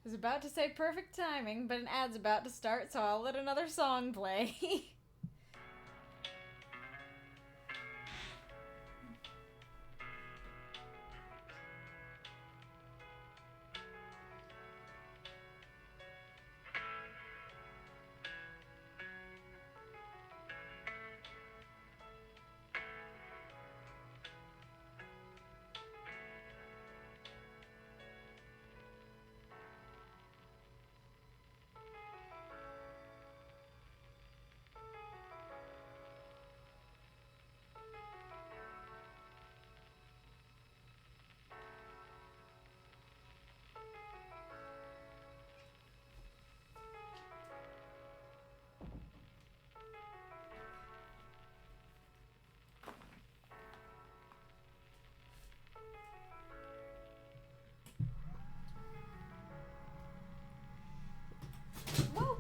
I was about to say perfect timing, but an ad's about to start, so I'll let another song play. Whoa.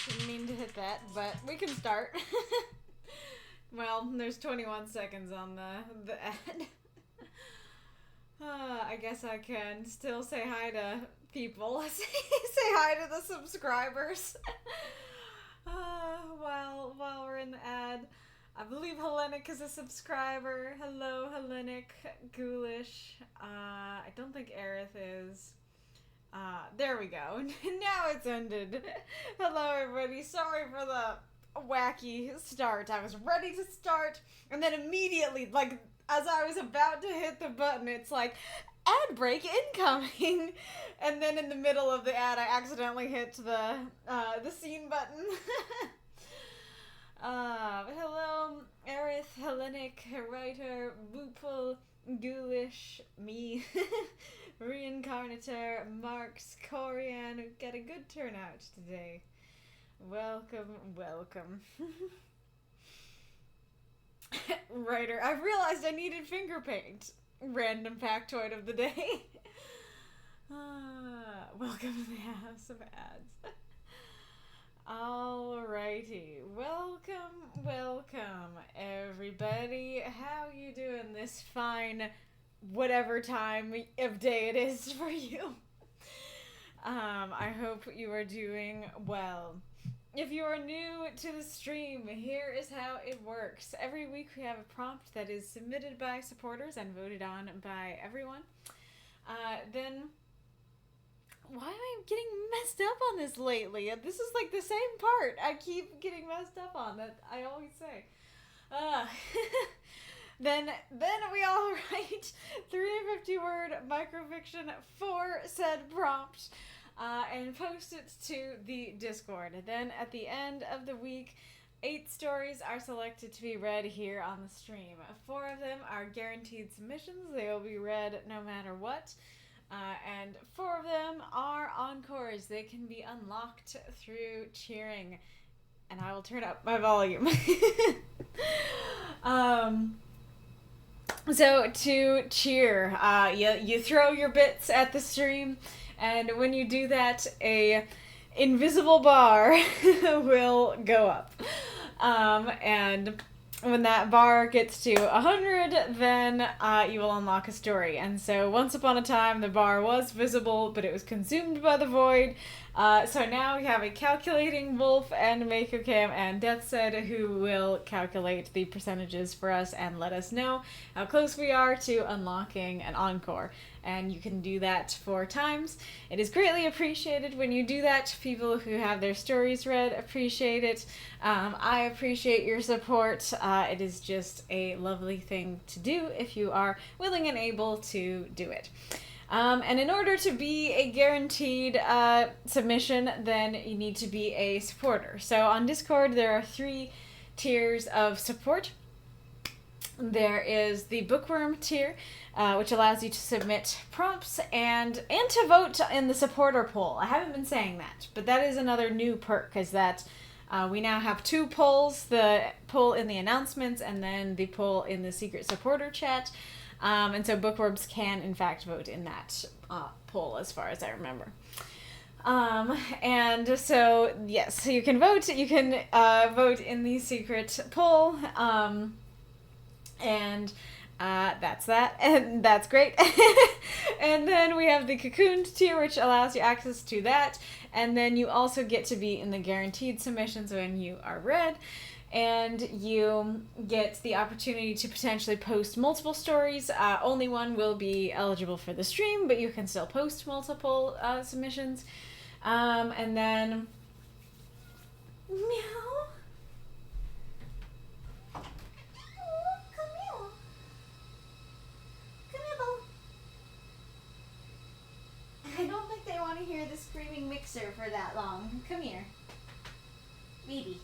Didn't mean to hit that, but we can start. Well, there's 21 seconds on the ad. I guess I can still say hi to people. say hi to the subscribers. While we're in the ad, I believe Hellenic is a subscriber. Hello, Hellenic. Ghoulish. I don't think Aerith is. There we go. Now it's ended. Hello, everybody. Sorry for the wacky start. I was ready to start, and then immediately, like, as I was about to hit the button, it's like, ad break incoming. And then in the middle of the ad, I accidentally hit the scene button. Hello, Aerith, Hellenic, Writer, Boople, Ghoulish, me, Reincarnator, Marx, Corian. We've got a good turnout today. Welcome, welcome. Writer, I realized I needed finger paint. Random factoid of the day. Welcome to the House of Ads. Alrighty, welcome everybody. How you doing this fine whatever time of day it is for you? I hope you are doing well. If you are new to the stream, here is how it works. Every week we have a prompt that is submitted by supporters and voted on by everyone. Then, why am I getting messed up on this lately? This is like the same part I keep getting messed up on that I always say. Then we all write 350-word microfiction for said prompt. And post it to the Discord. Then at the end of the week, 8 stories are selected to be read here on the stream. 4 of them are guaranteed submissions. They will be read no matter what. And 4 of them are encores. They can be unlocked through cheering. And I will turn up my volume. So to cheer, you throw your bits at the stream. And when you do that, a invisible bar will go up. And when that bar gets to 100, then you will unlock a story. And so once upon a time, the bar was visible, but it was consumed by the void. So now we have a calculating wolf and Mako Cam and Deathsed who will calculate the percentages for us and let us know how close we are to unlocking an encore. And you can do that 4 times. It is greatly appreciated when you do that. People who have their stories read appreciate it. I appreciate your support. It is just a lovely thing to do if you are willing and able to do it. And in order to be a guaranteed submission, then you need to be a supporter. So on Discord, there are 3 tiers of support. There is the bookworm tier, which allows you to submit prompts and to vote in the supporter poll. I haven't been saying that, but that is another new perk, is that we now have 2 polls, the poll in the announcements and then the poll in the secret supporter chat. And so bookworms can, in fact, vote in that poll, as far as I remember. And so, yes, so you can vote. You can vote in the secret poll. And that's that. And that's great. And then we have the cocooned tier, which allows you access to that. And then you also get to be in the guaranteed submissions when you are read. And you get the opportunity to potentially post multiple stories. Only one will be eligible for the stream, but you can still post multiple submissions. And then... Meow. Oh, come here. Come here, Bo. I don't think they want to hear the screaming mixer for that long. Come here. Baby.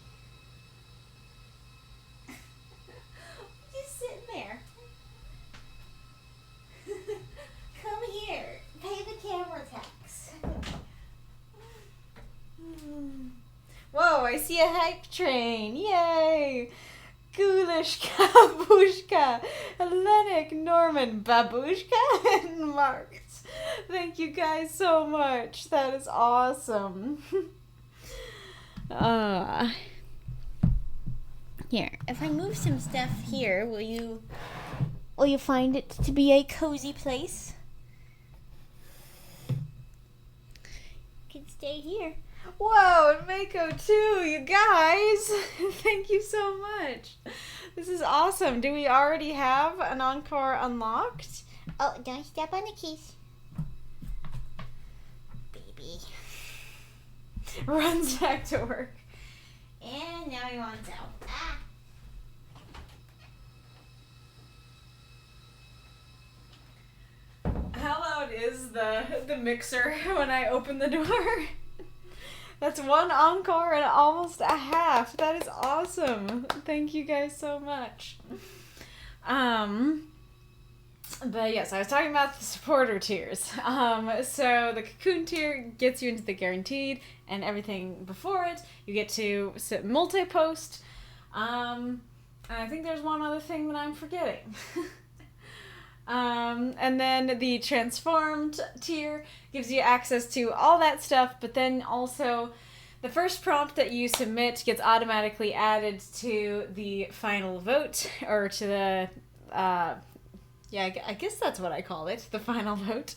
Sitting there. Come here. Pay the camera tax. Whoa, I see a hype train. Yay! Gulishka, Bushka, Hellenic, Norman, Babushka, and Marx. Thank you guys so much. That is awesome. Here, if I move some stuff here, will you find it to be a cozy place? You can stay here. Whoa, and Mako too, you guys. Thank you so much. This is awesome. Do we already have an encore unlocked? Oh, don't step on the keys. Baby. Runs back to work. And now he wants out. How loud is the mixer when I open the door? That's 1 encore and almost a half. That is awesome. Thank you guys so much. But yes, I was talking about the supporter tiers. So the cocoon tier gets you into the guaranteed and everything before it. You get to multi-post. And I think there's one other thing that I'm forgetting. And then the transformed tier gives you access to all that stuff, but then also the first prompt that you submit gets automatically added to the final vote, or to the, I guess that's what I call it, the final vote,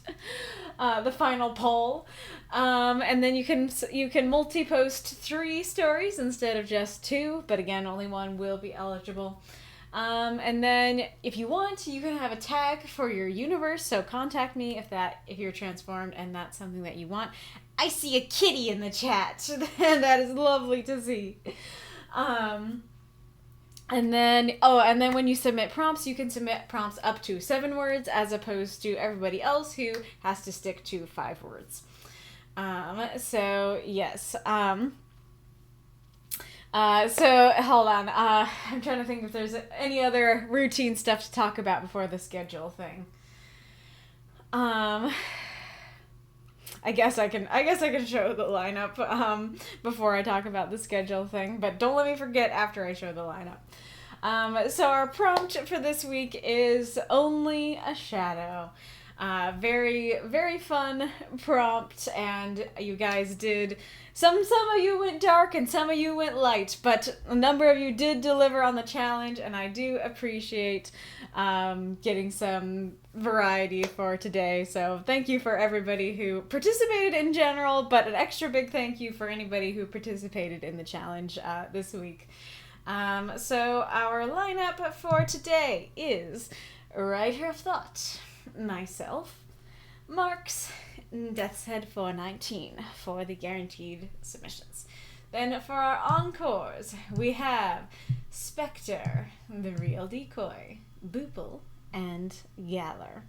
the final poll. And then you can multi-post 3 stories instead of just 2, but again, only 1 will be eligible. And then if you want, you can have a tag for your universe, so contact me if you're transformed and that's something that you want. I see a kitty in the chat. That is lovely to see. And then when you submit prompts, you can submit prompts up to 7 words as opposed to everybody else who has to stick to 5 words. So yes. So hold on. I'm trying to think if there's any other routine stuff to talk about before the schedule thing. I guess I can show the lineup before I talk about the schedule thing, but don't let me forget after I show the lineup. So our prompt for this week is Only a Shadow. Very, very fun prompt, and you guys did. Some of you went dark and some of you went light, but a number of you did deliver on the challenge, and I do appreciate getting some variety for today. So thank you for everybody who participated in general, but an extra big thank you for anybody who participated in the challenge this week. So our lineup for today is Writer of Thought, myself, Marx, Death's Head 419 for the guaranteed submissions. Then for our encores, we have Spectre, The Real Decoy, Boople, and Galler.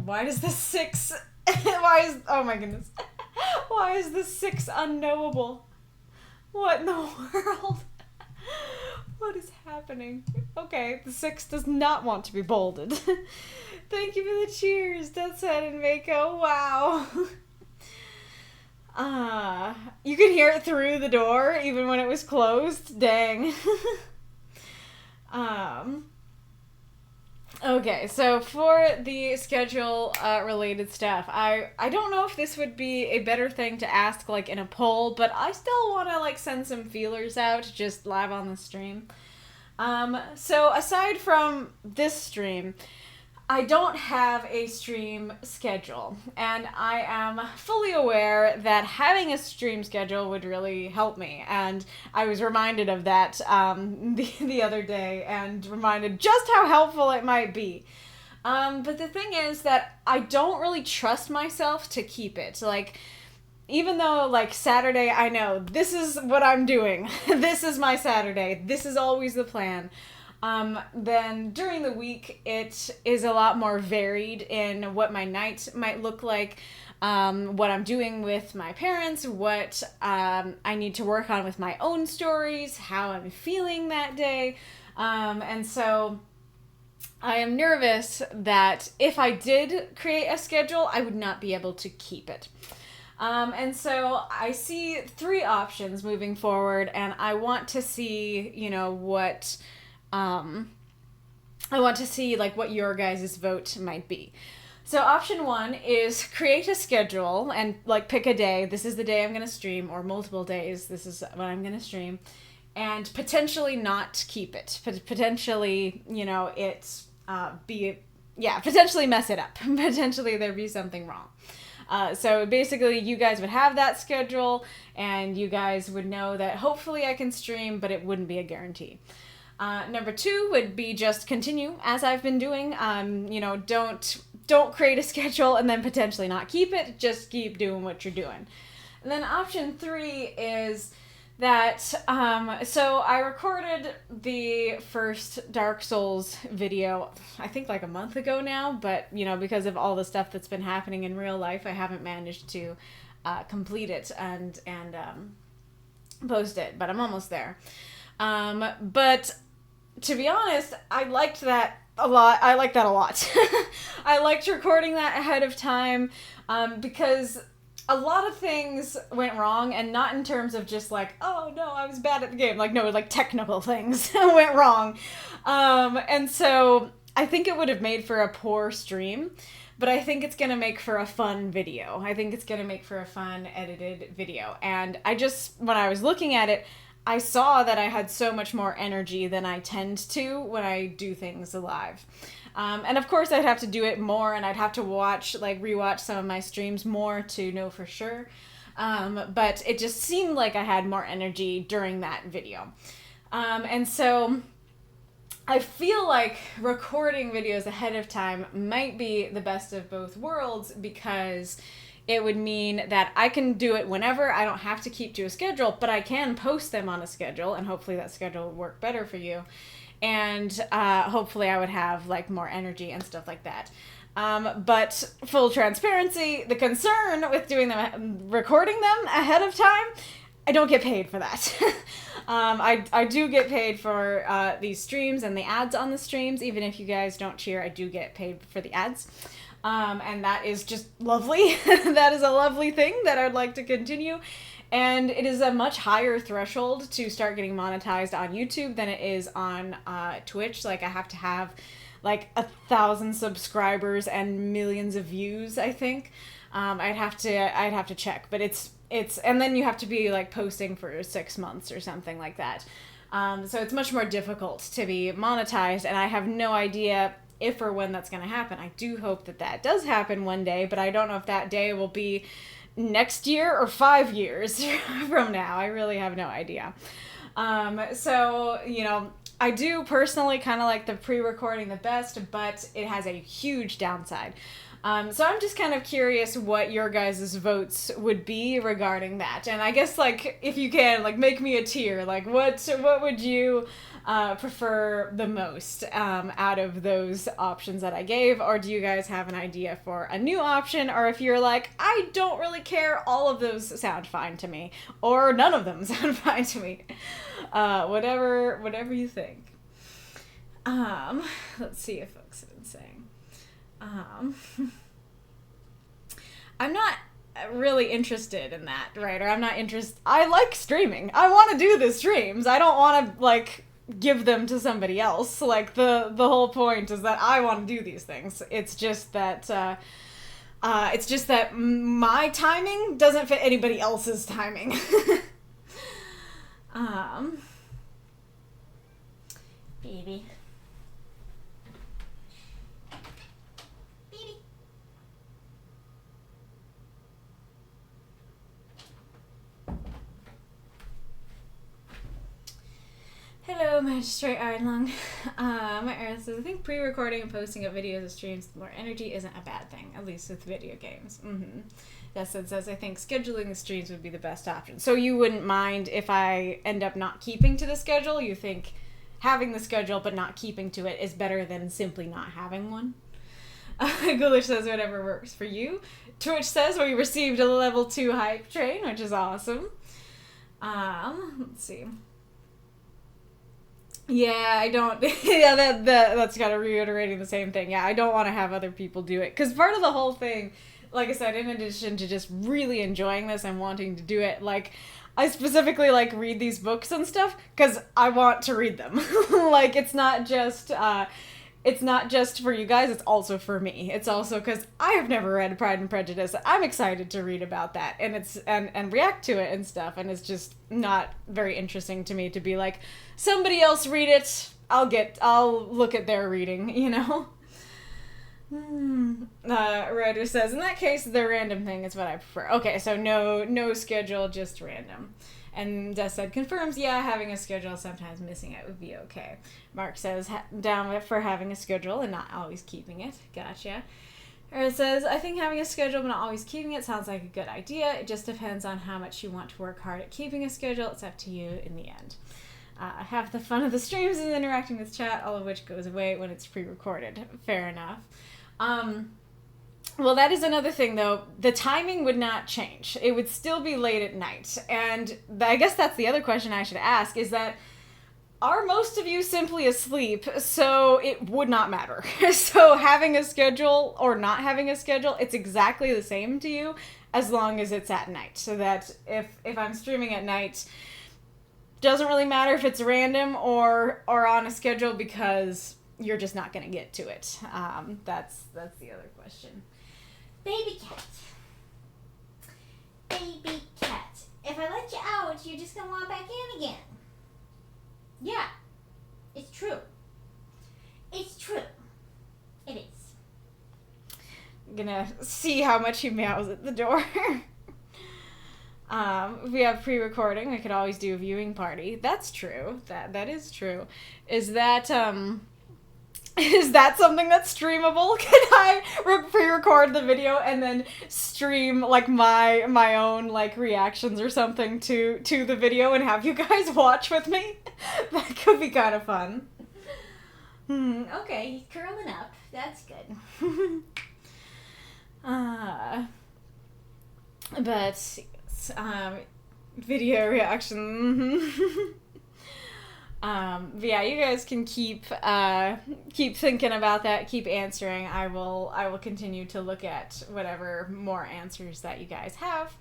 Why does this 6... oh my goodness. Why is this 6 unknowable? What in the world? What is happening? Okay, the 6 does not want to be bolded. Thank you for the cheers, Death's Head and Mako. Wow. You could hear it through the door even when it was closed. Dang. Okay, so for the schedule related stuff, I don't know if this would be a better thing to ask like in a poll, but I still want to like send some feelers out just live on the stream. So aside from this stream, I don't have a stream schedule, and I am fully aware that having a stream schedule would really help me, and I was reminded of that the other day, and reminded just how helpful it might be. But the thing is that I don't really trust myself to keep it. Like, even though, like, Saturday, I know, this is what I'm doing. This is my Saturday. This is always the plan. Then during the week, it is a lot more varied in what my night might look like, what I'm doing with my parents, what I need to work on with my own stories, how I'm feeling that day. And so I am nervous that if I did create a schedule, I would not be able to keep it. And so I see 3 options moving forward, and I want to see, you know, what... I want to see like what your guys' vote might be. So option 1 is create a schedule and like pick a day. This is the day I'm going to stream, or multiple days. This is when I'm going to stream, and potentially not keep it. Potentially, you know, potentially mess it up. Potentially there be something wrong. So basically you guys would have that schedule and you guys would know that hopefully I can stream, but it wouldn't be a guarantee. Number 2 would be just continue as I've been doing. You know, don't create a schedule and then potentially not keep it. Just keep doing what you're doing. And then option 3 is that, so I recorded the first Dark Souls video, I think like a month ago now, but, you know, because of all the stuff that's been happening in real life, I haven't managed to complete it and post it, but I'm almost there. But to be honest, I liked that a lot. I liked I liked recording that ahead of time, because a lot of things went wrong, and not in terms of just like, oh no, I was bad at the game. Like, no, like technical things went wrong. And so I think it would have made for a poor stream, but I think it's going to make for a fun video. I think it's going to make for a fun edited video. And when I was looking at it, I saw that I had so much more energy than I tend to when I do things live. And of course I'd have to do it more, and I'd have to rewatch some of my streams more to know for sure. But it just seemed like I had more energy during that video. And so I feel like recording videos ahead of time might be the best of both worlds, because it would mean that I can do it whenever. I don't have to keep to a schedule, but I can post them on a schedule, and hopefully that schedule will work better for you. And hopefully I would have like more energy and stuff like that. But full transparency, the concern with recording them ahead of time, I don't get paid for that. I do get paid for these streams and the ads on the streams. Even if you guys don't cheer, I do get paid for the ads. And that is just lovely. That is a lovely thing that I'd like to continue. And it is a much higher threshold to start getting monetized on YouTube than it is on Twitch. Like, I have to have like 1,000 subscribers and millions of views, I think. I'd have to check, but it's and then you have to be like posting for 6 months or something like that. So it's much more difficult to be monetized, and I have no idea if or when that's going to happen. I do hope that does happen one day, but I don't know if that day will be next year or 5 years from now. I really have no idea. So, you know, I do personally kind of like the pre-recording the best, but it has a huge downside. So I'm just kind of curious what your guys' votes would be regarding that. And I guess, like, if you can, like, make me a tier. Like, what would you prefer the most out of those options that I gave? Or do you guys have an idea for a new option? Or if you're like, I don't really care, all of those sound fine to me. Or none of them sound fine to me. Whatever you think. Let's see if folks have been saying. I'm not really interested in that, right? Or I'm not interested. I like streaming. I want to do the streams. I don't want to, like, give them to somebody else. Like, the whole point is that I want to do these things. It's just that my timing doesn't fit anybody else's timing. Baby. Hello, Magistrate Ironlung. Erin says, I think pre-recording and posting of videos of streams with more energy isn't a bad thing, at least with video games. Destin says, I think scheduling the streams would be the best option. So you wouldn't mind if I end up not keeping to the schedule? You think having the schedule but not keeping to it is better than simply not having one? Ghoulish says, whatever works for you. Twitch says, we received a level 2 hype train, which is awesome. Let's see. Yeah, I don't. Yeah, that's kind of reiterating the same thing. Yeah, I don't want to have other people do it. Because part of the whole thing, like I said, in addition to just really enjoying this and wanting to do it, like, I specifically, like, read these books and stuff because I want to read them. Like, it's not just for you guys, it's also for me. It's also because I have never read Pride and Prejudice. I'm excited to read about that and react to it and stuff, and it's just not very interesting to me to be like, somebody else read it, I'll look at their reading, you know? Ryder says, in that case, the random thing is what I prefer. Okay, so no schedule, just random. And Des said, confirms, yeah, having a schedule, sometimes missing it would be okay. Mark says, down for having a schedule and not always keeping it. Gotcha. Erin says, I think having a schedule but not always keeping it sounds like a good idea. It just depends on how much you want to work hard at keeping a schedule. It's up to you in the end. Half the fun of the streams is interacting with chat, all of which goes away when it's pre-recorded. Fair enough. Well, that is another thing, though. The timing would not change. It would still be late at night. And I guess that's the other question I should ask, is that, are most of you simply asleep, so it would not matter? So having a schedule or not having a schedule, it's exactly the same to you as long as it's at night. So that if I'm streaming at night, doesn't really matter if it's random or on a schedule because you're just not going to get to it. That's the other question. Baby cat. Baby cat. If I let you out, you're just gonna want back in again. Yeah. It's true. It's true. It is. I'm gonna see how much he meows at the door. If we have pre-recording, we could always do a viewing party. That's true. That is true. Is that something that's streamable? Can I pre-record the video and then stream, like, my own, like, reactions or something to the video and have you guys watch with me? That could be kind of fun. Okay, he's curling up. That's good. But video reaction. Yeah, you guys can keep thinking about that, keep answering. I will continue to look at whatever more answers that you guys have.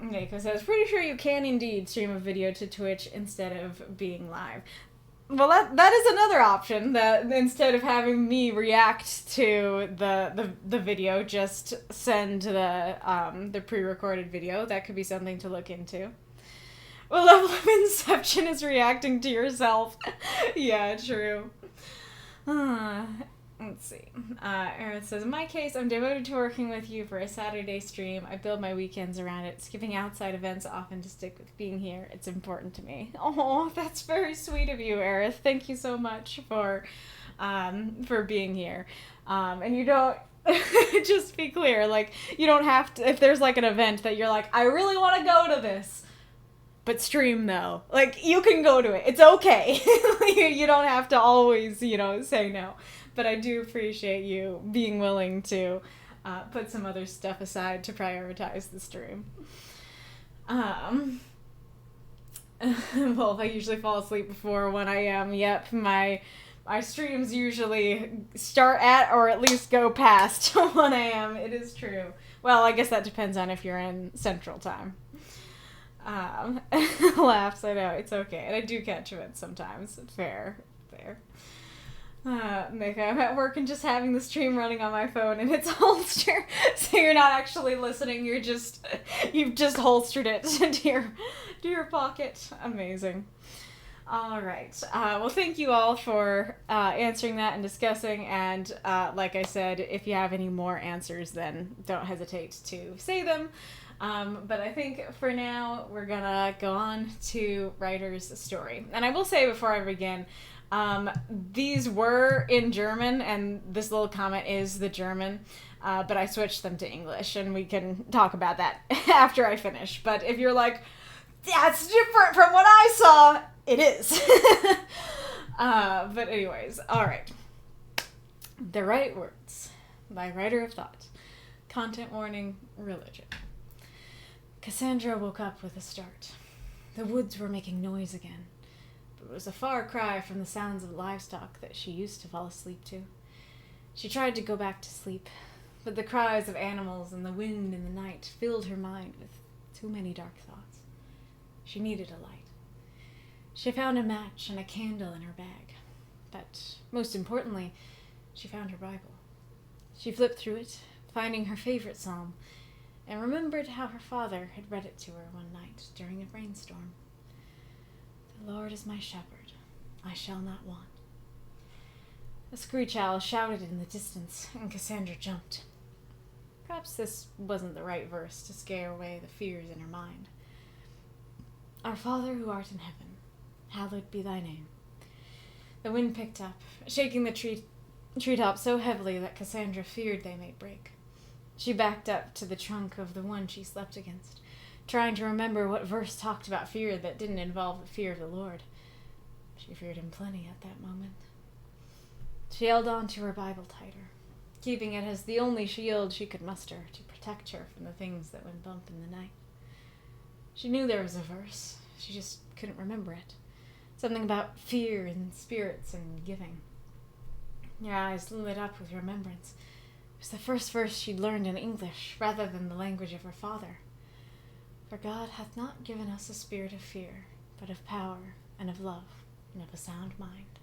Nico says, pretty sure you can indeed stream a video to Twitch instead of being live. Well, that is another option, that instead of having me react to the video, just send the pre-recorded video. That could be something to look into. Well, level of Inception is reacting to yourself. Yeah, true. Let's see. Aaron says, in my case, I'm devoted to working with you for a Saturday stream. I build my weekends around it, skipping outside events often to stick with being here. It's important to me. Oh, that's very sweet of you, Aerith. Thank you so much for being here. And you don't, just be clear, like, you don't have to, if there's like an event that you're like, I really want to go to this, but stream though. Like, you can go to it. It's okay. You don't have to always, say no. But I do appreciate you being willing to put some other stuff aside to prioritize the stream. Well, I usually fall asleep before 1 a.m. Yep, my streams usually start at or at least go past 1 a.m. It is true. Well, I guess that depends on if you're in Central Time. Laughs, I know, it's okay. And I do catch events sometimes. Fair. Nick, I'm at work and just having the stream running on my phone and it's holster, so you're not actually listening. You've just holstered it to your pocket. Amazing. All right. Well, thank you all for answering that and discussing. And like I said, if you have any more answers, then don't hesitate to say them. But I think for now we're gonna go on to Writer's story. And I will say before I begin, these were in German, and this little comment is the German, but I switched them to English, and we can talk about that after I finish. But if you're like, that's different from what I saw, it is. But anyways, all right. The Right Words by Writer of Thought. Content warning, religion. Cassandra woke up with a start. The woods were making noise again. It was a far cry from the sounds of livestock that she used to fall asleep to. She tried to go back to sleep, but the cries of animals and the wind in the night filled her mind with too many dark thoughts. She needed a light. She found a match and a candle in her bag, but most importantly, she found her Bible. She flipped through it, finding her favorite psalm, and remembered how her father had read it to her one night during a rainstorm. The Lord is my shepherd, I shall not want. A screech owl shouted in the distance, and Cassandra jumped. Perhaps this wasn't the right verse to scare away the fears in her mind. Our Father who art in heaven, hallowed be thy name. The wind picked up, shaking the treetop so heavily that Cassandra feared they might break. She backed up to the trunk of the one she slept against, trying to remember what verse talked about fear that didn't involve the fear of the Lord. She feared him plenty at that moment. She held on to her Bible tighter, keeping it as the only shield she could muster to protect her from the things that went bump in the night. She knew there was a verse, she just couldn't remember it. Something about fear and spirits and giving. Her eyes lit up with remembrance. It was the first verse she'd learned in English, rather than the language of her father. For God hath not given us a spirit of fear, but of power, and of love, and of a sound mind.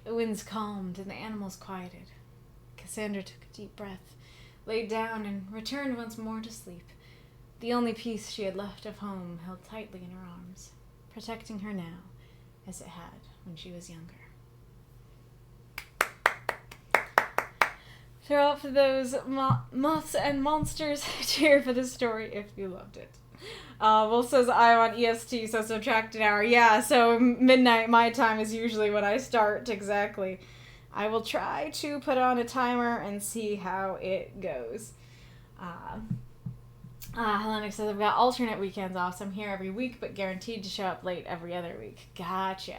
The winds calmed, and the animals quieted. Cassandra took a deep breath, laid down, and returned once more to sleep. The only piece she had left of home held tightly in her arms, protecting her now, as it had when she was younger. Throw up for those moths and monsters. Cheer for the story if you loved it. Will says I'm on EST, so subtract an hour. Yeah, so midnight my time is usually when I start exactly. I will try to put on a timer and see how it goes. Hellenic says I've got alternate weekends off, so I'm here every week, but guaranteed to show up late every other week. Gotcha.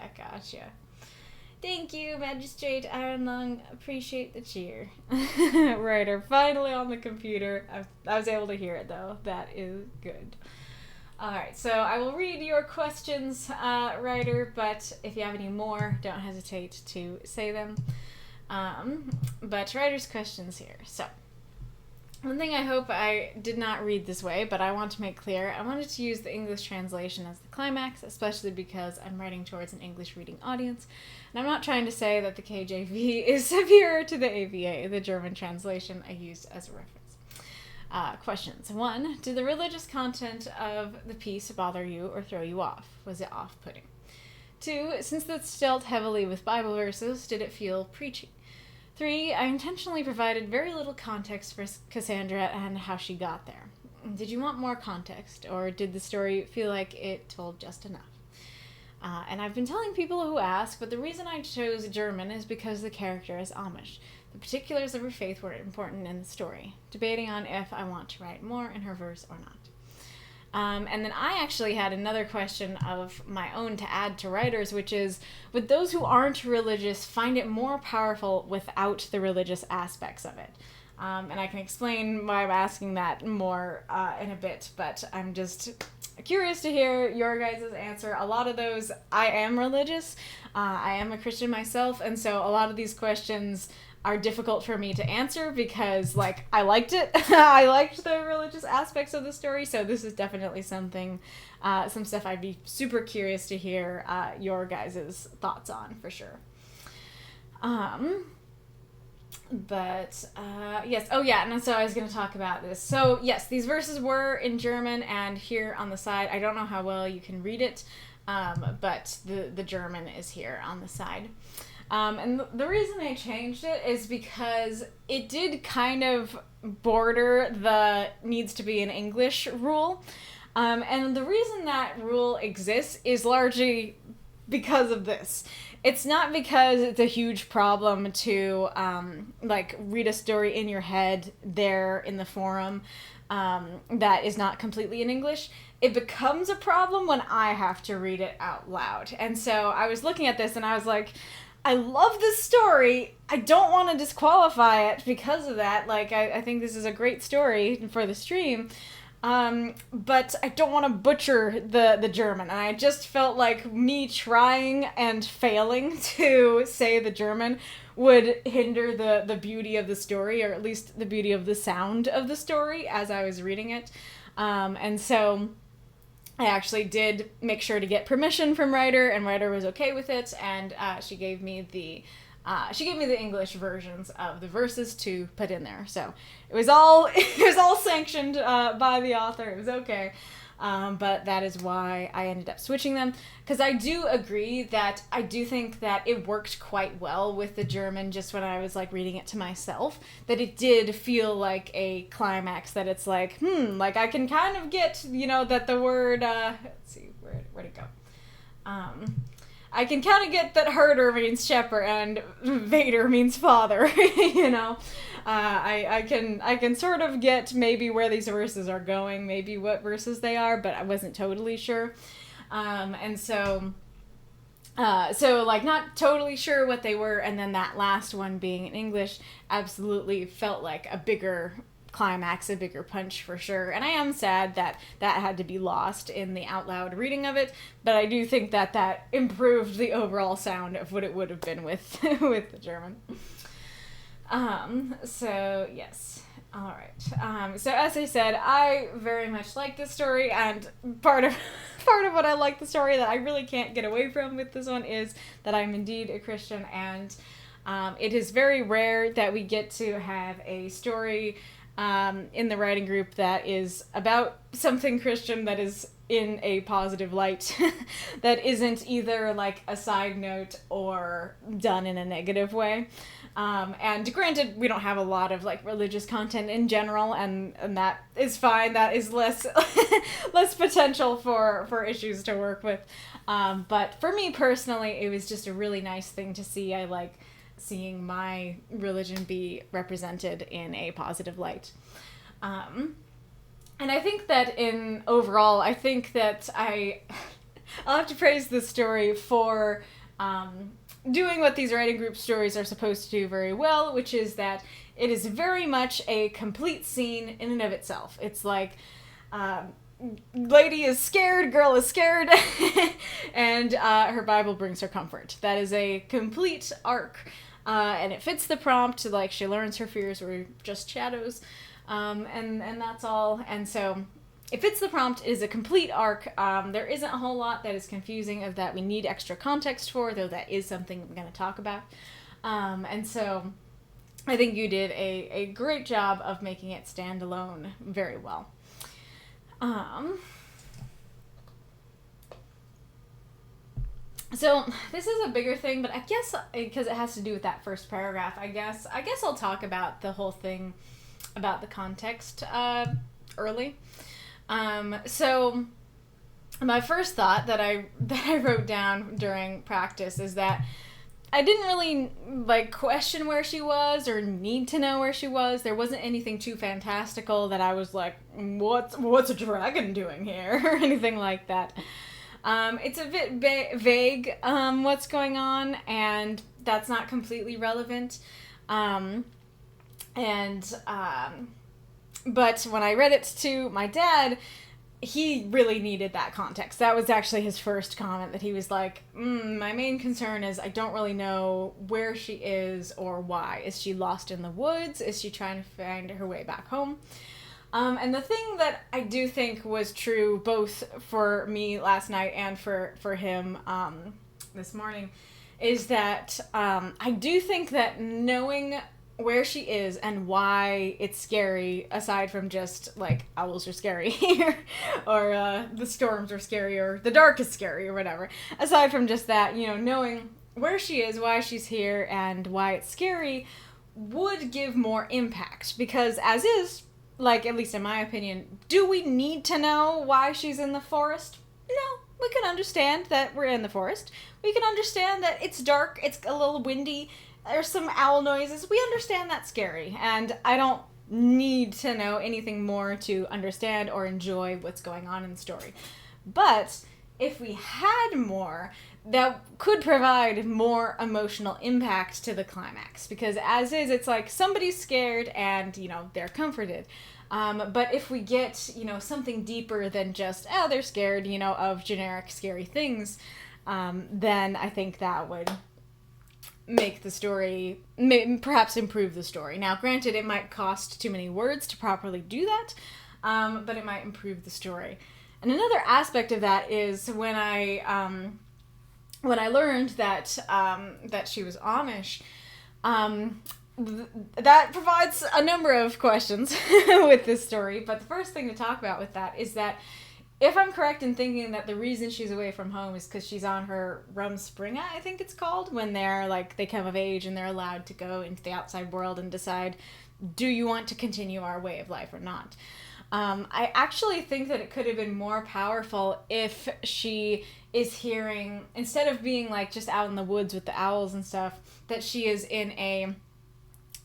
Thank you, Magistrate Iron Lung. Appreciate the cheer. Writer, finally on the computer. I was able to hear it, though. That is good. Alright, so I will read your questions, Writer, but if you have any more, don't hesitate to say them. But Writer's questions here. So, One thing I hope I did not read this way, but I want to make clear, I wanted to use the English translation as the climax, especially because I'm writing towards an English reading audience. And I'm not trying to say that the KJV is superior to the AVA, the German translation I used as a reference. Questions. 1. Did the religious content of the piece bother you or throw you off? Was it off-putting? 2. Since it's dealt heavily with Bible verses, did it feel preachy? 3. I intentionally provided very little context for Cassandra and how she got there. Did you want more context, or did the story feel like it told just enough? And I've been telling people who ask, but the reason I chose German is because the character is Amish. The particulars of her faith were important in the story, debating on if I want to write more in her verse or not. And then I actually had another question of my own to add to writers, which is, would those who aren't religious find it more powerful without the religious aspects of it? And I can explain why I'm asking that more in a bit, but I'm just curious to hear your guys' answer. A lot of those, I am religious. I am a Christian myself, and so a lot of these questions are difficult for me to answer because, like, I liked it. I liked the religious aspects of the story, so this is definitely something, some stuff I'd be super curious to hear your guys' thoughts on, for sure. Yes, oh yeah, and so I was going to talk about this. So, yes, these verses were in German, and here on the side, I don't know how well you can read it, but the German is here on the side. And the reason I changed it is because it did kind of border the needs to be in English rule. And the reason that rule exists is largely because of this. It's not because it's a huge problem to, read a story in your head there in the forum that is not completely in English. It becomes a problem when I have to read it out loud. And so I was looking at this and I was like, I love this story. I don't want to disqualify it because of that. Like, I think this is a great story for the stream. But I don't want to butcher the German. And I just felt like me trying and failing to say the German would hinder the beauty of the story, or at least the beauty of the sound of the story as I was reading it. And so I actually did make sure to get permission from Writer, and Writer was okay with it, and she gave me the English versions of the verses to put in there. So it was all sanctioned by the author. It was okay. But that is why I ended up switching them, because I do agree that I do think that it worked quite well with the German just when I was like reading it to myself, that it did feel like a climax, that it's like, like I can kind of get, that the word, let's see, where'd it go? I can kind of get that Herder means shepherd and Vader means father, I can sort of get maybe where these verses are going, maybe what verses they are, but I wasn't totally sure. And so like not totally sure what they were, and then that last one being in English absolutely felt like a bigger climax, a bigger punch for sure. And I am sad that had to be lost in the out loud reading of it, but I do think that improved the overall sound of what it would have been with with the German. So yes. All right. So as I said, I very much like this story, and part of what I like the story that I really can't get away from with this one is that I'm indeed a Christian, and it is very rare that we get to have a story in the writing group that is about something Christian that is in a positive light, that isn't either like a side note or done in a negative way. And granted, we don't have a lot of like religious content in general, and that is fine. That is less potential for issues to work with. But for me personally, it was just a really nice thing to see. I like seeing my religion be represented in a positive light. And I think that overall, I think that I'll have to praise this story for doing what these writing group stories are supposed to do very well, which is that it is very much a complete scene in and of itself. It's like, lady is scared, girl is scared, and her Bible brings her comfort. That is a complete arc, and it fits the prompt, like she learns her fears were just shadows. And that's all. And so it fits the prompt. It is a complete arc. There isn't a whole lot that is confusing of that we need extra context for, though that is something we're going to talk about. And so I think you did a great job of making it stand alone very well. So this is a bigger thing, but I guess because it has to do with that first paragraph, I guess I'll talk about the whole thing about the context early. So my first thought that I wrote down during practice is that I didn't really question where she was or need to know where she was. There wasn't anything too fantastical that I was like, what's a dragon doing here or anything like that. It's a bit vague what's going on, and that's not completely relevant. But when I read it to my dad, he really needed that context. That was actually his first comment, that he was like, my main concern is I don't really know where she is or why. Is she lost in the woods? Is she trying to find her way back home? And the thing that I do think was true both for me last night and for him this morning is that I do think that knowing where she is and why it's scary, aside from just owls are scary or the storms are scary or the dark is scary or whatever, aside from just that, knowing where she is, why she's here, and why it's scary would give more impact, because as is, at least in my opinion, do we need to know why she's in the forest? No, we can understand that we're in the forest. We can understand that it's dark, it's a little windy, there's some owl noises. We understand that's scary, and I don't need to know anything more to understand or enjoy what's going on in the story. But if we had more, that could provide more emotional impact to the climax, because as is, it's like somebody's scared and, they're comforted. But if we get, something deeper than just, they're scared, of generic scary things, then I think that would make the story, perhaps improve the story. Now, granted, it might cost too many words to properly do that, but it might improve the story. And another aspect of that is when I learned that she was Amish, that provides a number of questions with this story. But the first thing to talk about with that is that if I'm correct in thinking that the reason she's away from home is because she's on her Rumspringa, I think it's called, when they're they come of age and they're allowed to go into the outside world and decide, do you want to continue our way of life or not? I actually think that it could have been more powerful if she is hearing, instead of being just out in the woods with the owls and stuff, that she is in a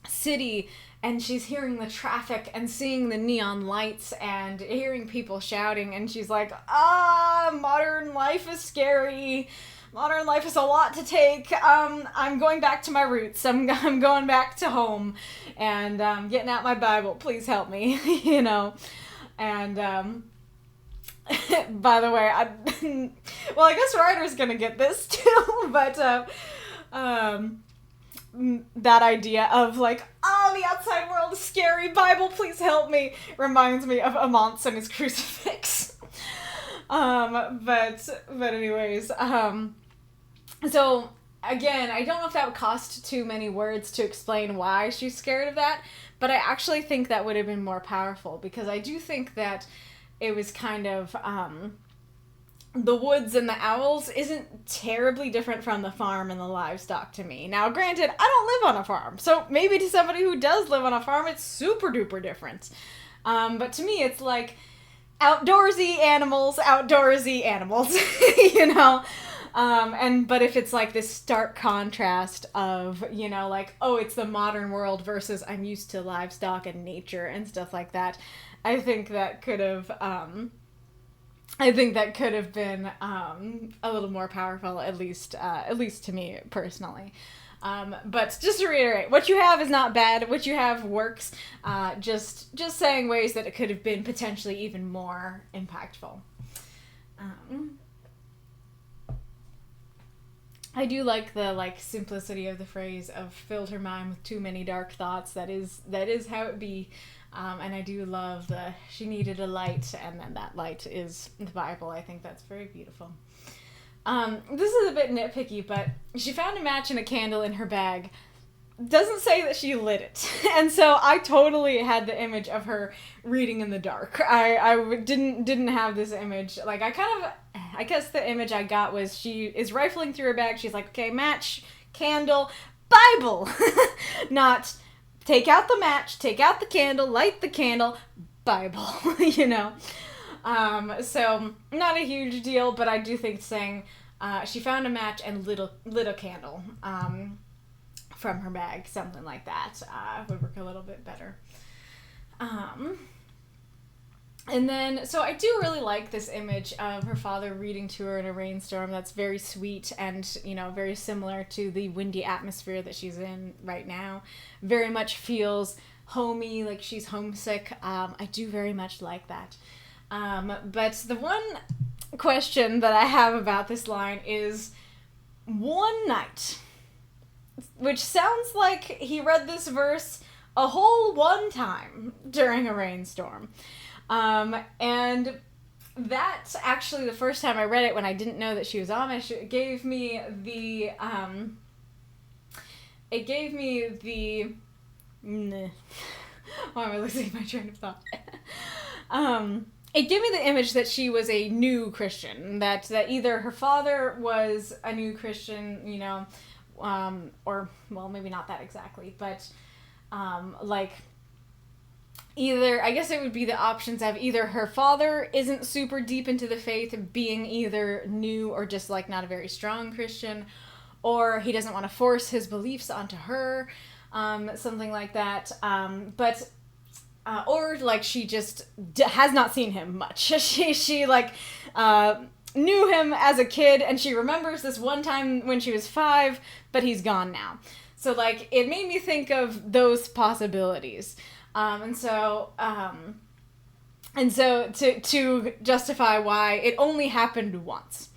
city and she's hearing the traffic and seeing the neon lights and hearing people shouting, and she's like, modern life is scary. Modern life is a lot to take. I'm going back to my roots. I'm going back to home and getting out my Bible. Please help me, And by the way, I guess Ryder's gonna get this too, but that idea of the outside world is scary, Bible, please help me, reminds me of Amance and his crucifix. But anyways, so again, I don't know if that would cost too many words to explain why she's scared of that, but I actually think that would have been more powerful, because I do think that it was kind of, the woods and the owls isn't terribly different from the farm and the livestock to me. Now, granted, I don't live on a farm, so maybe to somebody who does live on a farm, it's super duper different. But to me, it's outdoorsy animals, but if it's this stark contrast of, it's the modern world versus I'm used to livestock and nature and stuff like that, I think that could have been a little more powerful, at least to me personally. But just to reiterate, what you have is not bad. What you have works. Just saying ways that it could have been potentially even more impactful. I do like the simplicity of the phrase of filled her mind with too many dark thoughts. That is how it be. And I do love she needed a light, and then that light is the Bible. I think that's very beautiful. This is a bit nitpicky, but she found a match and a candle in her bag. Doesn't say that she lit it. And so I totally had the image of her reading in the dark. I didn't have this image. Like, I guess the image I got was she is rifling through her bag. She's like, okay, match, candle, Bible. Not take out the match, take out the candle, light the candle, Bible, you know. So not a huge deal, but I do think saying she found a match and lit a candle from her bag, something like that, would work a little bit better. And then, so I do really like this image of her father reading to her in a rainstorm. That's very sweet and, very similar to the windy atmosphere that she's in right now. Very much feels homey, like she's homesick. I do very much like that. But the one question that I have about this line is one night, which sounds like he read this verse a whole one time during a rainstorm. And that's actually the first time I read it when I didn't know that she was Amish. It gave me the, why am I losing my train of thought? It gave me the image that she was a new Christian, that either her father was a new Christian, or, well, maybe not that exactly, but, either, I guess it would be the options of either her father isn't super deep into the faith, being either new or just, not a very strong Christian, or he doesn't want to force his beliefs onto her, something like that, or, she just has not seen him much. She knew him as a kid, and she remembers this one time when she was 5, but he's gone now. So, it made me think of those possibilities. And so to justify why it only happened once.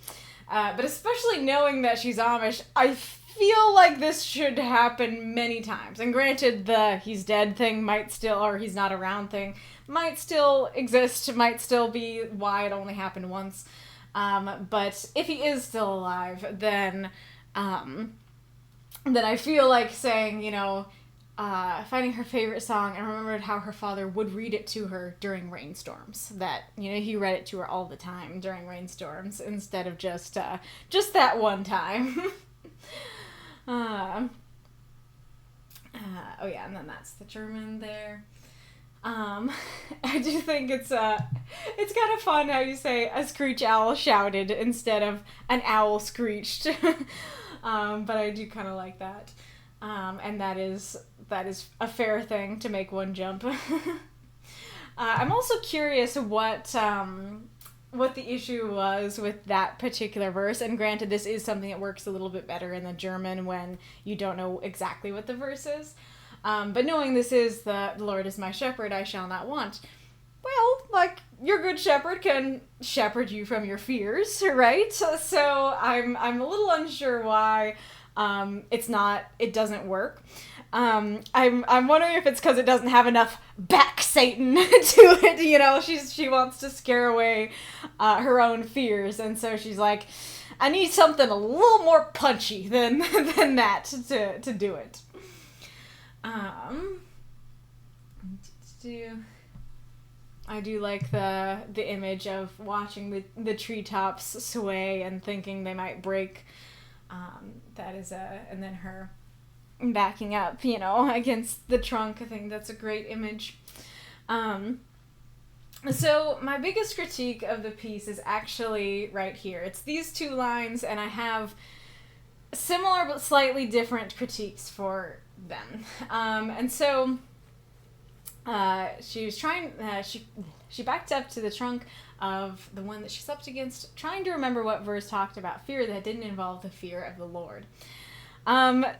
But especially knowing that she's Amish, I feel like this should happen many times. And granted, the he's dead thing might still, or he's not around thing, might still exist, might still be why it only happened once. But if he is still alive, then I feel like saying, finding her favorite song and remembered how her father would read it to her during rainstorms. That, he read it to her all the time during rainstorms instead of just that one time. Oh yeah, and then that's the German there. I do think it's kind of fun how you say a screech owl shouted instead of an owl screeched. But I do kind of like that. And that is a fair thing to make one jump. I'm also curious what the issue was with that particular verse, and granted, this is something that works a little bit better in the German when you don't know exactly what the verse is. But knowing this is the Lord is my shepherd, I shall not want. Well, your good shepherd can shepherd you from your fears, right? So I'm a little unsure why it doesn't work. I'm wondering if it's because it doesn't have enough back Satan to it, she wants to scare away, her own fears, and so she's like, I need something a little more punchy than that to do it. I do like the image of watching the treetops sway and thinking they might break. That is and then her backing up, against the trunk. I think that's a great image. So my biggest critique of the piece is actually right here. It's these two lines, and I have similar but slightly different critiques for them. And so she was trying, she backed up to the trunk of the one that she slept against, trying to remember what verse talked about fear that didn't involve the fear of the Lord.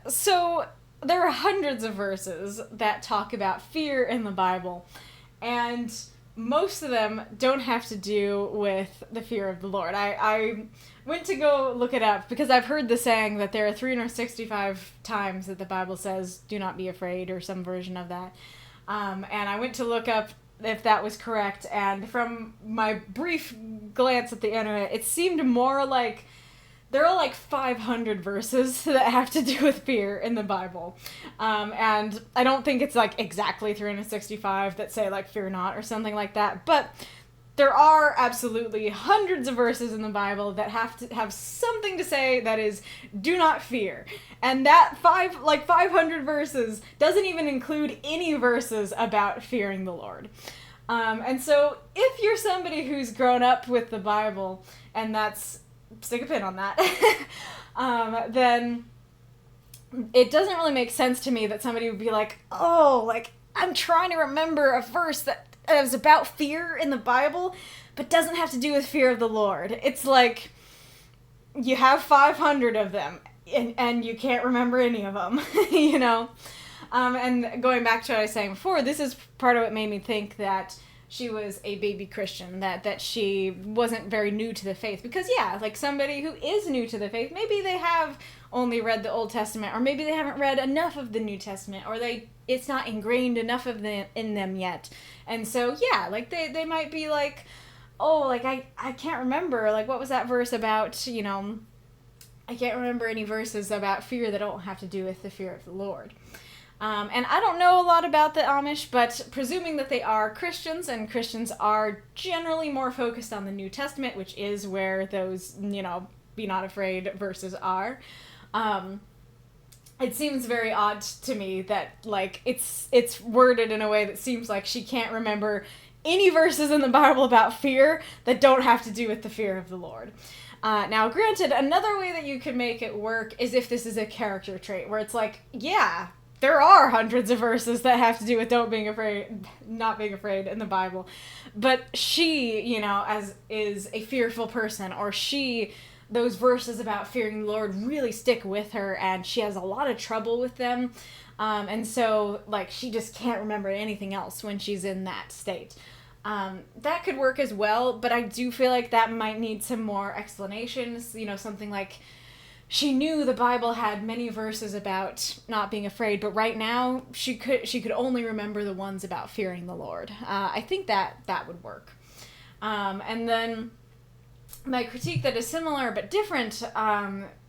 So there are hundreds of verses that talk about fear in the Bible, and most of them don't have to do with the fear of the Lord. I went to go look it up because I've heard the saying that there are 365 times that the Bible says, do not be afraid, or some version of that. And I went to look up if that was correct, and from my brief glance at the internet, it seemed more like there are like 500 verses that have to do with fear in the Bible. And I don't think it's like exactly 365 that say like fear not or something like that, but there are absolutely hundreds of verses in the Bible that have to have something to say that is do not fear. And that 500 verses doesn't even include any verses about fearing the Lord. And so if you're somebody who's grown up with the Bible, and that's, stick a pin on that, then it doesn't really make sense to me that somebody would be like, oh, like, I'm trying to remember a verse that is about fear in the Bible, but doesn't have to do with fear of the Lord. It's like, you have 500 of them, and you can't remember any of them, you know? And going back to what I was saying before, this is part of what made me think that she was a baby Christian, that she wasn't very new to the faith. Because, yeah, like somebody who is new to the faith, maybe they have only read the Old Testament, or maybe they haven't read enough of the New Testament, or it's not ingrained enough of them in them yet. And so, yeah, like they might be like, oh, like I can't remember, like what was that verse about, you know, I can't remember any verses about fear that don't have to do with the fear of the Lord. And I don't know a lot about the Amish, but presuming that they are Christians, and Christians are generally more focused on the New Testament, which is where those, you know, be not afraid verses are, it seems very odd to me that, like, it's worded in a way that seems like she can't remember any verses in the Bible about fear that don't have to do with the fear of the Lord. Now, granted, another way that you could make it work is if this is a character trait, where it's like, yeah, there are hundreds of verses that have to do with not being afraid in the Bible, but she, you know, is a fearful person, or those verses about fearing the Lord really stick with her, and she has a lot of trouble with them, and so, like, she just can't remember anything else when she's in that state. That could work as well, but I do feel like that might need some more explanations, you know, something like, she knew the Bible had many verses about not being afraid, but right now she could only remember the ones about fearing the Lord. I think that would work. And then my critique that is similar but different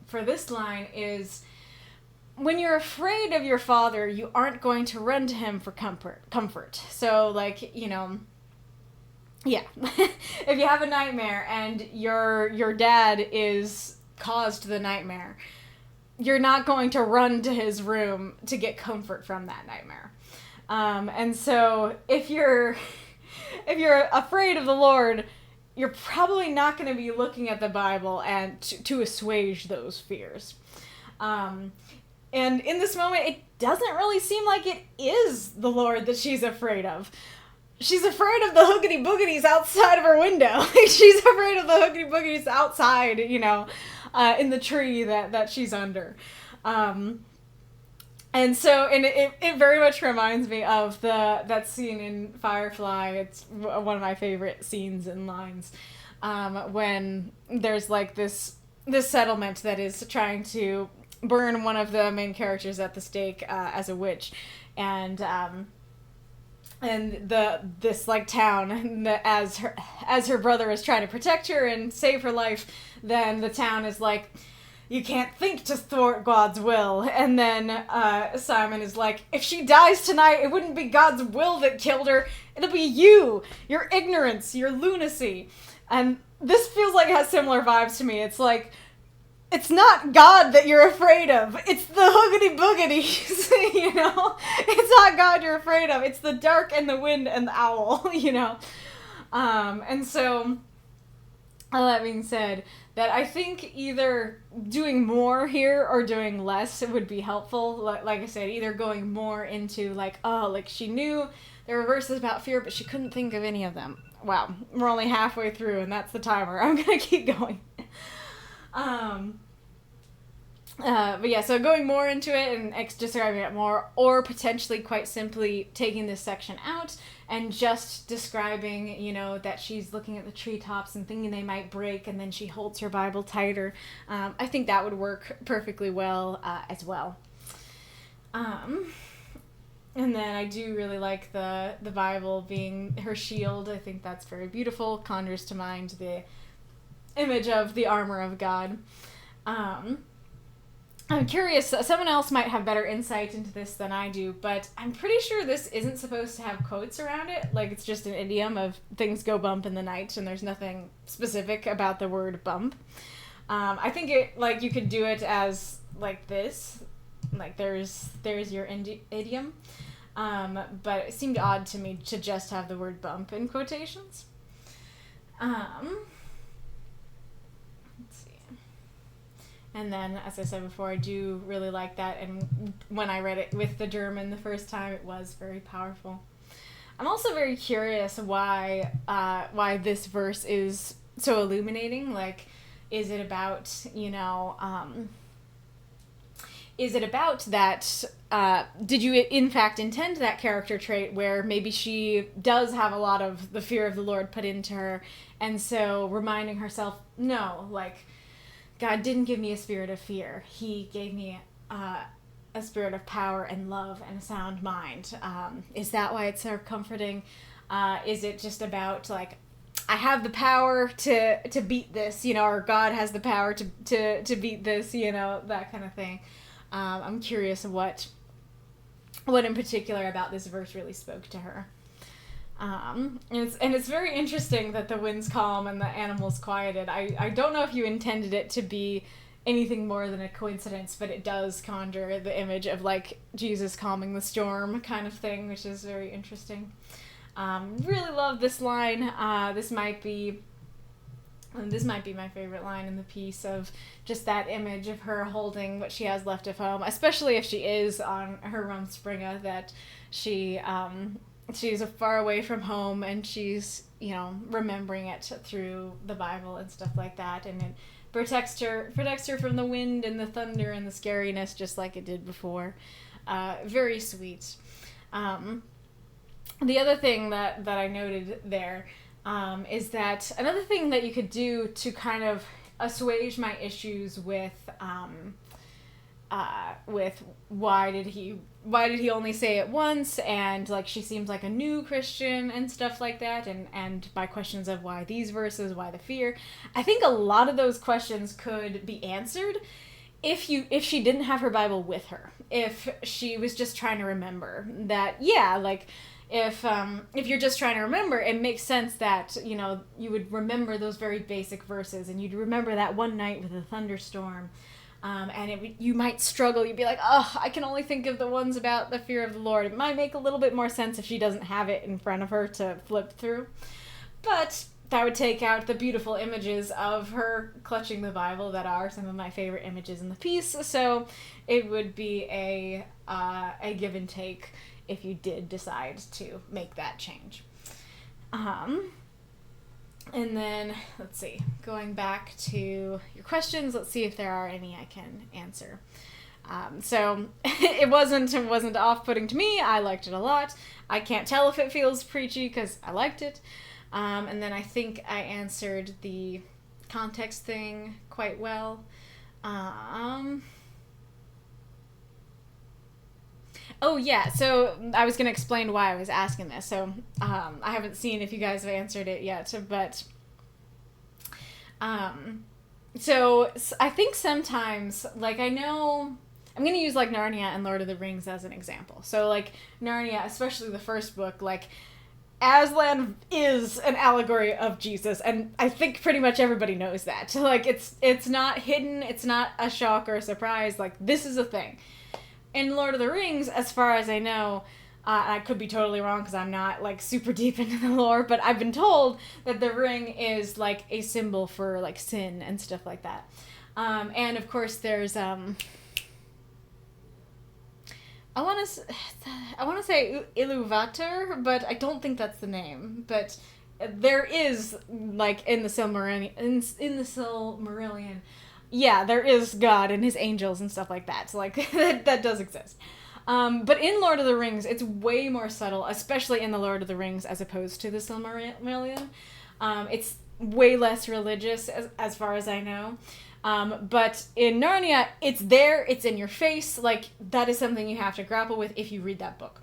for this line is, when you're afraid of your father, you aren't going to run to him for comfort. So, like, you know, yeah, if you have a nightmare and your dad is caused the nightmare, you're not going to run to his room to get comfort from that nightmare. And so if you're afraid of the Lord, you're probably not going to be looking at the Bible and to assuage those fears. And in this moment, it doesn't really seem like it is the Lord that she's afraid of. She's afraid of the hoogity boogities outside of her window. Like, she's afraid of the hoogity boogities outside, you know, in the tree that she's under. And so, and it very much reminds me of that scene in Firefly. It's one of my favorite scenes and lines, when there's like this settlement that is trying to burn one of the main characters at the stake as a witch, and this like town, as her brother is trying to protect her and save her life, then the town is like, you can't think to thwart God's will. And then Simon is like, if she dies tonight, it wouldn't be God's will that killed her, it'll be you, your ignorance, your lunacy. And this feels like it has similar vibes to me. It's like, it's not God that you're afraid of. It's the hoogity boogities, you know? It's not God you're afraid of. It's the dark and the wind and the owl, you know? And so, all that being said, that I think either doing more here or doing less would be helpful. Like I said, either going more into like, oh, like she knew there were verses about fear, but she couldn't think of any of them. Wow, we're only halfway through and that's the timer. I'm gonna keep going. But yeah, so going more into it and describing it more, or potentially quite simply taking this section out and just describing, you know, that she's looking at the treetops and thinking they might break, and then she holds her Bible tighter. I think that would work perfectly well as well. And then I do really like the Bible being her shield. I think that's very beautiful. Conjures to mind the image of the armor of God. I'm curious, someone else might have better insight into this than I do, but I'm pretty sure this isn't supposed to have quotes around it. Like, it's just an idiom of things go bump in the night, and there's nothing specific about the word bump. I think it, like, you could do it as, like, this. Like, there's your idiom. But it seemed odd to me to just have the word bump in quotations. And then, as I said before, I do really like that, and when I read it with the German the first time, it was very powerful. I'm also very curious why this verse is so illuminating. Like, is it about, you know, is it about that, did you in fact intend that character trait where maybe she does have a lot of the fear of the Lord put into her, and so reminding herself, no, like, God didn't give me a spirit of fear. He gave me a spirit of power and love and a sound mind. Is that why it's so comforting? Is it just about, like, I have the power to beat this, you know, or God has the power to beat this, you know, that kind of thing. I'm curious what in particular about this verse really spoke to her. And it's very interesting that the wind's calm and the animals quieted. I don't know if you intended it to be anything more than a coincidence, but it does conjure the image of, like, Jesus calming the storm kind of thing, which is very interesting. Really love this line. This might be my favorite line in the piece, of just that image of her holding what she has left of home, especially if she is on her Rumspringa, that she's far away from home, and she's, you know, remembering it through the Bible and stuff like that, and it protects her from the wind and the thunder and the scariness, just like it did before. Very sweet. The other thing that I noted there is that another thing that you could do to kind of assuage my issues with why did he only say it once, and, like, she seems like a new Christian and stuff like that, and my questions of why these verses, why the fear. I think a lot of those questions could be answered if she didn't have her Bible with her, if she was just trying to remember that. Yeah, like, if you're just trying to remember, it makes sense that, you know, you would remember those very basic verses, and you'd remember that one night with a thunderstorm. And you might struggle. You'd be like, oh, I can only think of the ones about the fear of the Lord. It might make a little bit more sense if she doesn't have it in front of her to flip through. But that would take out the beautiful images of her clutching the Bible that are some of my favorite images in the piece. So it would be a give and take if you did decide to make that change. And then, let's see, going back to your questions, let's see if there are any I can answer. So it wasn't off-putting to me. I liked it a lot. I can't tell if it feels preachy because I liked it. And then I think I answered the context thing quite well. Oh, yeah, so I was going to explain why I was asking this. So I haven't seen if you guys have answered it yet, but so I think sometimes, like, I know, I'm going to use, like, Narnia and Lord of the Rings as an example. So, like, Narnia, especially the first book, like, Aslan is an allegory of Jesus, and I think pretty much everybody knows that. Like, it's not hidden, it's not a shock or a surprise, like, this is a thing. In Lord of the Rings, as far as I know, I could be totally wrong because I'm not, like, super deep into the lore, but I've been told that the ring is, like, a symbol for, like, sin and stuff like that. And, of course, there's, I want to say Iluvatar, but I don't think that's the name. But there is, like, in the Silmarillion, yeah, there is God and his angels and stuff like that. So like that does exist. But in Lord of the Rings, it's way more subtle, especially in the Lord of the Rings as opposed to the Silmarillion. It's way less religious as far as I know. But in Narnia, it's there, it's in your face. Like, that is something you have to grapple with if you read that book.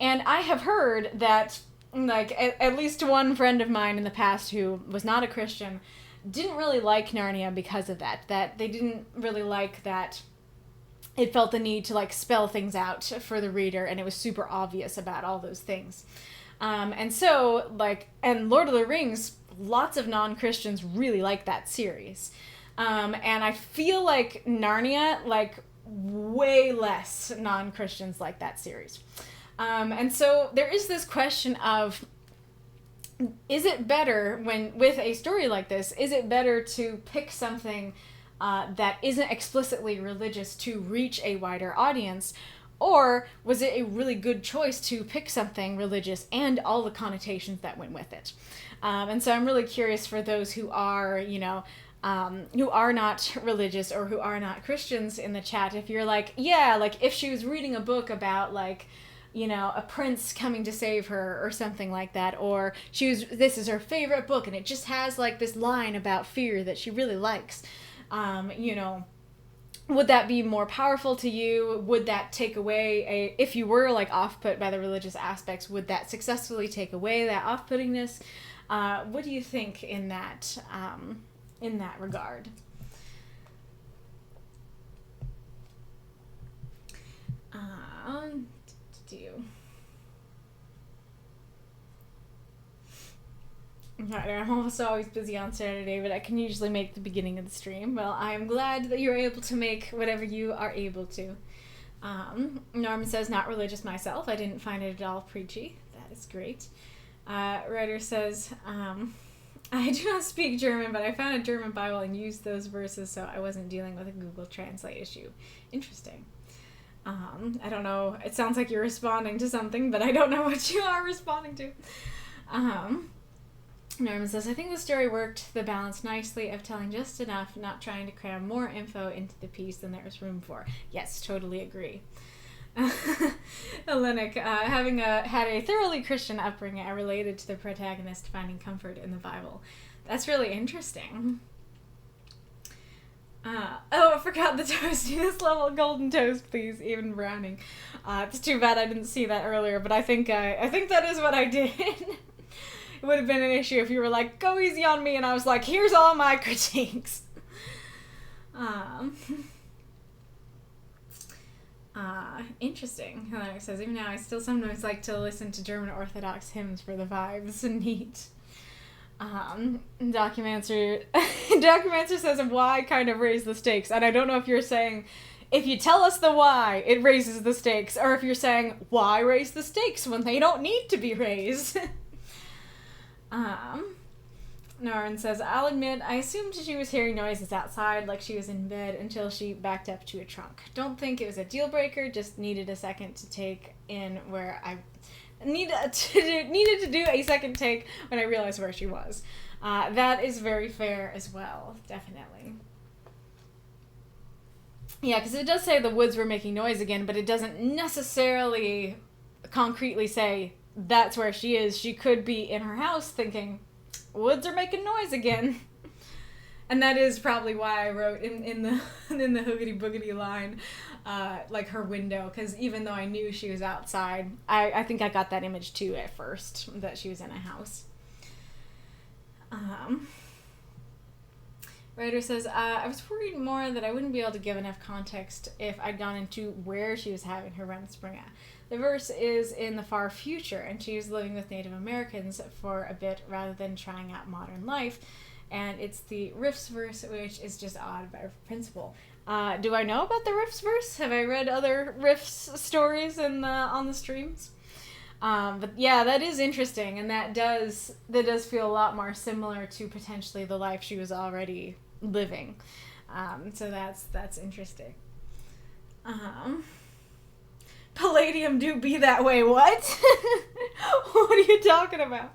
And I have heard that, like, at least one friend of mine in the past who was not a Christian didn't really like Narnia because of that. That they didn't really like that it felt the need to, like, spell things out for the reader, and it was super obvious about all those things. And so, like, and Lord of the Rings, lots of non-Christians really like that series. And I feel like Narnia, like, way less non-Christians like that series. And so there is this question of, is it better when, with a story like this, is it better to pick something that isn't explicitly religious to reach a wider audience? Or was it a really good choice to pick something religious and all the connotations that went with it? And so I'm really curious for those who are, who are not religious or who are not Christians in the chat, if you're like, yeah, like if she was reading a book about like, a prince coming to save her or something like that, or this is her favorite book and it just has like this line about fear that she really likes, would that be more powerful to you? Would that take away if you were like off-put by the religious aspects, would that successfully take away that off-puttingness? What do you think in that regard? I'm almost always busy on Saturday, but I can usually make the beginning of the stream. Well, I'm glad that you're able to make whatever you are able to. Norman says, not religious myself. I didn't find it at all preachy. That is great. Writer says, I do not speak German, but I found a German Bible and used those verses, so I wasn't dealing with a Google Translate issue. Interesting. I don't know. It sounds like you're responding to something, but I don't know what you are responding to. Norman says, I think the story worked the balance nicely of telling just enough, not trying to cram more info into the piece than there was room for. Yes, totally agree. Hellenic, having had a thoroughly Christian upbringing, I related to the protagonist finding comfort in the Bible. That's really interesting. I forgot the toastiness level. Golden toast, please. Even browning. It's too bad I didn't see that earlier, but I think that is what I did. It would have been an issue if you were like, go easy on me, and I was like, here's all my critiques. Interesting. Hellenic says, even now I still sometimes like to listen to German Orthodox hymns for the vibes. Neat. Documancer says, why kind of raise the stakes? And I don't know if you're saying, if you tell us the why, it raises the stakes, or if you're saying, why raise the stakes when they don't need to be raised? Norrin says, I'll admit, I assumed she was hearing noises outside, like she was in bed, until she backed up to a trunk. Don't think it was a deal breaker, just needed a second to take in where I needed to do a second take when I realized where she was. That is very fair as well, definitely. Yeah, because it does say the woods were making noise again, but it doesn't necessarily concretely say that's where she is. She could be in her house thinking, woods are making noise again. And that is probably why I wrote in the hoogity boogity line, like her window, because even though I knew she was outside, I think I got that image too at first, that she was in a house. Writer says, I was worried more that I wouldn't be able to give enough context if I'd gone into where she was having her Rumspringa. The verse is in the far future, and she was living with Native Americans for a bit rather than trying out modern life. And it's the Riffs verse, which is just odd by principle. Do I know about the Riffs verse? Have I read other Riffs stories on the streams? But yeah, that is interesting, and that does feel a lot more similar to potentially the life she was already living. So that's interesting. Palladium do be that way. What? What are you talking about?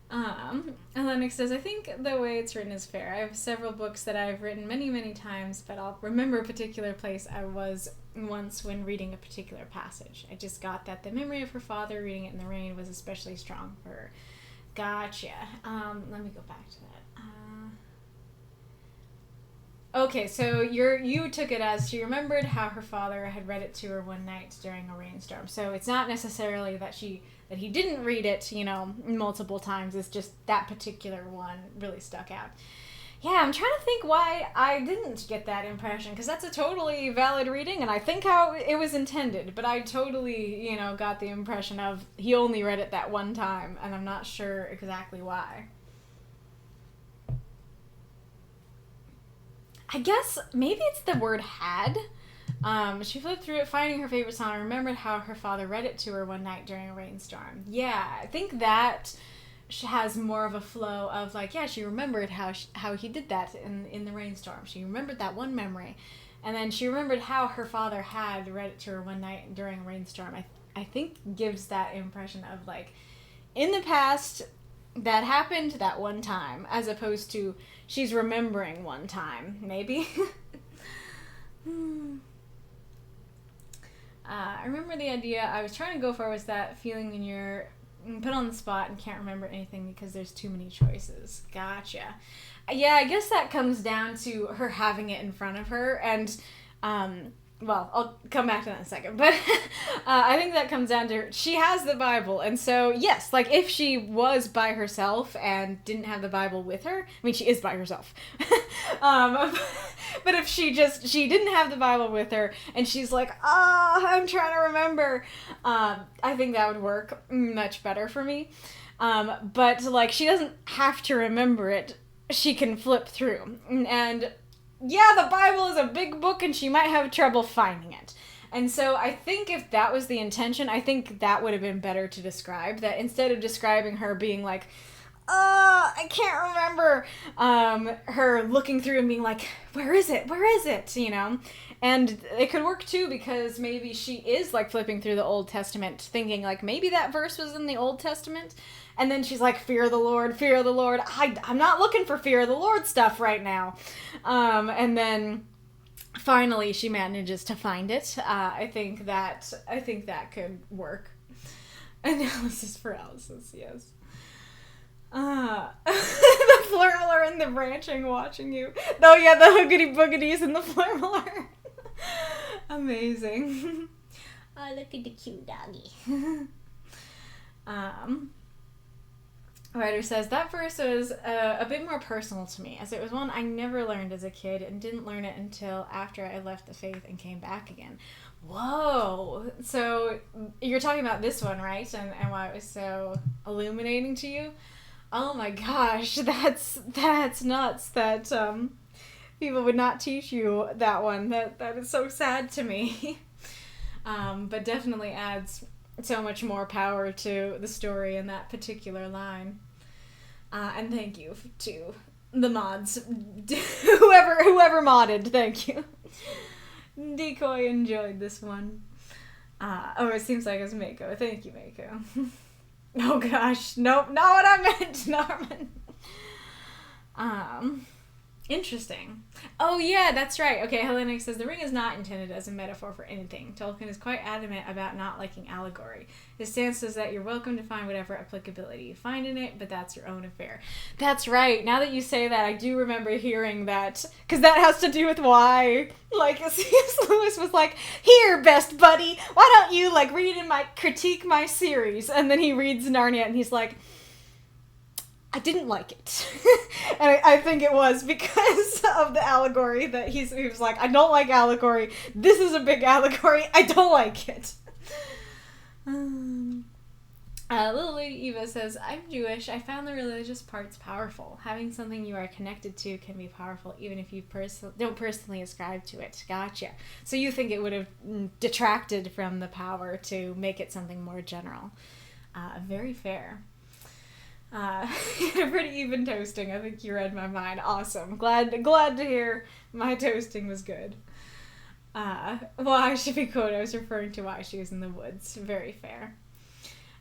And Lennox says, I think the way it's written is fair. I have several books that I've written many, many times, but I'll remember a particular place I was once when reading a particular passage. I just got that the memory of her father reading it in the rain was especially strong for her. Gotcha. Let me go back to that. Okay, so you took it as she remembered how her father had read it to her one night during a rainstorm. So it's not necessarily that he didn't read it, multiple times. It's just that particular one really stuck out. Yeah, I'm trying to think why I didn't get that impression, because that's a totally valid reading, and I think how it was intended, but I totally, got the impression of he only read it that one time, and I'm not sure exactly why. I guess maybe it's the word had. She flipped through it, finding her favorite song, and remembered how her father read it to her one night during a rainstorm. Yeah, I think that has more of a flow of she remembered how he did that in the rainstorm. She remembered that one memory, and then she remembered how her father had read it to her one night during a rainstorm. I think gives that impression of in the past that happened that one time, as opposed to she's remembering one time, maybe. I remember the idea I was trying to go for was that feeling when you're put on the spot and can't remember anything because there's too many choices. Gotcha. Yeah, I guess that comes down to her having it in front of her, and I'll come back to that in a second, but I think that comes down to she has the Bible, and so yes, if she was by herself and didn't have the Bible with her, I mean she is by herself, but if she didn't have the Bible with her and she's I'm trying to remember, I think that would work much better for me, but she doesn't have to remember it, she can flip through, and yeah, the Bible is a big book and she might have trouble finding it. And so I think if that was the intention, I think that would have been better to describe. That instead of describing her being I can't remember, her looking through and being where is it? Where is it? And it could work too, because maybe she is flipping through the Old Testament thinking maybe that verse was in the Old Testament. And then she's fear of the Lord, fear of the Lord. I'm not looking for fear of the Lord stuff right now. And then finally she manages to find it. I think that could work. Analysis paralysis, yes. The flurmler and the branching watching you. Oh yeah, the hoogity boogities and the flurmler. Amazing. Oh, look at the cute doggy. Writer says, that verse was a bit more personal to me, as it was one I never learned as a kid and didn't learn it until after I left the faith and came back again. Whoa! So you're talking about this one, right? And why it was so illuminating to you? Oh my gosh, that's nuts that people would not teach you that one. That is so sad to me. But definitely adds so much more power to the story in that particular line. And thank you to the mods. whoever modded, thank you. Decoy enjoyed this one. It seems like it's Mako. Thank you, Mako. Oh gosh, nope, not what I meant, Norman. Interesting. Oh yeah, that's right. Okay, Hellenic says, the ring is not intended as a metaphor for anything. Tolkien is quite adamant about not liking allegory. His stance is that you're welcome to find whatever applicability you find in it, but that's your own affair. That's right. Now that you say that, I do remember hearing that, because that has to do with why, C.S. Lewis was here, best buddy, why don't you, read and critique my series? And then he reads Narnia, and he's I didn't like it. And I think it was because of the allegory that he was I don't like allegory. This is a big allegory. I don't like it. Little Lady Eva says, I'm Jewish. I found the religious parts powerful. Having something you are connected to can be powerful even if you don't personally ascribe to it. Gotcha. So you think it would have detracted from the power to make it something more general. Very fair. Pretty even toasting. I think you read my mind. Awesome. Glad to hear my toasting was good. Why should be quoted. I was referring to why she was in the woods. Very fair.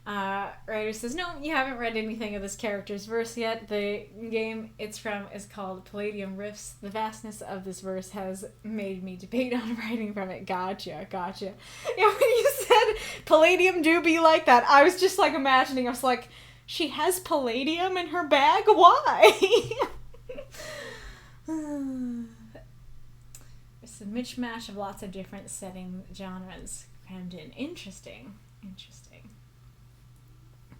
Writer says, no, you haven't read anything of this character's verse yet. The game it's from is called Palladium Rifts. The vastness of this verse has made me debate on writing from it. Gotcha. Yeah, when you said Palladium do be like that, I was just like imagining, I was like, she has Palladium in her bag? Why? It's a mishmash of lots of different setting genres crammed in. Interesting.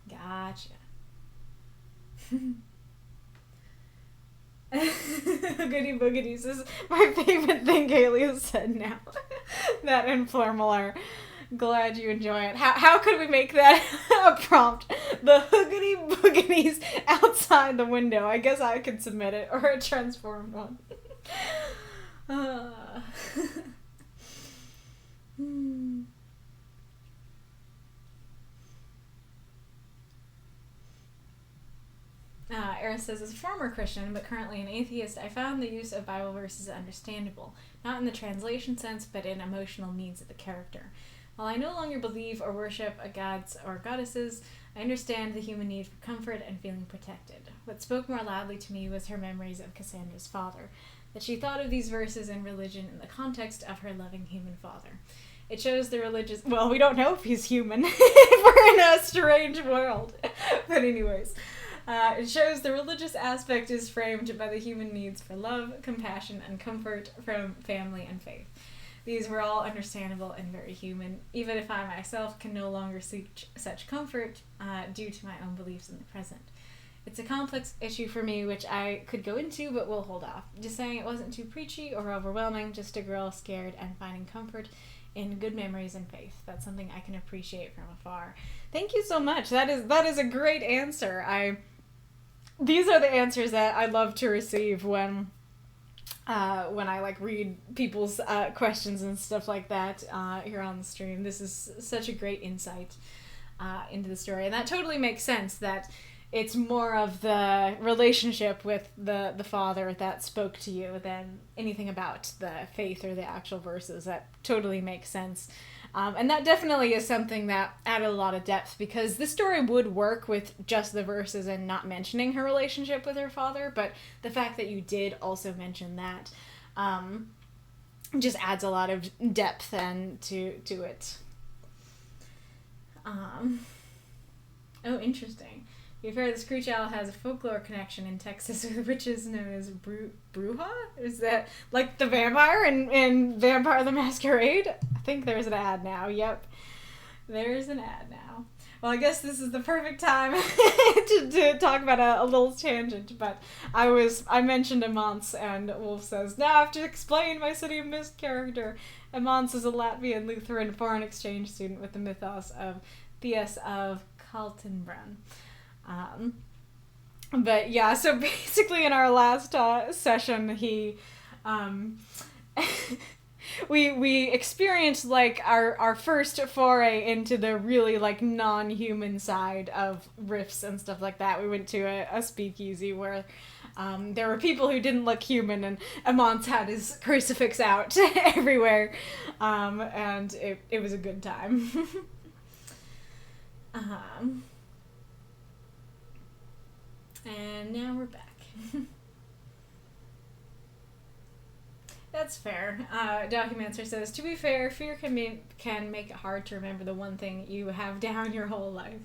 Gotcha. Goody boogities is my favorite thing Kaylee has said now. That and Flormalar. Glad you enjoy it. How could we make that a prompt? The hoogity boogities outside the window. I guess I could submit it, or a transformed one. Eris says, as a former Christian, but currently an atheist, I found the use of Bible verses understandable, not in the translation sense, but in emotional needs of the character. While I no longer believe or worship a gods or goddesses, I understand the human need for comfort and feeling protected. What spoke more loudly to me was her memories of Cassandra's father, that she thought of these verses and religion in the context of her loving human father. It shows the religious... Well, we don't know if he's human. We're in a strange world. But anyways... it shows the religious aspect is framed by the human needs for love, compassion, and comfort from family and faith. These were all understandable and very human, even if I myself can no longer seek such comfort due to my own beliefs in the present. It's a complex issue for me, which I could go into, but we'll hold off. Just saying it wasn't too preachy or overwhelming, just a girl scared and finding comfort in good memories and faith. That's something I can appreciate from afar. Thank you so much. That is a great answer. These are the answers that I love to receive when I like read people's questions and stuff like that here on the stream. This is such a great insight into the story, and that totally makes sense that it's more of the relationship with the father that spoke to you than anything about the faith or the actual verses. That totally makes sense. And that definitely is something that added a lot of depth, because the story would work with just the verses and not mentioning her relationship with her father, but the fact that you did also mention that just adds a lot of depth and to it. Oh, interesting. To be fair, the Screech Owl has a folklore connection in Texas with witches known as Bruja? Is that like the vampire in Vampire the Masquerade? I think there's an ad now. Yep. There's an ad now. Well, I guess this is the perfect time to talk about a little tangent, but I mentioned Amance, and Wolf says, now I have to explain my City of Mist character. Amance is a Latvian Lutheran foreign exchange student with the mythos of Theus of Kaltenbrunn. But yeah, so basically in our last session, he we experienced like our first foray into the really like non-human side of riffs and stuff like that. We went to a speakeasy where there were people who didn't look human, and Amance had his crucifix out everywhere, and it was a good time. And now we're back. That's fair. Documancer says, to be fair, fear can make it hard to remember the one thing you have down your whole life.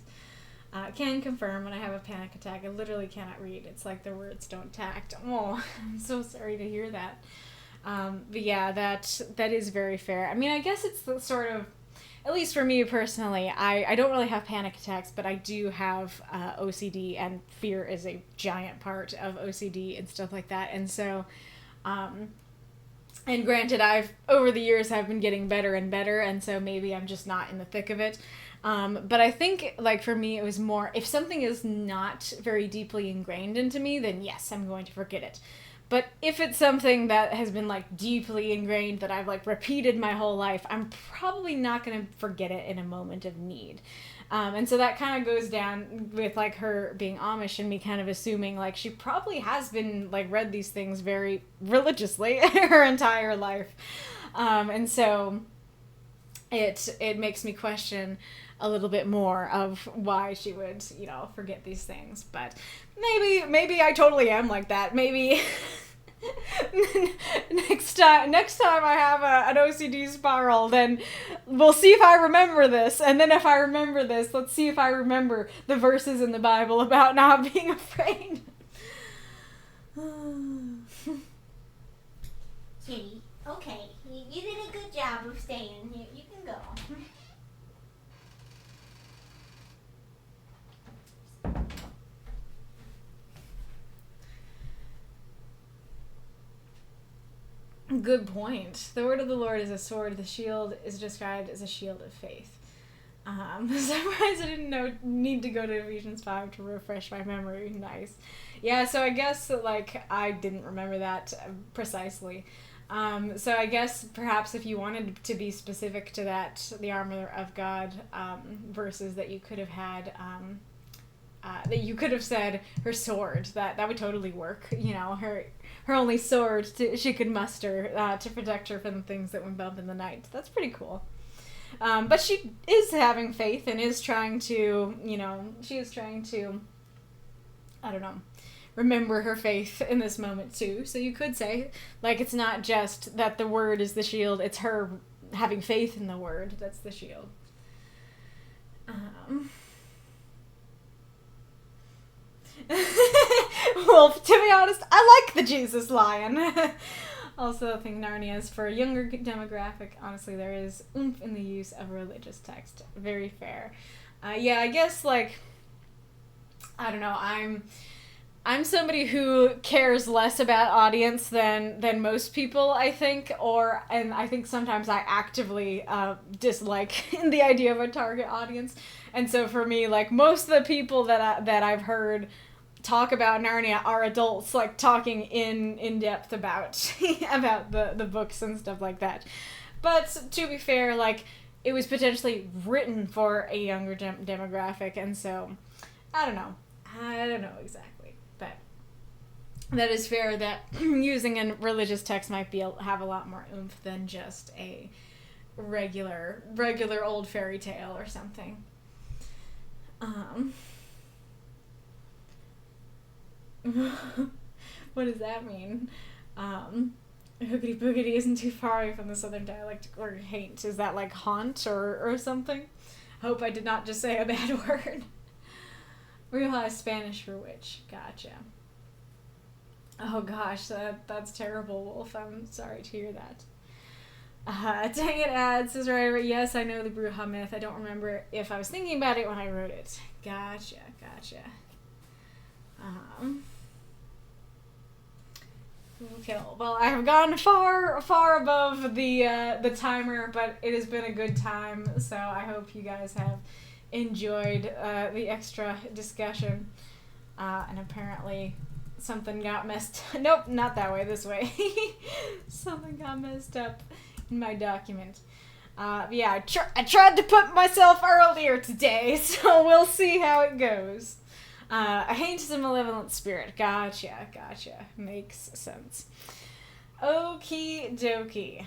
Can confirm when I have a panic attack, I literally cannot read. It's like the words don't tact. Oh, I'm so sorry to hear that. But yeah, that is very fair. I mean, I guess it's the sort of, at least for me personally, I don't really have panic attacks, but I do have OCD, and fear is a giant part of OCD and stuff like that. And so, and granted, over the years, I've been getting better and better, and so maybe I'm just not in the thick of it. But I think, like, for me, it was more, if something is not very deeply ingrained into me, then yes, I'm going to forget it. But if it's something that has been, like, deeply ingrained that I've, like, repeated my whole life, I'm probably not going to forget it in a moment of need. And so that kind of goes down with, like, her being Amish and me kind of assuming, like, she probably has been, like, read these things very religiously her entire life. And so it makes me question a little bit more of why she would, forget these things. But maybe I totally am like that. Maybe next time I have an OCD spiral, then we'll see if I remember this. And then if I remember this, let's see if I remember the verses in the Bible about not being afraid. Kitty, okay, you did a good job of staying. You can go. Good point. The word of the Lord is a sword. The shield is described as a shield of faith. I'm surprised I didn't need to go to Ephesians 5 to refresh my memory. Nice. Yeah, so I guess, I didn't remember that precisely. So I guess perhaps if you wanted to be specific to that, the armor of God verses that you could have had, that you could have said her sword, that would totally work. Her only sword she could muster to protect her from the things that would bump in the night. That's pretty cool. But she is having faith and is trying to, I don't know, remember her faith in this moment too. So you could say, it's not just that the word is the shield, it's her having faith in the word that's the shield. Well, to be honest, I like the Jesus lion. Also, I think Narnia is for a younger demographic. Honestly, there is oomph in the use of religious text. Very fair. Yeah, I guess, I don't know, I'm somebody who cares less about audience than most people, I think, and I think sometimes I actively dislike the idea of a target audience. And so for me, most of the people that I've heard talk about Narnia are adults, talking in depth about about the books and stuff like that. But to be fair, it was potentially written for a younger demographic, and so I don't know exactly, but that is fair that using a religious text might have a lot more oomph than just a regular old fairy tale or something. What does that mean? Hoogity boogity isn't too far away from the southern dialect or haint. Is that haunt or something? Hope I did not just say a bad word. Bruja is Spanish for witch. Gotcha. Oh gosh, that's terrible, Wolf. I'm sorry to hear that. Dang it, Ad says right. Yes, I know the Bruja myth. I don't remember if I was thinking about it when I wrote it. Gotcha. Okay, well, I have gone far above the timer, but it has been a good time, so I hope you guys have enjoyed the extra discussion. And apparently something got messed... Nope, not that way, this way. Something got messed up in my document. Yeah, I tried to put myself earlier today, so we'll see how it goes. A haint is a malevolent spirit. Gotcha. Makes sense. Okie dokie.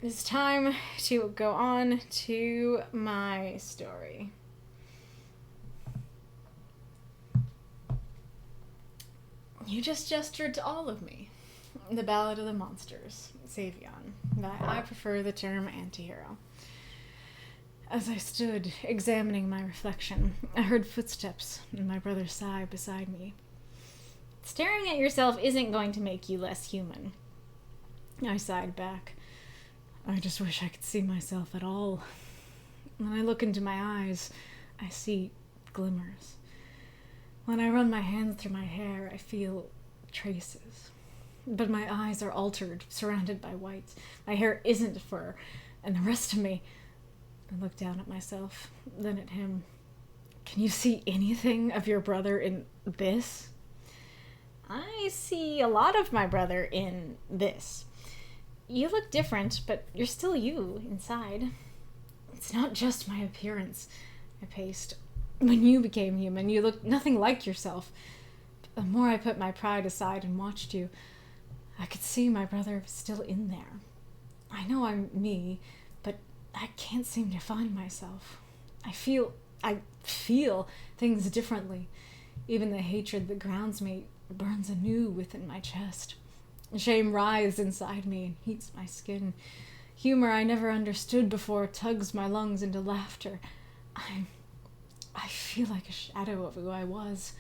It's time to go on to my story. You just gestured to all of me. The Ballad of the Monsters, Savion. I prefer the term antihero. As I stood examining my reflection, I heard footsteps and my brother's sigh beside me. Staring at yourself isn't going to make you less human. I sighed back. I just wish I could see myself at all. When I look into my eyes, I see glimmers. When I run my hands through my hair, I feel traces. But my eyes are altered, surrounded by white. My hair isn't fur, and the rest of me... I looked down at myself, then at him. Can you see anything of your brother in this? I see a lot of my brother in this. You look different, but you're still you inside. It's not just my appearance, I paced. When you became human, you looked nothing like yourself. The more I put my pride aside and watched you, I could see my brother still in there. I know I'm me, but I can't seem to find myself. I feel things differently. Even the hatred that grounds me burns anew within my chest. Shame writhes inside me and heats my skin. Humor I never understood before tugs my lungs into laughter. I feel like a shadow of who I was,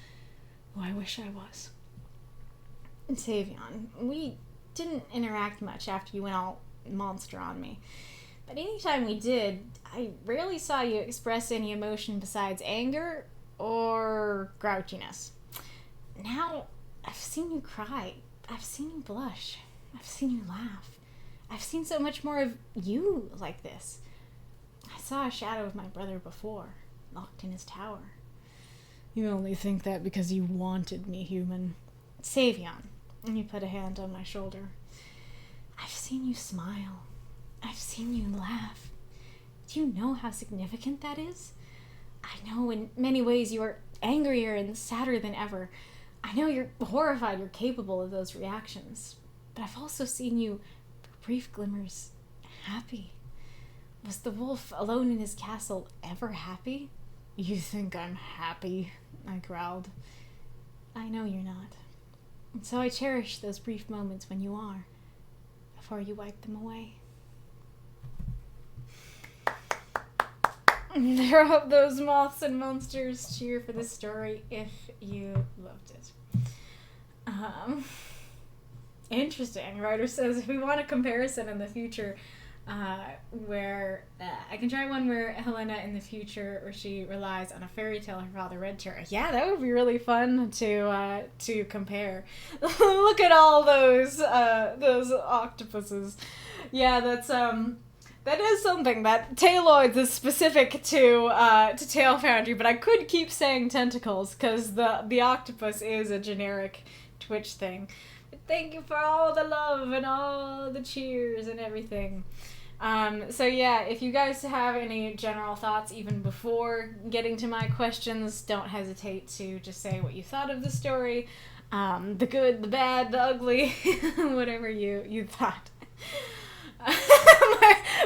who I wish I was. Savion, we didn't interact much after you went all monster on me. But anytime we did, I rarely saw you express any emotion besides anger or grouchiness. Now, I've seen you cry. I've seen you blush. I've seen you laugh. I've seen so much more of you like this. I saw a shadow of my brother before, locked in his tower. You only think that because you wanted me, human. Savion, and you put a hand on my shoulder. I've seen you smile. I've seen you laugh. Do you know how significant that is? I know in many ways you are angrier and sadder than ever. I know you're horrified you're capable of those reactions. But I've also seen you, for brief glimmers, happy. Was the wolf alone in his castle ever happy? You think I'm happy, I growled. I know you're not. And so I cherish those brief moments when you are, before you wipe them away. There I hope those moths and monsters cheer for this story if you loved it. Interesting. Writer says if we want a comparison in the future, where I can try one where Helena in the future, where she relies on a fairy tale her father read to her. Yeah, that would be really fun to compare. Look at all those octopuses. Yeah, that is something that Taloids is specific to Tale Foundry, but I could keep saying tentacles because the octopus is a generic Twitch thing. But thank you for all the love and all the cheers and everything. So yeah, if you guys have any general thoughts even before getting to my questions, don't hesitate to just say what you thought of the story. The good, the bad, the ugly, whatever you thought.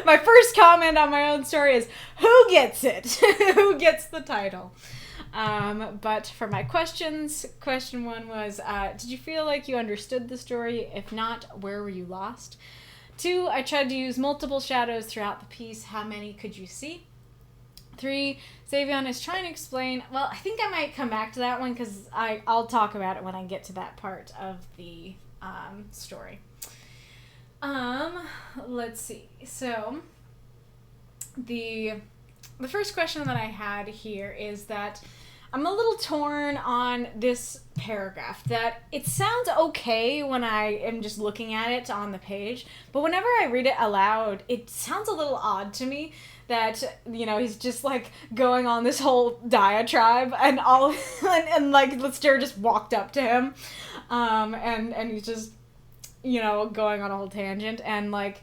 My first comment on my own story is, who gets it? Who gets the title? But for my questions, question 1 was, did you feel like you understood the story? If not, where were you lost? 2, I tried to use multiple shadows throughout the piece. How many could you see? 3, Savion is trying to explain, well, I think I might come back to that one because I'll talk about it when I get to that part of the story. Let's see. So, the first question that I had here is that I'm a little torn on this paragraph. That it sounds okay when I am just looking at it on the page, but whenever I read it aloud, it sounds a little odd to me that, you know, he's just like going on this whole diatribe and all, and like Lister just walked up to him, and he's just, you know, going on a whole tangent, and like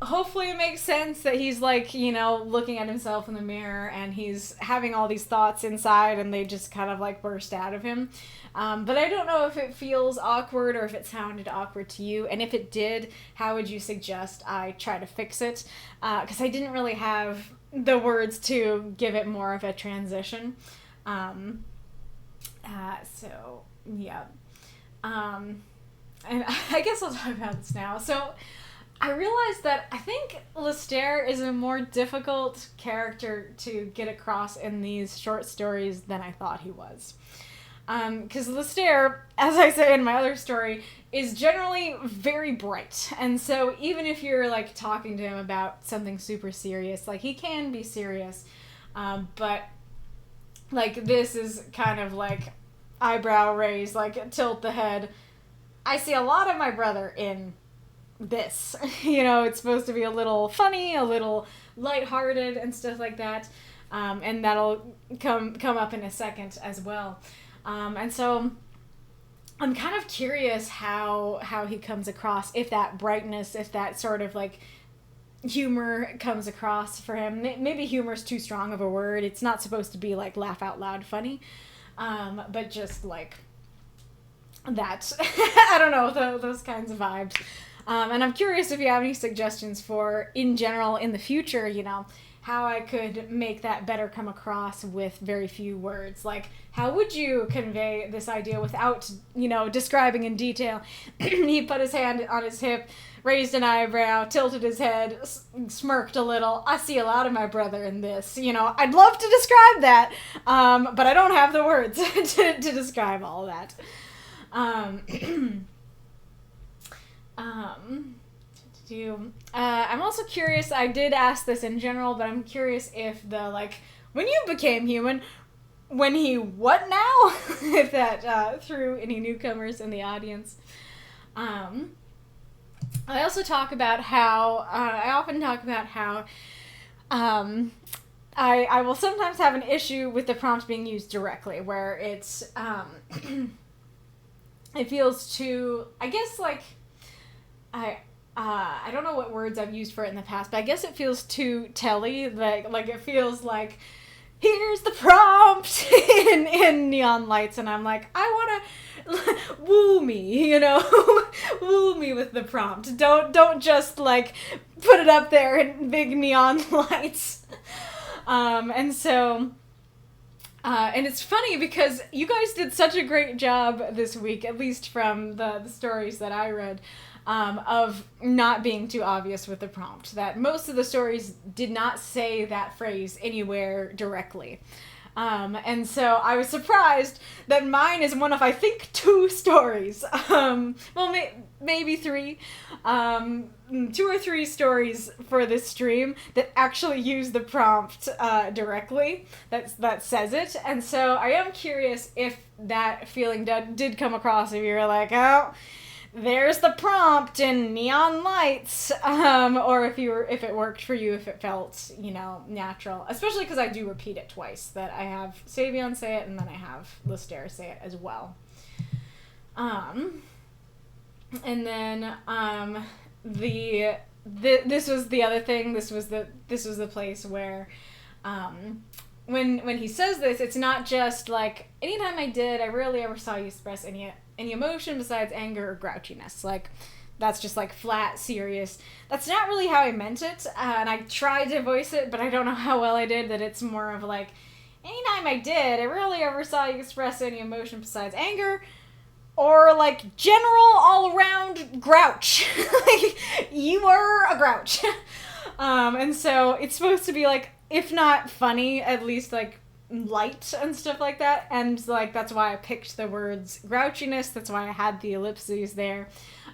hopefully it makes sense that he's like, you know, looking at himself in the mirror and he's having all these thoughts inside and they just kind of like burst out of him. But I don't know if it feels awkward or if it sounded awkward to you, and if it did, how would you suggest I try to fix it? Because I didn't really have the words to give it more of a transition. So yeah. And I guess I'll talk about this now. So I realized that I think Lister is a more difficult character to get across in these short stories than I thought he was. Because Lister, as I say in my other story, is generally very bright. And so even if you're like talking to him about something super serious, like he can be serious, but like this is kind of like eyebrow raise, like tilt the head. I see a lot of my brother in this. You know, it's supposed to be a little funny, a little lighthearted and stuff like that. And that'll come up in a second as well. And so I'm kind of curious how he comes across, if that brightness, if that sort of like humor comes across for him. Maybe humor's too strong of a word. It's not supposed to be like laugh out loud funny. But just like that, I don't know, those kinds of vibes. And I'm curious if you have any suggestions for, in general, in the future, how I could make that better come across with very few words. Like, how would you convey this idea without, describing in detail? He put his hand on his hip, raised an eyebrow, tilted his head, smirked a little. I see a lot of my brother in this. I'd love to describe that, but I don't have the words to describe all that. I'm also curious, I did ask this in general, but I'm curious if when you became human, when he what now? If that threw any newcomers in the audience. I also talk about how, I often talk about how I will sometimes have an issue with the prompt being used directly, where it's, it feels too, I guess, I don't know what words I've used for it in the past, but I guess it feels too telly, like it feels like, here's the prompt in neon lights, and I'm like, I want to woo me, woo me with the prompt. Don't just put it up there in big neon lights. And so, and it's funny because you guys did such a great job this week, at least from the stories that I read, of not being too obvious with the prompt. That most of the stories did not say that phrase anywhere directly. And so I was surprised that mine is one of, I think, 2 stories. Maybe 3. 2 or 3 stories for this stream that actually use the prompt directly, that says it. And so I am curious if that feeling did come across, if you were like, oh, there's the prompt in neon lights, or if it worked for you, if it felt, natural, especially because I do repeat it twice, that I have Savion say it and then I have Lister say it as well. And then this was the other thing. This was the place where when he says this, it's not just like, anytime I rarely ever saw you express any emotion besides anger or grouchiness. That's just flat, serious. That's not really how I meant it, and I tried to voice it, but I don't know how well I did, that it's more of anytime I rarely ever saw you express any emotion besides anger, or general all-around grouch. You were a grouch. And so it's supposed to be if not funny, at least light and stuff like that, and that's why I picked the words grouchiness. That's why I had the ellipses there,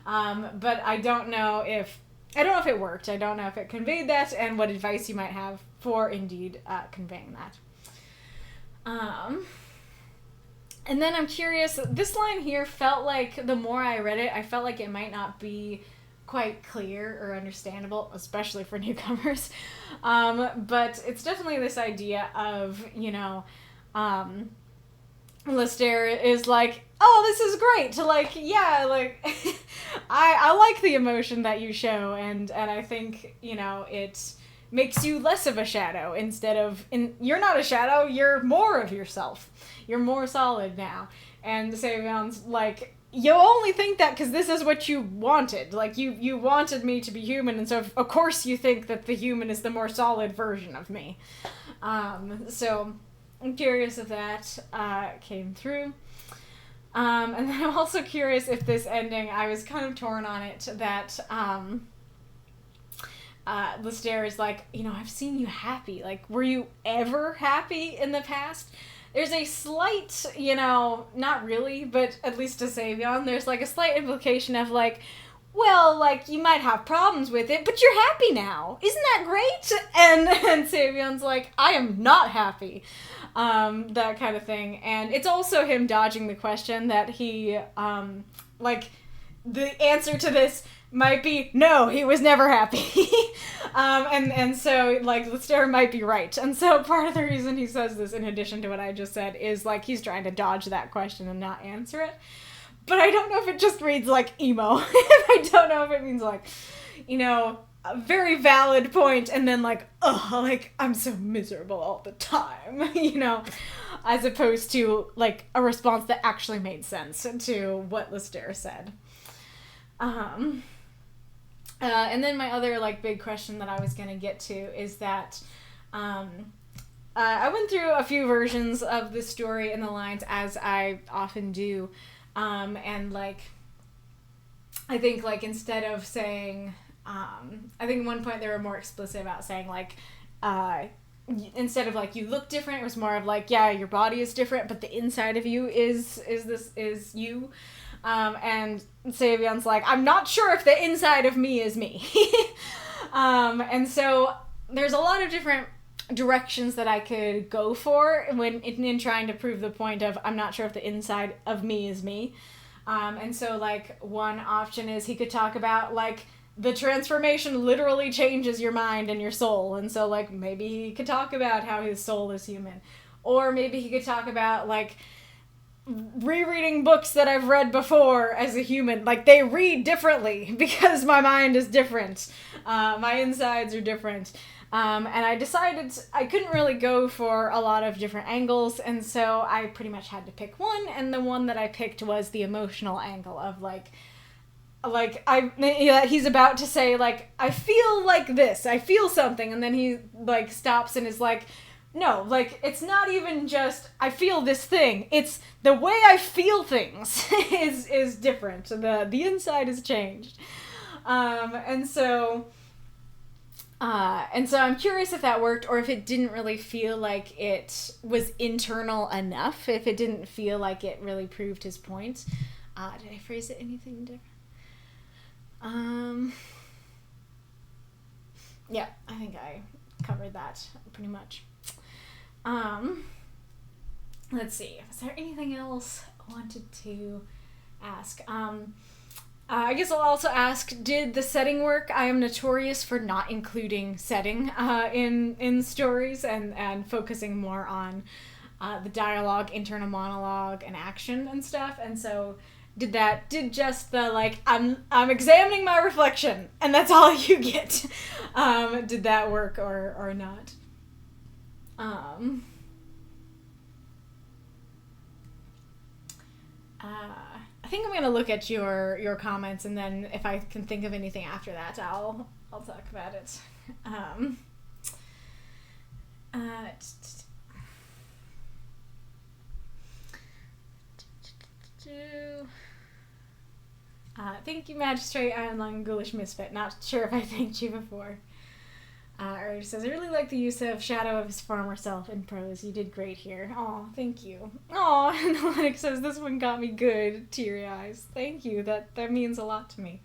but I don't know if it worked. I don't know if it conveyed that, and what advice you might have for indeed conveying that. And then I'm curious, this line here felt like, the more I read it, I felt like it might not be quite clear or understandable, especially for newcomers. But it's definitely this idea of, Lister is oh, this is great, to I like the emotion that you show, and I think, it makes you less of a shadow instead of, you're not a shadow, you're more of yourself. You're more solid now. And Savion's you only think that because this is what you wanted. You wanted me to be human, and so of course you think that the human is the more solid version of me. So I'm curious if that came through. And then I'm also curious if this ending, I was kind of torn on it, that Lister is I've seen you happy. Were you ever happy in the past? There's a slight, not really, but at least to Savion, there's a slight implication of you might have problems with it, but you're happy now. Isn't that great? And Savion's I am not happy. That kind of thing. And it's also him dodging the question that he, the answer to this might be, no, he was never happy. And so, Lister might be right. And so part of the reason he says this, in addition to what I just said, is, he's trying to dodge that question and not answer it. But I don't know if it just reads emo. I don't know if it means, a very valid point, and then, I'm so miserable all the time, as opposed to, a response that actually made sense to what Lister said. And then my other like big question that I was going to get to is that I went through a few versions of the story and the lines, as I often do, and like I think like instead of saying I think at one point they were more explicit about saying like instead of like you look different, it was more of like, yeah, your body is different, but the inside of you is you. And Savion's like, I'm not sure if the inside of me is me. And so there's a lot of different directions that I could go for when in trying to prove the point of I'm not sure if the inside of me is me. And so like one option is he could talk about like the transformation literally changes your mind and your soul. And so like maybe he could talk about how his soul is human. Or maybe he could talk about like rereading books that I've read before as a human. Like they read differently because my mind is different. My insides are different. And I decided I couldn't really go for a lot of different angles, and so I pretty much had to pick one, and the one that I picked was the emotional angle of he's about to say like, I feel like this, I feel something, and then he like stops and is like, no, like it's not even just I feel this thing, it's the way I feel things is different. The inside has changed. And so I'm curious if that worked, or if it didn't really feel like it was internal enough, if it didn't feel like it really proved his point. Did I phrase it anything different? Yeah, I think I covered that pretty much. Let's see. Is there anything else I wanted to ask? I guess I'll also ask, did the setting work? I am notorious for not including setting in stories and focusing more on the dialogue, internal monologue, and action and stuff. And so did just the like, I'm examining my reflection and that's all you get. Did that work or not? I think I'm gonna look at your comments, and then if I can think of anything after that, I'll talk about it. Thank you, Magistrate Ironlung Ghoulish Misfit. Not sure if I thanked you before. Or he says, I really like the use of Shadow of his former self in prose. You did great here. Aw, thank you. Aw, and Lennox says, this one got me good. Teary eyes. Thank you. That means a lot to me.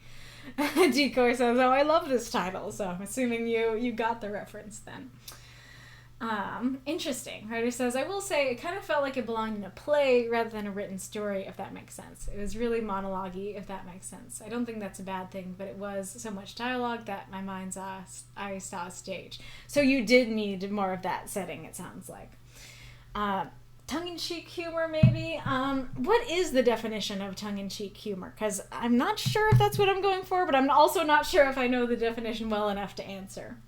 Decoy says, oh, I love this title. So I'm assuming you got the reference then. Interesting. Writer says, I will say it kind of felt like it belonged in a play rather than a written story, if that makes sense. It was really monologue-y, if that makes sense. I don't think that's a bad thing, but it was so much dialogue that my mind's eye saw a stage. So you did need more of that setting, it sounds like. Tongue-in-cheek humor, maybe? What is the definition of tongue-in-cheek humor? Because I'm not sure if that's what I'm going for, but I'm also not sure if I know the definition well enough to answer.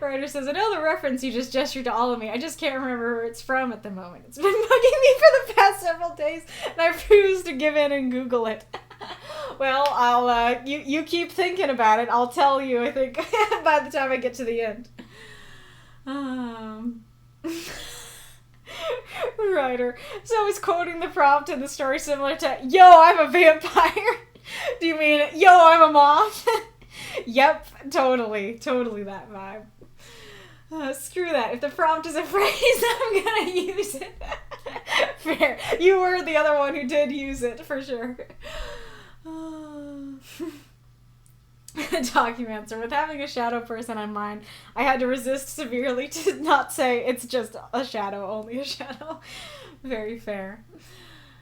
Writer says, I know the reference you just gestured to all of me. I just can't remember where it's from at the moment. It's been bugging me for the past several days, and I refuse to give in and Google it. Well, I'll, you keep thinking about it. I'll tell you, I think, by the time I get to the end. Writer. So he's quoting the prompt in the story similar to, yo, I'm a vampire. Do you mean, yo, I'm a moth? Yep, totally that vibe. Screw that. If the prompt is a phrase, I'm gonna use it. Fair. You were the other one who did use it, for sure. Documenter. With having a shadow person on mine, I had to resist severely to not say it's just a shadow, only a shadow. Very fair.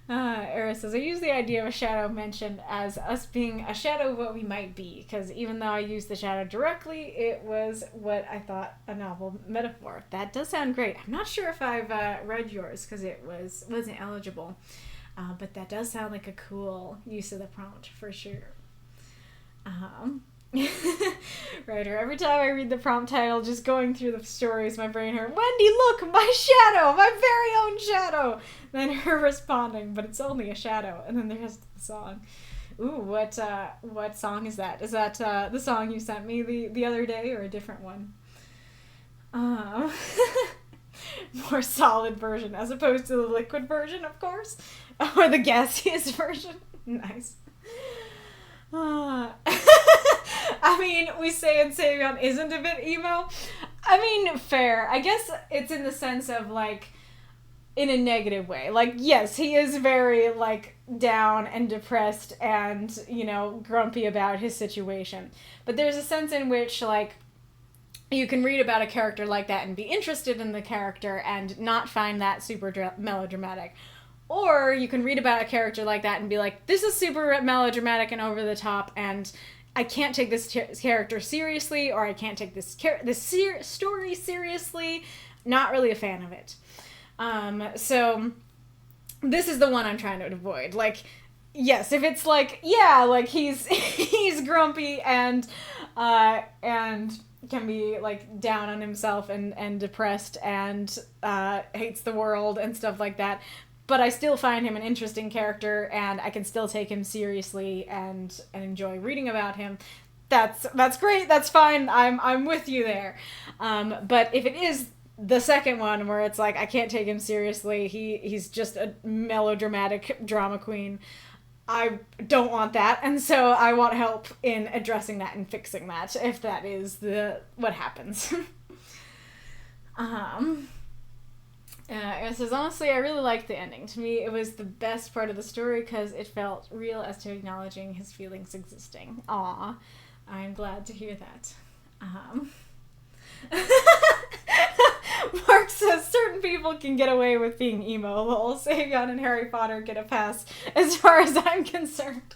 Era says, I use the idea of a shadow mentioned as us being a shadow of what we might be, because even though I used the shadow directly, it was what I thought a novel metaphor. That does sound great. I'm not sure if I've read yours, because it wasn't eligible, but that does sound like a cool use of the prompt, for sure. Writer, every time I read the prompt title, just going through the stories, my brain heard, Wendy, look, my shadow, my very own shadow. Then her responding, but it's only a shadow, and then the rest of the song. Ooh, what song is that? Is that the song you sent me the other day, or a different one? More solid version as opposed to the liquid version, of course, or the gaseous version. Nice. I mean, we say in Savion isn't a bit emo. I mean, fair. I guess it's in the sense of, like, in a negative way. Like, yes, he is very, like, down and depressed and, you know, grumpy about his situation. But there's a sense in which, like, you can read about a character like that and be interested in the character and not find that super melodramatic. Or you can read about a character like that and be like, this is super melodramatic and over the top, and I can't take this character seriously, or I can't take this story seriously. Not really a fan of it. So this is the one I'm trying to avoid. Like, yes, if it's like, yeah, like he's grumpy and can be like down on himself and depressed and hates the world and stuff like that, but I still find him an interesting character and I can still take him seriously and enjoy reading about him. That's great. That's fine. I'm with you there. But if it is the second one where it's like I can't take him seriously, he's just a melodramatic drama queen, I don't want that, and so I want help in addressing that and fixing that, if that is what happens. It says, honestly, I really liked the ending. To me, it was the best part of the story because it felt real as to acknowledging his feelings existing. Aw, I'm glad to hear that. Marx says certain people can get away with being emo. Lol, Savion and Harry Potter get a pass as far as I'm concerned.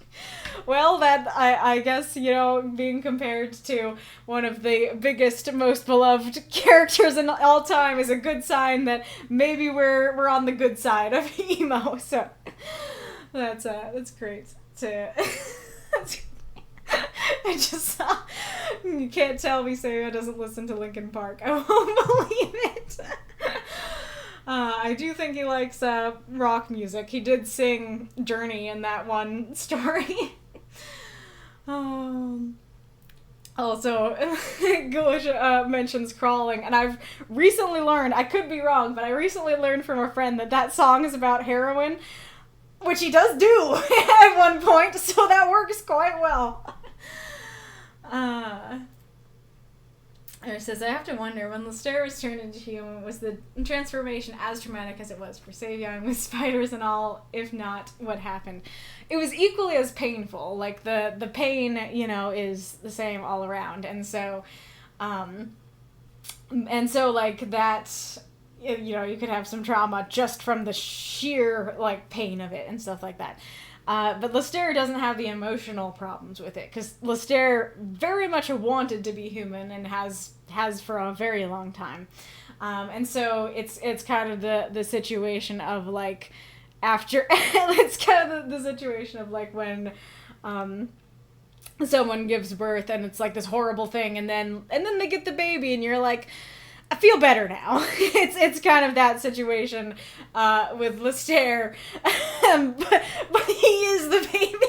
Well, that I guess, you know, being compared to one of the biggest, most beloved characters in all time is a good sign that maybe we're on the good side of emo. So that's great to I just saw. You can't tell me Savion doesn't listen to Linkin Park. I won't believe it. I do think he likes rock music. He did sing Journey in that one story. Also, Ghoulish mentions crawling, and I've recently learned, I could be wrong, but I recently learned from a friend that song is about heroin, which he does do at one point, so that works quite well. It says, I have to wonder, when Lestaire was turned into human, was the transformation as traumatic as it was for Savion with spiders and all? If not, what happened? It was equally as painful. Like, the pain, you know, is the same all around. And so, like, that, you know, you could have some trauma just from the sheer, like, pain of it and stuff like that. But Lestaire doesn't have the emotional problems with it, because Lestaire very much wanted to be human and has for a very long time. And so it's kind of the situation of, like, after, it's kind of the situation of, like, when someone gives birth and it's, like, this horrible thing, and then they get the baby and you're like, I feel better now. It's kind of that situation with Lestaire, but he is the baby.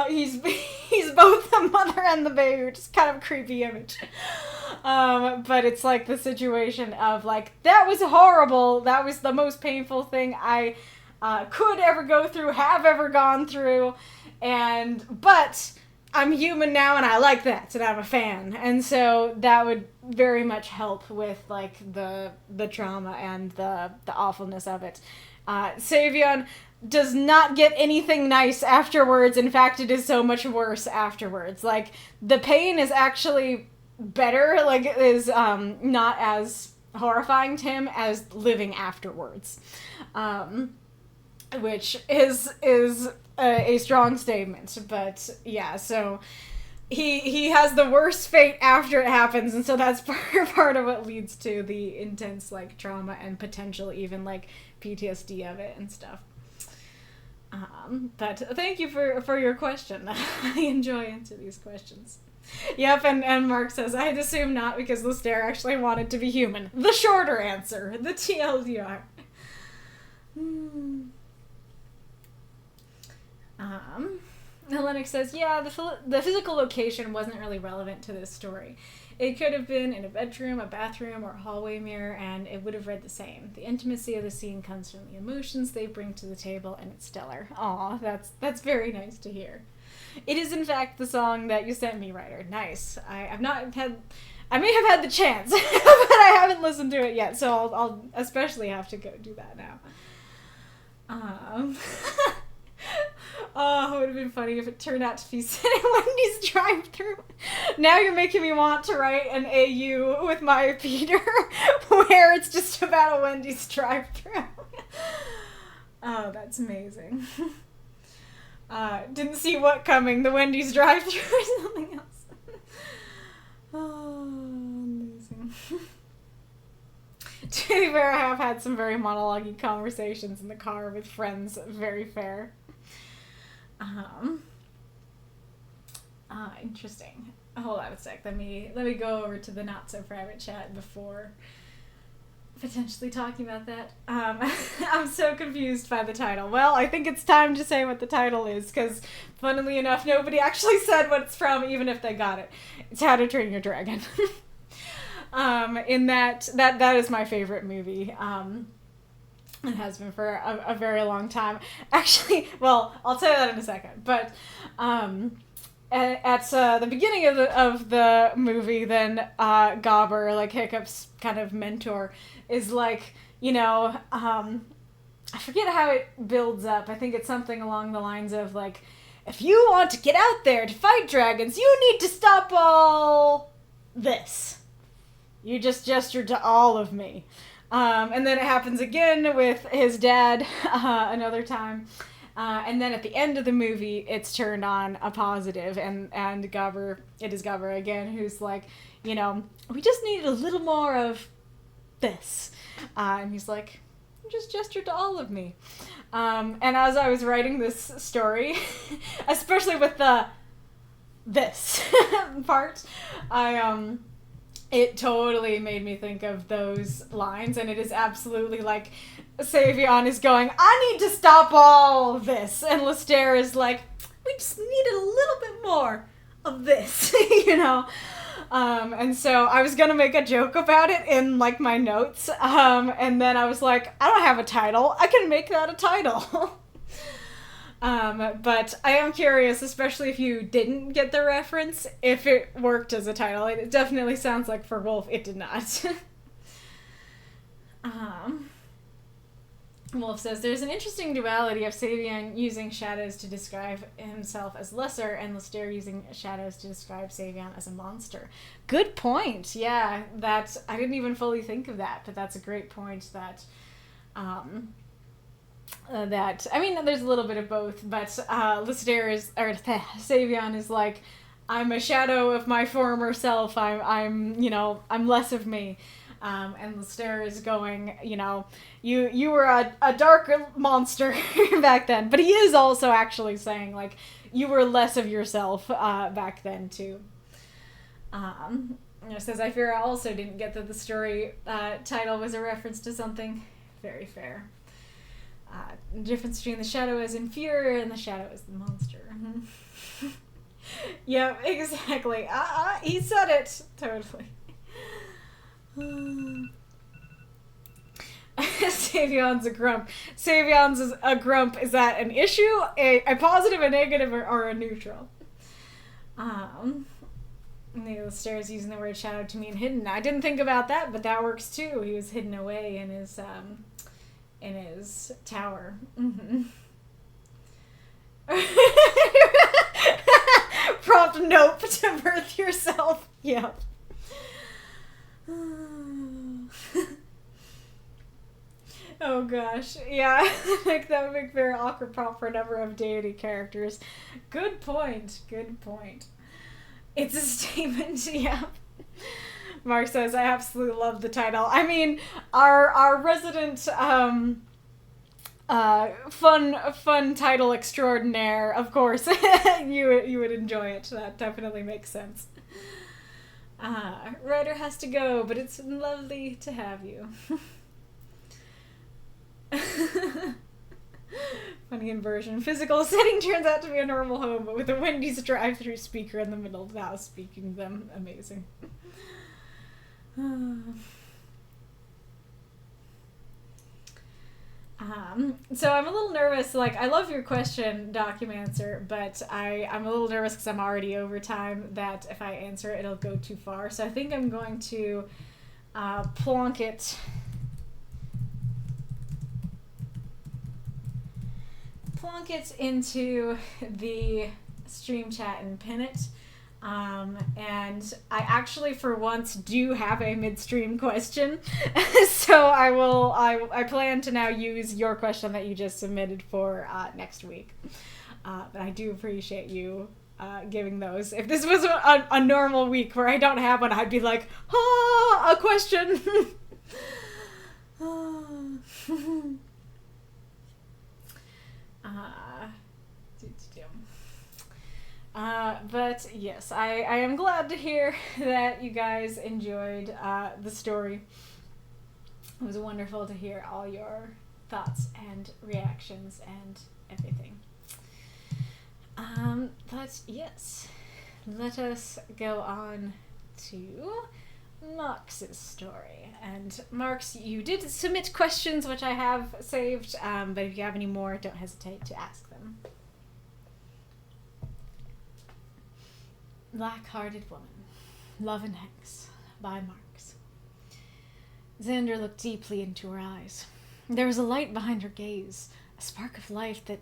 He's both the mother and the baby, which is kind of a creepy image. But it's like the situation of, like, that was horrible. That was the most painful thing I could ever go through, have ever gone through, but I'm human now, and I like that, and I'm a fan. And so that would very much help with, like, the trauma and the awfulness of it. Savion does not get anything nice afterwards. In fact, it is so much worse afterwards. Like, the pain is actually better, like, it is not as horrifying to him as living afterwards. Which is a strong statement, but yeah, so he has the worst fate after it happens, and so that's part of what leads to the intense, like, trauma and potential even, like, PTSD of it and stuff. But thank you for your question. I enjoy answering these questions. Yep, and Mark says, I'd assume not, because Lestaire actually wanted to be human. The shorter answer, the TLDR. Lennox says, yeah, the physical location wasn't really relevant to this story. It could have been in a bedroom, a bathroom, or a hallway mirror, and it would have read the same. The intimacy of the scene comes from the emotions they bring to the table, and it's stellar. Aw, that's very nice to hear. It is, in fact, the song that you sent me, Writer. Nice. I may have had the chance, but I haven't listened to it yet, so I'll especially have to go do that now. Oh, it would have been funny if it turned out to be set in Wendy's drive-thru. Now you're making me want to write an AU with Maya Peter where it's just about a Wendy's drive-thru. Oh, that's amazing. Didn't see what coming, the Wendy's drive-thru or something else. Oh, amazing. To be fair, I have had some very monologue-y conversations in the car with friends. Very fair. Interesting. Hold on a sec. Let me go over to the not so private chat before potentially talking about that. I'm so confused by the title. Well, I think it's time to say what the title is, because funnily enough, nobody actually said what it's from, even if they got it. It's How to Train Your Dragon. In that is my favorite movie. It has been for a very long time. Actually, well, I'll tell you that in a second. But at the beginning of the movie, then Gobber, like Hiccup's kind of mentor, is like, I forget how it builds up. I think it's something along the lines of like, if you want to get out there to fight dragons, you need to stop all this. You just gestured to all of me. And then it happens again with his dad another time. And then at the end of the movie, it's turned on a positive. And it is Gobber again, who's like, we just needed a little more of this. And he's like, just gestured to all of me. And as I was writing this story, especially with the this part, it totally made me think of those lines, and it is absolutely like Savion is going, I need to stop all of this, and Lester is like, we just needed a little bit more of this, and so I was gonna make a joke about it in like my notes, and then I was like, I don't have a title, I can make that a title. But I am curious, especially if you didn't get the reference, if it worked as a title. It definitely sounds like for Wolf it did not. Wolf says, there's an interesting duality of Savion using shadows to describe himself as lesser and Lester using shadows to describe Savion as a monster. Good point. Yeah, I didn't even fully think of that, but that's a great point that... there's a little bit of both, but Savion is like, I'm a shadow of my former self. I'm less of me. And Lester is going, you were a darker monster back then, but he is also actually saying like, you were less of yourself back then too. It says, I fear I also didn't get that the story title was a reference to something. Very fair. The difference between the shadow as inferior and the shadow as the monster. Yep, exactly. He said it. Totally. Savion's a grump. Savion's a grump. Is that an issue? A positive, a negative, or a neutral? The stairs using the word shadow to mean hidden. I didn't think about that, but that works too. He was hidden away in his tower. Mm-hmm. Prompt nope to birth yourself. Yep. Oh gosh. Yeah. Like that would make very awkward prompt for a number of deity characters. Good point. Good point. It's a statement. Yeah. Mark says, I absolutely love the title. I mean, our resident fun title extraordinaire, of course. you would enjoy it. That definitely makes sense. Writer has to go, but it's lovely to have you. Funny inversion. Physical setting turns out to be a normal home, but with a Wendy's drive-through speaker in the middle of the house speaking them. Amazing. So I'm a little nervous. Like, I love your question, Documancer, but I'm a little nervous because I'm already over time that if I answer it, it'll go too far. So I think I'm going to plonk it into the stream chat and pin it. And I actually, for once, do have a midstream question. So I plan to now use your question that you just submitted for next week. But I do appreciate you giving those. If this was a normal week where I don't have one, I'd be like, a question. But yes, I am glad to hear that you guys enjoyed the story. It was wonderful to hear all your thoughts and reactions and everything. But yes, let us go on to Marx's story. And Marx, you did submit questions, which I have saved, but if you have any more, don't hesitate to ask them. Black-Hearted Woman, Love and Hex, by Marx. Xander looked deeply into her eyes. There was a light behind her gaze, a spark of life that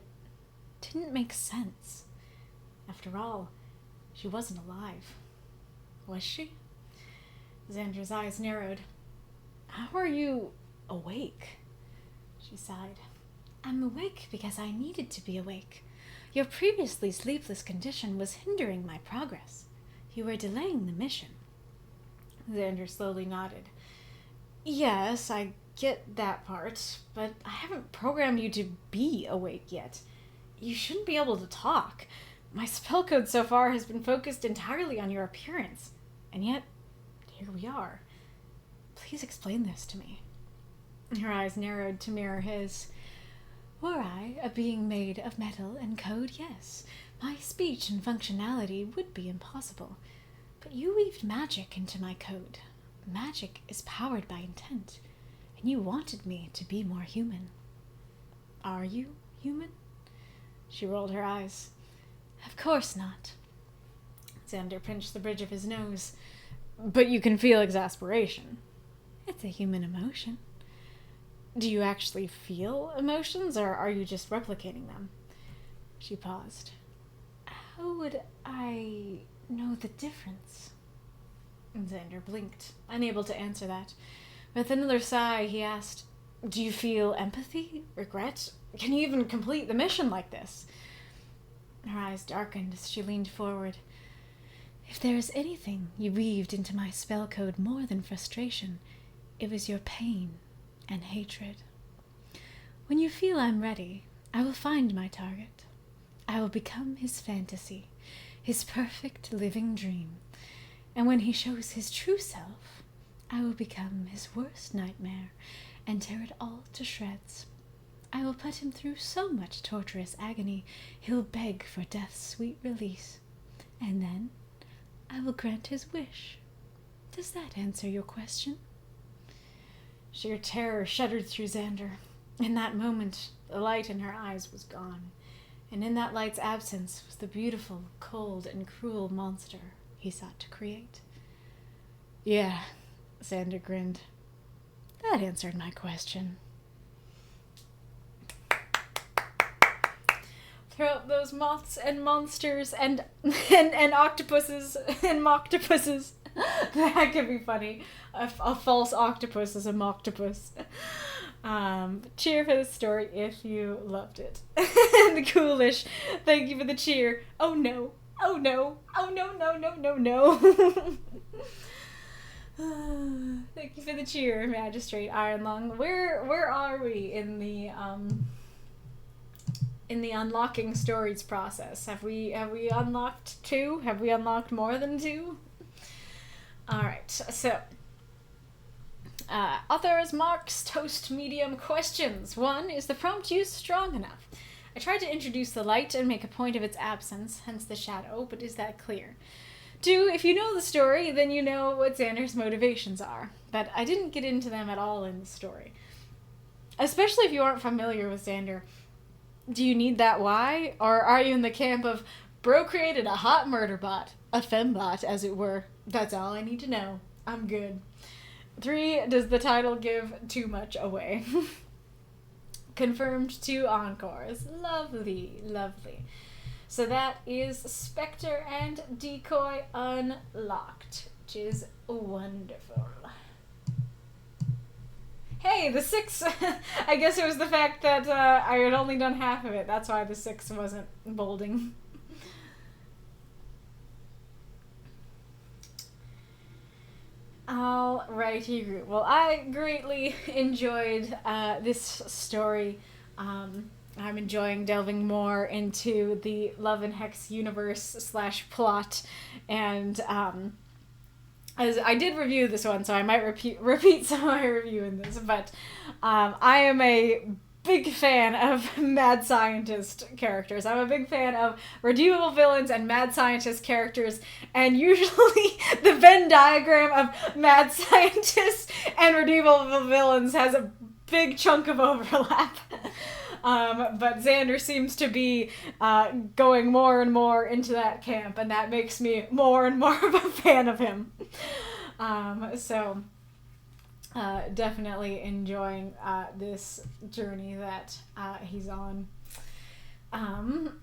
didn't make sense. After all, she wasn't alive. Was she? Xander's eyes narrowed. How are you awake? She sighed. I'm awake because I needed to be awake. Your previously sleepless condition was hindering my progress. You were delaying the mission. Xander slowly nodded. Yes, I get that part, but I haven't programmed you to be awake yet. You shouldn't be able to talk. My spell code so far has been focused entirely on your appearance, and yet, here we are. Please explain this to me. Her eyes narrowed to mirror his. Were I a being made of metal and code, yes, my speech and functionality would be impossible. But you weaved magic into my code. Magic is powered by intent, and you wanted me to be more human. Are you human? She rolled her eyes. Of course not. Xander pinched the bridge of his nose. But you can feel exasperation. It's a human emotion. Do you actually feel emotions, or are you just replicating them? She paused. How would I know the difference? Xander blinked, unable to answer that. With another sigh, he asked, Do you feel empathy? Regret? Can you even complete the mission like this? Her eyes darkened as she leaned forward. If there is anything you weaved into my spell code more than frustration, it was your pain and hatred. When you feel I'm ready, I will find my target. I will become his fantasy, his perfect living dream. And when he shows his true self, I will become his worst nightmare and tear it all to shreds. I will put him through so much torturous agony, he'll beg for death's sweet release. And then I will grant his wish. Does that answer your question? Sheer terror shuddered through Xander. In that moment, the light in her eyes was gone, and in that light's absence was the beautiful, cold, and cruel monster he sought to create. Yeah, Xander grinned. That answered my question. Throw up those moths and monsters and octopuses and moctopuses. That could be funny. A false octopus is a moctopus. Cheer for the story if you loved it. The Coolish, thank you for the cheer. Oh no. Oh no. Oh no, no, no, no, no. Thank you for the cheer, Magistrate Ironlung. Where are we in the unlocking stories process? Have we unlocked 2? Have we unlocked more than 2? Alright, so authors Marx toast medium questions. 1, is the prompt use strong enough? I tried to introduce the light and make a point of its absence, hence the shadow, but is that clear? 2, if you know the story, then you know what Xander's motivations are, but I didn't get into them at all in the story. Especially if you aren't familiar with Xander. Do you need that why? Or are you in the camp of, bro created a hot murder bot, a fembot, as it were. That's all I need to know. I'm good. 3, does the title give too much away? Confirmed 2 encores. Lovely, lovely. So that is Spectre and Decoy Unlocked, which is wonderful. Hey, the 6, I guess it was the fact that I had only done half of it. That's why the 6 wasn't bolding. Alrighty, well, I greatly enjoyed this story. I'm enjoying delving more into the Love and Hex universe / plot, and as I did review this one, so I might repeat some of my review in this, but I am a big fan of mad scientist characters. I'm a big fan of redeemable villains and mad scientist characters, and usually the Venn diagram of mad scientists and redeemable villains has a big chunk of overlap. But Xander seems to be going more and more into that camp, and that makes me more and more of a fan of him. So definitely enjoying this journey that he's on.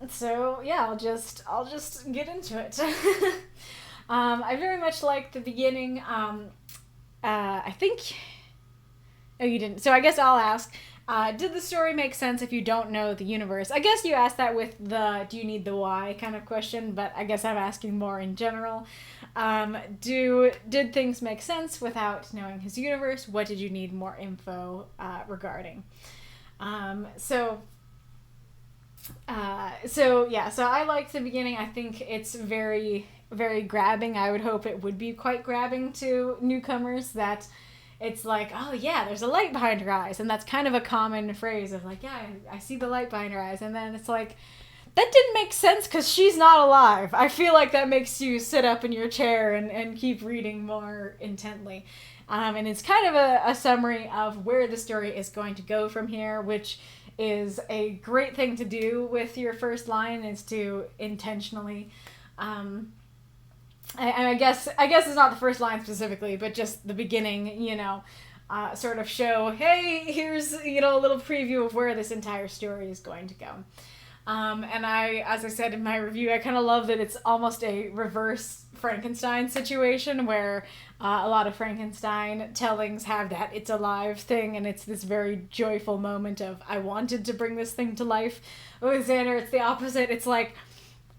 So yeah, I'll just get into it. I very much like the beginning. I think. Oh, you didn't. So I guess I'll ask. Did the story make sense if you don't know the universe? I guess you asked that with the do you need the why kind of question, but I guess I'm asking more in general. Did things make sense without knowing his universe? What did you need more info regarding? So I liked the beginning. I think it's very, very grabbing. I would hope it would be quite grabbing to newcomers, that it's like, oh yeah, there's a light behind her eyes. And that's kind of a common phrase of like, yeah, I see the light behind her eyes. And then it's like, that didn't make sense because she's not alive. I feel like that makes you sit up in your chair and keep reading more intently. And it's kind of a summary of where the story is going to go from here, which is a great thing to do with your first line, is to intentionally... I guess it's not the first line specifically, but just the beginning, sort of show, hey, here's, a little preview of where this entire story is going to go. And as I said in my review, I kind of love that it's almost a reverse Frankenstein situation where a lot of Frankenstein tellings have that it's alive thing, and it's this very joyful moment of, I wanted to bring this thing to life. With Xander, it's the opposite. It's like,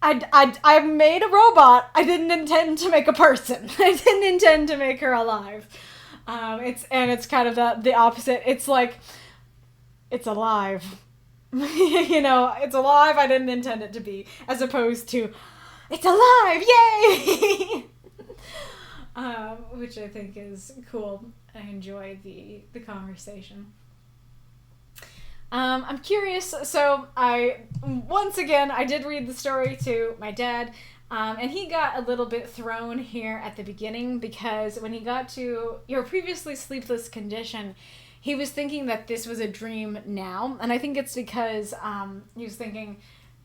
I made a robot. I didn't intend to make a person. I didn't intend to make her alive. It's kind of the opposite. It's like, it's alive. It's alive. I didn't intend it to be, as opposed to, it's alive. Yay! Which I think is cool. I enjoy the conversation. I'm curious, so I did read the story to my dad, and he got a little bit thrown here at the beginning, because when he got to your previously sleepless condition, he was thinking that this was a dream now, and I think it's because he was thinking,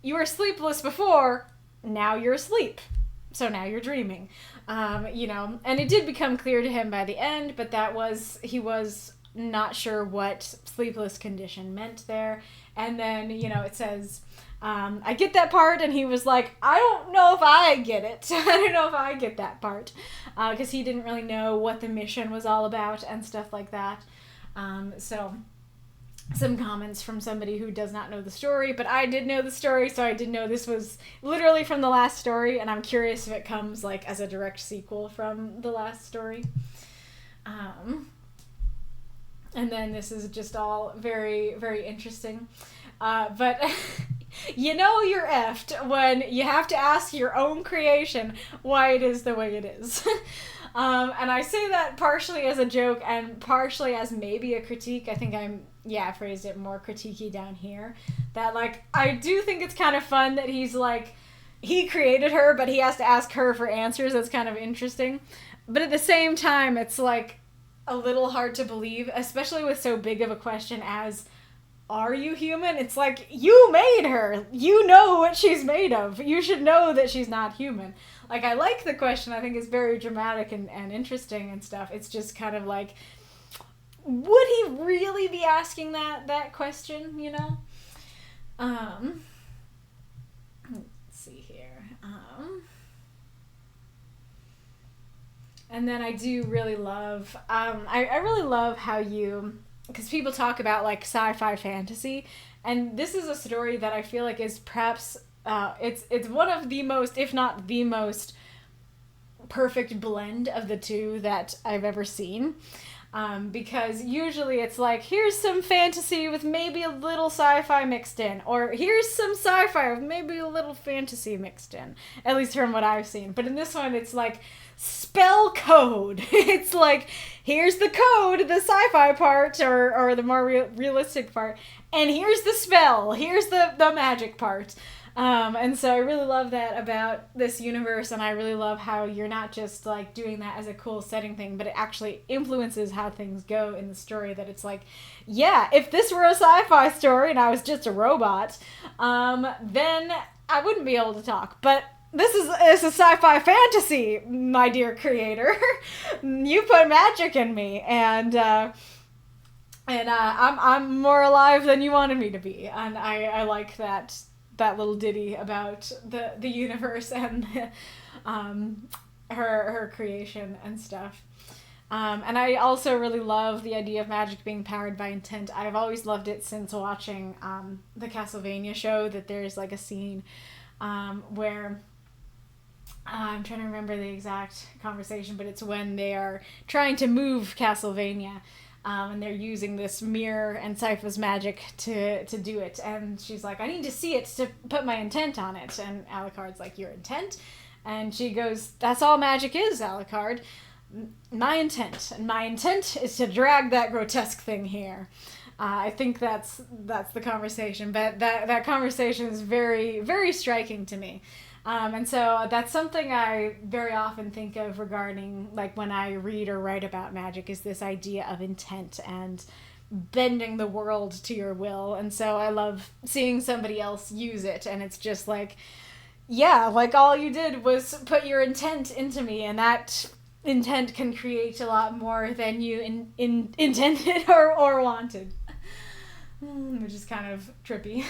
you were sleepless before, now you're asleep, so now you're dreaming, and it did become clear to him by the end, but he was not sure what sleepless condition meant there. And then, it says, I get that part, and he was like, I don't know if I get it. I don't know if I get that part. Because he didn't really know what the mission was all about and stuff like that. So, some comments from somebody who does not know the story, but I did know the story, so I did know this was literally from the last story, and I'm curious if it comes, like, as a direct sequel from the last story. And then this is just all very, very interesting. But you're effed when you have to ask your own creation why it is the way it is. And I say that partially as a joke and partially as maybe a critique. I think I phrased it more critiquey down here. That, like, I do think it's kind of fun that he's, like, he created her, but he has to ask her for answers. That's kind of interesting. But at the same time, it's, like, a little hard to believe, especially with so big of a question as, are you human? It's like, you made her. You know what she's made of. You should know that she's not human. Like, I like the question. I think it's very dramatic and interesting and stuff. It's just kind of like, would he really be asking that question, you know? Let's see here. And then I do really love, I really love how you, because people talk about, like, sci-fi fantasy, and this is a story that I feel like is perhaps, it's one of the most, if not the most, perfect blend of the two that I've ever seen. Because usually it's like, here's some fantasy with maybe a little sci-fi mixed in, or here's some sci-fi with maybe a little fantasy mixed in, at least from what I've seen. But in this one, it's like spell code. It's like, here's the code, the sci-fi part, or the more realistic part, and here's the spell, here's the magic part. And so I really love that about this universe, and I really love how you're not just, like, doing that as a cool setting thing, but it actually influences how things go in the story, that it's like, yeah, if this were a sci-fi story and I was just a robot, then I wouldn't be able to talk. But this is a sci-fi fantasy, my dear creator. You put magic in me, and I'm more alive than you wanted me to be, and I like that little ditty about the universe and her creation and stuff. And I also really love the idea of magic being powered by intent. I've always loved it since watching the Castlevania show, that there's, like, a scene where I'm trying to remember the exact conversation, but it's when they are trying to move Castlevania. And they're using this mirror and Sypha's magic to do it. And she's like, I need to see it to put my intent on it. And Alucard's like, your intent? And she goes, that's all magic is, Alucard. My intent. And my intent is to drag that grotesque thing here. I think that's the conversation. But that conversation is very, very striking to me. And so that's something I very often think of regarding, like, when I read or write about magic, is this idea of intent and bending the world to your will. And so I love seeing somebody else use it, and it's just like, yeah, like, all you did was put your intent into me, and that intent can create a lot more than you intended or wanted. Which is kind of trippy.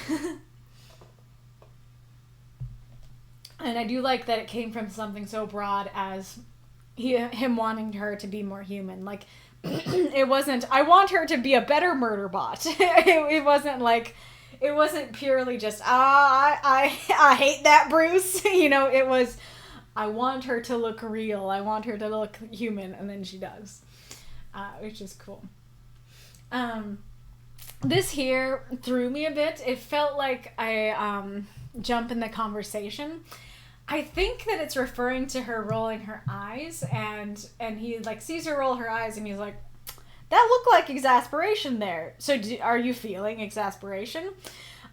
And I do like that it came from something so broad as him wanting her to be more human. Like, it wasn't, I want her to be a better murder bot. It wasn't like, it wasn't purely just, I hate that, Bruce. You know, it was, I want her to look real. I want her to look human. And then she does, which is cool. This here threw me a bit. It felt like I jump in the conversation. I think that it's referring to her rolling her eyes, and he, like, sees her roll her eyes, and he's like, that looked like exasperation there. So are you feeling exasperation?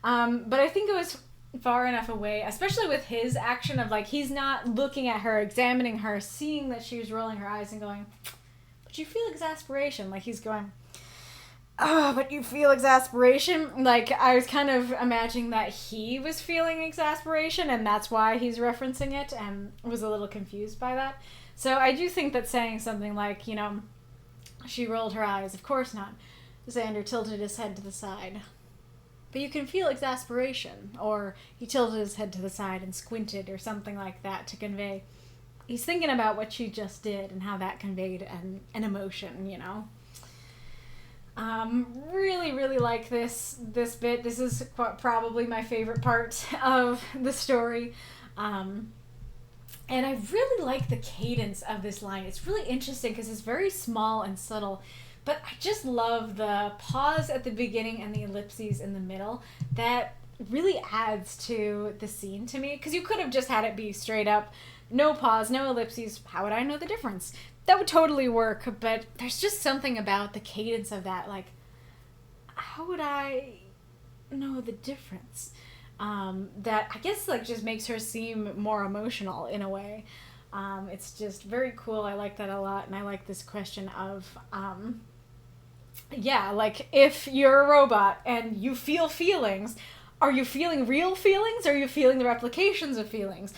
But I think it was far enough away, especially with his action of, like, he's not looking at her, examining her, seeing that she was rolling her eyes and going, but you feel exasperation. Like, he's going, oh, but you feel exasperation? Like, I was kind of imagining that he was feeling exasperation, and that's why he's referencing it, and was a little confused by that. So I do think that saying something like, you know, she rolled her eyes, of course not. Xander tilted his head to the side. But you can feel exasperation. Or he tilted his head to the side and squinted, or something like that, to convey he's thinking about what she just did and how that conveyed an emotion, you know. Really, really like this bit. This is probably my favorite part of the story. And I really like the cadence of this line. It's really interesting because it's very small and subtle, but I just love the pause at the beginning and the ellipses in the middle. That really adds to the scene to me, because you could have just had it be straight up, no pause, no ellipses. How would I know the difference? that would totally work, but there's just something about the cadence of that, like, how would I know the difference? That I guess like just makes her seem more emotional in a way. It's just very cool. I like that a lot, and I like this question of yeah, like if you're a robot and you feel feelings, are you feeling real feelings or are you feeling the replications of feelings?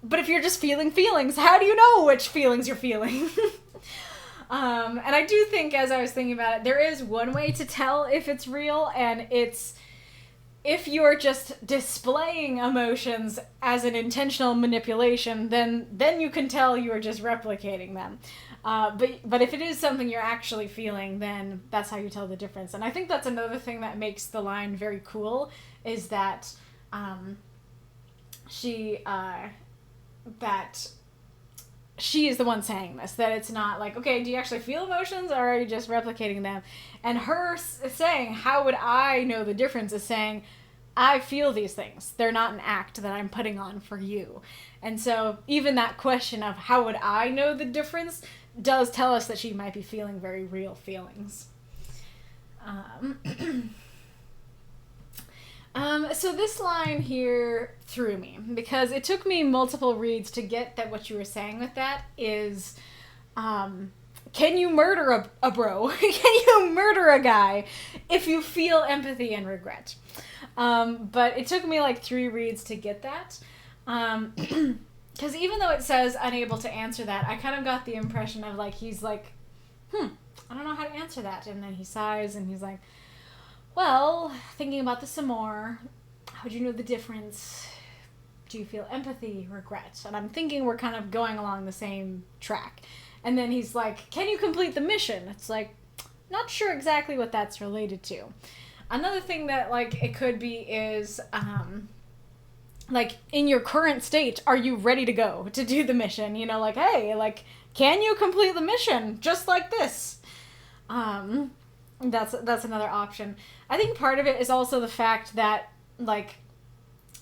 But if you're just feeling feelings, how do you know which feelings you're feeling? And I do think, as I was thinking about it, there is one way to tell if it's real, and it's if you're just displaying emotions as an intentional manipulation, then you can tell you are just replicating them. But if it is something you're actually feeling, then that's how you tell the difference. And I think that's another thing that makes the line very cool, is that she is the one saying this, that it's not like, okay, do you actually feel emotions or are you just replicating them? And her saying, how would I know the difference, is saying, I feel these things. They're not an act that I'm putting on for you. And so even that question of how would I know the difference does tell us that she might be feeling very real feelings. So this line here threw me, because it took me multiple reads to get that what you were saying with that is, can you murder a bro? Can you murder a guy if you feel empathy and regret? But it took me like 3 reads to get that. Because even though it says unable to answer that, I kind of got the impression of like, he's like, I don't know how to answer that. And then he sighs and he's like, well, thinking about this some more, how would you know the difference? Do you feel empathy, regret? And I'm thinking we're kind of going along the same track. And then he's like, can you complete the mission? It's like, not sure exactly what that's related to. Another thing that like it could be is, like in your current state, are you ready to go to do the mission? You know, like, hey, like, can you complete the mission just like this? That's another option. I think part of it is also the fact that, like,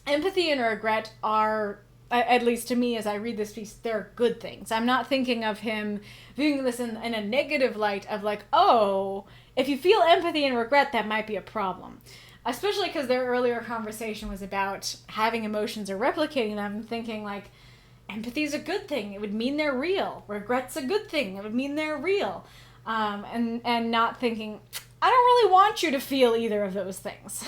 empathy and regret are, at least to me as I read this piece, they're good things. I'm not thinking of him viewing this in a negative light of like, oh, if you feel empathy and regret, that might be a problem. Especially because their earlier conversation was about having emotions or replicating them, and thinking like, empathy is a good thing. It would mean they're real. Regret's a good thing. It would mean they're real. And not thinking, I don't really want you to feel either of those things.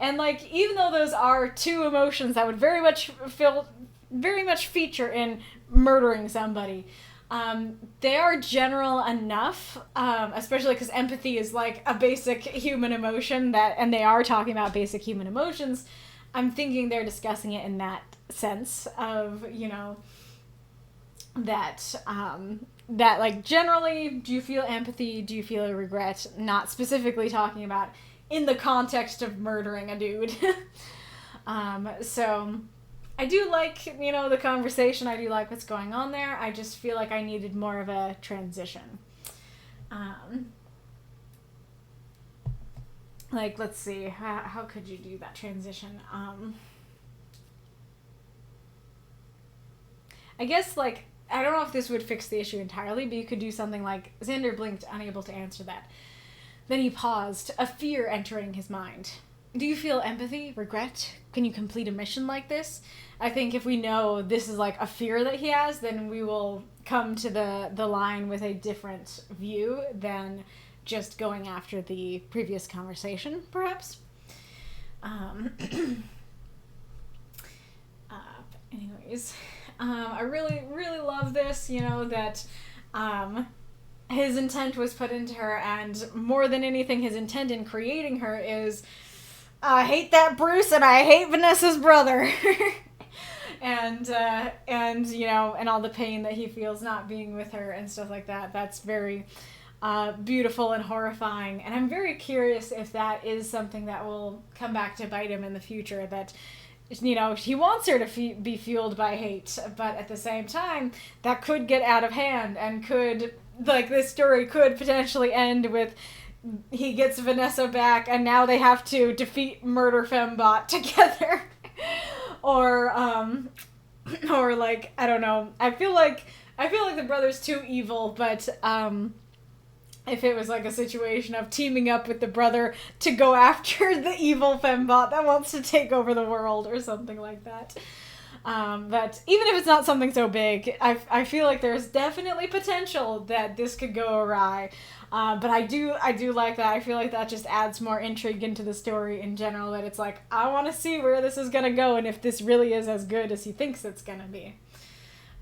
And like, even though those are 2 emotions that would very much feature in murdering somebody, they are general enough, especially because empathy is like a basic human emotion and they are talking about basic human emotions. I'm thinking they're discussing it in that sense of, you know, that like generally, do you feel empathy? Do you feel regret? Not specifically talking about in the context of murdering a dude. So I do like, you know, the conversation. I do like what's going on there. I just feel like I needed more of a transition. Like, let's see, how could you do that transition? I guess, like, I don't know if this would fix the issue entirely, but you could do something like, Xander blinked, unable to answer that. Then he paused, a fear entering his mind. Do you feel empathy, regret? Can you complete a mission like this? I think if we know this is like a fear that he has, then we will come to the line with a different view than just going after the previous conversation, perhaps. Anyways, I really, really love this, you know, that his intent was put into her, and more than anything, his intent in creating her is, I hate that Bruce and I hate Vanessa's brother. and you know, and all the pain that he feels not being with her and stuff like that. That's very beautiful and horrifying. And I'm very curious if that is something that will come back to bite him in the future, that, you know, he wants her to be fueled by hate, but at the same time, that could get out of hand and could, like, this story could potentially end with he gets Vanessa back and now they have to defeat Murder Fembot together. Or like, I don't know. I feel like I feel like the brother's too evil, but if it was like a situation of teaming up with the brother to go after the evil fembot that wants to take over the world or something like that. But even if it's not something so big, I feel like there's definitely potential that this could go awry. But I do like that. I feel like that just adds more intrigue into the story in general, that it's like, I want to see where this is going to go and if this really is as good as he thinks it's going to be.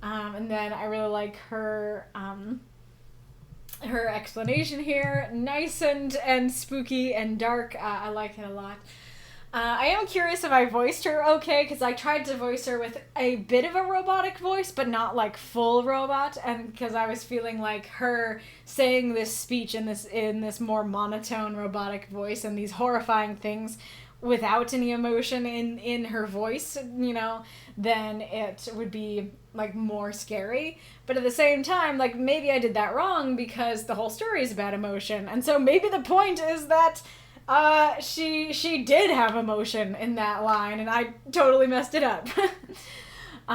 And then I really like her explanation here. Nice and spooky and dark. I like it a lot. I am curious if I voiced her okay, because I tried to voice her with a bit of a robotic voice, but not like full robot, and because I was feeling like her saying this speech in this more monotone robotic voice and these horrifying things without any emotion in her voice, you know, then it would be like more scary. But at the same time, like, maybe I did that wrong because the whole story is about emotion, and so maybe the point is that she did have emotion in that line, and I totally messed it up.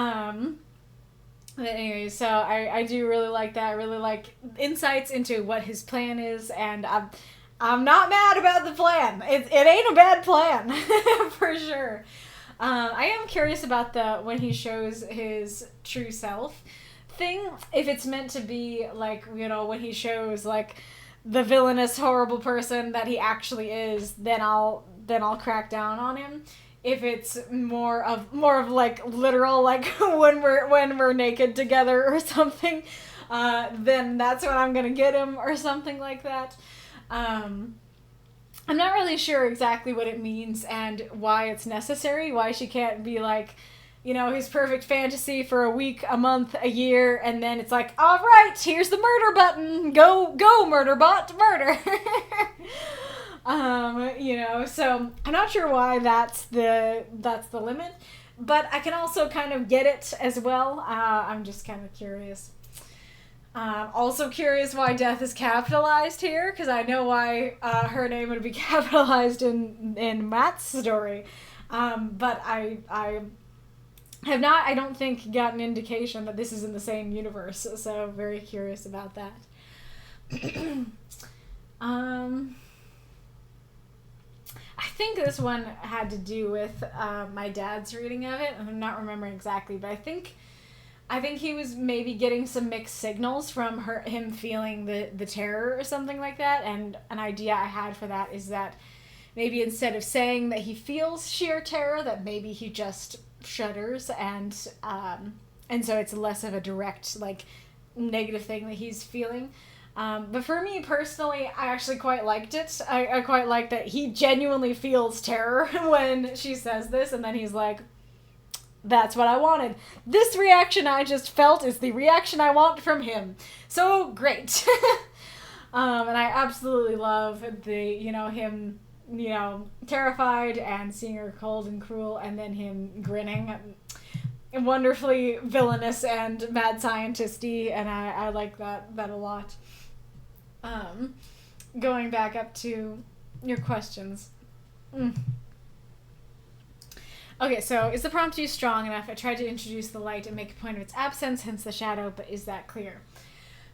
But anyway, so I do really like that. I really like insights into what his plan is, and I'm not mad about the plan. It ain't a bad plan, for sure. I am curious about when he shows his true self thing, if it's meant to be like, you know, when he shows like the villainous, horrible person that he actually is, then I'll crack down on him. If it's more of like literal, like when we're naked together or something, then that's when I'm gonna get him or something like that. I'm not really sure exactly what it means and why it's necessary. Why she can't be like, you know, his perfect fantasy for a week, a month, a year, and then it's like, all right, here's the murder button. Go, murderbot, murder. You know, so I'm not sure why that's the limit, but I can also kind of get it as well. I'm just kind of curious. Also curious why death is capitalized here, because I know why her name would be capitalized in Matt's story, but I have not, I don't think, gotten indication that this is in the same universe, so very curious about that. I think this one had to do with my dad's reading of it. I'm not remembering exactly, but I think he was maybe getting some mixed signals from him feeling the terror or something like that, and an idea I had for that is that maybe instead of saying that he feels sheer terror, that maybe he just shudders, and so it's less of a direct, like, negative thing that he's feeling. But for me personally, I actually quite liked it. I quite like that he genuinely feels terror when she says this, and then he's like, that's what I wanted. This reaction I just felt is the reaction I want from him. So great. And I absolutely love him, terrified and seeing her cold and cruel, and then him grinning. Wonderfully villainous and mad scientist-y, and I like that a lot. Going back up to your questions. Okay, so is the prompt used strong enough? I tried to introduce the light and make a point of its absence, hence the shadow, but is that clear?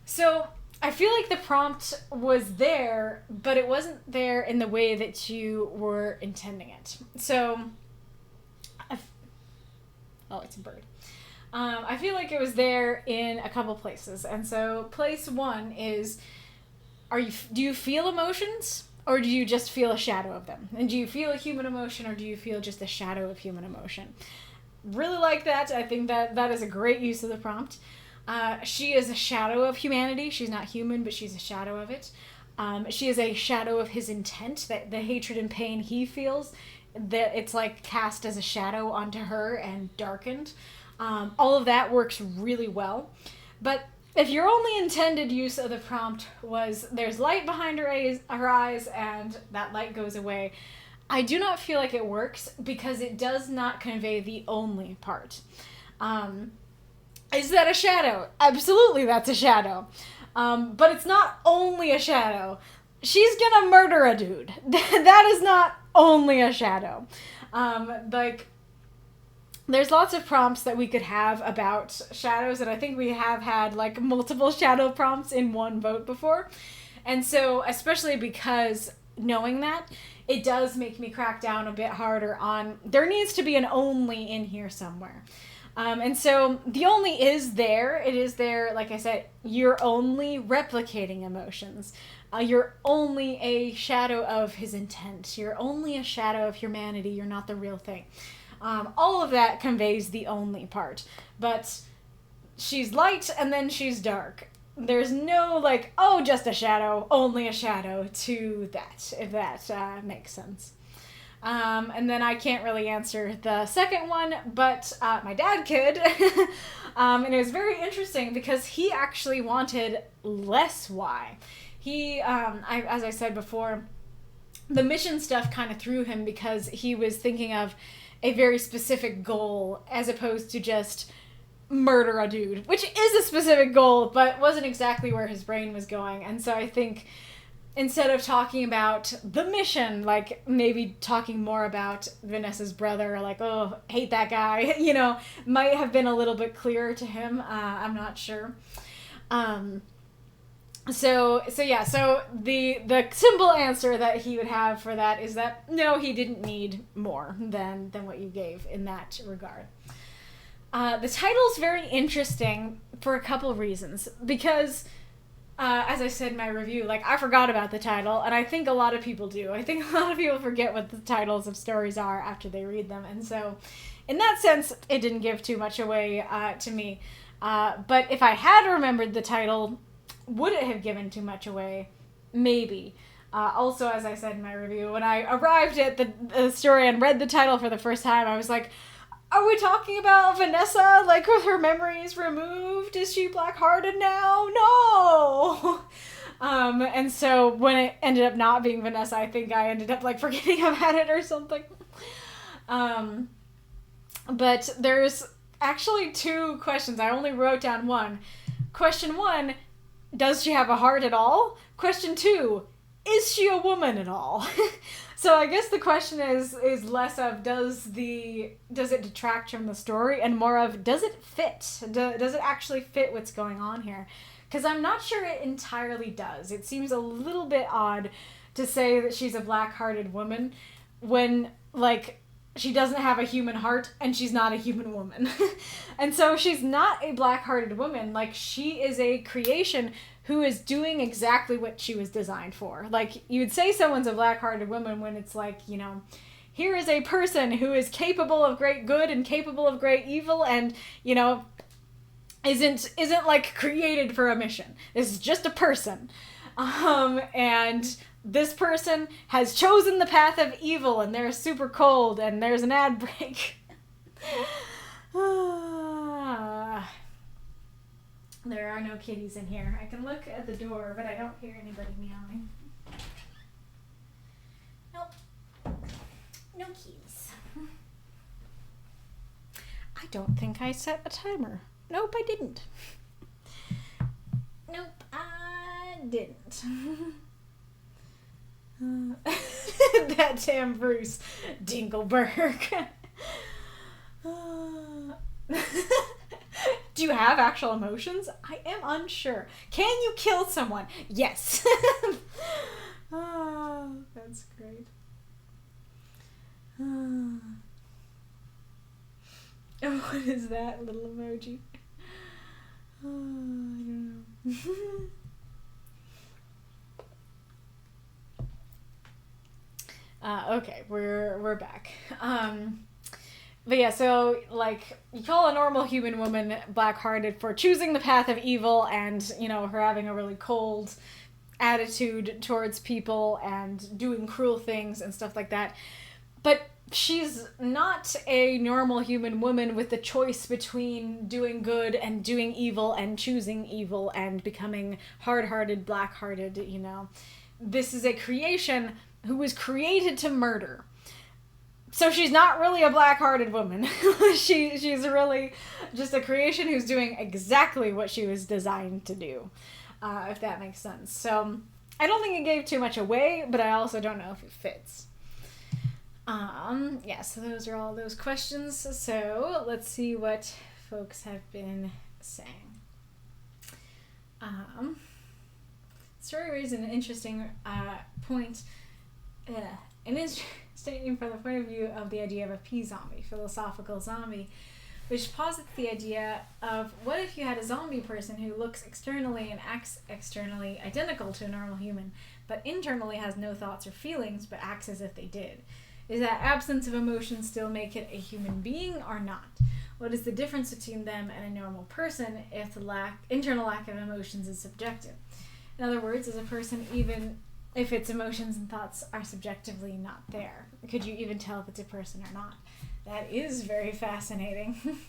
So I feel like the prompt was there, but it wasn't there in the way that you were intending it. So, it's a bird. I feel like it was there in a couple places, and so place one is, do you feel emotions, or do you just feel a shadow of them? And do you feel a human emotion, or do you feel just a shadow of human emotion? Really like that. I think that is a great use of the prompt. She is a shadow of humanity. She's not human, but she's a shadow of it. She is a shadow of his intent, that the hatred and pain he feels, that it's like cast as a shadow onto her and darkened. All of that works really well. But if your only intended use of the prompt was there's light behind her eyes and that light goes away, I do not feel like it works, because it does not convey the only part. Is that a shadow? Absolutely, that's a shadow. But it's not only a shadow. She's gonna murder a dude. That is not only a shadow. there's lots of prompts that we could have about shadows, and I think we have had like multiple shadow prompts in one vote before. And so, especially because knowing that, it does make me crack down a bit harder on there needs to be an only in here somewhere. And so the only is there. It is there, like I said, you're only replicating emotions. You're only a shadow of his intent. You're only a shadow of humanity. You're not the real thing. All of that conveys the only part. But she's light and then she's dark. There's no, like, oh, just a shadow, only a shadow to that, if that makes sense. And then I can't really answer the second one, but my dad could. And it was very interesting because he actually wanted less why. He, as I said before, the mission stuff kind of threw him because he was thinking of a very specific goal as opposed to just murder a dude, which is a specific goal, but wasn't exactly where his brain was going. And so I think instead of talking about the mission, like maybe talking more about Vanessa's brother, like, oh, hate that guy, you know, might have been a little bit clearer to him. I'm not sure. So the simple answer that he would have for that is that no, he didn't need more than what you gave in that regard. The title's very interesting for a couple reasons, because as I said in my review, like, I forgot about the title, and I think a lot of people do. I think a lot of people forget what the titles of stories are after they read them, and so in that sense, it didn't give too much away to me. But if I had remembered the title, would it have given too much away? Maybe. Also, as I said in my review, when I arrived at the story and read the title for the first time, I was like, are we talking about Vanessa, like, with her memories removed? Is she black-hearted now? No! And so when it ended up not being Vanessa, I think I ended up, like, forgetting about it or something. But there's actually two questions. I only wrote down one. Question 1, does she have a heart at all? Question 2, is she a woman at all? So I guess the question is less of does it detract from the story, and more of does it fit? Does it actually fit what's going on here? Because I'm not sure it entirely does. It seems a little bit odd to say that she's a black-hearted woman when, like, she doesn't have a human heart and she's not a human woman. And so she's not a black-hearted woman. Like, she is a creation who is doing exactly what she was designed for. Like, you'd say someone's a black-hearted woman when it's like, you know, here is a person who is capable of great good and capable of great evil and, you know, isn't like created for a mission. This is just a person. And this person has chosen the path of evil and they're super cold and there's an ad break. There are no kitties in here. I can look at the door, but I don't hear anybody meowing. Nope. No keys. I don't think I set a timer. Nope, I didn't. Nope, I didn't. That damn Bruce Dingleberg. Do you have actual emotions? I am unsure. Can you kill someone? Yes. Oh, that's great. Oh, what is that little emoji? Oh, I don't know. Okay, we're back. But yeah, so, like, you call a normal human woman black-hearted for choosing the path of evil and, you know, her having a really cold attitude towards people and doing cruel things and stuff like that. But she's not a normal human woman with the choice between doing good and doing evil and choosing evil and becoming hard-hearted, black-hearted, you know. This is a creation who was created to murder. So she's not really a black-hearted woman. She's really just a creation who's doing exactly what she was designed to do, if that makes sense. So I don't think it gave too much away, but I also don't know if it fits. Yeah, so those are all those questions. So let's see what folks have been saying. Story raised an interesting point. An interesting from the point of view of the idea of a P-zombie, philosophical zombie, which posits the idea of what if you had a zombie person who looks externally and acts externally identical to a normal human, but internally has no thoughts or feelings, but acts as if they did. Is that absence of emotion still make it a human being or not? What is the difference between them and a normal person if the internal lack of emotions is subjective? In other words, is a person, even if its emotions and thoughts are subjectively not there? Could you even tell if it's a person or not? That is very fascinating.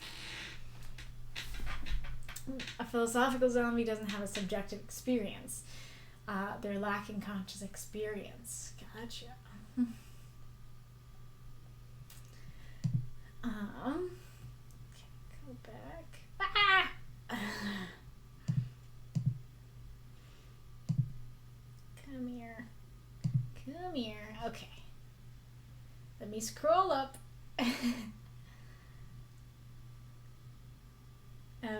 A philosophical zombie doesn't have a subjective experience. They're lacking conscious experience. Gotcha. Okay, go back. Come here. Come here. Okay. Let me scroll up. Okay.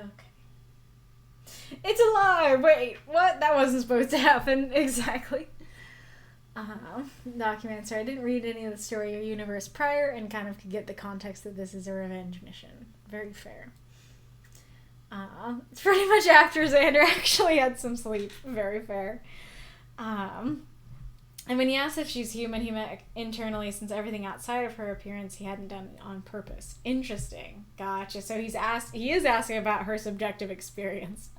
It's a lie! Wait, what? That wasn't supposed to happen. Exactly. Document. Sorry, I didn't read any of the story or universe prior and kind of could get the context that this is a revenge mission. Very fair. It's pretty much after Xander actually had some sleep. Very fair. And when he asks if she's human, he meant internally, since everything outside of her appearance he hadn't done on purpose. Interesting. Gotcha. So he is asking about her subjective experience.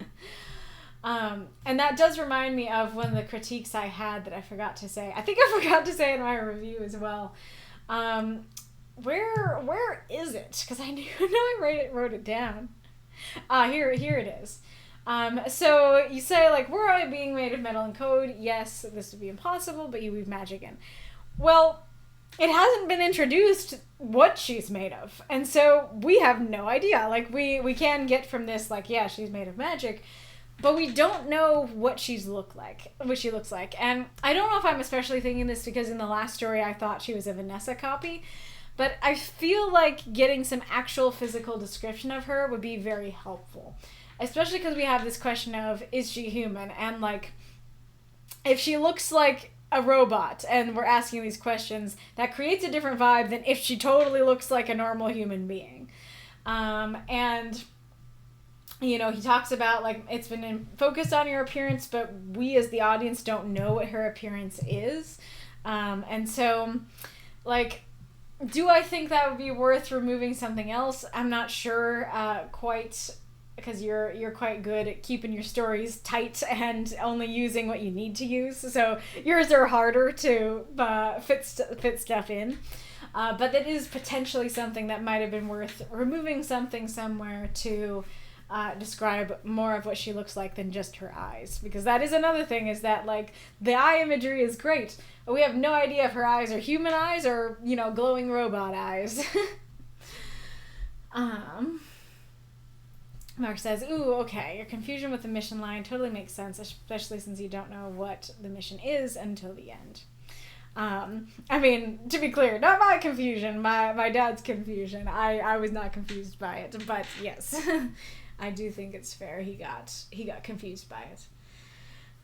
And that does remind me of one of the critiques I had that I forgot to say. I think I forgot to say in my review as well. Where is it? Because I know I wrote it down. Here it is. So you say, like, were I being made of metal and code? Yes, this would be impossible, but you weave magic in. Well, it hasn't been introduced what she's made of. And so we have no idea. Like, we can get from this, like, yeah, she's made of magic, but we don't know what she looks like. And I don't know if I'm especially thinking this because in the last story I thought she was a Vanessa copy, but I feel like getting some actual physical description of her would be very helpful. Especially because we have this question of, is she human? And, like, if she looks like a robot and we're asking these questions, that creates a different vibe than if she totally looks like a normal human being. And, you know, he talks about, like, it's been focused on your appearance, but we as the audience don't know what her appearance is. And so, like, do I think that would be worth removing something else? I'm not sure quite... because you're quite good at keeping your stories tight and only using what you need to use. So yours are harder to fit stuff in. But that is potentially something that might have been worth removing something somewhere to describe more of what she looks like than just her eyes. Because that is another thing, is that, like, the eye imagery is great, but we have no idea if her eyes are human eyes or, you know, glowing robot eyes. Mark says, ooh, okay, your confusion with the mission line totally makes sense, especially since you don't know what the mission is until the end. I mean, to be clear, not my confusion, my dad's confusion. I was not confused by it, but yes, I do think it's fair he got confused by it.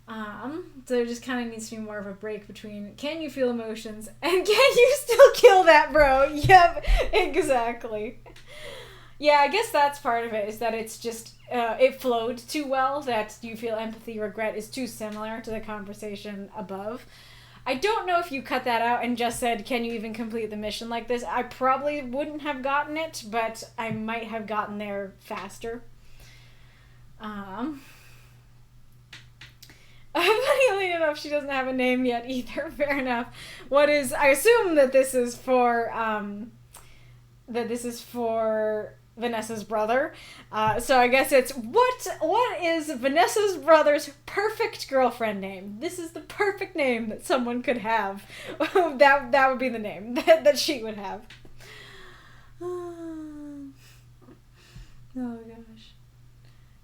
So there just kind of needs to be more of a break between, can you feel emotions, and can you still kill that bro? Yep, exactly. Yeah, I guess that's part of it, is that it's just, it flowed too well, that you feel empathy, regret is too similar to the conversation above. I don't know if you cut that out and just said, can you even complete the mission like this? I probably wouldn't have gotten it, but I might have gotten there faster. Funny enough, she doesn't have a name yet either. Fair enough. I assume that this is for Vanessa's brother. So I guess it's, what is Vanessa's brother's perfect girlfriend name? This is the perfect name that someone could have. that would be the name that she would have. Oh gosh.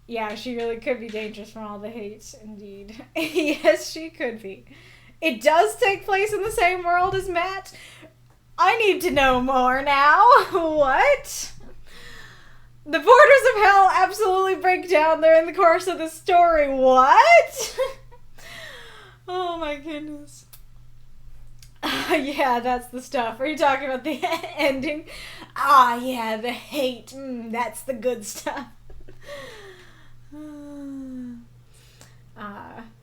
Yeah, she really could be dangerous from all the hate, indeed. Yes, she could be. It does take place in the same world as Matt. I need to know more now. What? The porters of hell absolutely break down there in the course of the story. What? Oh my goodness. Yeah, that's the stuff. Are you talking about the ending? Ah, yeah, the hate. That's the good stuff.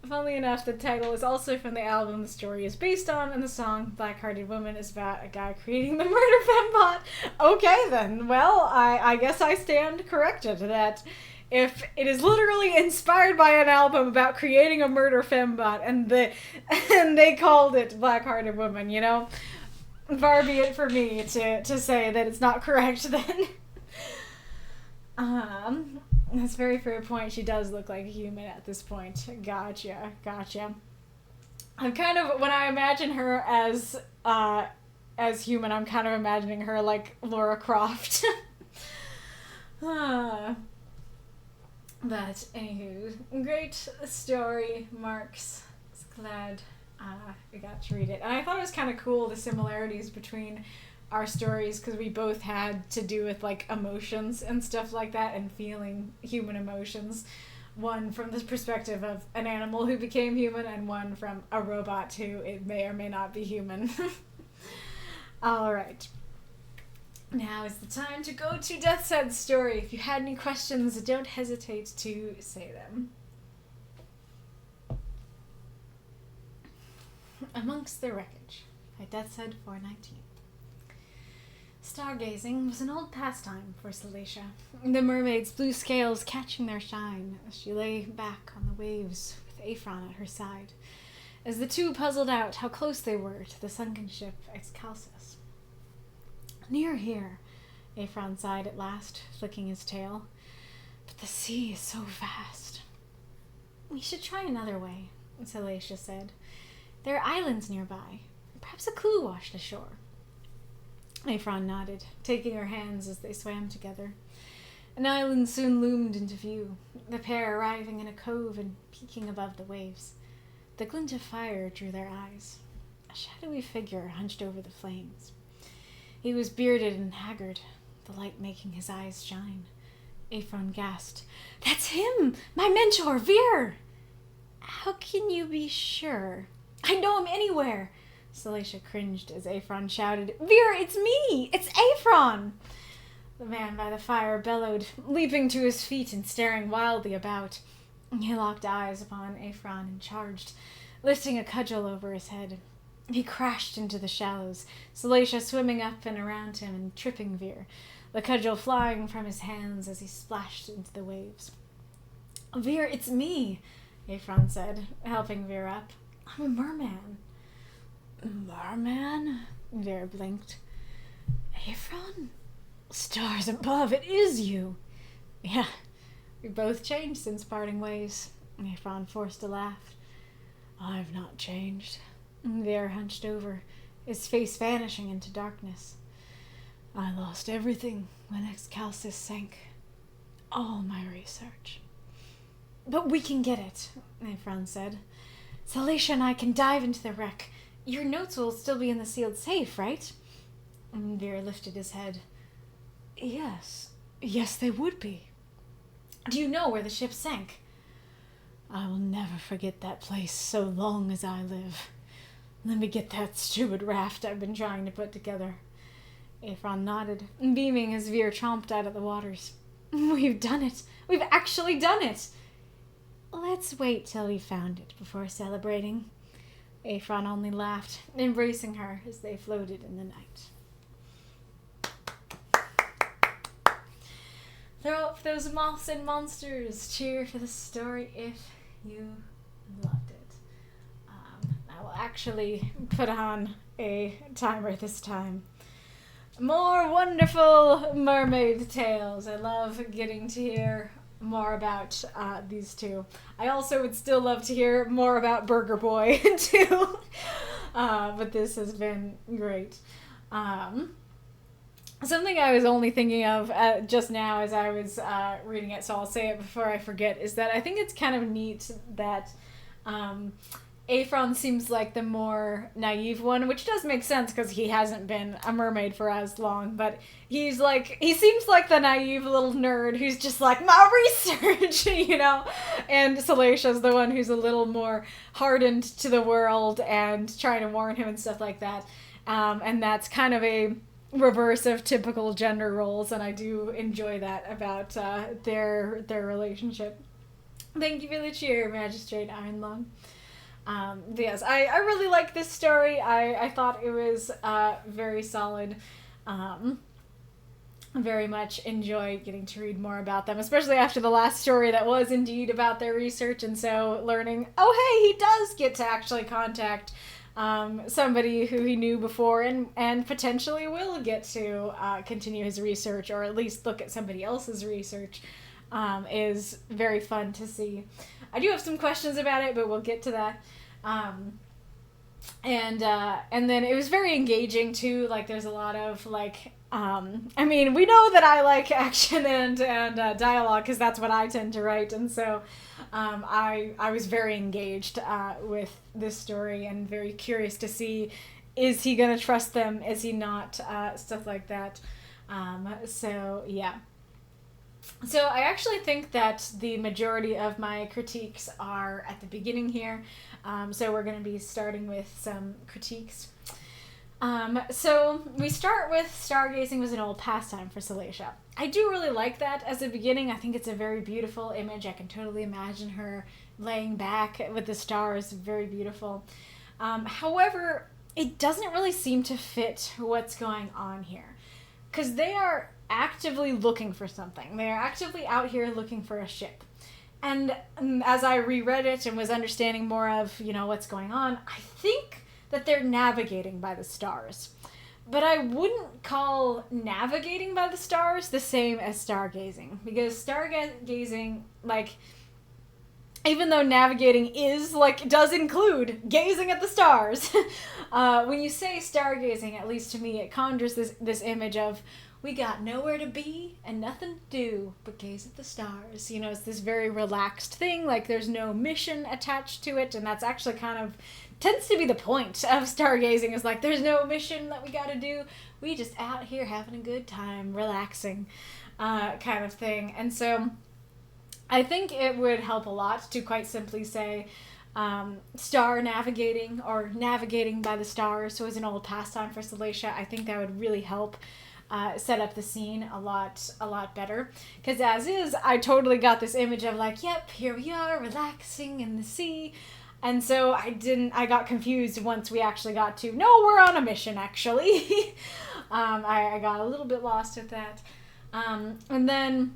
Funnily enough, the title is also from the album the story is based on, and the song Black-Hearted Woman is about a guy creating the murder fembot. Okay then, well, I guess I stand corrected that if it is literally inspired by an album about creating a murder fembot and they called it Black-Hearted Woman, you know, far be it for me to say that it's not correct then. That's a very fair point. She does look like a human at this point. Gotcha. I'm kind of, when I imagine her as human, I'm kind of imagining her like Laura Croft. But anywho, great story, Marx. Glad I got to read it. And I thought it was kind of cool, the similarities between our stories, because we both had to do with like emotions and stuff like that, and feeling human emotions. One from the perspective of an animal who became human, and one from a robot who it may or may not be human. Alright. Now is the time to go to Death's Head story. If you had any questions, don't hesitate to say them. Amongst the Wreckage by Death's Head 419. Stargazing was an old pastime for Salacia, the mermaid's blue scales catching their shine as she lay back on the waves with Aphron at her side, as the two puzzled out how close they were to the sunken ship Excalcis. Near here, Aphron sighed at last, flicking his tail, but the sea is so vast. We should try another way, Salacia said. There are islands nearby, perhaps a clue washed ashore. Aphron nodded, taking her hands as they swam together. An island soon loomed into view, the pair arriving in a cove and peeking above the waves. The glint of fire drew their eyes. A shadowy figure hunched over the flames. He was bearded and haggard, the light making his eyes shine. Aphron gasped, "That's him! My mentor, Vir!" "How can you be sure?" "I know him anywhere!" Salacia cringed as Aphron shouted, "Vir, it's me! It's Aphron!" The man by the fire bellowed, leaping to his feet and staring wildly about. He locked eyes upon Aphron and charged, lifting a cudgel over his head. He crashed into the shallows, Salacia swimming up and around him and tripping Vir, the cudgel flying from his hands as he splashed into the waves. "Vir, it's me," Aphron said, helping Vir up. "I'm a merman." "Merman?" Vir blinked. "Aphron? Stars above, it is you!" "Yeah, we both changed since parting ways." Aphron forced a laugh. "I've not changed." Vir hunched over, his face vanishing into darkness. "I lost everything when Excalcis sank. All my research." "But we can get it," Aphron said. "Salacia and I can dive into the wreck. Your notes will still be in the sealed safe, right?" Vir lifted his head. Yes, they would be." "Do you know where the ship sank?" "I will never forget that place so long as I live. Let me get that stupid raft I've been trying to put together." Aphron nodded, beaming as Vir chomped out of the waters. "We've done it! We've actually done it!" "Let's wait till we found it before celebrating." Aphron only laughed, embracing her as they floated in the night. Throw up those moths and monsters. Cheer for the story if you loved it. I will actually put on a timer this time. More wonderful mermaid tales. I love getting to hear more about these two. I also would still love to hear more about Burger Boy too. But this has been great. Something I was only thinking of just now as I was reading it, so I'll say it before I forget, is that I think it's kind of neat that Aphron seems like the more naive one, which does make sense because he hasn't been a mermaid for as long, but he seems like the naive little nerd who's just like, my research, you know? And Salatia's the one who's a little more hardened to the world and trying to warn him and stuff like that. And that's kind of a reverse of typical gender roles, and I do enjoy that about their relationship. Thank you for the cheer, Magistrate Ironlung. Yes, I really like this story. I thought it was very solid. Very much enjoy getting to read more about them, especially after the last story that was indeed about their research, and so learning, oh hey, he does get to actually contact somebody who he knew before and potentially will get to continue his research, or at least look at somebody else's research, is very fun to see. I do have some questions about it, but we'll get to that. And then it was very engaging too. Like, there's a lot of like, I mean, we know that I like action and dialogue because that's what I tend to write, and so I was very engaged with this story and very curious to see, is he gonna trust them? Is he not? Stuff like that. So yeah. So I actually think that the majority of my critiques are at the beginning here. So we're going to be starting with some critiques. So we start with stargazing was an old pastime for Salacia. I do really like that as a beginning. I think it's a very beautiful image. I can totally imagine her laying back with the stars. Very beautiful. However, it doesn't really seem to fit what's going on here, because they are actively looking for something. They are actively out here looking for a ship. And as I reread it and was understanding more of, you know, what's going on, I think that they're navigating by the stars. But I wouldn't call navigating by the stars the same as stargazing, because stargazing, like, even though navigating is, like, does include gazing at the stars, when you say stargazing, at least to me, it conjures this image of, we got nowhere to be and nothing to do but gaze at the stars. You know, it's this very relaxed thing, like there's no mission attached to it, and that's actually kind of tends to be the point of stargazing, is like there's no mission that we got to do. We just out here having a good time, relaxing, kind of thing. And so I think it would help a lot to quite simply say star navigating, or navigating by the stars. So as an old pastime for Salacia, I think that would really help set up the scene a lot better. Because as is, I totally got this image of like, yep, here we are relaxing in the sea. And so I got confused once we actually got to, no, we're on a mission actually. I got a little bit lost at that. And then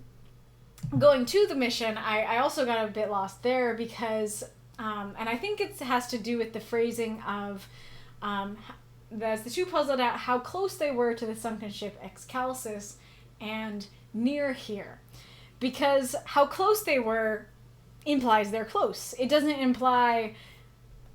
going to the mission, I also got a bit lost there because, and I think it has to do with the phrasing of, as the two puzzled out how close they were to the sunken ship Excalcis and near here. Because how close they were implies they're close. It doesn't imply,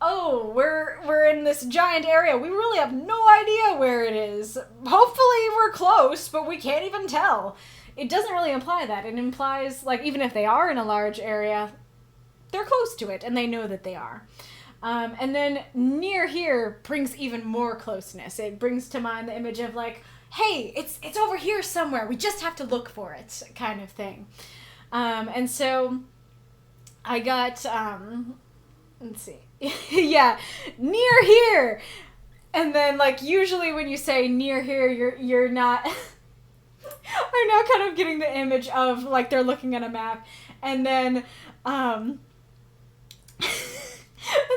oh, we're in this giant area. We really have no idea where it is. Hopefully we're close, but we can't even tell. It doesn't really imply that. It implies, like, even if they are in a large area, they're close to it, and they know that they are. And then near here brings even more closeness. It brings to mind the image of like, hey, it's over here somewhere. We just have to look for it, kind of thing. And so I got, let's see, yeah, near here. And then like usually when you say near here, you're not, I'm now kind of getting the image of like they're looking at a map, and then, and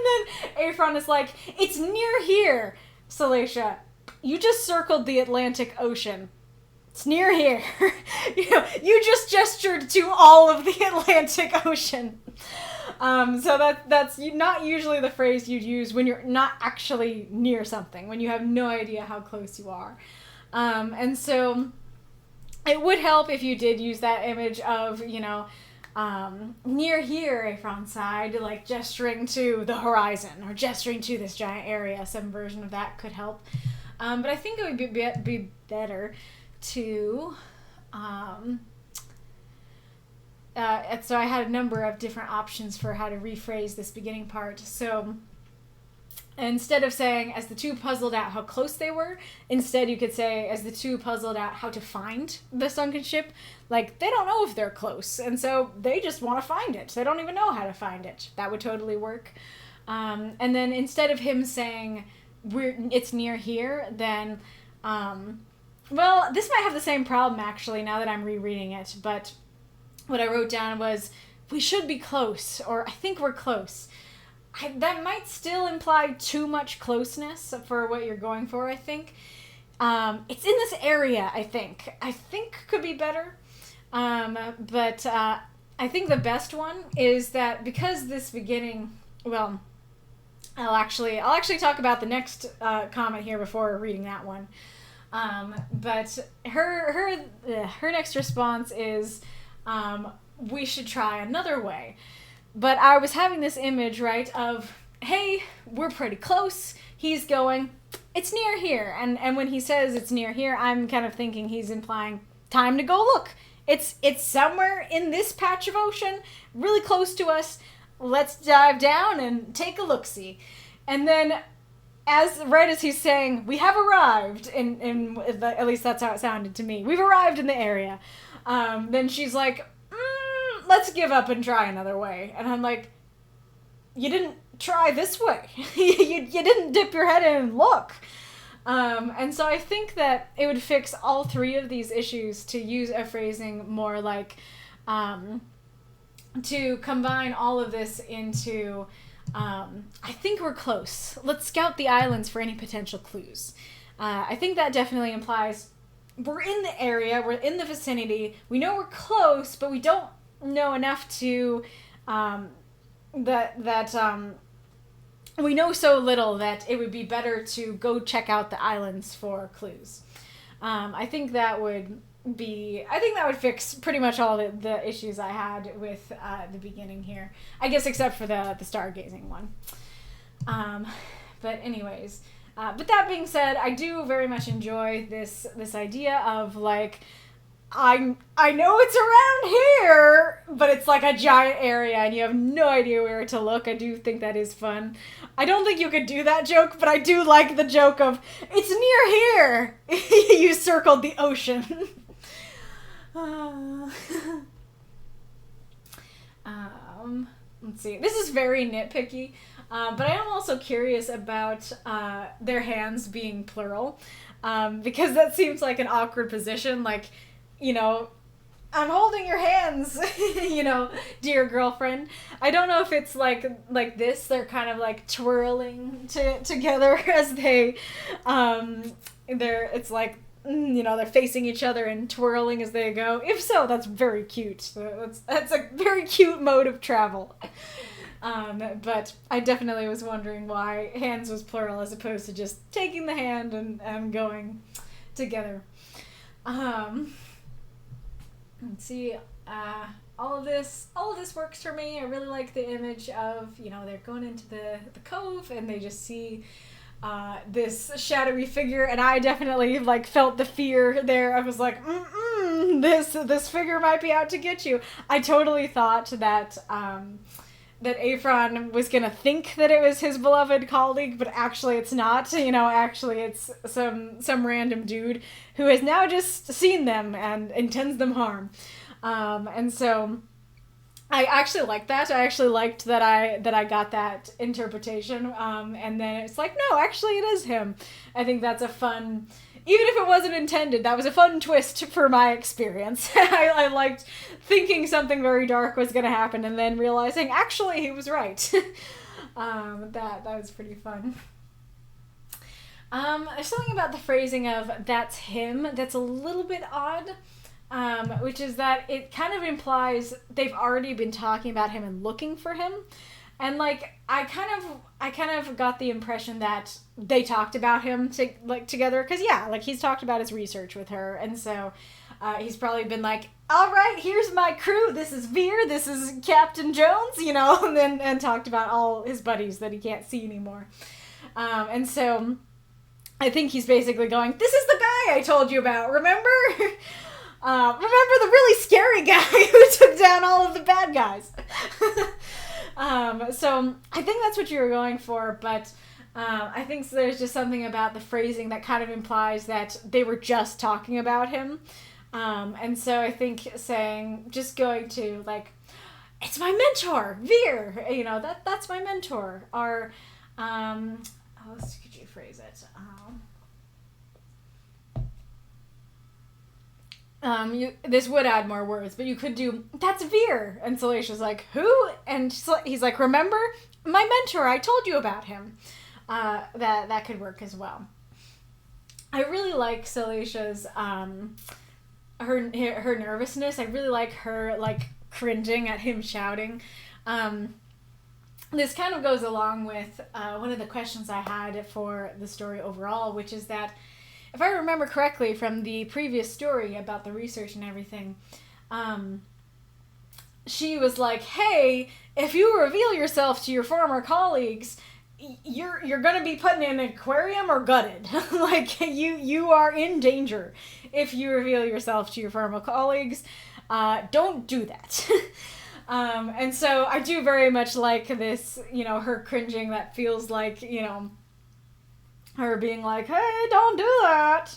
then Aphron is like, it's near here, Salacia. You just circled the Atlantic Ocean. It's near here. You know, you just gestured to all of the Atlantic Ocean. So that's not usually the phrase you'd use when you're not actually near something, when you have no idea how close you are. And so it would help if you did use that image of, you know, near here, Aphron sighed, like gesturing to the horizon or gesturing to this giant area. Some version of that could help. But I think it would be better to, so I had a number of different options for how to rephrase this beginning part. So instead of saying, as the two puzzled out how close they were, instead you could say, as the two puzzled out how to find the sunken ship. Like, they don't know if they're close, and so they just want to find it. They don't even know how to find it. That would totally work. And then instead of him saying, it's near here, then, well, this might have the same problem, actually, now that I'm rereading it, but what I wrote down was, we should be close, or I think we're close. That might still imply too much closeness for what you're going for, I think. It's in this area, I think. I think could be better. But I think the best one is that because this beginning, well, I'll actually talk about the next comment here before reading that one. But her next response is, we should try another way. But I was having this image, right, of, hey, we're pretty close. He's going, it's near here. And when he says it's near here, I'm kind of thinking he's implying, time to go look. It's somewhere in this patch of ocean, really close to us. Let's dive down and take a look-see. And then, right as he's saying, we have arrived, at least that's how it sounded to me. We've arrived in the area. Then she's like, let's give up and try another way. And I'm like, you didn't try this way. you didn't dip your head in and look. And so I think that it would fix all three of these issues to use a phrasing more like, to combine all of this into, I think we're close. Let's scout the islands for any potential clues. I think that definitely implies we're in the area, we're in the vicinity, we know we're close, but we don't know enough to, we know so little that it would be better to go check out the islands for clues. I think that would fix pretty much all the issues I had with the beginning here. I guess except for the stargazing one. But anyways, but that being said, I do very much enjoy this idea of like, I know it's around here, but it's like a giant area and you have no idea where to look. I do think that is fun. I don't think you could do that joke, but I do like the joke of, it's near here. You circled the ocean. Let's see. This is very nitpicky, but I am also curious about their hands being plural, because that seems like an awkward position. Like, you know, I'm holding your hands, you know, dear girlfriend. I don't know if it's like this. They're kind of like twirling together as they, it's like, you know, they're facing each other and twirling as they go. If so, that's very cute. That's a very cute mode of travel. But I definitely was wondering why hands was plural as opposed to just taking the hand and going together. Let's see, all of this works for me. I really like the image of, you know, they're going into the cove and they just see this shadowy figure, and I definitely like felt the fear there. I was like, this figure might be out to get you. I totally thought that that Ephron was gonna think that it was his beloved colleague, but actually it's not. You know, actually it's some random dude who has now just seen them and intends them harm. And so I actually liked that. I actually liked that I got that interpretation. And then it's like, no, actually it is him. I think that's a fun, even if it wasn't intended, that was a fun twist for my experience. I liked thinking something very dark was going to happen and then realizing, actually, he was right. That was pretty fun. There's something about the phrasing of that's him that's a little bit odd, which is that it kind of implies they've already been talking about him and looking for him. And like, I kind of got the impression that they talked about him together, because yeah, like he's talked about his research with her, and so he's probably been like, all right, here's my crew, this is Veer, this is Captain Jones, you know, and talked about all his buddies that he can't see anymore. And so I think he's basically going, this is the guy I told you about, remember? Remember the really scary guy who took down all of the bad guys? So I think that's what you were going for, but I think so there's just something about the phrasing that kind of implies that they were just talking about him. And so I think just going to, like, it's my mentor, Veer, that's my mentor. Or, how else could you phrase it? This would add more words, but you could do, that's Veer. And Salatia's like, who? And he's like, remember? My mentor, I told you about him. That could work as well. I really like Salatia's, her nervousness. I really like her, like, cringing at him shouting. This kind of goes along with one of the questions I had for the story overall, which is that, if I remember correctly from the previous story about the research and everything, she was like, hey, if you reveal yourself to your former colleagues, you're gonna be put in an aquarium or gutted. Like, you are in danger if you reveal yourself to your former colleagues. Don't do that. And so I do very much like this, her cringing that feels like, her being like, hey, don't do that.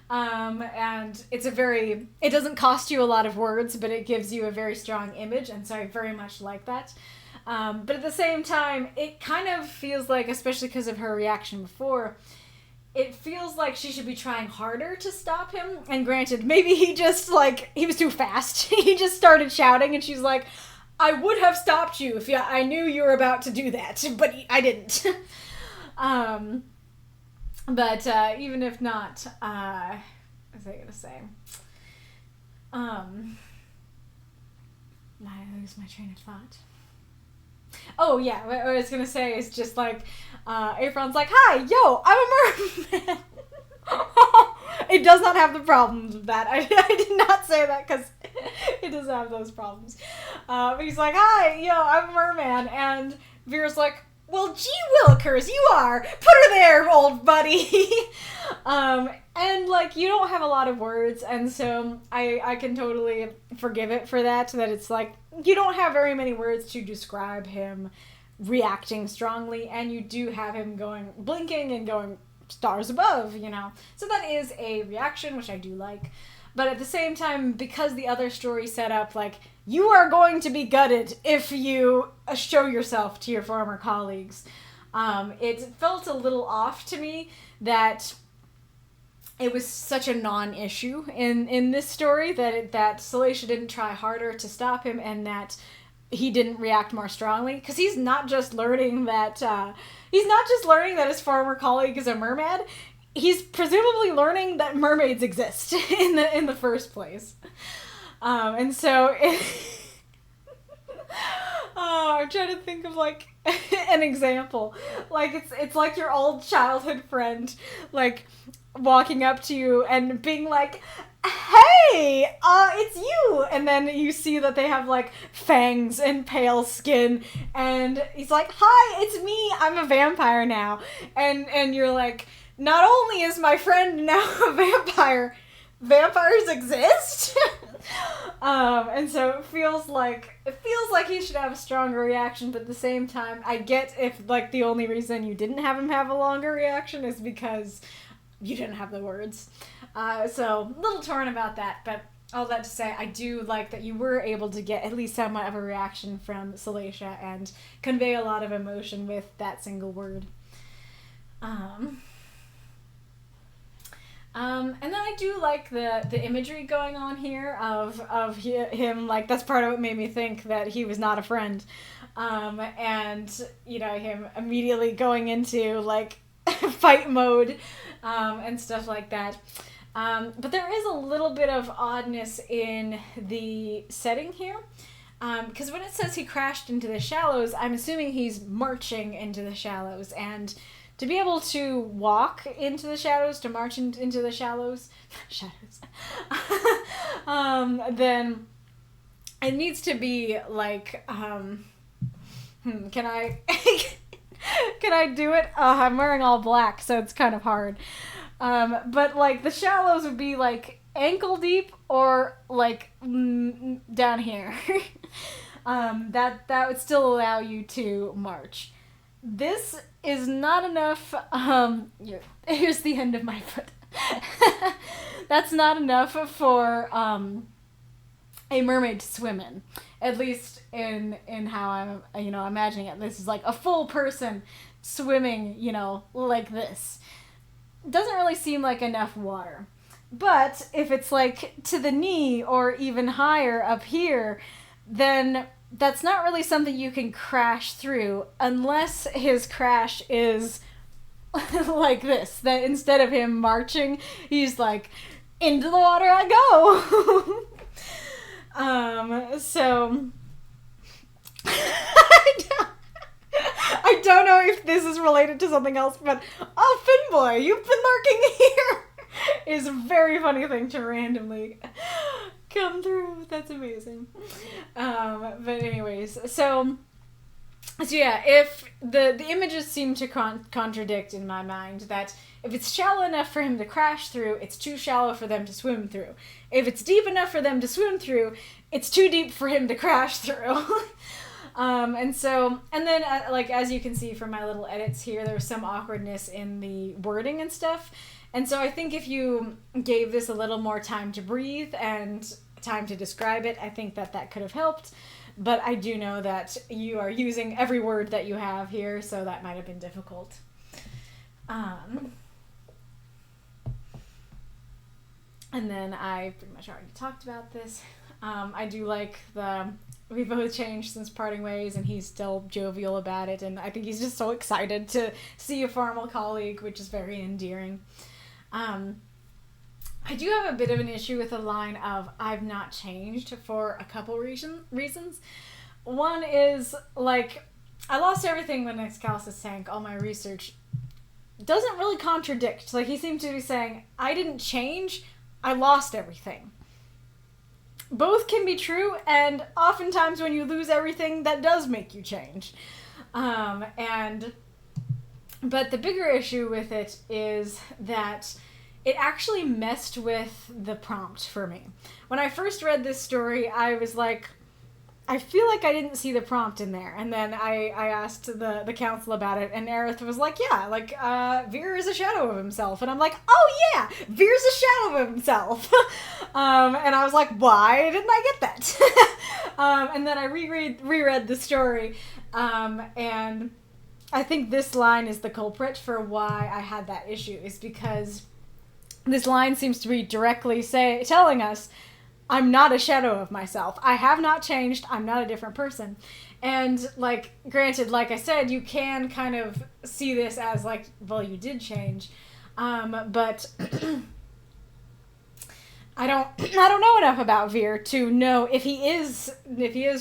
And it doesn't cost you a lot of words, but it gives you a very strong image, and so I very much like that. But at the same time, it kind of feels like, especially because of her reaction before, it feels like she should be trying harder to stop him. And granted, maybe he was too fast. He just started shouting, and she's like, I would have stopped you if I knew you were about to do that, but I didn't. But even if not, what was I gonna say? I lose my train of thought. Oh yeah, what I was gonna say is just like, Apron's like, hi, yo, I'm a merman. It does not have the problems with that. I did not say that because it doesn't have those problems. But he's like, hi, yo, I'm a merman. And Vera's like, well, gee willikers, you are. Put her there, old buddy. And, like, you don't have a lot of words, and so I can totally forgive it for that it's like, you don't have very many words to describe him reacting strongly, and you do have him blinking and going stars above, So that is a reaction, which I do like. But at the same time, because the other story set up, like, you are going to be gutted if you show yourself to your former colleagues. It felt a little off to me that it was such a non-issue in this story, that Salacia didn't try harder to stop him, and that he didn't react more strongly. Because he's not just learning that his former colleague is a mermaid. He's presumably learning that mermaids exist in the first place. And so I'm trying to think of, like, an example. Like, it's like your old childhood friend, like, walking up to you and being like, hey, it's you. And then you see that they have, like, fangs and pale skin, and he's like, hi, it's me, I'm a vampire now. And you're like, not only is my friend now a vampire, vampires exist? And so it feels like he should have a stronger reaction, but at the same time, I get if, like, the only reason you didn't have him have a longer reaction is because you didn't have the words. So a little torn about that, but all that to say, I do like that you were able to get at least somewhat of a reaction from Salacia and convey a lot of emotion with that single word. And then I do like the imagery going on here of him, like, that's part of what made me think that he was not a friend. And, him immediately going into, like, fight mode, and stuff like that. But there is a little bit of oddness in the setting here. Because when it says he crashed into the shallows, I'm assuming he's marching into the shallows, and to be able to walk into the shadows, to march into the shadows, then it needs to be like, can I do it? I'm wearing all black, so it's kind of hard. But, like, the shallows would be, like, ankle deep or, like, down here. That would still allow you to march. this is not enough. Here's the end of my foot. That's not enough for a mermaid to swim in. At least in how I'm, imagining it. This is like a full person swimming, like this. Doesn't really seem like enough water. But if it's like to the knee or even higher up here, then that's not really something you can crash through unless his crash is like this. That instead of him marching, he's like, into the water I go. So I don't know if this is related to something else, but Finboy, you've been lurking here is a very funny thing to randomly come through. That's amazing. But anyways, so yeah, if the images seem to contradict in my mind that if it's shallow enough for him to crash through, it's too shallow for them to swim through. If it's deep enough for them to swim through, it's too deep for him to crash through. And then as you can see from my little edits here, there's some awkwardness in the wording and stuff. And so I think if you gave this a little more time to breathe and time to describe it, I think that could have helped. But I do know that you are using every word that you have here, so that might have been difficult. And then I pretty much already talked about this. I do like we both changed since parting ways, and he's still jovial about it, and I think he's just so excited to see a former colleague, which is very endearing. I do have a bit of an issue with the line of "I've not changed" for a couple reasons. One is, like, I lost everything when Excalibur sank, all my research. Doesn't really contradict. Like, he seemed to be saying, I didn't change, I lost everything. Both can be true, and oftentimes when you lose everything, that does make you change. But the bigger issue with it is that it actually messed with the prompt for me. When I first read this story, I was like, I feel like I didn't see the prompt in there. And then I asked the council about it, and Aerith was like, yeah, like, Veer is a shadow of himself. And I'm like, oh yeah, Veer's a shadow of himself. And I was like, why didn't I get that? And then I reread the story, and I think this line is the culprit for why I had that issue, is because this line seems to be directly telling us, I'm not a shadow of myself. I have not changed. I'm not a different person. And, like, granted, like I said, you can kind of see this as, like, well, you did change. But I don't know enough about Veer to know if he is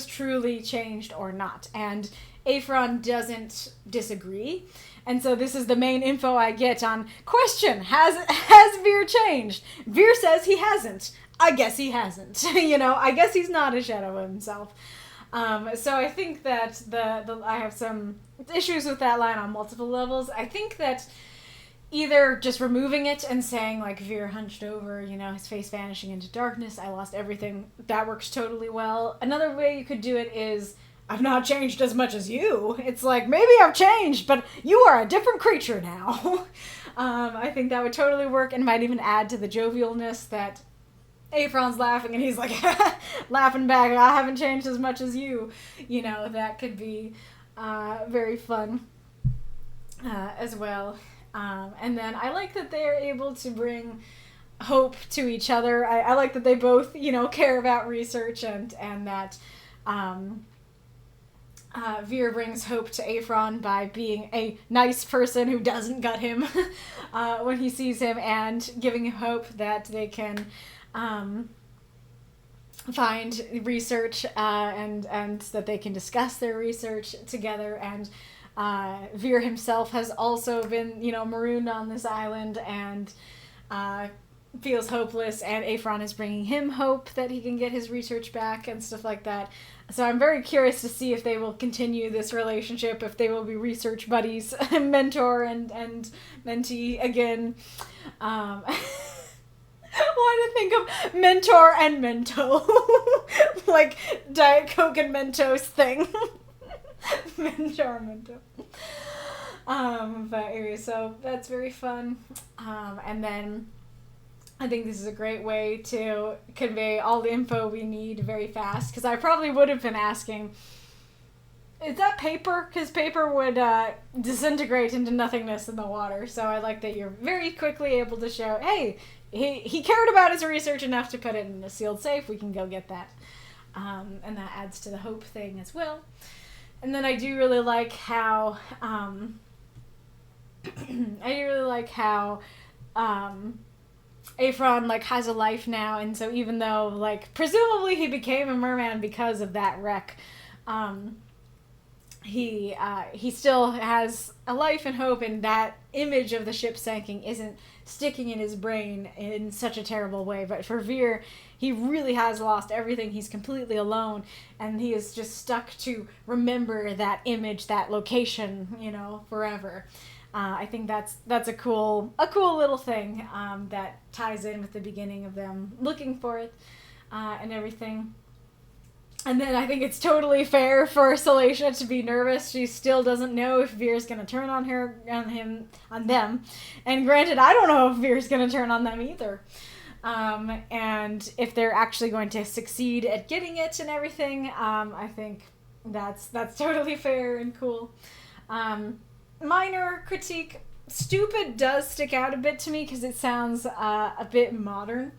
truly changed or not. And Aphron doesn't disagree. And so this is the main info I get on question. Has Veer changed? Veer says he hasn't. I guess he hasn't. I guess he's not a shadow of himself. So I think that I have some issues with that line on multiple levels. I think that either just removing it and saying, like, Veer hunched over, his face vanishing into darkness, I lost everything, that works totally well. Another way you could do it is, I've not changed as much as you. It's like, maybe I've changed, but you are a different creature now. I think that would totally work, and might even add to the jovialness that Aphron's laughing, and he's like, laughing back, I haven't changed as much as you. That could be very fun as well. And then I like that they're able to bring hope to each other. I like that they both, care about research, and that Veer brings hope to Aphron by being a nice person who doesn't gut him when he sees him, and giving him hope that they can find research and that they can discuss their research together. And Veer himself has also been, marooned on this island and feels hopeless, and Aphron is bringing him hope that he can get his research back and stuff like that. So I'm very curious to see if they will continue this relationship, if they will be research buddies, mentor and mentee again. Why to think of mentor and Mento, like Diet Coke and Mentos thing. Mentor, Mento. But anyway, so that's very fun. And then I think this is a great way to convey all the info we need very fast, because I probably would have been asking, is that paper? Because paper would disintegrate into nothingness in the water. So I like that you're very quickly able to show, hey, he cared about his research enough to put it in a sealed safe. We can go get that. And that adds to the hope thing as well. And then I do really like how Aphron like has a life now, and so even though like presumably he became a merman because of that wreck, he still has a life and hope, and that image of the ship sinking isn't sticking in his brain in such a terrible way. But for Veer, he really has lost everything. He's completely alone, and he is just stuck to remember that image, that location, forever. I think that's a cool little thing that ties in with the beginning of them looking for it and everything. And then I think it's totally fair for Salacia to be nervous. She still doesn't know if Veer's gonna turn on them. And granted, I don't know if Veer's gonna turn on them either. And if they're actually going to succeed at getting it and everything, I think that's totally fair and cool. Minor critique, stupid does stick out a bit to me because it sounds a bit modern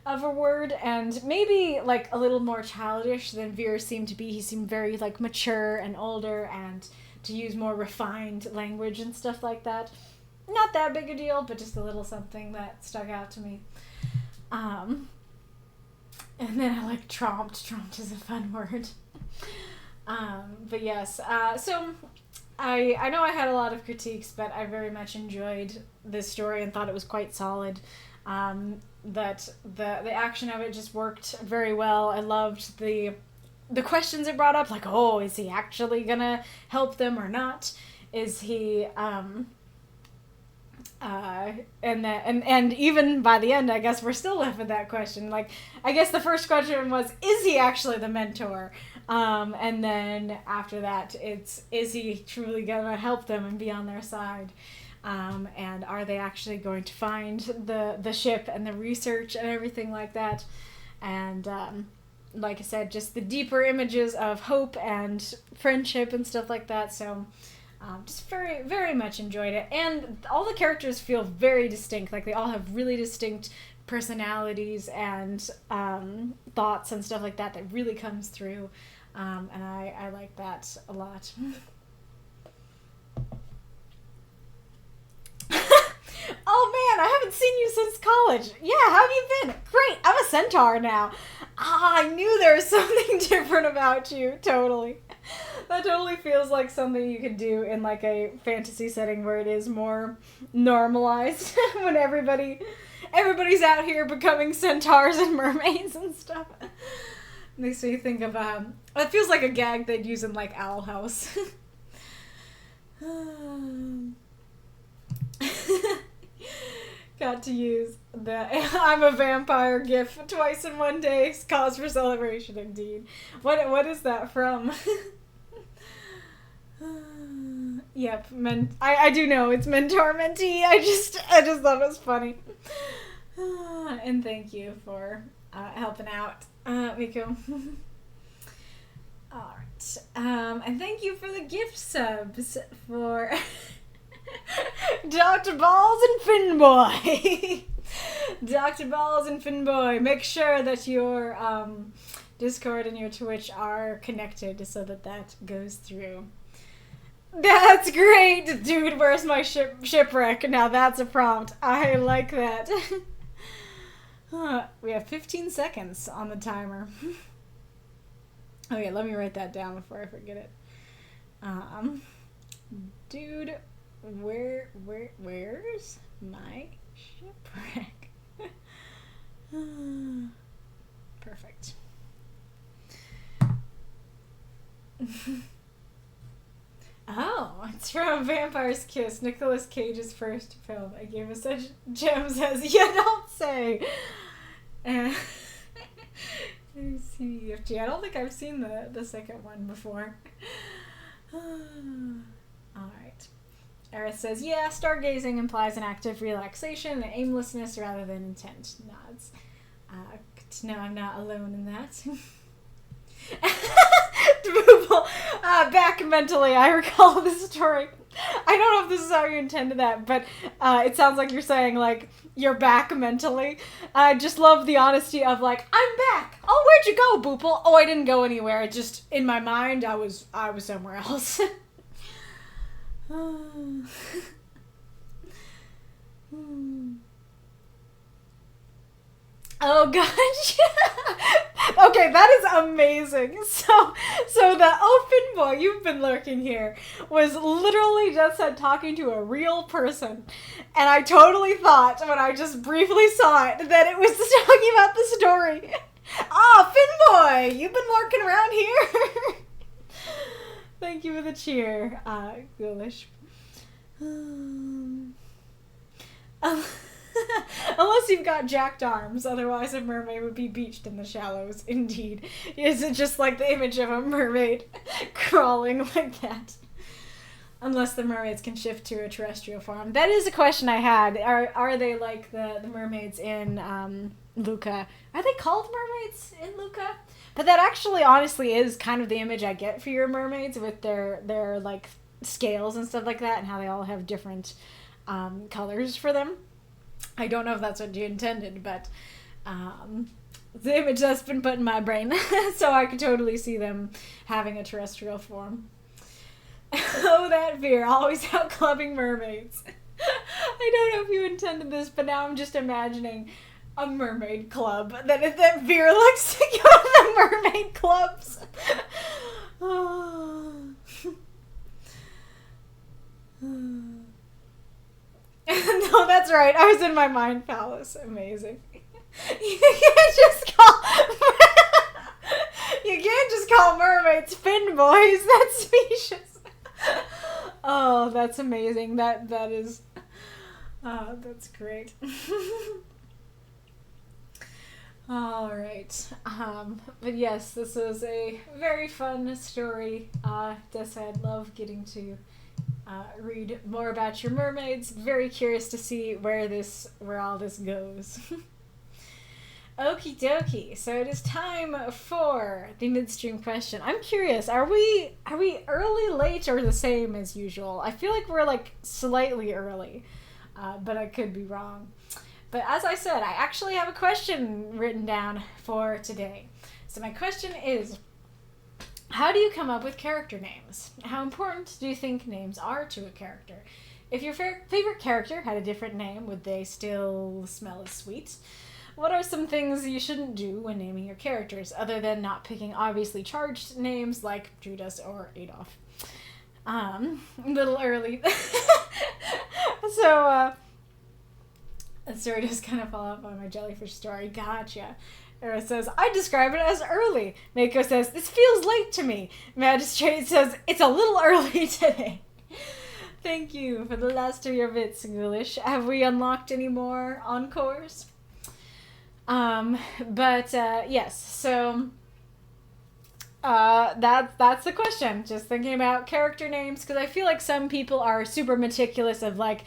of a word, and maybe like a little more childish than Veer seemed to be. He seemed very like mature and older, and to use more refined language and stuff like that. Not that big a deal, but just a little something that stuck out to me. And then I like tromped. Tromped is a fun word. But yes, so I know I had a lot of critiques, but I very much enjoyed this story and thought it was quite solid. That the action of it just worked very well. I loved the questions it brought up, like, oh, is he actually gonna help them or not? Is he and even by the end, I guess we're still left with that question. Like, I guess the first question was, is he actually the mentor? And then after that, is he truly gonna help them and be on their side? And are they actually going to find the ship and the research and everything like that? And like I said, just the deeper images of hope and friendship and stuff like that. So just very, very much enjoyed it. And all the characters feel very distinct. Like, they all have really distinct personalities and thoughts and stuff like that really comes through. And I like that a lot. Oh man, I haven't seen you since college. Yeah, how have you been? Great, I'm a centaur now. I knew there was something different about you. Totally. That totally feels like something you could do in like a fantasy setting where it is more normalized when everybody's out here becoming centaurs and mermaids and stuff. Makes me think of it feels like a gag they'd use in like Owl House. Got to use the I'm a vampire gif twice in one day. Cause for celebration indeed. What is that from? Yep, I do know it's mentor mentee. I just thought it was funny. And thank you for helping out, Miko. Alright. And thank you for the gift subs for Dr. Balls and Finboy. Dr. Balls and Finboy. Make sure that your Discord and your Twitch are connected so that goes through. That's great, dude. Where's my shipwreck? Now that's a prompt. I like that. We have 15 seconds on the timer. Okay, let me write that down before I forget it. Dude, where's my shipwreck? Perfect. Oh, it's from Vampire's Kiss, Nicolas Cage's first film. I gave it such gems as you don't say. CEFG. I don't think I've seen the second one before. Alright. Eris says, yeah, stargazing implies an act of relaxation and aimlessness rather than intent. Nods. Good to know I'm not alone in that. Boople, back mentally, I recall this story. I don't know if this is how you intended that, but it sounds like you're saying, like, you're back mentally. I just love the honesty of, like, I'm back. Oh, where'd you go, Boople? Oh, I didn't go anywhere. It just, in my mind, I was somewhere else. Oh gosh. Okay, that is amazing. So the open boy, you've been lurking here, was literally just talking to a real person. And I totally thought, when I just briefly saw it, that it was talking about the story. Ah, Finn boy, you've been lurking around here. Thank you for the cheer, Ghoulish. Unless you've got jacked arms, otherwise a mermaid would be beached in the shallows, indeed. Is it just like the image of a mermaid crawling like that? Unless the mermaids can shift to a terrestrial form. That is a question I had. Are they like the mermaids in Luca? Are they called mermaids in Luca? But that actually honestly is kind of the image I get for your mermaids, with their like scales and stuff like that, and how they all have different colors for them. I don't know if that's what you intended, but the image that's been put in my brain, so I could totally see them having a terrestrial form. Oh, that Veer, always out clubbing mermaids. I don't know if you intended this, but now I'm just imagining a mermaid club. That Veer likes to go to the mermaid clubs. Oh. No, that's right. I was in my mind palace. Amazing. You can't just call mermaids fin boys. That's specious. Oh, that's amazing. That is. That's great. All right. But yes, this was a very fun story. Des, I'd love getting to read more about your mermaids. Very curious to see where all this goes. Okie dokie. So it is time for the midstream question. I'm curious, are we early, late, or the same as usual? I feel like we're like slightly early, but I could be wrong. But as I said, I actually have a question written down for today. So my question is, how do you come up with character names? How important do you think names are to a character? If your favorite character had a different name, would they still smell as sweet? What are some things you shouldn't do when naming your characters, other than not picking obviously charged names like Judas or Adolf? A little early. So, sorry, just kind of follow up on my jellyfish story. Gotcha. Era says, I describe it as early. Mako says, this feels late to me. Magistrate says, it's a little early today. Thank you for the last of your bits, Ghoulish. Have we unlocked any more encores? Yes, so that's the question. Just thinking about character names, because I feel like some people are super meticulous of like,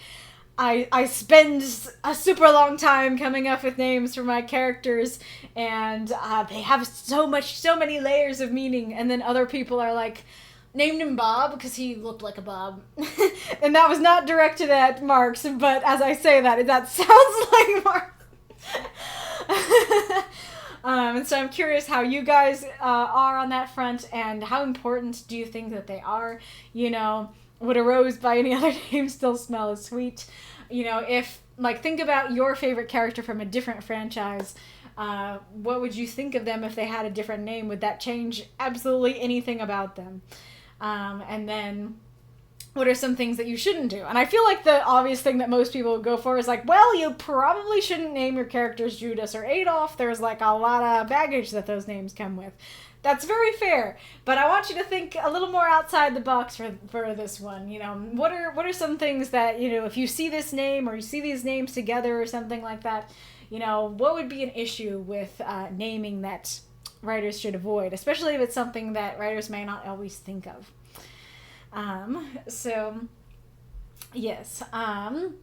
I spend a super long time coming up with names for my characters, and they have so many layers of meaning, and then other people are like, named him Bob because he looked like a Bob. And that was not directed at Marx, but as I say that sounds like Marx. And so I'm curious how you guys are on that front, and how important do you think that they are? You know, would a rose by any other name still smell as sweet? You know, if, like, think about your favorite character from a different franchise. What would you think of them if they had a different name? Would that change absolutely anything about them? And then, what are some things that you shouldn't do? And I feel like the obvious thing that most people would go for is like, well, you probably shouldn't name your characters Judas or Adolf. There's like a lot of baggage that those names come with. That's very fair, but I want you to think a little more outside the box for this one. You know, what are some things that, you know, if you see this name or you see these names together or something like that, you know, what would be an issue with naming that writers should avoid, especially if it's something that writers may not always think of. So Yes.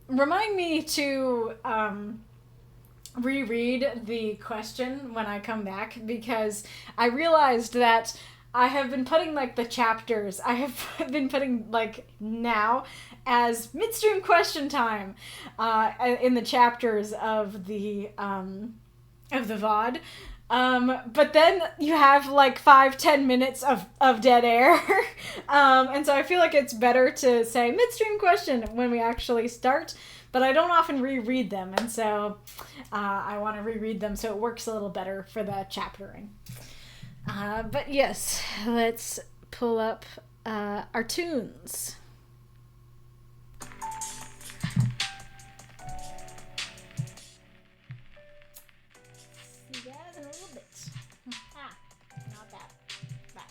Remind me to reread the question when I come back, because I realized that I have been putting like the chapters, I have been putting like now as midstream question time in the chapters of the VOD. But then you have like 5-10 minutes of dead air. And so I feel like it's better to say midstream question when we actually start, but I don't often reread them, and so I want to reread them so it works a little better for the chaptering. But yes, let's pull up our tunes. See you guys in a little bit. Not that. Bye.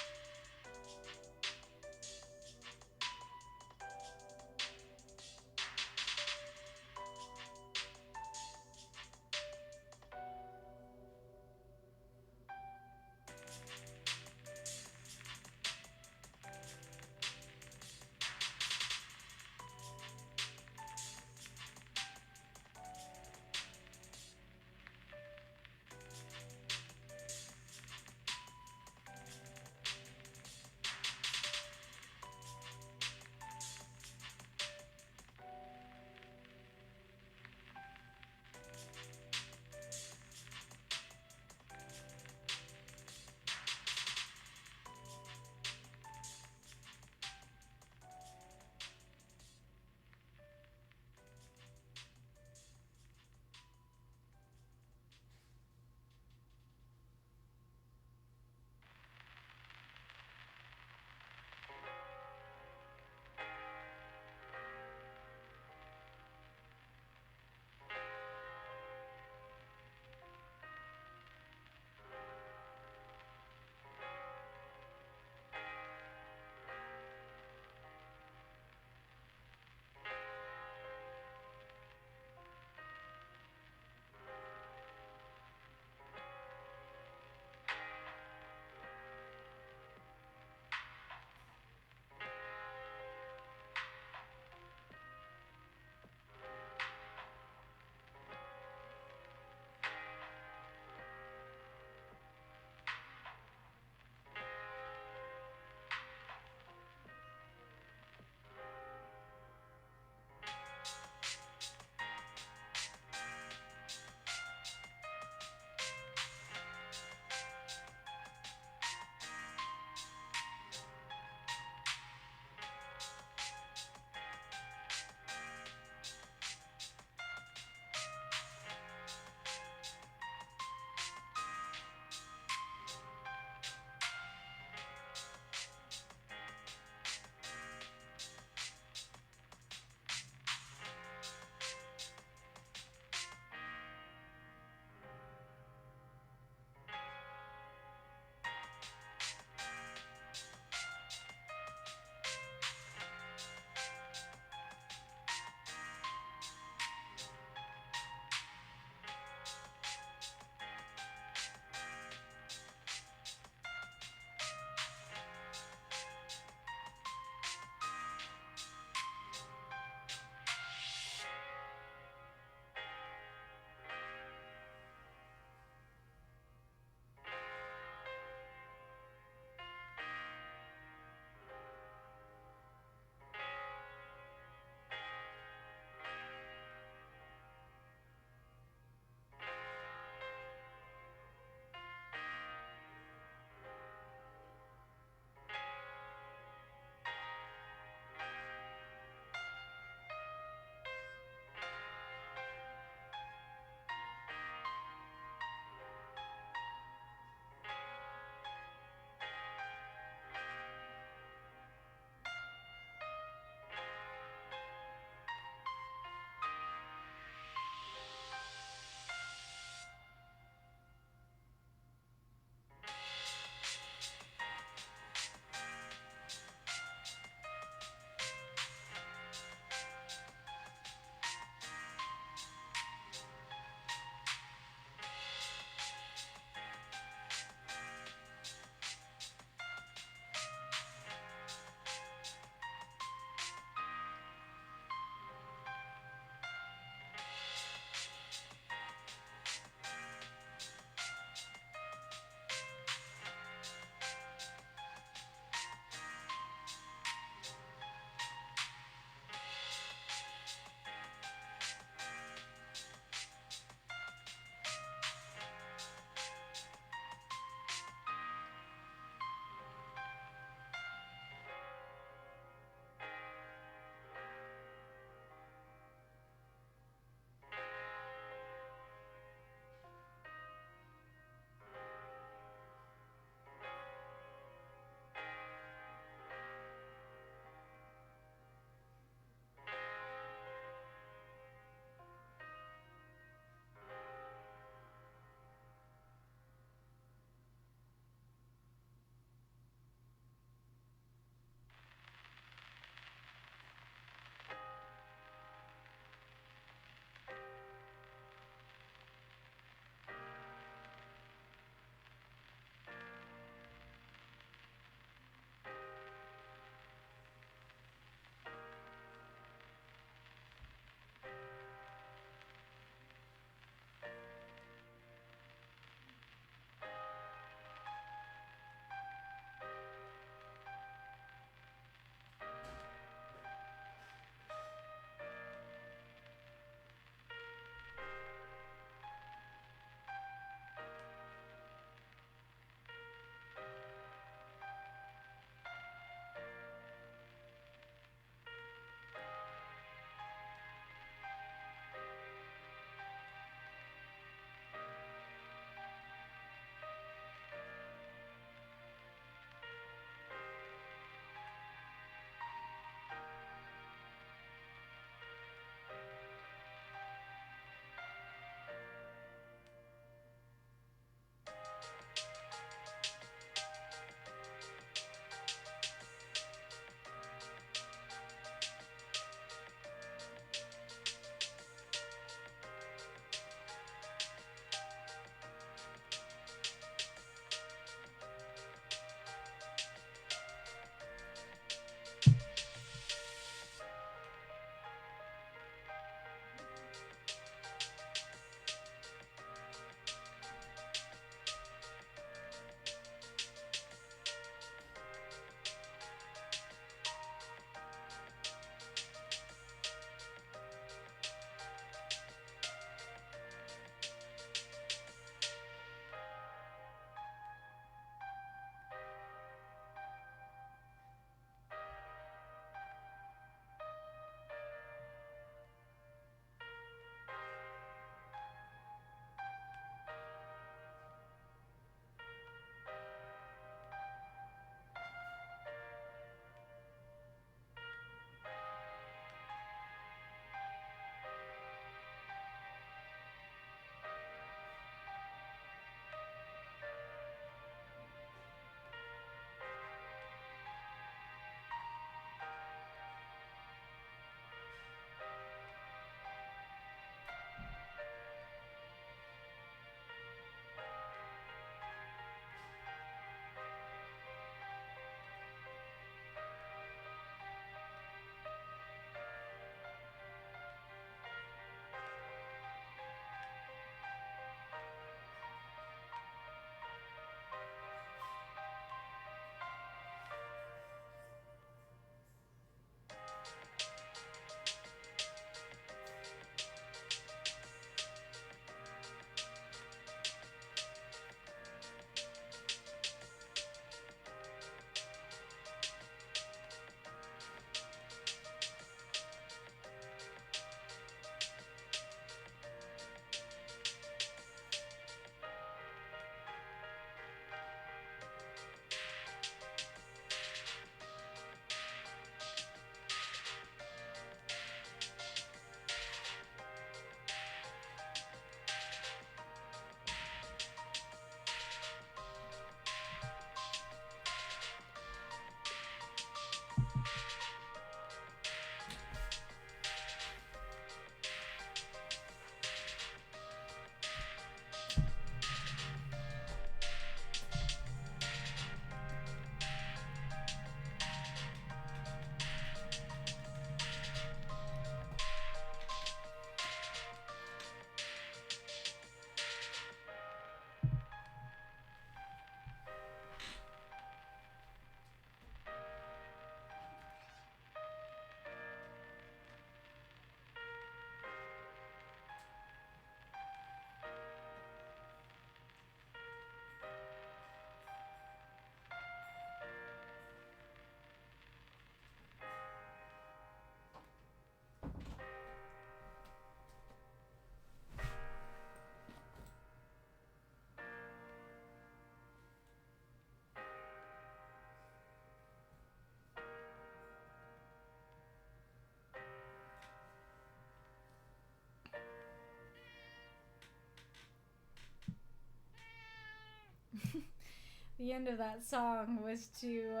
the end of that song was to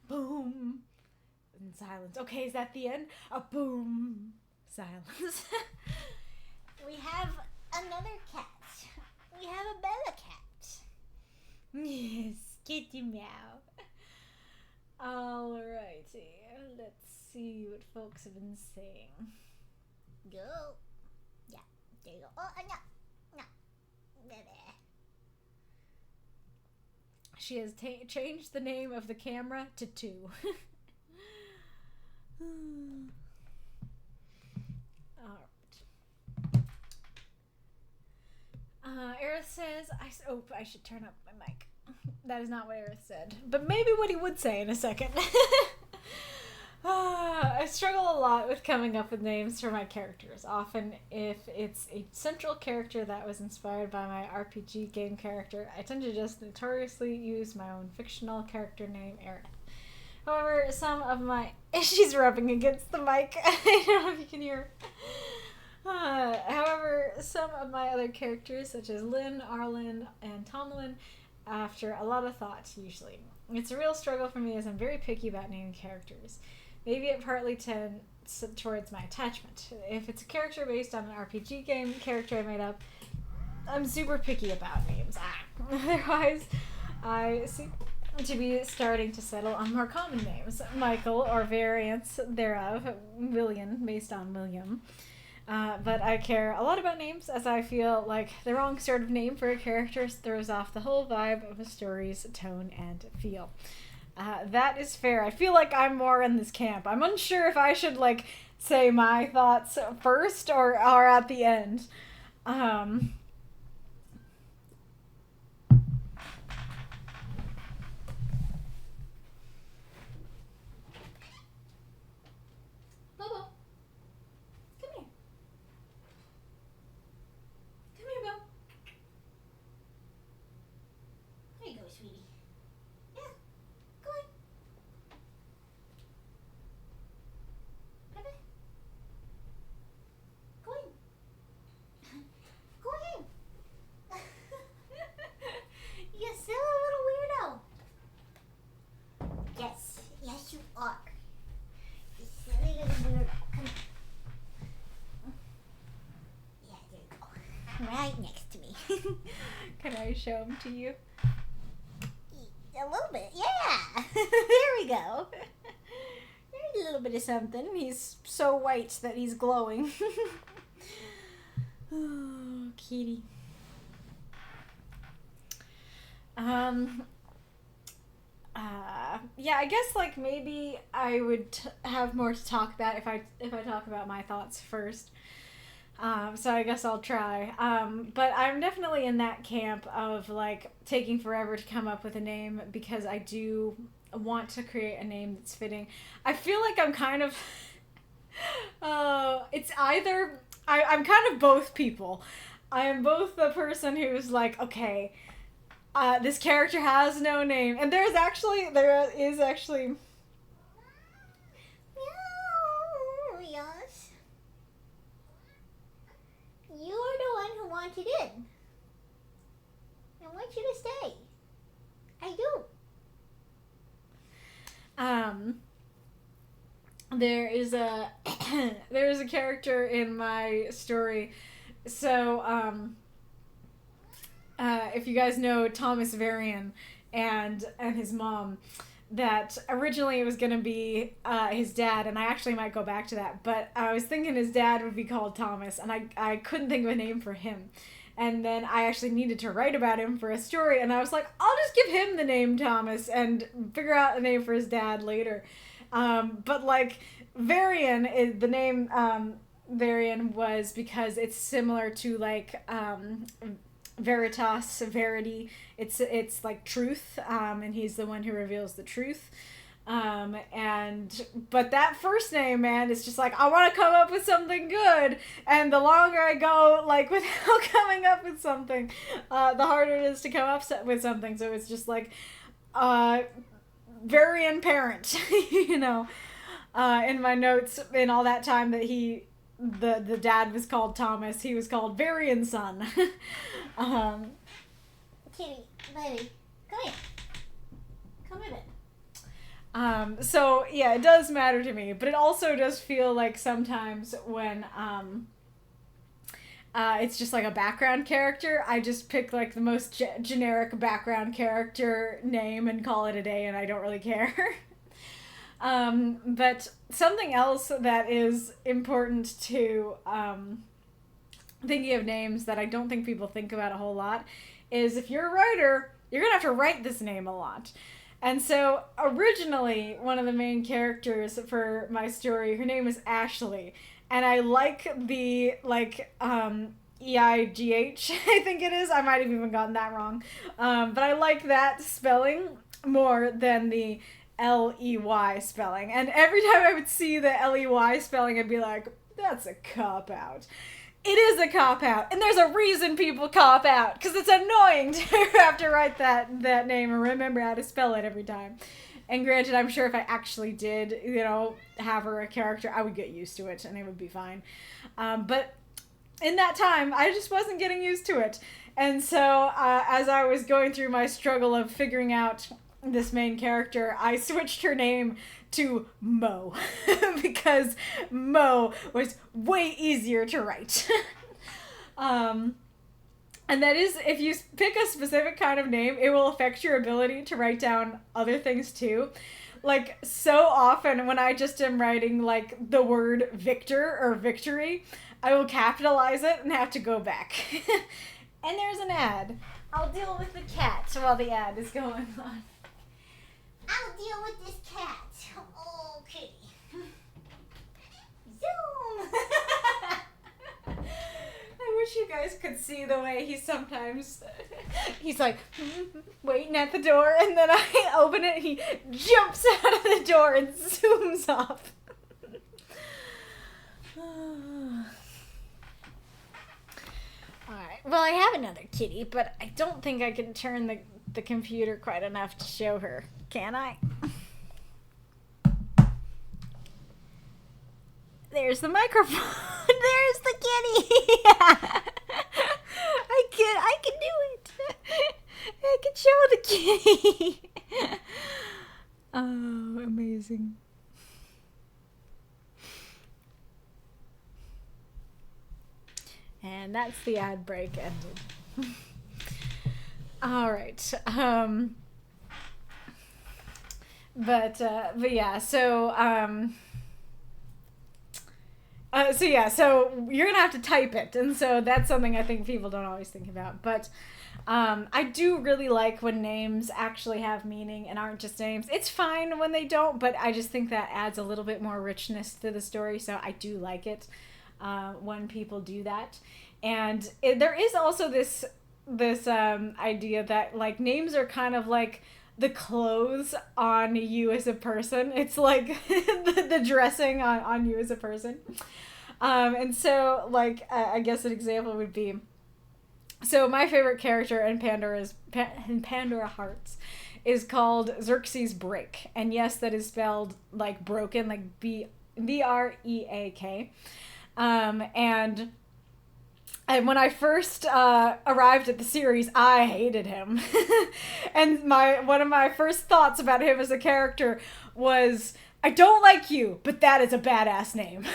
boom and silence. Okay, is that the end? A boom, silence. We have another cat. We have a Bella cat. Yes, kitty meow. Alrighty, let's see what folks have been saying. Go. Yeah, there you go. Oh, no. No. Baby. She has changed the name of the camera to 2. Alright. Aerith says, I should turn up my mic. That is not what Aerith said. But maybe what he would say in a second. I struggle a lot with coming up with names for my characters. Often, if it's a central character that was inspired by my RPG game character, I tend to just notoriously use my own fictional character name, Aerith. However, some of my... She's rubbing against the mic. I don't know if you can hear. However, some of my other characters, such as Lynn, Arlen, and Tomlin, after a lot of thought, usually. It's a real struggle for me as I'm very picky about naming characters. Maybe it partly tends towards my attachment. If it's a character based on an RPG game character I made up, I'm super picky about names. Otherwise, I seem to be starting to settle on more common names. Michael, or variants thereof, William, based on William. But I care a lot about names, as I feel like the wrong sort of name for a character throws off the whole vibe of a story's tone and feel. That is fair. I feel like I'm more in this camp. I'm unsure if I should, say my thoughts first or at the end. Bobo, come here. Come here, Bo. There you go, sweetie. You're still a little weirdo. Yes, you are. You silly little weirdo. Come on. Yeah, there you go. Right next to me. Can I show him to you? A little bit, yeah. There we go. There's a little bit of something. He's so white that he's glowing. Oh, kitty. Yeah, I guess maybe I would have more to talk about if I talk about my thoughts first. So I guess I'll try. But I'm definitely in that camp of taking forever to come up with a name, because I do want to create a name that's fitting. I feel like I'm kind of it's either I'm kind of both people. I am both the person who's okay, this character has no name, and there is actually Yes. You're the one who wanted in. I want you to stay. I do. There is a there is a character in my story. So if you guys know Thomas Varian and his mom, that originally it was going to be his dad, and I actually might go back to that, but I was thinking his dad would be called Thomas, and I couldn't think of a name for him. And then I actually needed to write about him for a story, and I was like, I'll just give him the name Thomas and figure out a name for his dad later. But Varian, is the name Varian was because it's similar to Veritas, verity. It's truth, and he's the one who reveals the truth. But that first name, man, is just I want to come up with something good, and the longer I go without coming up with something, the harder it is to come up with something. So it's just Varian parent, in my notes, in all that time that the dad was called Thomas, he was called Varian son. Kitty, buddy, come here. Come here, baby. So yeah, it does matter to me, but it also does feel like sometimes when it's just like a background character, I just pick like the most generic background character name and call it a day, and I don't really care. But something else that is important to thinking of names that I don't think people think about a whole lot is if you're a writer, you're gonna have to write this name a lot. And so originally, one of the main characters for my story, her name is Ashley. And I like the, E-I-G-H, I think it is. I might have even gotten that wrong. But I like that spelling more than the L-E-Y spelling. And every time I would see the L-E-Y spelling, I'd be like, that's a cop-out. It is a cop-out, and there's a reason people cop out, because it's annoying to have to write that name and remember how to spell it every time. And granted, I'm sure if I actually did, have her a character, I would get used to it, and it would be fine. But in that time, I just wasn't getting used to it. And so, as I was going through my struggle of figuring out this main character, I switched her name to Mo because Mo was way easier to write. And that is, if you pick a specific kind of name, it will affect your ability to write down other things too. Like, so often when I just am writing like the word victor or victory, I will capitalize it and have to go back. And there's an ad. I'll deal with the cat while the ad is going on. I'll deal with this cat. Oh, kitty. Zoom. I wish you guys could see the way he's like waiting at the door, and then I open it, he jumps out of the door and zooms off. Alright, well, I have another kitty, but I don't think I can turn the computer quite enough to show her. Can I? There's the microphone. There's the kitty. I can do it. I can show the kitty. Oh, amazing. And that's the ad break ended. All right. But yeah, so you're gonna have to type it, and so that's something I think people don't always think about. But I do really like when names actually have meaning and aren't just names. It's fine when they don't, but I just think that adds a little bit more richness to the story, so I do like it when people do that. And there is also this idea that like names are kind of like the clothes on you as a person. It's like the dressing on you as a person. And so like I guess an example would be, so my favorite character in Pandora Hearts is called Xerxes Break. And yes, that is spelled like broken, like B-R-E-A-K. And when I first arrived at the series, I hated him. And one of my first thoughts about him as a character was, I don't like you, but that is a badass name.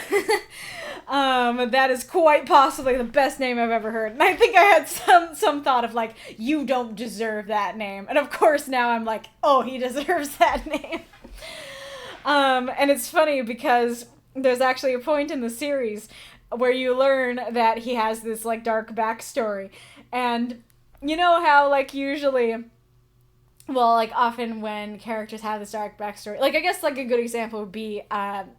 That is quite possibly the best name I've ever heard. And I think I had some thought of like, you don't deserve that name. And of course now I'm like, oh, he deserves that name. And it's funny because there's actually a point in the series where you learn that he has this like dark backstory. And you know how like usually, well, like often when characters have this dark backstory, like I guess like a good example would be,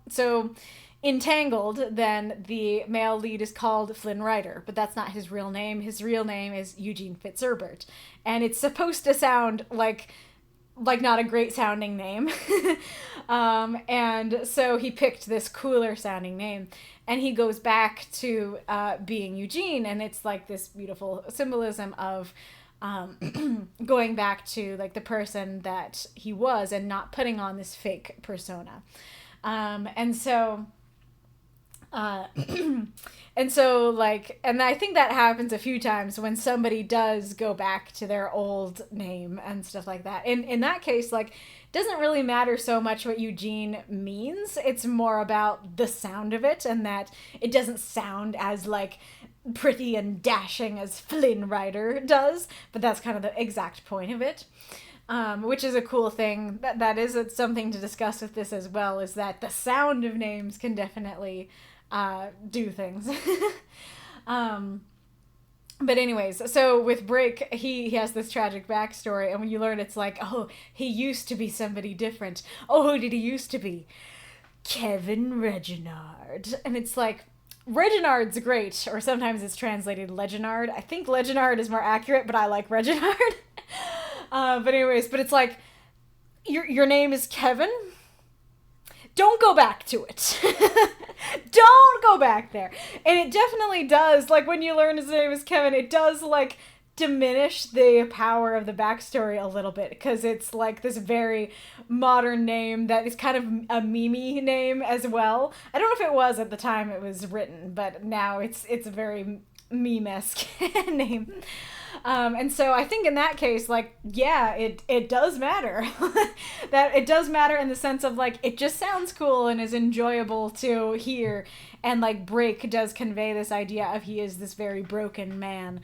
so in Tangled, then the male lead is called Flynn Rider, but that's not his real name. His real name is Eugene Fitzherbert. And it's supposed to sound like not a great sounding name. And so he picked this cooler sounding name. And he goes back to being Eugene, and it's like this beautiful symbolism of going back to like the person that he was and not putting on this fake persona. And so And so, like, and I think that happens a few times when somebody does go back to their old name and stuff like that. In that case, like, it doesn't really matter so much what Eugene means. It's more about the sound of it, and that it doesn't sound as, like, pretty and dashing as Flynn Rider does, but that's kind of the exact point of it. Which is a cool thing. That is something to discuss with this as well, is that the sound of names can definitely do things. But anyways, so with Break, he has this tragic backstory, and when you learn, it's like, oh, he used to be somebody different. Oh, who did he used to be? Kevin Reginard. And it's like, Reginard's great, or sometimes it's translated Leginard. I think Leginard is more accurate, but I like Reginard. But anyways, but it's like, your name is Kevin? Don't go back to it. Don't go back there. And it definitely does, like, when you learn his name is Kevin, it does, like, diminish the power of the backstory a little bit, because it's, like, this very modern name that is kind of a meme-y name as well. I don't know if it was at the time it was written, but now it's a very meme-esque name. And so I think in that case, like, yeah, it does matter. That it does matter in the sense of, like, it just sounds cool and is enjoyable to hear. And, like, Break does convey this idea of he is this very broken man,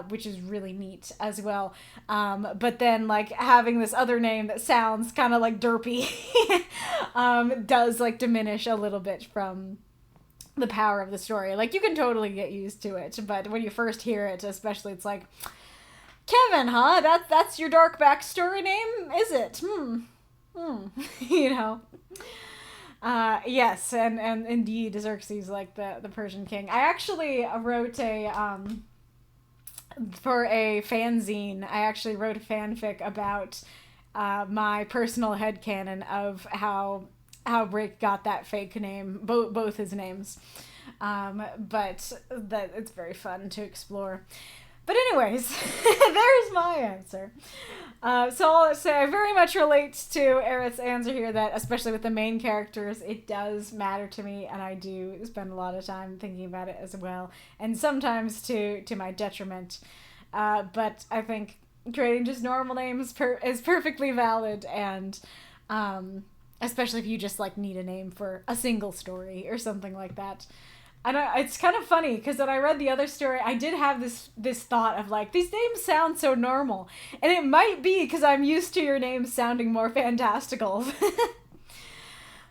which is really neat as well. But then, like, having this other name that sounds kind of like derpy does, like, diminish a little bit from the power of the story. Like, you can totally get used to it, but when you first hear it, especially, it's like, Kevin, huh? That's your dark backstory name, is it? You know. Yes, and indeed, Xerxes, like the Persian king. I actually wrote for a fanzine, I actually wrote a fanfic about my personal headcanon of how Break got that fake name, both his names. But that it's very fun to explore. But anyways, there's my answer. So I'll say I very much relate to Aerith's answer here, that especially with the main characters, it does matter to me, and I do spend a lot of time thinking about it as well, and sometimes to my detriment. But I think creating just normal names is perfectly valid, and especially if you just, like, need a name for a single story or something like that. And it's kind of funny, because when I read the other story, I did have this thought of, like, these names sound so normal. And it might be because I'm used to your names sounding more fantastical.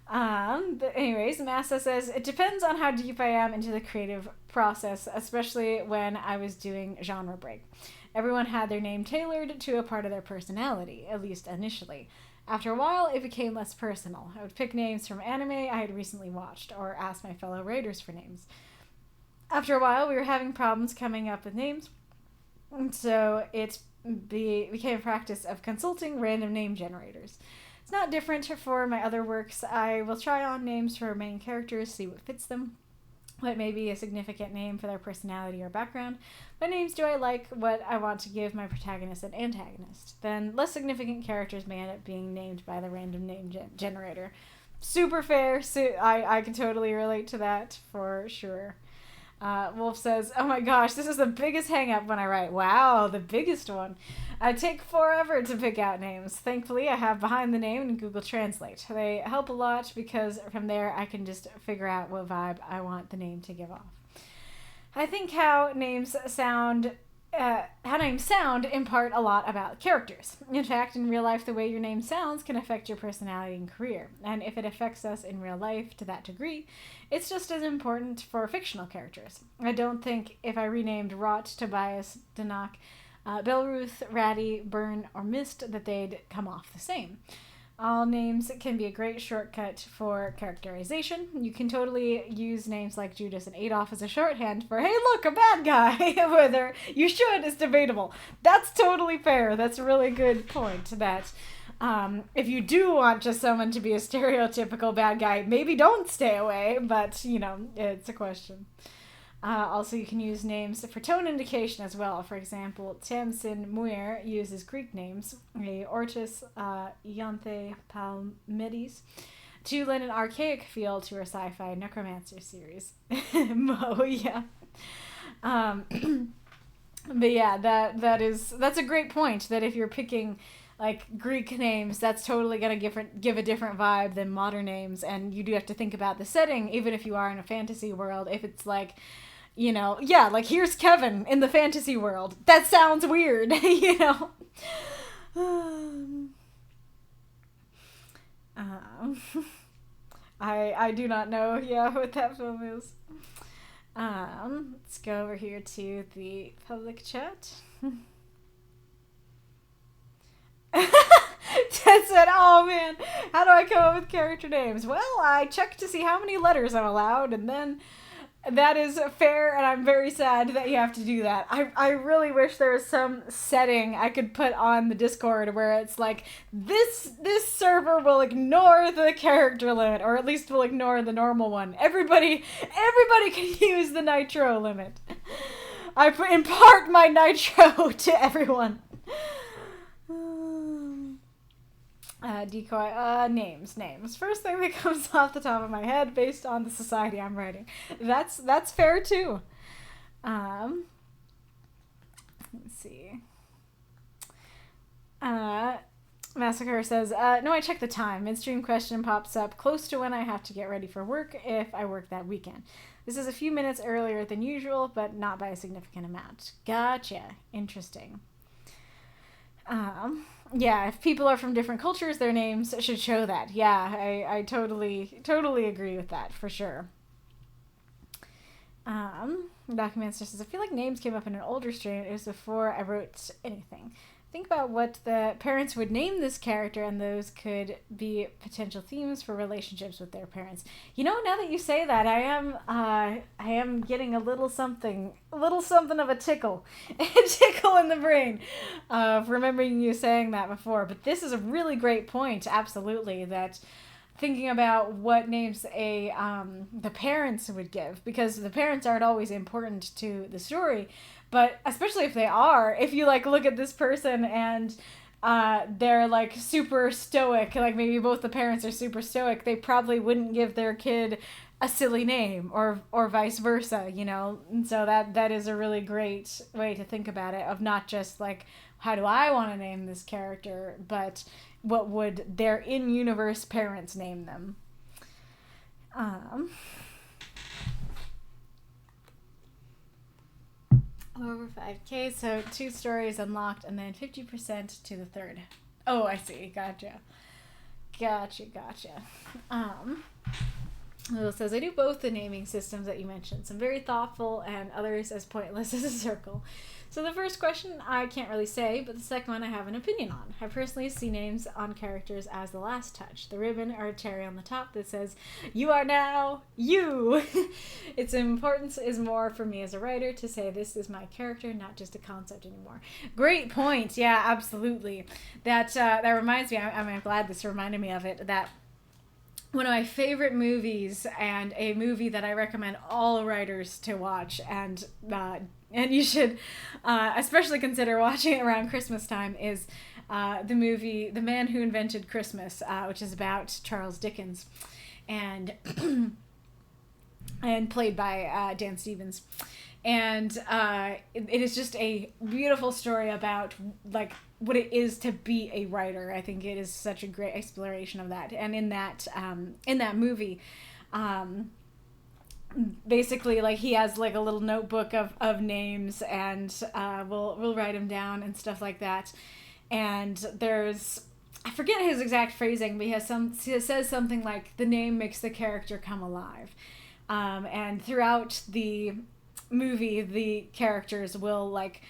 But anyways, Massa says, it depends on how deep I am into the creative process, especially when I was doing genre break. Everyone had their name tailored to a part of their personality, at least initially. After a while, it became less personal. I would pick names from anime I had recently watched, or ask my fellow writers for names. After a while, we were having problems coming up with names, and so it became a practice of consulting random name generators. It's not different for my other works. I will try on names for main characters, see what fits them, what may be a significant name for their personality or background. What names do I like, what I want to give my protagonist and antagonist? Then less significant characters may end up being named by the random name generator. Super fair. I can totally relate to that for sure. Wolf says, oh my gosh, this is the biggest hang up when I write. Wow, the biggest one. I take forever to pick out names. Thankfully, I have Behind the Name and Google Translate. They help a lot because from there I can just figure out what vibe I want the name to give off. I think how names sound impart a lot about characters. In fact, in real life, the way your name sounds can affect your personality and career. And if it affects us in real life to that degree, it's just as important for fictional characters. I don't think if I renamed Rot, Tobias, Danak, Belruth, Ratty, Burn, or Mist that they'd come off the same. All names can be a great shortcut for characterization. You can totally use names like Judas and Adolf as a shorthand for, hey, look, a bad guy. Whether you should is debatable. That's totally fair. That's a really good point, that if you do want just someone to be a stereotypical bad guy, maybe don't stay away, but, you know, it's a question. Also, you can use names for tone indication as well. For example, Tamsin Muir uses Greek names, Ortis Ianthe Palmidis, to lend an archaic feel to her sci-fi necromancer series. Mo, yeah. But yeah, that's a great point, that if you're picking like Greek names, that's totally gonna give a different vibe than modern names, and you do have to think about the setting, even if you are in a fantasy world. If it's like, you know, yeah, like here's Kevin in the fantasy world, that sounds weird, you know. I do not know, yeah, what that film is. Let's go over here to the public chat. Ted said, oh man, how do I come up with character names? Well, I checked to see how many letters I'm allowed, and then that is fair, and I'm very sad that you have to do that. I really wish there was some setting I could put on the Discord where it's like, this server will ignore the character limit, or at least will ignore the normal one. Everybody can use the nitro limit. I impart my nitro to everyone. Decoy, names. First thing that comes off the top of my head based on the society I'm writing. That's fair too. Let's see. Massacre says, no, I checked the time. Midstream question pops up close to when I have to get ready for work if I work that weekend. This is a few minutes earlier than usual, but not by a significant amount. Gotcha. Interesting. Yeah, if people are from different cultures, their names should show that. Yeah, I totally agree with that, for sure. Documents just says, I feel like names came up in an older stream. It was before I wrote anything. Think about what the parents would name this character, and those could be potential themes for relationships with their parents. You know, now that you say that, I am getting a little something of a tickle in the brain of remembering you saying that before. But this is a really great point, absolutely, that thinking about what names the parents would give, because the parents aren't always important to the story. But especially if they are, if you like look at this person and they're like super stoic, like maybe both the parents are super stoic, they probably wouldn't give their kid a silly name, or vice versa, you know. And so that is a really great way to think about it, of not just like, how do I want to name this character, but what would their in-universe parents name them. Over 5K, so 2 stories unlocked, and then 50% to the third. Oh, I see. Gotcha. Will says, I do both the naming systems that you mentioned. Some very thoughtful, and others as pointless as a circle. So the first question I can't really say, but the second one I have an opinion on. I personally see names on characters as the last touch. The ribbon or cherry on the top that says, you are now you. Its importance is more for me as a writer to say this is my character, not just a concept anymore. Great point. Yeah, absolutely. That reminds me, I'm glad this reminded me of it, that one of my favorite movies, and a movie that I recommend all writers to watch, and you should especially consider watching it around Christmas time, is the movie The Man Who Invented Christmas, which is about Charles Dickens, and played by Dan Stevens. And it is just a beautiful story about like what it is to be a writer. I think it is such a great exploration of that. And in that movie, basically, like, he has like a little notebook of names, and we'll write them down and stuff like that. And there's, I forget his exact phrasing, but he says something like, the name makes the character come alive. And throughout the movie, the characters will like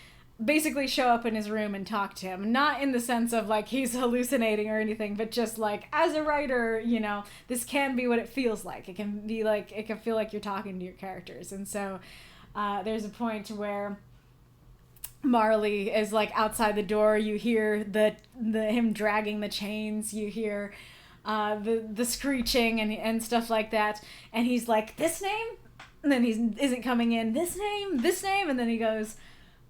basically show up in his room and talk to him, not in the sense of like he's hallucinating or anything, but just like, as a writer, you know, this can be what it feels like. It can be like, it can feel like you're talking to your characters. And so there's a point where Marley is like outside the door, you hear the him dragging the chains, you hear the screeching and stuff like that, and he's like, this name, and then he isn't coming in, this name, and then he goes,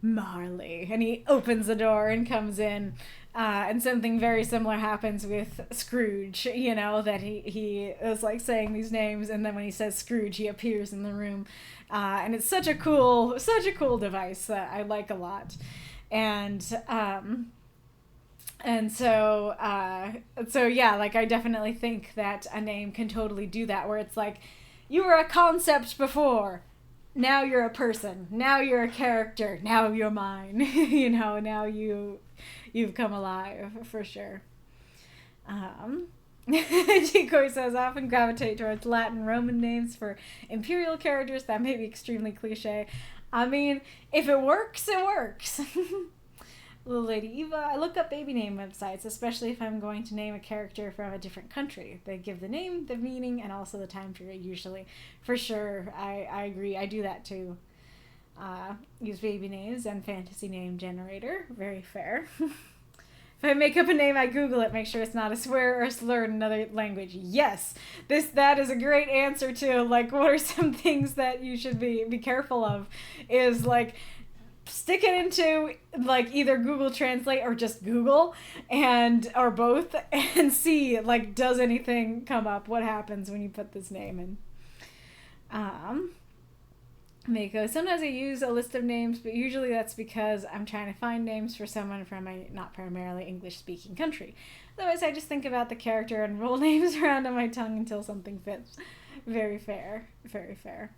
Marley, and he opens the door and comes in. And something very similar happens with Scrooge, you know, that he is like saying these names, and then when he says Scrooge, he appears in the room. And it's such a cool device that I like a lot. And so yeah, like I definitely think that a name can totally do that, where it's like, you were a concept before, now you're a person, now you're a character, now you're mine. You know, now you've come alive, for sure. Decoy says, I often gravitate towards Latin Roman names for imperial characters. That may be extremely cliche. I mean, if it works, it works. Little Lady Eva, I look up baby name websites, especially if I'm going to name a character from a different country. They give the name, the meaning, and also the time period, usually. For sure, I agree. I do that too. Use baby names and fantasy name generator. Very fair. If I make up a name, I Google it, make sure it's not a swear or a slur in another language. Yes, that is a great answer to, like, what are some things that you should be careful of, is, like, stick it into, like, either Google Translate or just Google, or both, and see, like, does anything come up? What happens when you put this name in? Mako, sometimes I use a list of names, but usually that's because I'm trying to find names for someone from a not primarily English-speaking country. Otherwise, I just think about the character and roll names around on my tongue until something fits. Very fair. Very fair.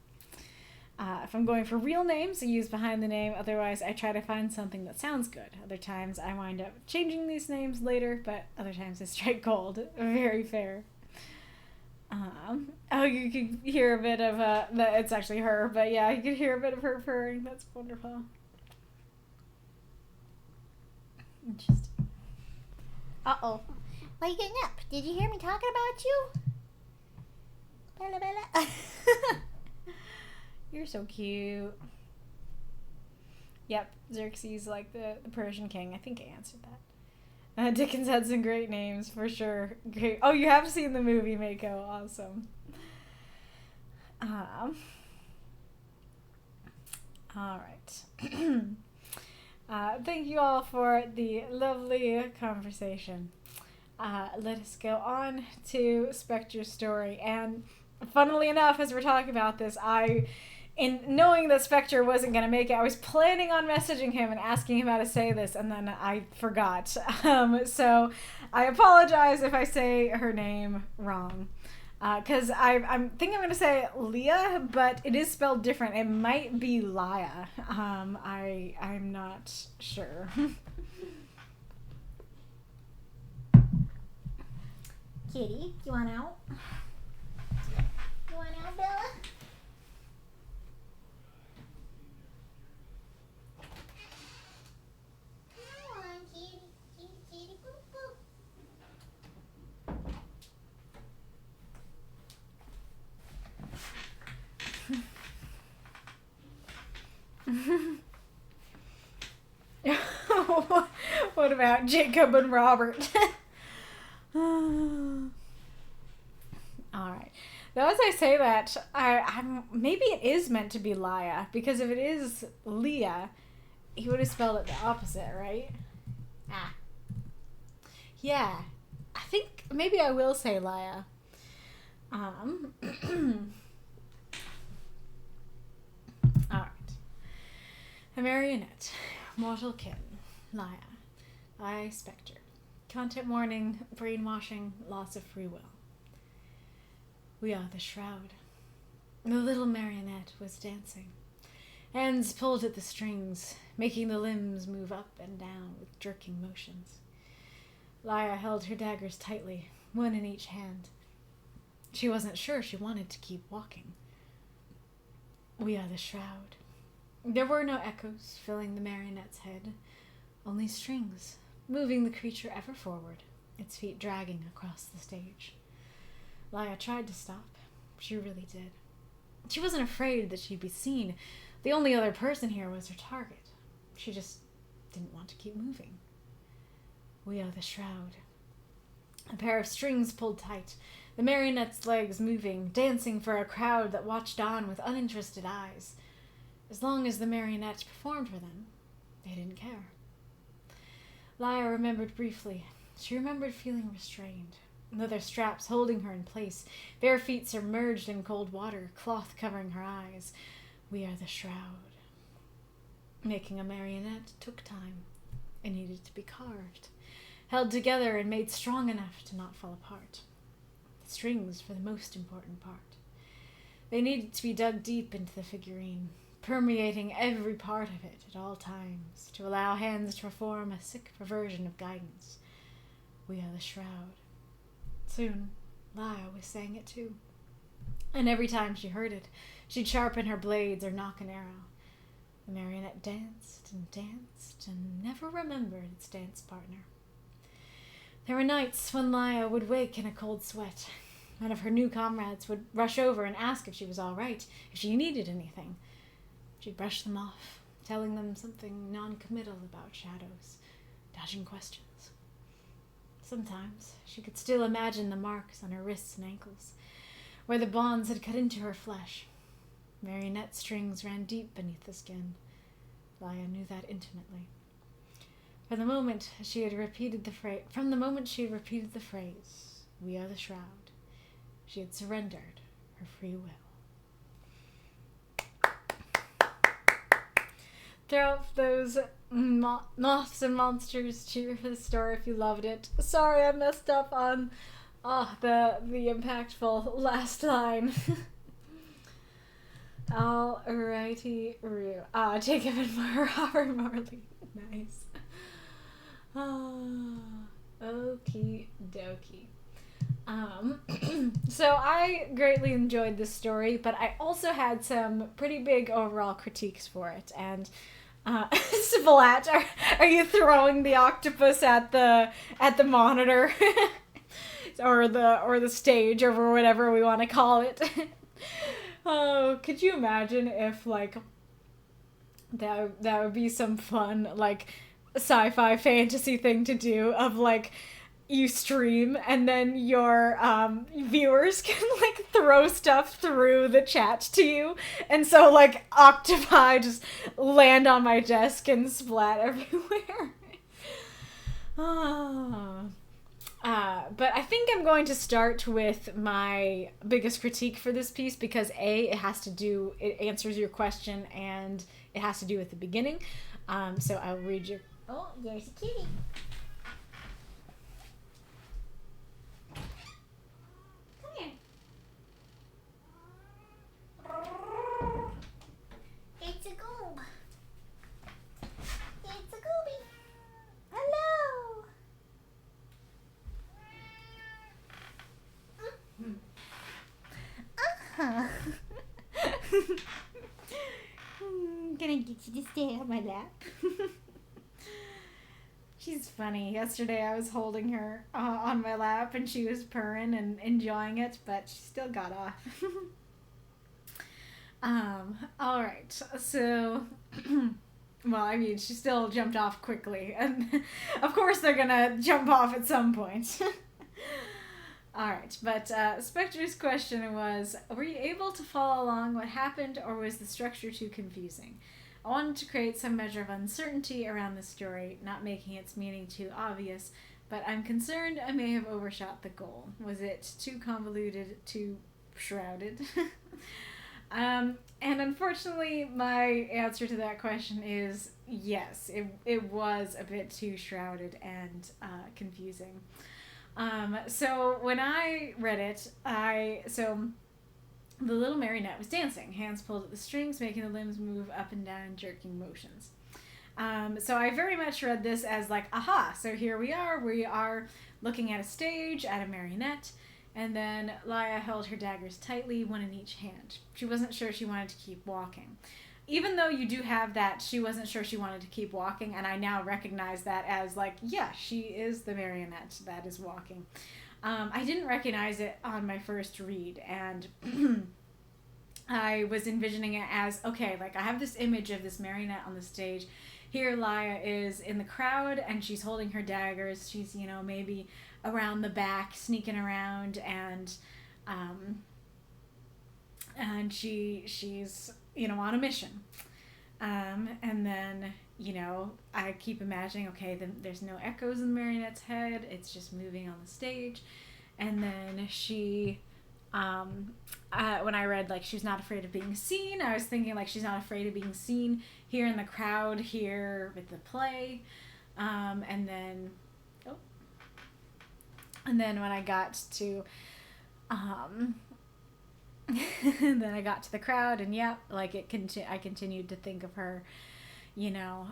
If I'm going for real names, I use behind the name. Otherwise, I try to find something that sounds good. Other times, I wind up changing these names later, but other times I strike gold. Very fair. You could hear a bit of, it's actually her, but yeah, you could hear a bit of her purring. That's wonderful. Interesting. Uh-oh. Why are you getting up? Did you hear me talking about you? Bella, Bella. You're so cute. Yep, Xerxes, like the Persian king. I think I answered that. Dickens had some great names, for sure. Great. Oh, you have seen the movie, Mako. Awesome. All right. Thank you all for the lovely conversation. Let us go on to Spectre's story. And funnily enough, as we're talking about this, in knowing that Spectre wasn't going to make it, I was planning on messaging him and asking him how to say this, and then I forgot. So I apologize if I say her name wrong. Because I think I'm going to say Leah, but it is spelled different. It might be Laya. I'm not sure. Kitty, you want out? You want out, Bella? Come on, kitty. Kitty, kitty, boop, boop. What about Jacob and Robert? All right. Now, as I say that, I'm maybe it is meant to be Laya, because if it is Leah, he would have spelled it the opposite, right? Ah. Yeah. I think maybe I will say Laya. All right. A Marionette. Mortal kin. Laya. I, Spectre. Content warning, brainwashing, loss of free will. We are the shroud. The little Marionette was dancing. Hands pulled at the strings, making the limbs move up and down with jerking motions. Laya held her daggers tightly, one in each hand. She wasn't sure she wanted to keep walking. We are the shroud. There were no echoes filling the Marionette's head, only strings, moving the creature ever forward, its feet dragging across the stage. Laya tried to stop. She really did. She wasn't afraid that she'd be seen. The only other person here was her target. She just didn't want to keep moving. We are the shroud. A pair of strings pulled tight, the Marionette's legs moving, dancing for a crowd that watched on with uninterested eyes. As long as the Marionette performed for them, they didn't care. Laya remembered briefly. She remembered feeling restrained. Leather straps holding her in place, bare feet submerged in cold water, cloth covering her eyes. We are the shroud. Making a marionette took time. It needed to be carved, held together and made strong enough to not fall apart. The strings were the most important part. They needed to be dug deep into the figurine, permeating every part of it at all times, to allow hands to perform a sick perversion of guidance. We are the shroud. Soon, Laya was saying it too. And every time she heard it, she'd sharpen her blades or knock an arrow. The marionette danced and never remembered its dance partner. There were nights when Laya would wake in a cold sweat. One of her new comrades would rush over and ask if she was all right, if she needed anything. She'd brush them off, telling them something non-committal about shadows, dodging questions. Sometimes she could still imagine the marks on her wrists and ankles, where the bonds had cut into her flesh. Marionette strings ran deep beneath the skin. Laya knew that intimately. From the moment she had repeated the phrase, "We are the shroud," she had surrendered her free will. Throw up those moths and monsters. Cheer for the story if you loved it. Sorry I messed up on the impactful last line. Alrighty, Jacob and Robert Morley. Nice. Okie dokie. So I greatly enjoyed this story, but I also had some pretty big overall critiques for it. And Splat, are you throwing the octopus at the monitor or the stage or whatever we want to call it? Oh, could you imagine if like that would be some fun like sci-fi fantasy thing to do of like you stream and then your viewers can like throw stuff through the chat to you, and so like octopi just land on my desk and splat everywhere. But I think I'm going to start with my biggest critique for this piece because it answers your question and it has to do with the beginning. So I'll read your... Oh, there's a kitty. Come here. It's a goob. It's a gooby. Hello. Can I get you to stay on my lap? She's funny. Yesterday I was holding her on my lap and she was purring and enjoying it, but she still got off. Alright, so... well, I mean, she still jumped off quickly, and of course they're gonna jump off at some point. Alright, but Spectre's question was, were you able to follow along what happened, or was the structure too confusing? I wanted to create some measure of uncertainty around the story, not making its meaning too obvious, but I'm concerned I may have overshot the goal. Was it too convoluted, too shrouded? And unfortunately, my answer to that question is yes, it was a bit too shrouded and confusing. So when I read it, the little marionette was dancing, hands pulled at the strings, making the limbs move up and down in jerking motions. So I very much read this as like, aha, so here we are looking at a stage, at a marionette, and then Laya held her daggers tightly, one in each hand. She wasn't sure she wanted to keep walking. Even though you do have that, she wasn't sure she wanted to keep walking, and I now recognize that as like, yeah, she is the marionette that is walking. I didn't recognize it on my first read, and I was envisioning it as, okay, like I have this image of this marionette on the stage. Here Laya is in the crowd, and she's holding her daggers. She's, maybe around the back, sneaking around, and she's, on a mission. And then you know, I keep imagining, okay, then there's no echoes in the marionette's head. It's just moving on the stage. And then she, when I read, like, she's not afraid of being seen, I was thinking, like, she's not afraid of being seen here in the crowd, here with the play. And then when I got to, then I got to the crowd, and yeah, like, I continued to think of her, you know,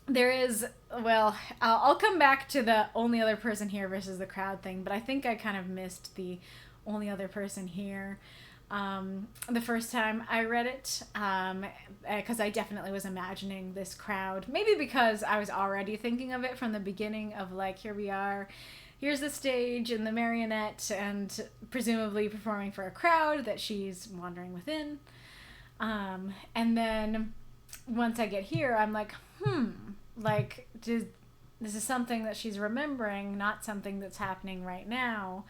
there is, well, I'll come back to the only other person here versus the crowd thing, but I think I kind of missed the only other person here the first time I read it, because I definitely was imagining this crowd, maybe because I was already thinking of it from the beginning of, like, here we are, here's the stage and the marionette, and presumably performing for a crowd that she's wandering within, and then once I get here, I'm like, like, this is something that she's remembering, not something that's happening right now.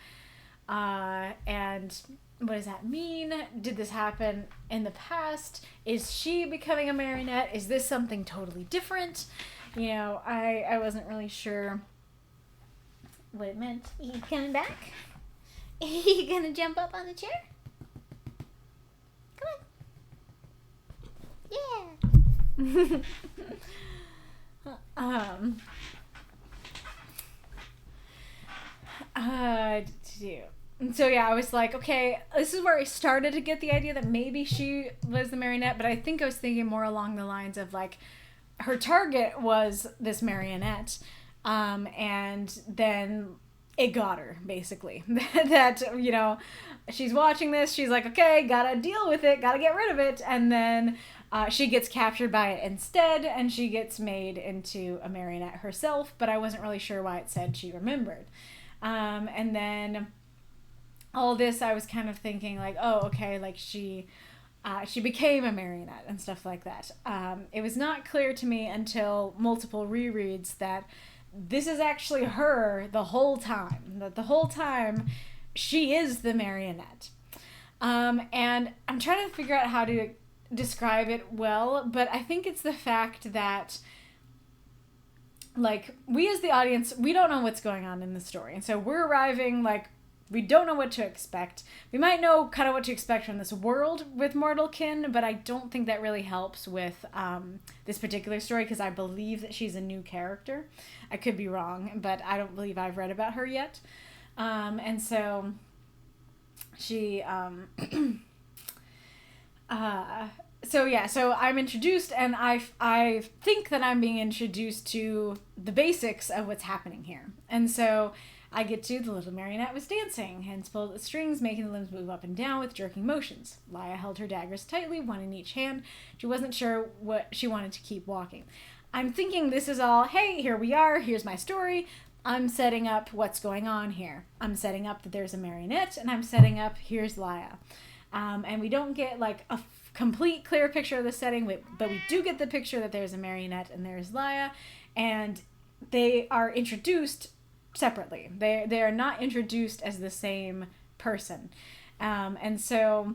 And what does that mean? Did this happen in the past? Is she becoming a marionette? Is this something totally different? You know, I wasn't really sure what it meant. You coming back? You gonna jump up on the chair? Come on. Yeah. So yeah, I was like, okay, this is where I started to get the idea that maybe she was the marionette, but I think I was thinking more along the lines of, like, her target was this marionette, and then it got her, basically. That, you know, she's watching this, she's like, okay, gotta deal with it, gotta get rid of it, and then she gets captured by it instead, and she gets made into a marionette herself, but I wasn't really sure why it said she remembered. And then all this, I was kind of thinking, like, oh, okay, like, she became a marionette and stuff like that. It was not clear to me until multiple rereads that this is actually her the whole time. That the whole time she is the marionette. And I'm trying to figure out how to describe it well, but I think it's the fact that, like, we as the audience, we don't know what's going on in the story. And so we're arriving, like, we don't know what to expect. We might know kind of what to expect from this world with Mortalkin, but I don't think that really helps with this particular story, because I believe that she's a new character. I could be wrong, but I don't believe I've read about her yet. And so she... so I'm introduced, and I think that I'm being introduced to the basics of what's happening here. And so I get to the little marionette was dancing, hands pulled at the strings, making the limbs move up and down with jerking motions. Laya held her daggers tightly, one in each hand. She wasn't sure what she wanted to keep walking. I'm thinking this is all, hey, here we are, here's my story. I'm setting up what's going on here. I'm setting up that there's a marionette, and I'm setting up, here's Laya. And we don't get, like, a complete clear picture of the setting, but we do get the picture that there's a marionette and there's Laya, and they are introduced separately. They are not introduced as the same person. And so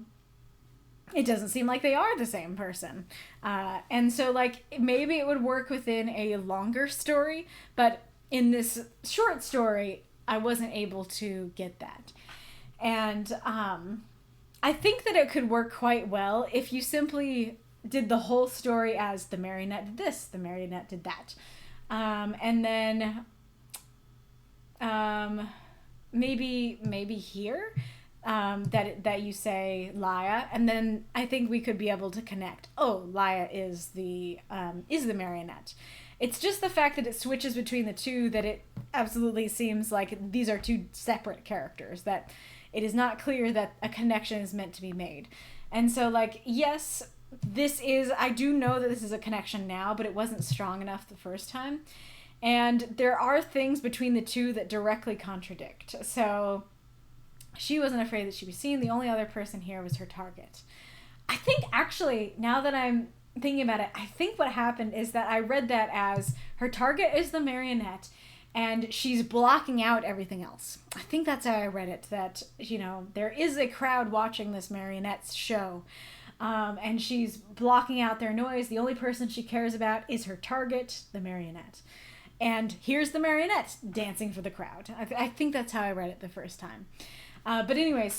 it doesn't seem like they are the same person. And so, like, maybe it would work within a longer story, but in this short story, I wasn't able to get that. And I think that it could work quite well if you simply did the whole story as the marionette did this, the marionette did that. And then maybe here that you say Laya, and then I think we could be able to connect. Oh, Laya is the marionette. It's just the fact that it switches between the two that it absolutely seems like these are two separate characters, that it is not clear that a connection is meant to be made. And so, like, yes, I do know that this is a connection now, but it wasn't strong enough the first time. And there are things between the two that directly contradict. So she wasn't afraid that she'd be seen. The only other person here was her target. I think, actually, now that I'm thinking about it, I think what happened is that I read that as her target is the marionette, and she's blocking out everything else. I think that's how I read it, that, you know, there is a crowd watching this marionette show, And she's blocking out their noise. The only person she cares about is her target, the marionette. And here's the marionette dancing for the crowd. I think that's how I read it the first time. But anyway,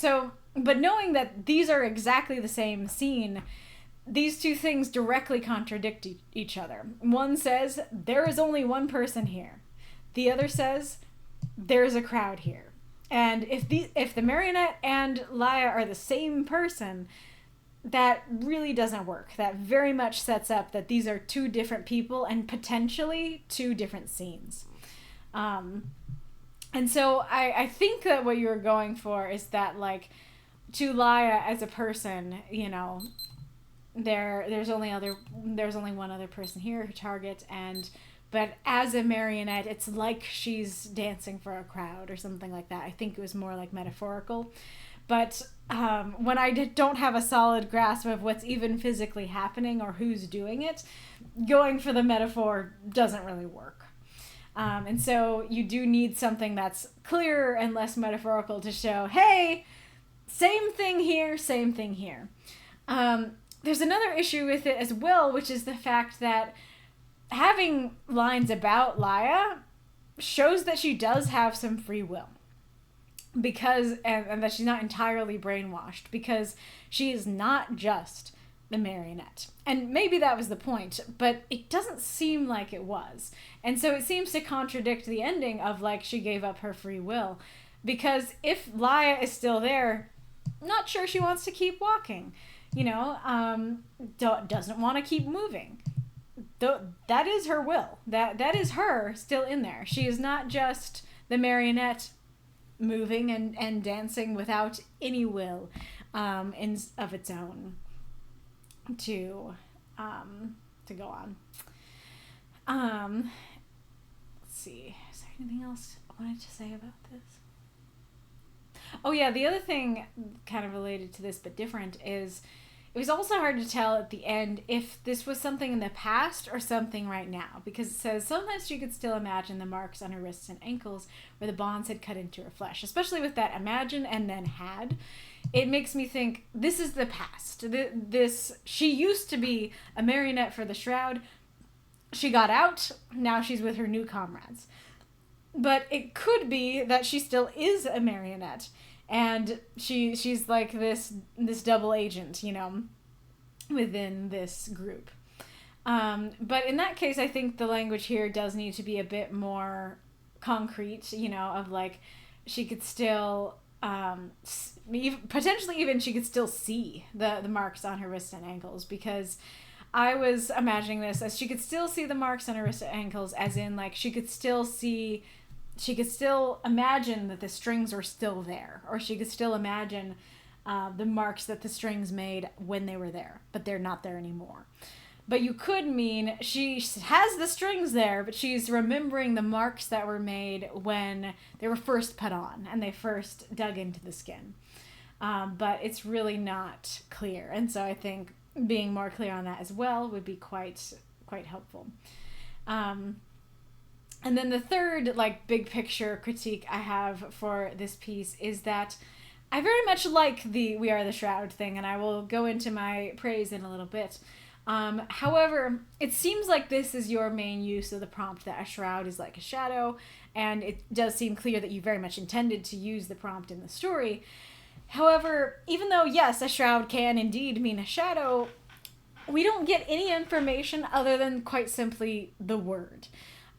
but knowing that these are exactly the same scene, these two things directly contradict each other. One says, there is only one person here. The other says, there's a crowd here. And if the marionette and Laia are the same person, that really doesn't work. That very much sets up that these are two different people and potentially two different scenes. And so I think that what you're going for is that, like, to Laia as a person, you know, there's only one other person here, her target, but as a marionette, it's like she's dancing for a crowd or something like that. I think it was more like metaphorical. But when I don't have a solid grasp of what's even physically happening or who's doing it, going for the metaphor doesn't really work. And so you do need something that's clearer and less metaphorical to show, hey, same thing here, same thing here. There's another issue with it as well, which is the fact that having lines about Laia shows that she does have some free will. And that she's not entirely brainwashed, because she is not just the marionette. And maybe that was the point, but it doesn't seem like it was. And so it seems to contradict the ending of, like, she gave up her free will. Because if Laia is still there, not sure she wants to keep walking, you know, doesn't want to keep moving. That is her will. That is her still in there. She is not just the marionette moving and dancing without any will of its own to go on. Let's see. Is there anything else I wanted to say about this? Oh yeah, the other thing kind of related to this but different is it was also hard to tell at the end if this was something in the past or something right now, because it says sometimes she could still imagine the marks on her wrists and ankles where the bonds had cut into her flesh, especially with that imagine and then had. It makes me think this is the past. She used to be a marionette for the Shroud. She got out. Now she's with her new comrades. But it could be that she still is a marionette, and she's like this double agent, you know, within this group. But in that case, I think the language here does need to be a bit more concrete, you know, of like she could still potentially even she could still see the marks on her wrists and ankles, because I was imagining this as she could still see the marks on her wrists and ankles, as in, like, she could still imagine that the strings were still there, or she could still imagine the marks that the strings made when they were there, but they're not there anymore. But you could mean she has the strings there, but she's remembering the marks that were made when they were first put on and they first dug into the skin. But it's really not clear, and so I think being more clear on that as well would be quite helpful. And then the third, like, big picture critique I have for this piece is that I very much like the We Are the Shroud thing, and I will go into my praise in a little bit. However, it seems like this is your main use of the prompt, that a shroud is like a shadow, and it does seem clear that you very much intended to use the prompt in the story. However, even though, yes, a shroud can indeed mean a shadow, we don't get any information other than quite simply the word.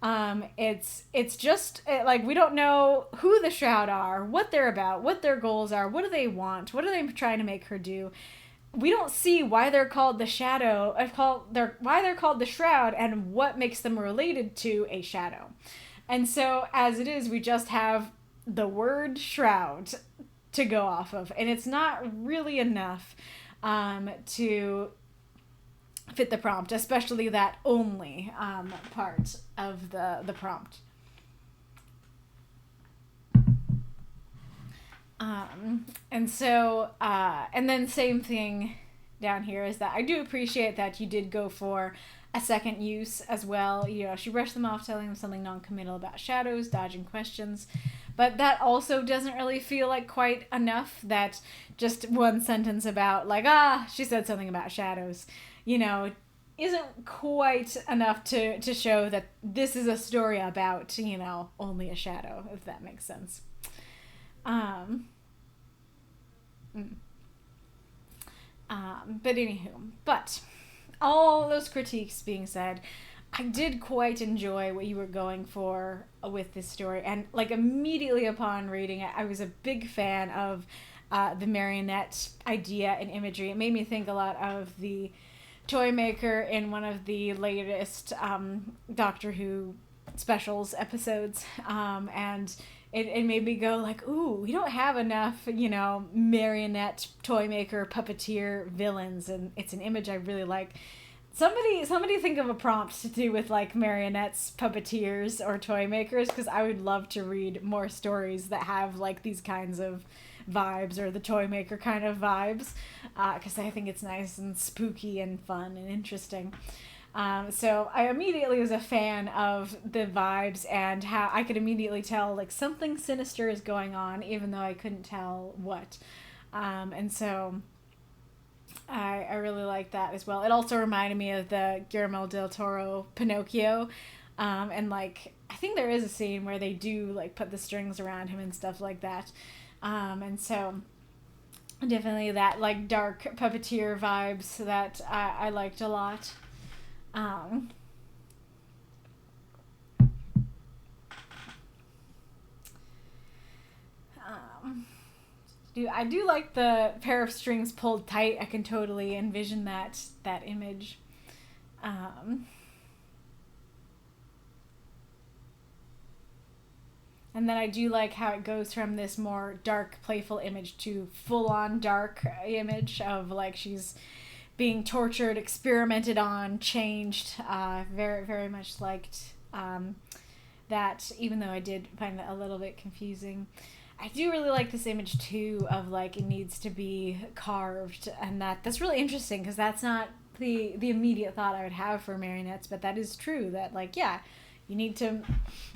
It's just, like, we don't know who the Shroud are, what they're about, what their goals are, what do they want, what are they trying to make her do. We don't see why they're called the Shadow, why they're called the Shroud, and what makes them related to a shadow. And so, as it is, we just have the word Shroud to go off of, and it's not really enough to fit the prompt, especially that only part of the prompt. And so, and then same thing down here is that I do appreciate that you did go for a second use as well. You know, she brushed them off, telling them something non-committal about shadows, dodging questions. but that also doesn't really feel like quite enough. That just one sentence about like, she said something about shadows, isn't quite enough to show that this is a story about, only a shadow, if that makes sense. But all those critiques being said, I did quite enjoy what you were going for with this story. And like immediately upon reading it, I was a big fan of the Marionette idea and imagery. It made me think a lot of the toy maker in one of the latest Doctor Who specials episodes. And it made me go like, ooh, we don't have enough, marionette, toy maker, puppeteer villains. And it's an image I really like. Somebody think of a prompt to do with like marionettes, puppeteers, or toy makers, because I would love to read more stories that have like these kinds of vibes, or the toy maker kind of vibes, because I think it's nice and spooky and fun and interesting. So I immediately was a fan of the vibes and how I could immediately tell like something sinister is going on, even though I couldn't tell what. And so I really like that as well. It also reminded me of the Guillermo del Toro Pinocchio. And like, I think there is a scene where they do like put the strings around him and stuff like that. And so definitely that like dark puppeteer vibes that I liked a lot. I do like the pair of strings pulled tight. I can totally envision that image. And then I do like how it goes from this more dark, playful image to full-on dark image of like she's being tortured, experimented on, changed. Very, very much liked that, even though I did find it a little bit confusing. I do really like this image too of like it needs to be carved, and that's really interesting because that's not the immediate thought I would have for marionettes, but that is true that like, yeah, you need to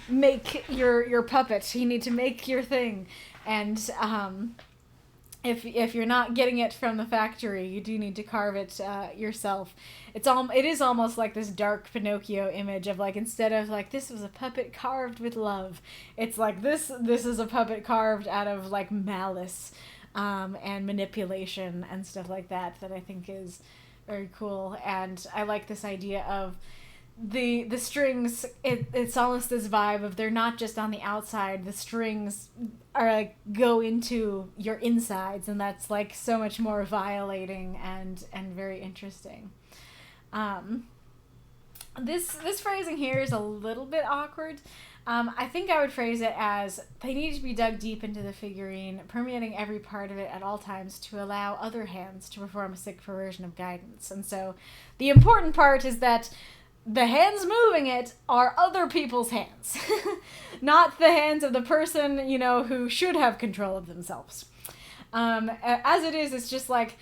make your puppet, you need to make your thing, and if you're not getting it from the factory, you do need to carve it yourself. It is almost like this dark Pinocchio image of like, instead of like this was a puppet carved with love, it's like this is a puppet carved out of like malice and manipulation and stuff like that I think is very cool. And I like this idea of the strings. It's almost this vibe of they're not just on the outside. The strings are like go into your insides, and that's like so much more violating and very interesting. This phrasing here is a little bit awkward. I think I would phrase it as they need to be dug deep into the figurine, permeating every part of it at all times to allow other hands to perform a sick perversion of guidance. And so the important part is that the hands moving it are other people's hands, not the hands of the person, who should have control of themselves. As it is, it's just like,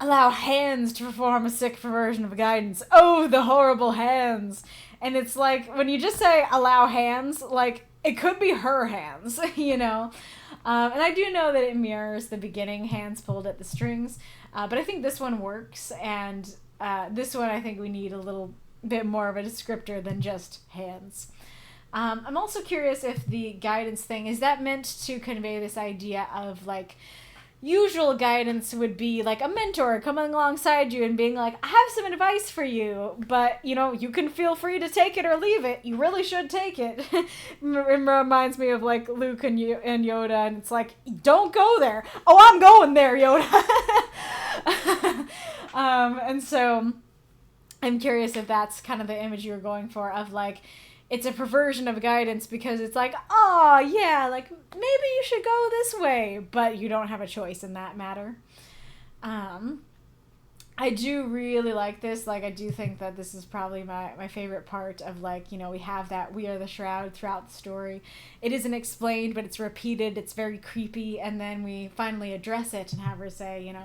allow hands to perform a sick perversion of guidance. Oh, the horrible hands. And it's like, when you just say allow hands, like, it could be her hands, And I do know that it mirrors the beginning, hands pulled at the strings. But I think this one works, and this one I think we need a little bit more of a descriptor than just hands. I'm also curious if the guidance thing, is that meant to convey this idea of like, usual guidance would be like a mentor coming alongside you and being like, I have some advice for you, but you can feel free to take it or leave it. You really should take it. It reminds me of like Luke and Yoda, and it's like, don't go there. Oh, I'm going there, Yoda. And so I'm curious if that's kind of the image you were going for, of like, it's a perversion of guidance because it's like, oh yeah, like maybe you should go this way, but you don't have a choice in that matter. I do really like this. Like, I do think that this is probably my favorite part of like, we have that We Are the Shroud throughout the story. It isn't explained, but it's repeated. It's very creepy. And then we finally address it and have her say,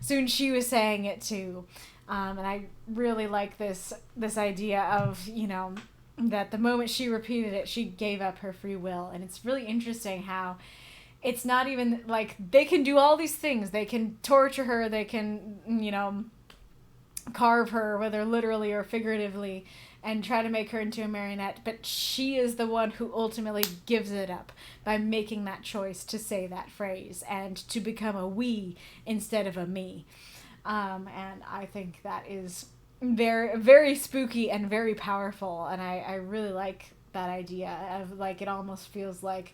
soon she was saying it too. And I really like this idea of, that the moment she repeated it, she gave up her free will. And it's really interesting how it's not even like they can do all these things. They can torture her. They can, carve her, whether literally or figuratively, and try to make her into a marionette. But she is the one who ultimately gives it up by making that choice to say that phrase and to become a we instead of a me. And I think that is very, very spooky and very powerful. And I really like that idea of, like, it almost feels like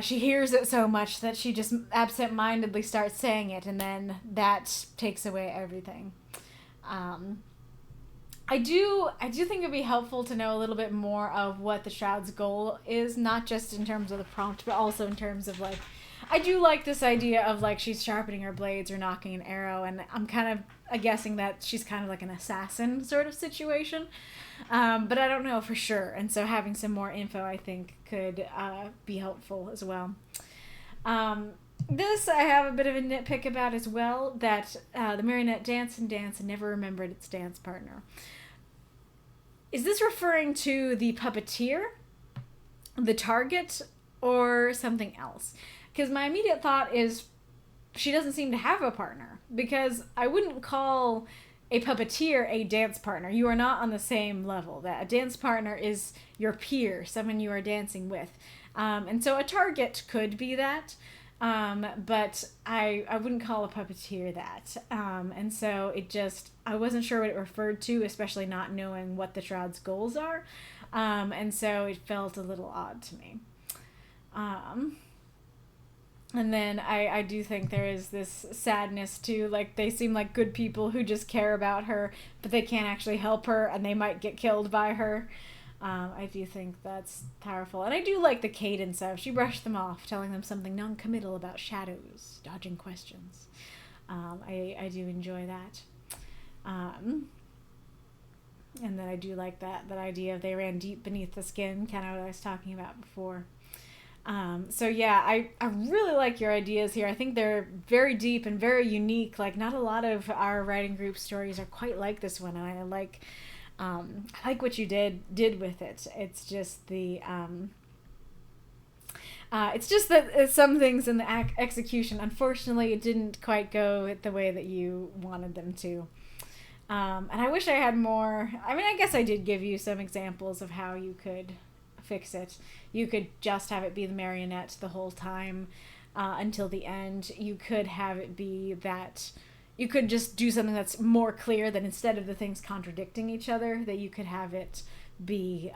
she hears it so much that she just absent-mindedly starts saying it, and then that takes away everything. I do think it'd be helpful to know a little bit more of what the Shroud's goal is, not just in terms of the prompt, but also in terms of, like, I do like this idea of, like, she's sharpening her blades or knocking an arrow, and I'm kind of guessing that she's kind of like an assassin sort of situation, but I don't know for sure, and so having some more info, I think, could be helpful as well. This I have a bit of a nitpick about as well, that the marionette danced and never remembered its dance partner. Is this referring to the puppeteer, the target, or something else? Because my immediate thought is she doesn't seem to have a partner, because I wouldn't call a puppeteer a dance partner. You are not on the same level. That a dance partner is your peer, someone you are dancing with. And so a target could be that. But I wouldn't call a puppeteer that. And so I wasn't sure what it referred to, especially not knowing what the Shroud's goals are. And so it felt a little odd to me. And then I do think there is this sadness too, like they seem like good people who just care about her, but they can't actually help her and they might get killed by her. I do think that's powerful. And I do like the cadence of she brushed them off, telling them something non-committal about shadows, dodging questions. I do enjoy that. And then I do like that idea of they ran deep beneath the skin, kind of what I was talking about before. So yeah, I really like your ideas here. I think they're very deep and very unique. Like, not a lot of our writing group stories are quite like this one, and I like what you did with it. It's just that some things in the execution, unfortunately, it didn't quite go the way that you wanted them to. And I wish I had more. I mean, I guess I did give you some examples of how you could fix it. You could just have it be the marionette the whole time until the end. You could have it be that you could just do something that's more clear, that instead of the things contradicting each other, that you could have it be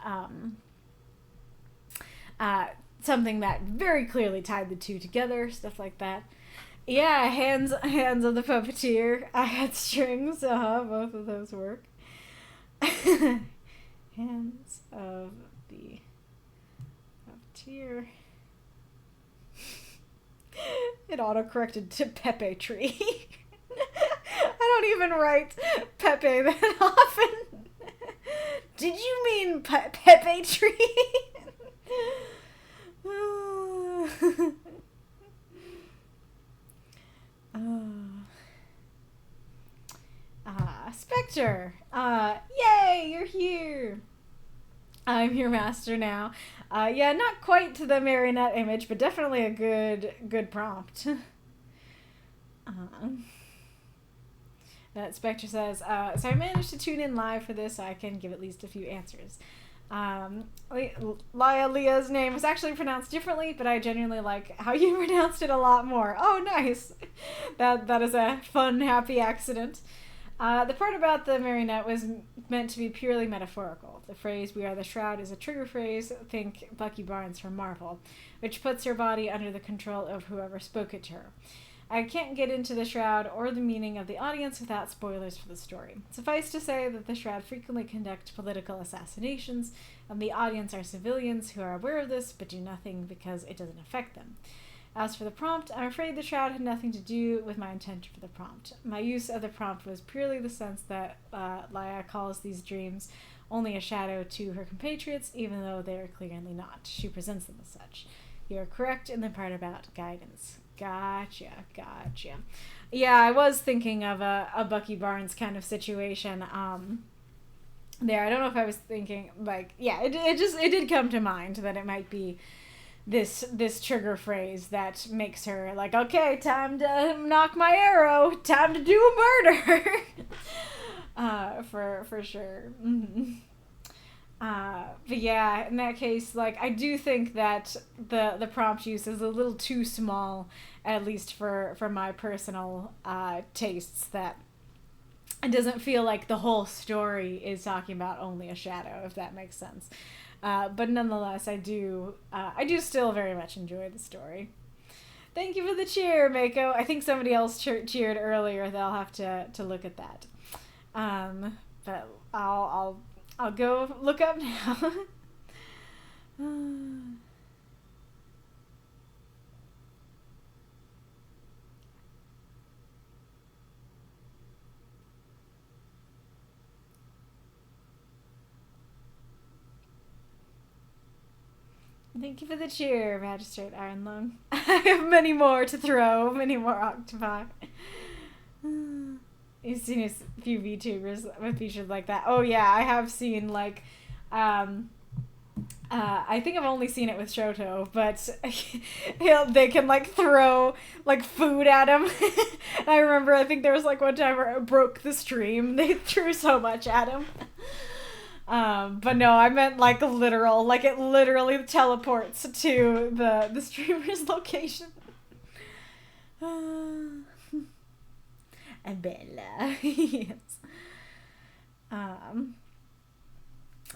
something that very clearly tied the two together, stuff like that. Yeah, hands of the puppeteer. I had strings. Both of those work. Hands of the puppeteer. It autocorrected to Pepe Tree. I don't even write Pepe that often. Did you mean Pepe Tree? Spectre. Yay, you're here. I'm your master now. Yeah, not quite to the marionette image, but definitely a good prompt. That Spectre says, so I managed to tune in live for this, so I can give at least a few answers. Leah's name was actually pronounced differently, but I genuinely like how you pronounced it a lot more. Oh, nice. That is a fun, happy accident. The part about the marionette was meant to be purely metaphorical. The phrase, "We are the Shroud," is a trigger phrase, think Bucky Barnes from Marvel, which puts her body under the control of whoever spoke it to her. I can't get into the Shroud or the meaning of the audience without spoilers for the story. Suffice to say that the Shroud frequently conduct political assassinations, and the audience are civilians who are aware of this but do nothing because it doesn't affect them. As for the prompt, I'm afraid the Shroud had nothing to do with my intention for the prompt. My use of the prompt was purely the sense that Leah calls these dreams only a shadow to her compatriots, even though they are clearly not. She presents them as such. You are correct in the part about guidance. Gotcha. Yeah, I was thinking of a Bucky Barnes kind of situation. there. I don't know if I was thinking, like, yeah, it did come to mind that it might be this trigger phrase that makes her like, okay, time to knock my arrow, time to do a murder. For sure. Mm-hmm. But yeah, in that case, like, I do think that the prompt use is a little too small, at least for my personal tastes, that it doesn't feel like the whole story is talking about only a shadow, if that makes sense. But nonetheless, I do still very much enjoy the story. Thank you for the cheer, Mako. I think somebody else cheered earlier. They'll have to look at that. But I'll go look up now. Thank you for the cheer, Magistrate Ironlung. I have many more to throw, many more octopi. You've seen a few VTubers with features like that. Oh yeah, I have seen, like, I think I've only seen it with Shoto, but they can, like, throw, like, food at him. And I remember, I think there was, like, one time where it broke the stream. They threw so much at him. But no, I meant, like, literal. Like, it literally teleports to the streamer's location. Bella. Yes.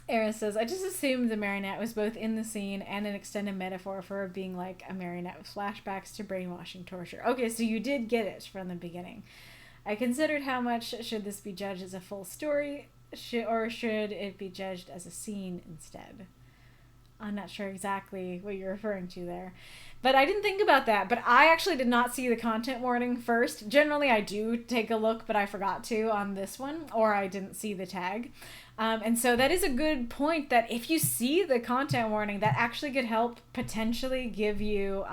Erin says, I just assumed the marionette was both in the scene and an extended metaphor for being like a marionette with flashbacks to brainwashing torture. Okay, so you did get it from the beginning. I considered how much should this be judged as a full story, or should it be judged as a scene instead? I'm not sure exactly what you're referring to there. But I didn't think about that. But I actually did not see the content warning first. Generally, I do take a look, but I forgot to on this one, or I didn't see the tag. And so that is a good point, that if you see the content warning, that actually could help potentially give you,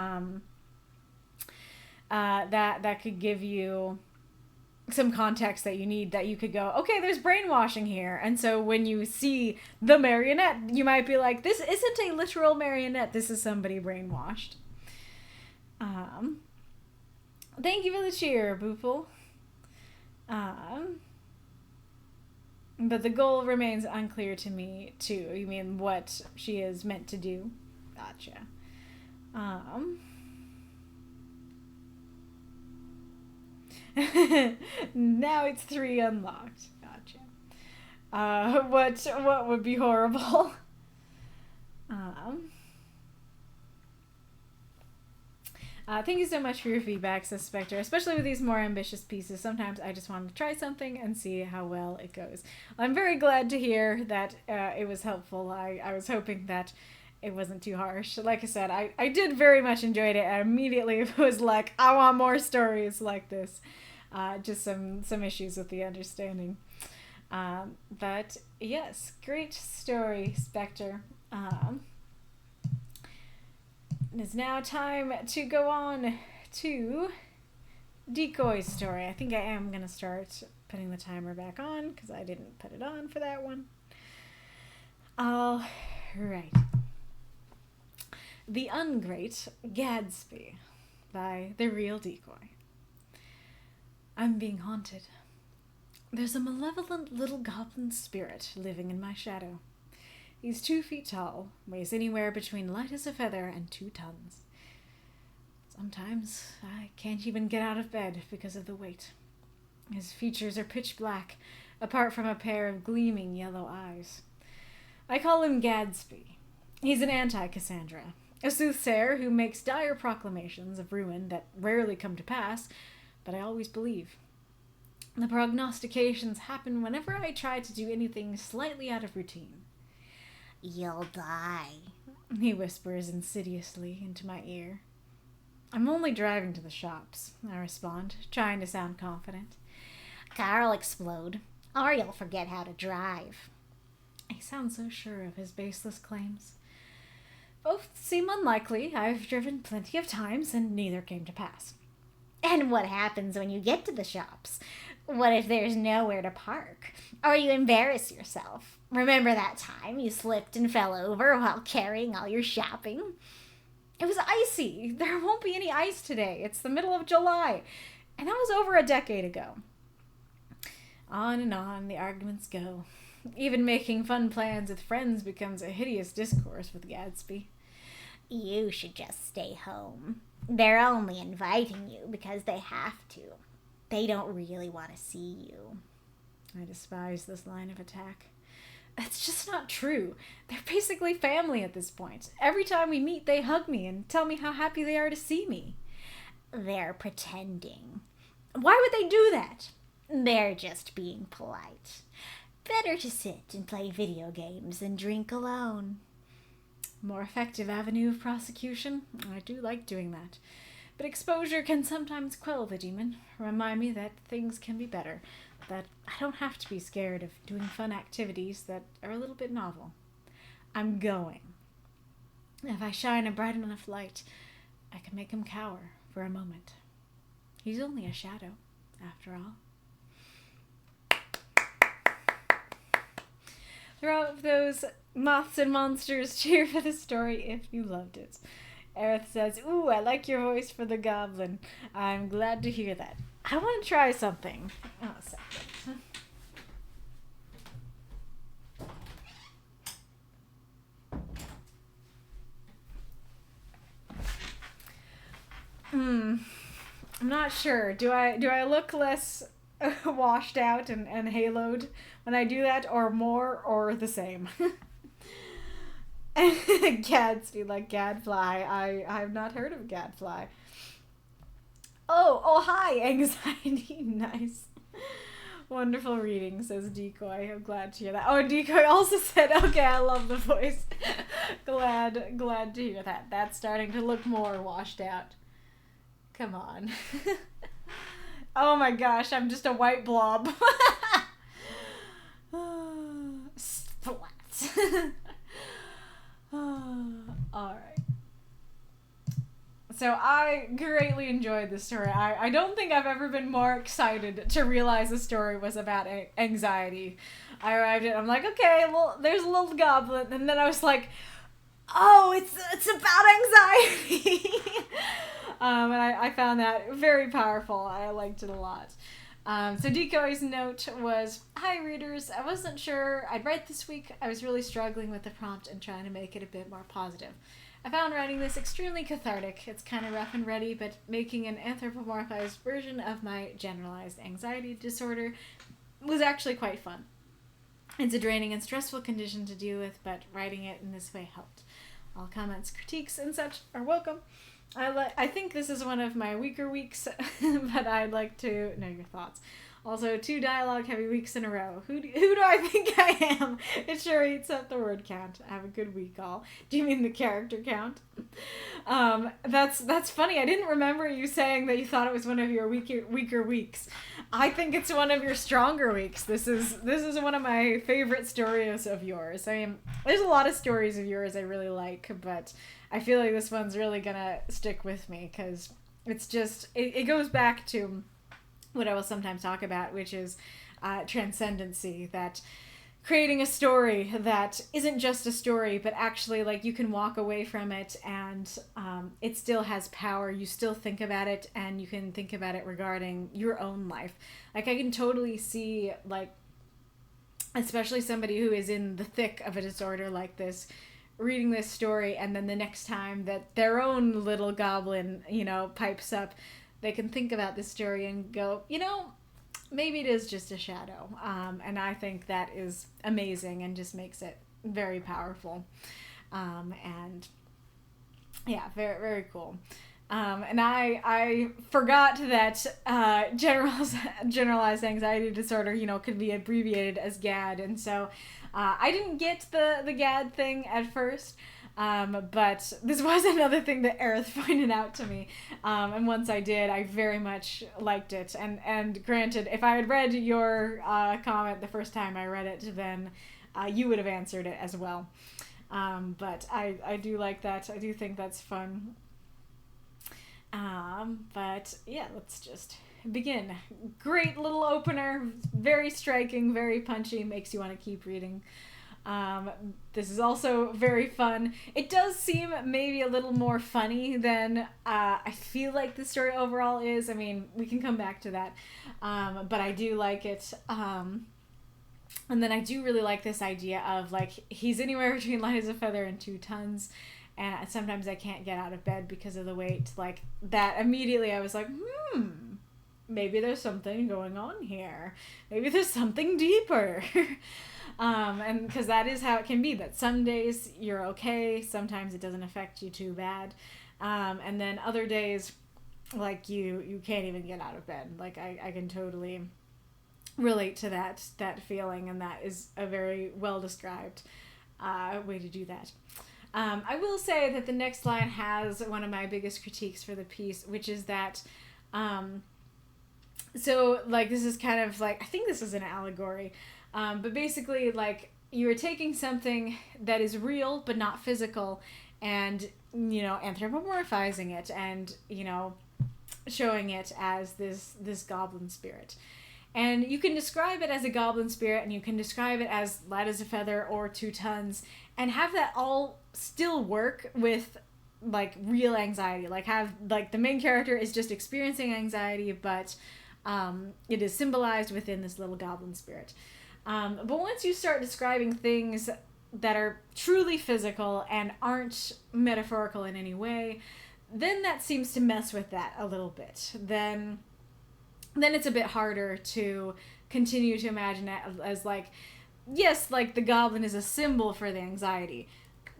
that could give you some context that you need, that you could go, okay, there's brainwashing here. And so when you see the marionette, you might be like, this isn't a literal marionette, this is somebody brainwashed. Thank you for the cheer, Boople. But the goal remains unclear to me too. You mean what she is meant to do? Gotcha. Now it's 3 unlocked. Gotcha. What would be horrible? Thank you so much for your feedback, says Spectre, especially with these more ambitious pieces. Sometimes I just want to try something and see how well it goes. I'm very glad to hear that it was helpful. I was hoping that it wasn't too harsh. Like I said, I did very much enjoy it. I immediately was like, I want more stories like this. Just some issues with the understanding. But yes, great story, Spectre. It is now time to go on to Decoy's story. I think I am going to start putting the timer back on because I didn't put it on for that one. All right. The Ungreat GADsby by The Real Decoy. I'm being haunted. There's a malevolent little goblin spirit living in my shadow. He's 2 feet tall, weighs anywhere between light as a feather and 2 tons. Sometimes I can't even get out of bed because of the weight. His features are pitch black, apart from a pair of gleaming yellow eyes. I call him GADsby. He's an anti-Cassandra, a soothsayer who makes dire proclamations of ruin that rarely come to pass, but I always believe. The prognostications happen whenever I try to do anything slightly out of routine. You'll die, he whispers insidiously into my ear. I'm only driving to the shops, I respond, trying to sound confident. Car'll explode, or you'll forget how to drive. I sound so sure of his baseless claims. Both seem unlikely. I've driven plenty of times, and neither came to pass. And what happens when you get to the shops? What if there's nowhere to park? Or you embarrass yourself? Remember that time you slipped and fell over while carrying all your shopping? It was icy. There won't be any ice today. It's the middle of July. And that was over a decade ago. On and on the arguments go. Even making fun plans with friends becomes a hideous discourse with GADsby. You should just stay home. They're only inviting you because they have to. They don't really want to see you. I despise this line of attack. That's just not true. They're basically family at this point. Every time we meet, they hug me and tell me how happy they are to see me. They're pretending. Why would they do that? They're just being polite. Better to sit and play video games than drink alone. More effective avenue of prosecution? I do like doing that. But exposure can sometimes quell the demon. Remind me that things can be better. That I don't have to be scared of doing fun activities that are a little bit novel. I'm going. If I shine a bright enough light, I can make him cower for a moment. He's only a shadow, after all. Throughout those moths and monsters, cheer for the story if you loved it. Aerith says, "Ooh, I like your voice for the goblin. I'm glad to hear that. I want to try something." Oh, a second. I'm not sure. Do I look less washed out and haloed when I do that, or more, or the same? GADsby, like gadfly. I have not heard of gadfly. Oh, hi, anxiety. Nice. Wonderful reading, says Decoy. I'm glad to hear that. Oh, Decoy also said, okay, I love the voice. glad to hear that. That's starting to look more washed out. Come on. Oh my gosh, I'm just a white blob. Splat. Alright. So I greatly enjoyed this story. I don't think I've ever been more excited to realize the story was about anxiety. I arrived at, I'm like, okay, well, there's a little goblin, and then I was like, oh, it's about anxiety. And I found that very powerful. I liked it a lot. So Decoy's note was, "Hi readers, I wasn't sure I'd write this week. I was really struggling with the prompt and trying to make it a bit more positive. I found writing this extremely cathartic. It's kind of rough and ready, but making an anthropomorphized version of my generalized anxiety disorder was actually quite fun. It's a draining and stressful condition to deal with, but writing it in this way helped. All comments, critiques, and such are welcome. I think this is one of my weaker weeks, but I'd like to know your thoughts. Also, 2 dialogue-heavy weeks in a row. Who do I think I am? It sure eats up the word count. Have a good week, all. Do you mean the character count? That's funny. I didn't remember you saying that you thought it was one of your weaker weeks. I think it's one of your stronger weeks. This is one of my favorite stories of yours. I mean, there's a lot of stories of yours I really like, but I feel like this one's really gonna stick with me because it's just it goes back to what I will sometimes talk about, which is transcendency, that creating a story that isn't just a story, but actually like you can walk away from it and it still has power. You still think about it, and you can think about it regarding your own life. Like I can totally see, like, especially somebody who is in the thick of a disorder like this, reading this story, and then the next time that their own little goblin, pipes up, they can think about this story and go, maybe it is just a shadow. And I think that is amazing and just makes it very powerful. And yeah, very, very cool. And I forgot that generalized anxiety disorder, could be abbreviated as GAD. And so I didn't get the GAD thing at first. But this was another thing that Aerith pointed out to me. And once I did, I very much liked it. And granted, if I had read your comment the first time I read it, then you would have answered it as well. But I do like that. I do think that's fun. But yeah, let's just begin. Great little opener. Very striking, very punchy. Makes you want to keep reading. This is also very fun. It does seem maybe a little more funny than I feel like the story overall is. I mean, we can come back to that. But I do like it. And then I do really like this idea of, like, he's anywhere between light as a feather and 2 tons. And sometimes I can't get out of bed because of the weight. Like, that immediately I was like, maybe there's something going on here. Maybe there's something deeper. And because that is how it can be, that some days you're okay, sometimes it doesn't affect you too bad. And then other days, like, you can't even get out of bed. Like, I can totally relate to that feeling, and that is a very well described way to do that. I will say that the next line has one of my biggest critiques for the piece, which is that so, like, this is kind of like, I think this is an allegory, but basically, like, you are taking something that is real but not physical, and, you know, anthropomorphizing it, and, you know, showing it as this goblin spirit. And you can describe it as a goblin spirit, and you can describe it as light as a feather or 2 tons, and have that all still work with, like, real anxiety. Like, have, like, the main character is just experiencing anxiety, but it is symbolized within this little goblin spirit. But once you start describing things that are truly physical and aren't metaphorical in any way, then that seems to mess with that a little bit. Then it's a bit harder to continue to imagine it as, like, yes, like, the goblin is a symbol for the anxiety.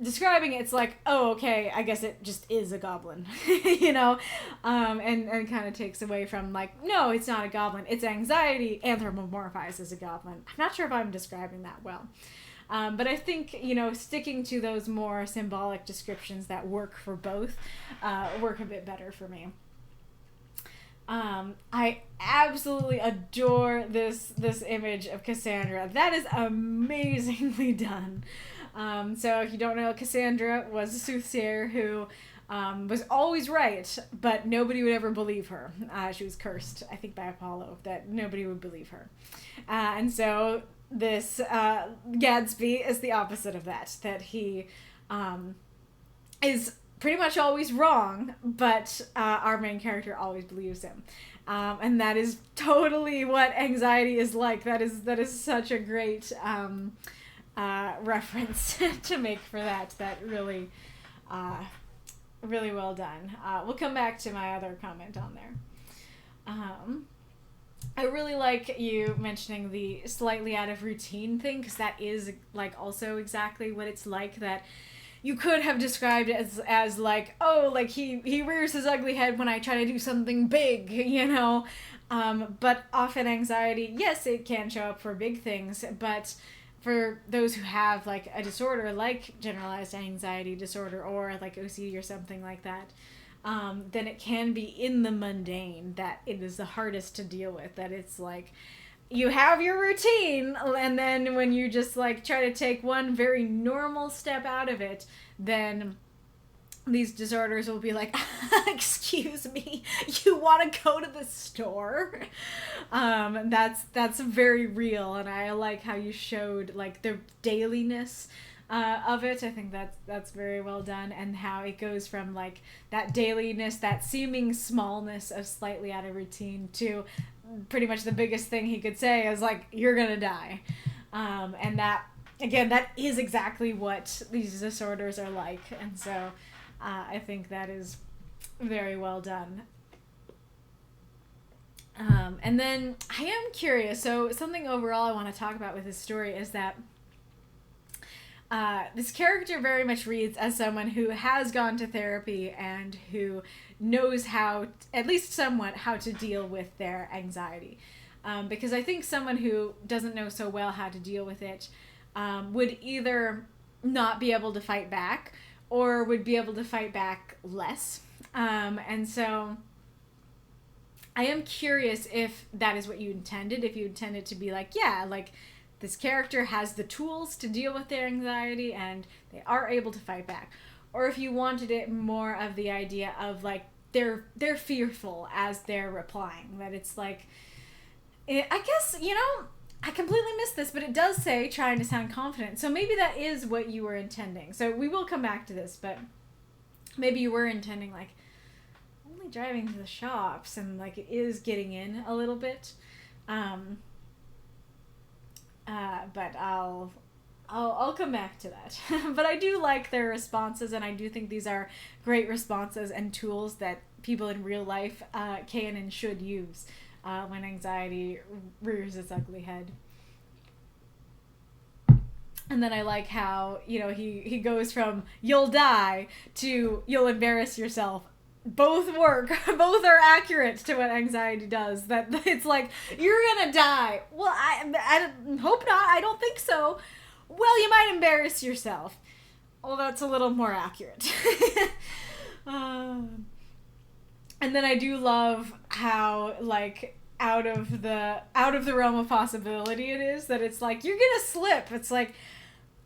Describing it's like, oh, okay, I guess it just is a goblin, you know, and kind of takes away from, like, no, it's not a goblin, it's anxiety anthropomorphized as a goblin. I'm not sure if I'm describing that well, but I think, you know, sticking to those more symbolic descriptions that work for both work a bit better for me. I absolutely adore this image of Cassandra. That is amazingly done. So if you don't know, Cassandra was a soothsayer who was always right, but nobody would ever believe her. She was cursed, I think, by Apollo, that nobody would believe her. And so this GADsby is the opposite of that he is pretty much always wrong, but our main character always believes him. And that is totally what anxiety is like. That is such a great reference to make for that really really well done. We'll come back to my other comment on there. I really like you mentioning the slightly out of routine thing, because that is, like, also exactly what it's like. That you could have described it as like, oh, like, he rears his ugly head when I try to do something big, you know. But often anxiety, yes, it can show up for big things, but for those who have, like, a disorder like generalized anxiety disorder or, like, OCD or something like that, then it can be in the mundane that it is the hardest to deal with. That it's like, you have your routine, and then when you just, like, try to take one very normal step out of it, then these disorders will be like, excuse me, you want to go to the store? That's very real, and I like how you showed, like, the dailiness of it. I think that's very well done, and how it goes from, like, that dailiness, that seeming smallness of slightly out of routine, to pretty much the biggest thing he could say is, like, you're gonna die. And that, again, that is exactly what these disorders are like, and so I think that is very well done. And then I am curious, so something overall I want to talk about with this story is that this character very much reads as someone who has gone to therapy and who knows how, at least somewhat, how to deal with their anxiety. Because I think someone who doesn't know so well how to deal with it would either not be able to fight back, or would be able to fight back less. And so I am curious if that is what you intended, if you intended to be like, yeah, like, this character has the tools to deal with their anxiety and they are able to fight back. Or if you wanted it more of the idea of, like, they're fearful as they're replying. That it's like, I guess, you know, I completely missed this, but it does say trying to sound confident. So maybe that is what you were intending. So we will come back to this, but maybe you were intending like only driving to the shops and like it is getting in a little bit. But I'll come back to that. But I do like their responses, and I do think these are great responses and tools that people in real life can and should use when anxiety rears its ugly head. And then I like how, he goes from you'll die to you'll embarrass yourself. Both work. Both are accurate to what anxiety does. That it's like, you're gonna die. Well, I hope not. I don't think so. Well, you might embarrass yourself. Well, that's a little more accurate. And then I do love how, like, out of the realm of possibility it is, that it's like, you're gonna slip. It's like,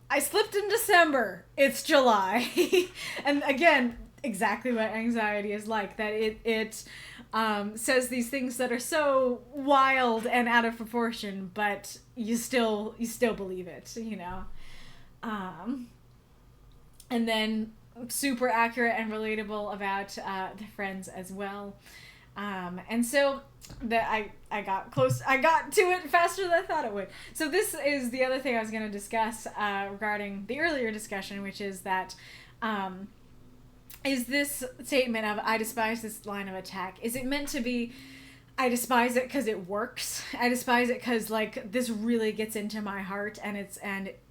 I slipped in December. It's July. And again, exactly what anxiety is like, that it says these things that are so wild and out of proportion, but you still believe it, and then super accurate and relatable about the friends as well. And so that I got close. I got to it faster than I thought it would. So this is the other thing I was going to discuss regarding the earlier discussion, which is that is this statement of I despise this line of attack, is it meant to be I despise it because it works? I despise it because, like, this really gets into my heart and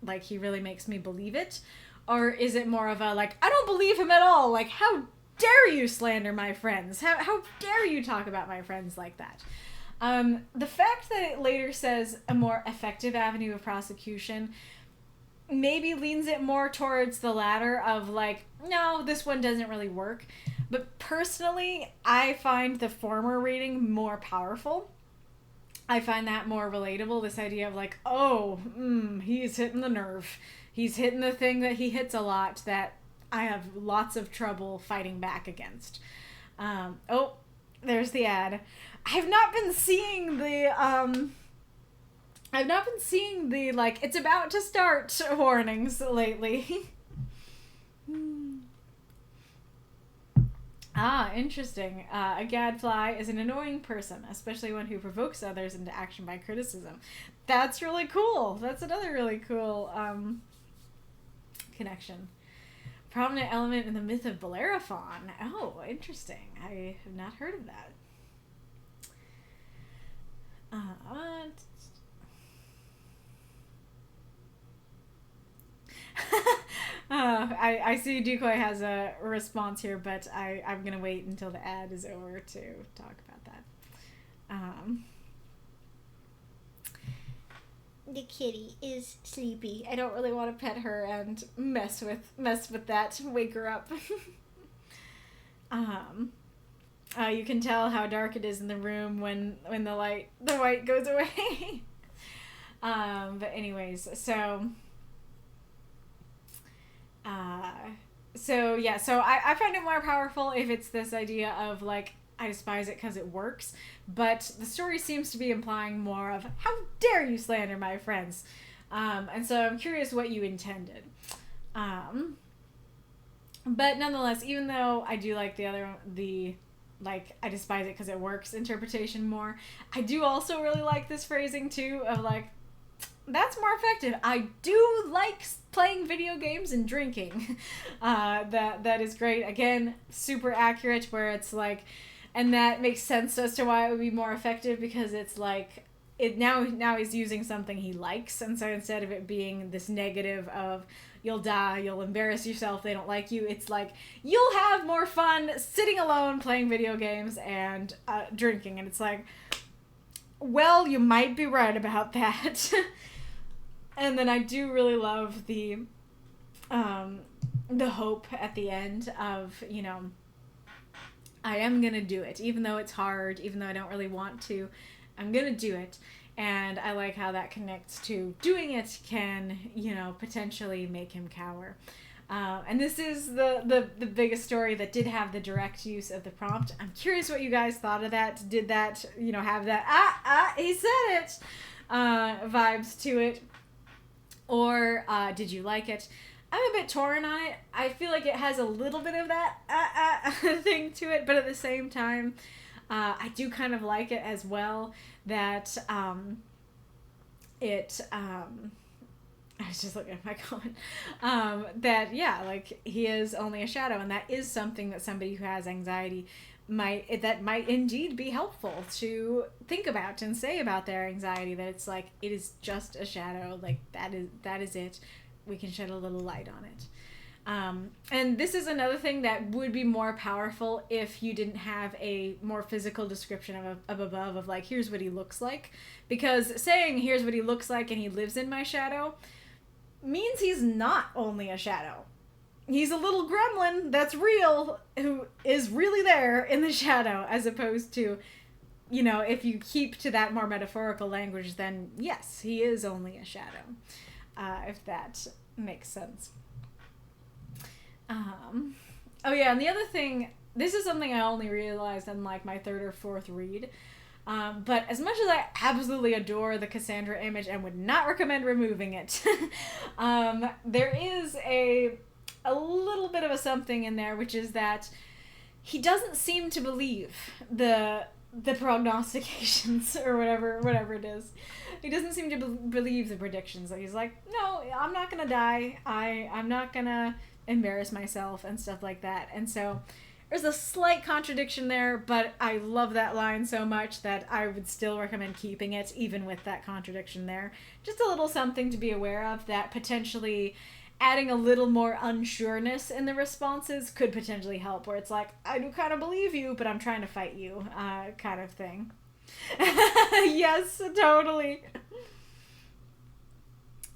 like, he really makes me believe it? Or is it more of a, like, I don't believe him at all. Like, how dare you slander my friends? How dare you talk about my friends like that? The fact that it later says a more effective avenue of prosecution maybe leans it more towards the latter of, like, no, this one doesn't really work. But personally, I find the former reading more powerful. I find that more relatable, this idea of, like, oh, he's hitting the nerve. He's hitting the thing that he hits a lot that I have lots of trouble fighting back against. Oh, there's the ad. I've not been seeing the, like, it's about to start warnings lately. Interesting. A gadfly is an annoying person, especially one who provokes others into action by criticism. That's really cool. That's another really cool connection. Prominent element in the myth of Bellerophon. Oh, interesting. I have not heard of that. I see Decoy has a response here, but I'm going to wait until the ad is over to talk about that. The kitty is sleepy. I don't really want to pet her and mess with that, wake her up. You can tell how dark it is in the room when the white goes away. But anyways, so I find it more powerful if it's this idea of, like, I despise it because it works, but the story seems to be implying more of, how dare you slander my friends? And so I'm curious what you intended. But nonetheless, even though I do like the I despise it because it works interpretation more, I do also really like this phrasing too of, like, that's more effective. I do like playing video games and drinking. That is great. Again, super accurate, where it's like, and that makes sense as to why it would be more effective, because it's like, it now he's using something he likes, and so instead of it being this negative of you'll die, you'll embarrass yourself, they don't like you, it's like, you'll have more fun sitting alone playing video games and drinking, and it's like, well, you might be right about that. And then I do really love the hope at the end of, I am gonna do it, even though it's hard, even though I don't really want to, I'm gonna do it. And I like how that connects to doing it can, potentially make him cower. And this is the biggest story that did have the direct use of the prompt. I'm curious what you guys thought of that. Did that, have that, he said it. vibes to it. Or did you like it? I'm a bit torn on it. I feel like it has a little bit of that thing to it, but at the same time, I do kind of like it as well. That I was just looking at my comment. That yeah, like he is only a shadow, and that is something that somebody who has anxiety might indeed be helpful to think about and say about their anxiety. That it's like it is just a shadow. Like that is it. We can shed a little light on it. And this is another thing that would be more powerful if you didn't have a more physical description of above of like, here's what he looks like. Because saying here's what he looks like and he lives in my shadow means he's not only a shadow. He's a little gremlin that's real, who is really there in the shadow, as opposed to, you know, if you keep to that more metaphorical language, then yes, he is only a shadow. If that makes sense. Oh yeah, and the other thing, this is something I only realized in like my third or fourth read, but as much as I absolutely adore the Cassandra image and would not recommend removing it, there is a little bit of a something in there, which is that he doesn't seem to believe the prognostications or whatever it is. He doesn't seem to believe the predictions. Like he's like, no, I'm not gonna die. I'm not gonna embarrass myself and stuff like that. And so there's a slight contradiction there, but I love that line so much that I would still recommend keeping it, even with that contradiction there. Just a little something to be aware of, that potentially adding a little more unsureness in the responses could potentially help, where it's like, I do kind of believe you, but I'm trying to fight you, kind of thing. Yes, totally.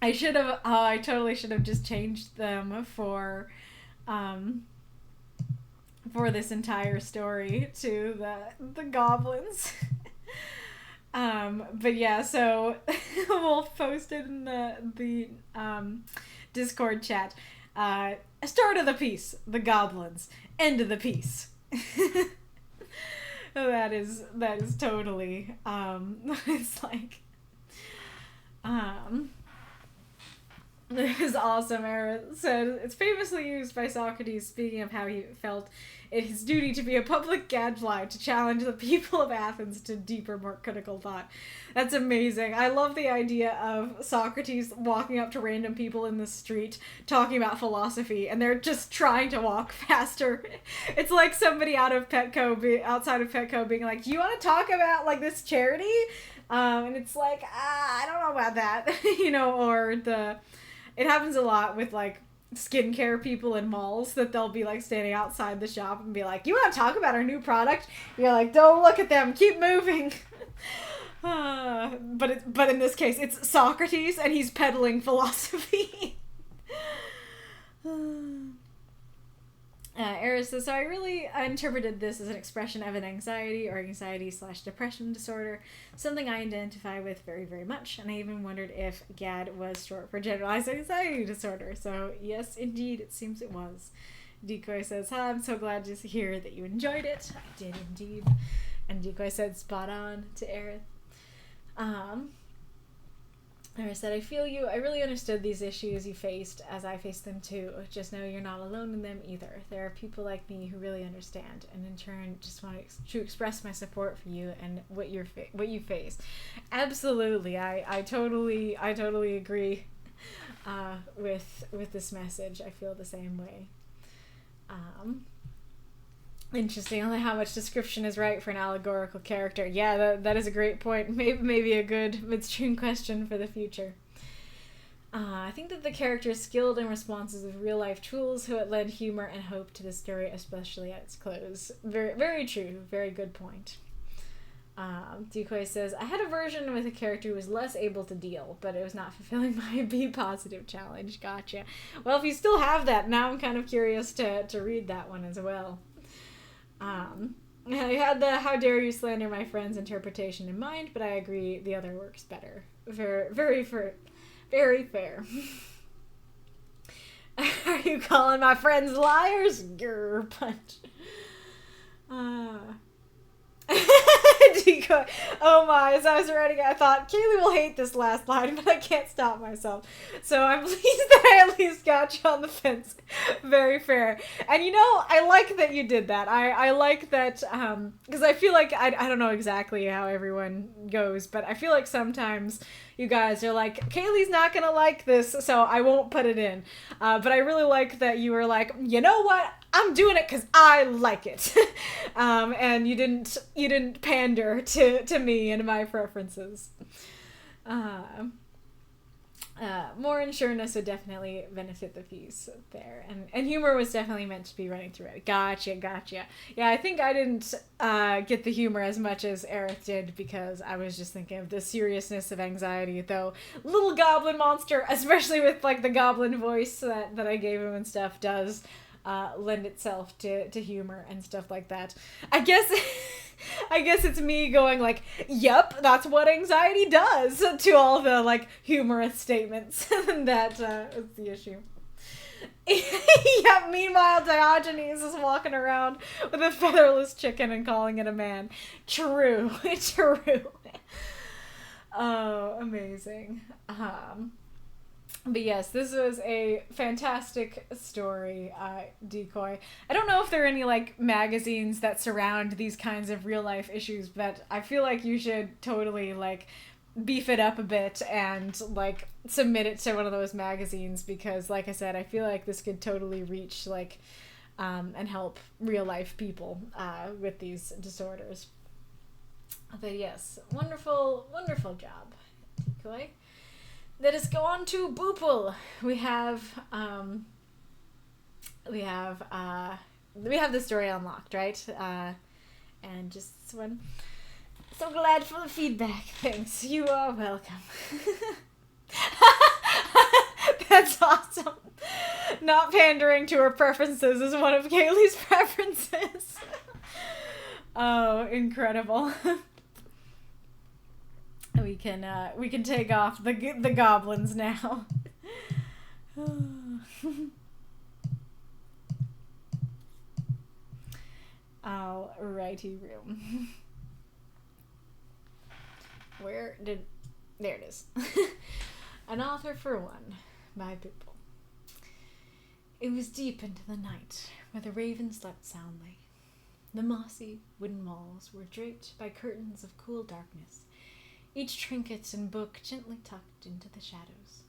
I totally should have just changed them for this entire story to the goblins. But yeah, so we'll post it in the Discord chat. Start of the piece, the goblins. End of the piece. That is totally it's like this is awesome. Era said it's famously used by Socrates speaking of how he felt it his duty to be a public gadfly to challenge the people of Athens to deeper, more critical thought. That's amazing. I love the idea of Socrates walking up to random people in the street talking about philosophy, and they're just trying to walk faster. It's like somebody outside of Petco being like, do you want to talk about like this charity? And it's like, I don't know about that. You know, or it happens a lot with like skincare people in malls, that they'll be like standing outside the shop and be like, you want to talk about our new product? You're like, don't look at them, keep moving. But in this case it's Socrates and he's peddling philosophy. Eris says, so I interpreted this as an expression of an anxiety or anxiety/depression disorder, something I identify with very, very much, and I even wondered if GAD was short for generalized anxiety disorder. So yes, indeed, it seems it was. Decoy says, hi, I'm so glad to hear that you enjoyed it. I did indeed. And Decoy said, spot on to Aerith. I said, I feel you. I really understood these issues you faced as I faced them too. Just know you're not alone in them either. There are people like me who really understand, and in turn just want to express my support for you and what you face. Absolutely. I totally agree with this message. I feel the same way. Interesting. Only how much description is right for an allegorical character. Yeah, that is a great point. Maybe a good midstream question for the future. I think that the character is skilled in responses with real-life tools who lend humor and hope to the story, especially at its close. Very, very true. Very good point. Decoy says, I had a version with a character who was less able to deal, but it was not fulfilling my be positive challenge. Gotcha. Well, if you still have that, now I'm kind of curious to read that one as well. I had the how dare you slander my friend's interpretation in mind, but I agree the other works better. Very fair. Are you calling my friends liars? Grr, punch. Decoy. Oh my, as I was writing it, I thought, Kaylee will hate this last line, but I can't stop myself. So I'm pleased that I at least got you on the fence. Very fair. And you know, I like that you did that. I like that, because I feel like, I don't know exactly how everyone goes, but I feel like sometimes you guys are like, Kaylee's not gonna like this, so I won't put it in. But I really like that you were like, you know what? I'm doing it because I like it. And you didn't pander to me and my preferences. More insureness would definitely benefit the piece there. And humor was definitely meant to be running through it. Gotcha. Yeah, I think I didn't get the humor as much as Aerith did because I was just thinking of the seriousness of anxiety, though little goblin monster, especially with like the goblin voice that I gave him and stuff, does lend itself to humor and stuff like that. I guess it's me going like, yep, that's what anxiety does to all the like humorous statements. That is the issue. Yeah, meanwhile Diogenes is walking around with a featherless chicken and calling it a man. True. Oh, amazing. But yes, this was a fantastic story, Decoy. I don't know if there are any, like, magazines that surround these kinds of real-life issues, but I feel like you should totally, like, beef it up a bit and, like, submit it to one of those magazines because, like I said, I feel like this could totally reach, like, and help real-life people with these disorders. But yes, wonderful job, Decoy. Let us go on to Boople. We have the story unlocked, right? And just one. So glad for the feedback. Thanks. You are welcome. That's awesome. Not pandering to her preferences is one of Kaylee's preferences. Oh, incredible. We can take off the goblins now. Alrighty room. There it is. An author for one, by Boople. It was deep into the night where the raven slept soundly. The mossy wooden walls were draped by curtains of cool darkness, each trinket and book gently tucked into the shadows.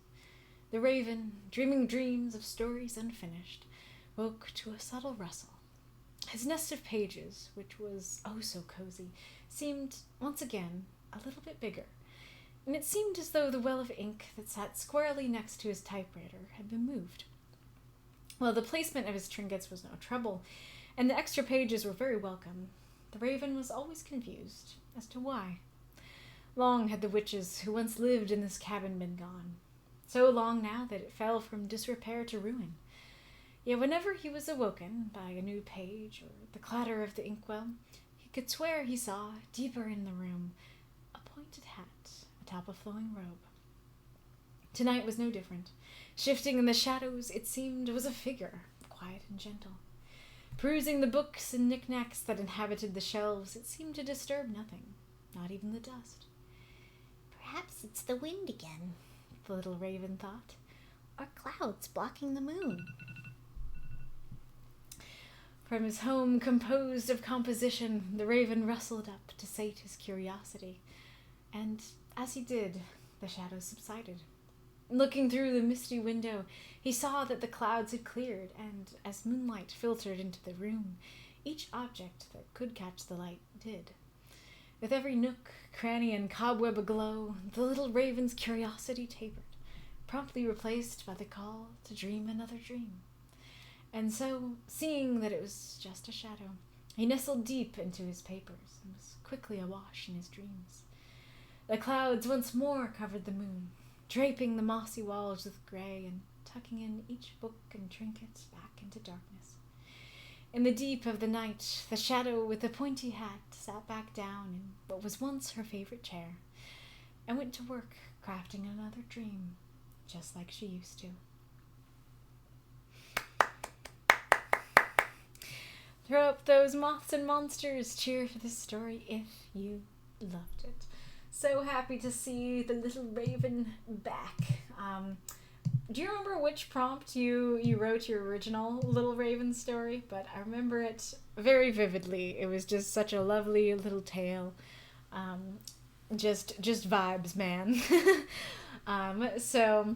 The raven, dreaming dreams of stories unfinished, woke to a subtle rustle. His nest of pages, which was oh so cozy, seemed once again a little bit bigger, and it seemed as though the well of ink that sat squarely next to his typewriter had been moved. Well, the placement of his trinkets was no trouble, and the extra pages were very welcome. The raven was always confused as to why. Long had the witches who once lived in this cabin been gone, so long now that it fell from disrepair to ruin. Yet whenever he was awoken by a new page or the clatter of the inkwell, he could swear he saw, deeper in the room, a pointed hat atop a flowing robe. Tonight was no different. Shifting in the shadows, it seemed was a figure, quiet and gentle. Perusing the books and knickknacks that inhabited the shelves, it seemed to disturb nothing, not even the dust. Perhaps it's the wind again, the little raven thought, or clouds blocking the moon. From his home composed of composition, the raven rustled up to sate his curiosity, and as he did, the shadows subsided. Looking through the misty window, he saw that the clouds had cleared, and as moonlight filtered into the room, each object that could catch the light did. With every nook, cranny, and cobweb aglow, the little raven's curiosity tapered, promptly replaced by the call to dream another dream. And so, seeing that it was just a shadow, he nestled deep into his papers and was quickly awash in his dreams. The clouds once more covered the moon, draping the mossy walls with gray and tucking in each book and trinket back into darkness. In the deep of the night, the shadow with the pointy hat sat back down in what was once her favorite chair, and went to work crafting another dream, just like she used to. Throw up those moths and monsters. Cheer for this story if you loved it. So happy to see the little raven back. Do you remember which prompt you wrote your original Little Raven story? But I remember it very vividly. It was just such a lovely little tale. Just vibes, man. So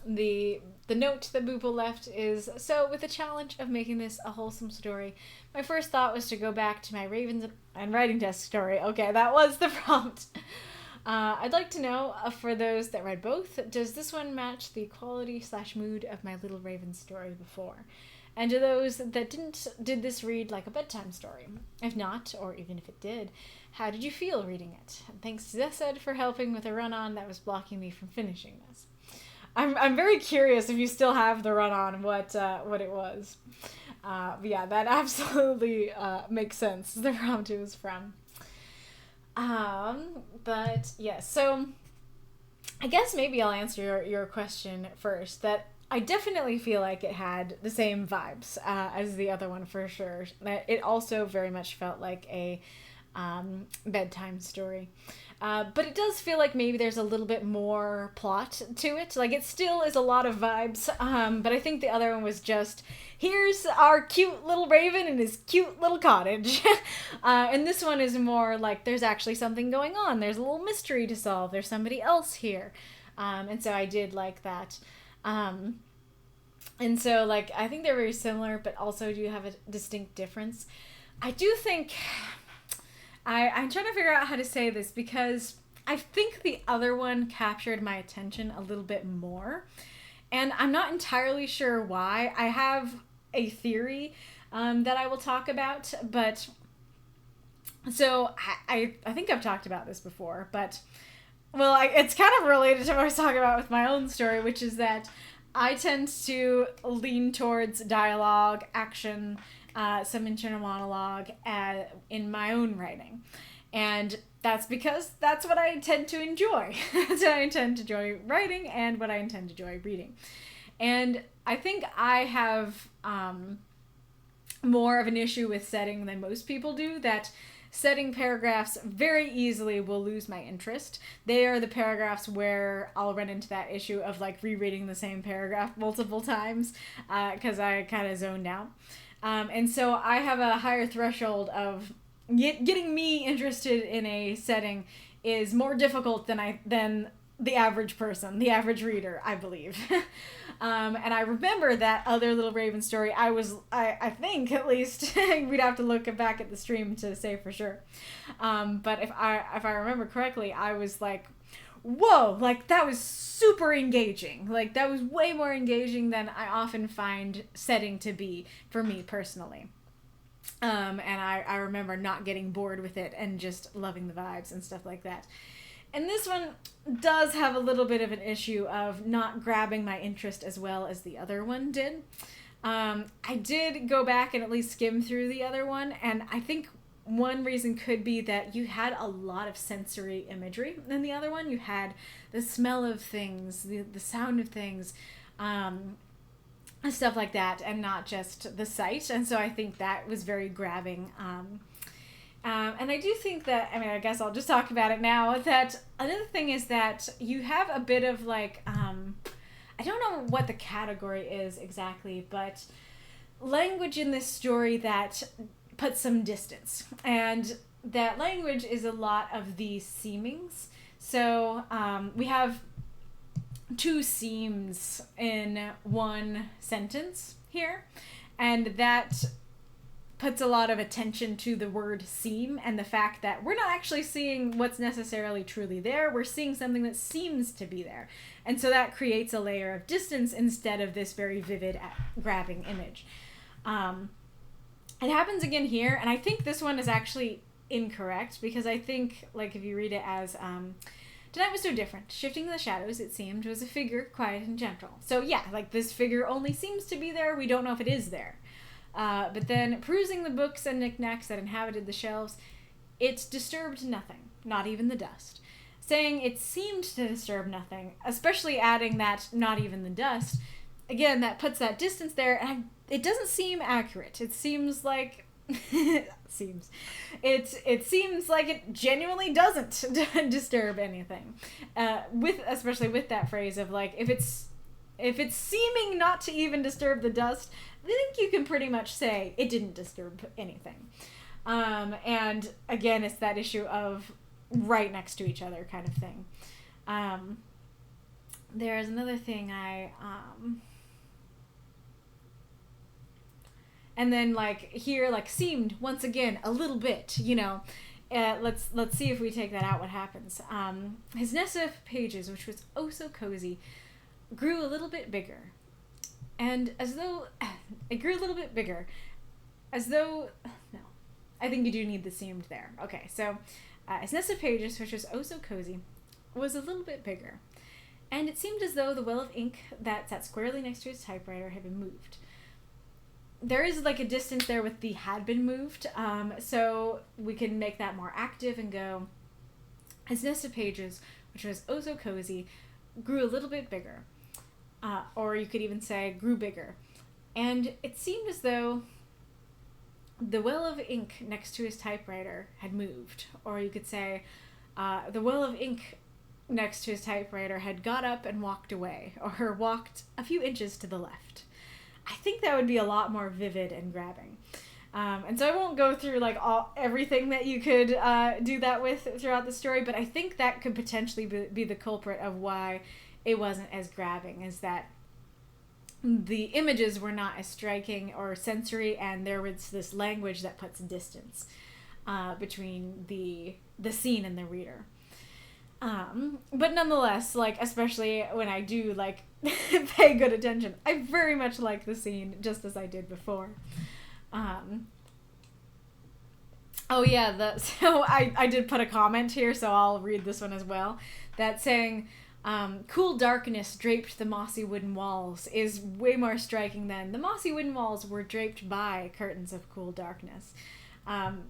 the note that Boople left is, so with the challenge of making this a wholesome story, my first thought was to go back to my Ravens and Writing Desk story. Okay, that was the prompt. I'd like to know, for those that read both, does this one match the quality/mood of my Little Raven story before? And to those that did this read like a bedtime story? If not, or even if it did, how did you feel reading it? And thanks to Zesed for helping with a run-on that was blocking me from finishing this. I'm very curious if you still have the run-on, what it was. But yeah, that absolutely makes sense, the prompt it was from. But yeah, so I guess maybe I'll answer your question first, that I definitely feel like it had the same vibes as the other one for sure. It also very much felt like a bedtime story. But it does feel like maybe there's a little bit more plot to it. Like, it still is a lot of vibes, but I think the other one was just, here's our cute little raven in his cute little cottage. And this one is more like there's actually something going on. There's a little mystery to solve. There's somebody else here. And so I did like that. And so, like, I think they're very similar, but also do have a distinct difference. I do think... I'm trying to figure out how to say this, because I think the other one captured my attention a little bit more, and I'm not entirely sure why. I have a theory that I will talk about, but so I think I've talked about this before, but well, it's kind of related to what I was talking about with my own story, which is that I tend to lean towards dialogue, action, some internal monologue in my own writing. And that's because that's what I tend to enjoy. That's what I tend to enjoy writing and what I intend to enjoy reading. And I think I have more of an issue with setting than most people do, that setting paragraphs very easily will lose my interest. They are the paragraphs where I'll run into that issue of like rereading the same paragraph multiple times because I kind of zoned out. And so I have a higher threshold of getting me interested in a setting is more difficult than the average person, the average reader, I believe. And I remember that other Little Raven story. I think at least we'd have to look back at the stream to say for sure. But if I remember correctly, I was like, whoa, like that was super engaging. Like that was way more engaging than I often find setting to be for me personally. And I remember not getting bored with it and just loving the vibes and stuff like that. And this one does have a little bit of an issue of not grabbing my interest as well as the other one did. I did go back and at least skim through the other one, and I think one reason could be that you had a lot of sensory imagery in the other one. You had the smell of things, the sound of things, stuff like that, and not just the sight. And so I think that was very grabbing. And I do think that, I guess I'll just talk about it now, that another thing is that you have a bit of like, I don't know what the category is exactly, but language in this story that puts some distance. And that language is a lot of the seemings. So we have two seems in one sentence here, and that puts a lot of attention to the word seem and the fact that we're not actually seeing what's necessarily truly there. We're seeing something that seems to be there. And so that creates a layer of distance instead of this very vivid, grabbing image. It happens again here, and I think this one is actually incorrect, because I think, like, if you read it as, tonight was so different. Shifting the shadows, it seemed, was a figure quiet and gentle. So yeah, like, this figure only seems to be there. We don't know if it is there. But then, perusing the books and knickknacks that inhabited the shelves, it disturbed nothing, not even the dust. Saying it seemed to disturb nothing, especially adding that not even the dust, again, that puts that distance there, and it doesn't seem accurate. It seems like it seems like it genuinely doesn't disturb anything. Especially with that phrase of like, if it's seeming not to even disturb the dust, I think you can pretty much say it didn't disturb anything. And again, it's that issue of right next to each other kind of thing. There's another thing and then like here, like seemed once again a little bit, let's see if we take that out, what happens. His nest of pages, which was oh so cozy, grew a little bit bigger. And as though it grew a little bit bigger, as though, no, I think you do need the seamed there. Okay, so his nest of pages, which was oh so cozy, was a little bit bigger. And it seemed as though the well of ink that sat squarely next to his typewriter had been moved. There is like a distance there with the had been moved, so we can make that more active and go, his nest of pages, which was oh so cozy, grew a little bit bigger. Or you could even say grew bigger. And it seemed as though the well of ink next to his typewriter had moved. Or you could say the well of ink next to his typewriter had got up and walked away, or walked a few inches to the left. I think that would be a lot more vivid and grabbing. And so I won't go through like everything that you could do that with throughout the story, but I think that could potentially be the culprit of why it wasn't as grabbing, is that the images were not as striking or sensory, and there was this language that puts distance between the scene and the reader. But nonetheless, like, especially when I do like pay good attention, I very much like the scene just as I did before. Oh yeah, so I did put a comment here, so I'll read this one as well. That's saying, cool darkness draped the mossy wooden walls is way more striking than the mossy wooden walls were draped by curtains of cool darkness.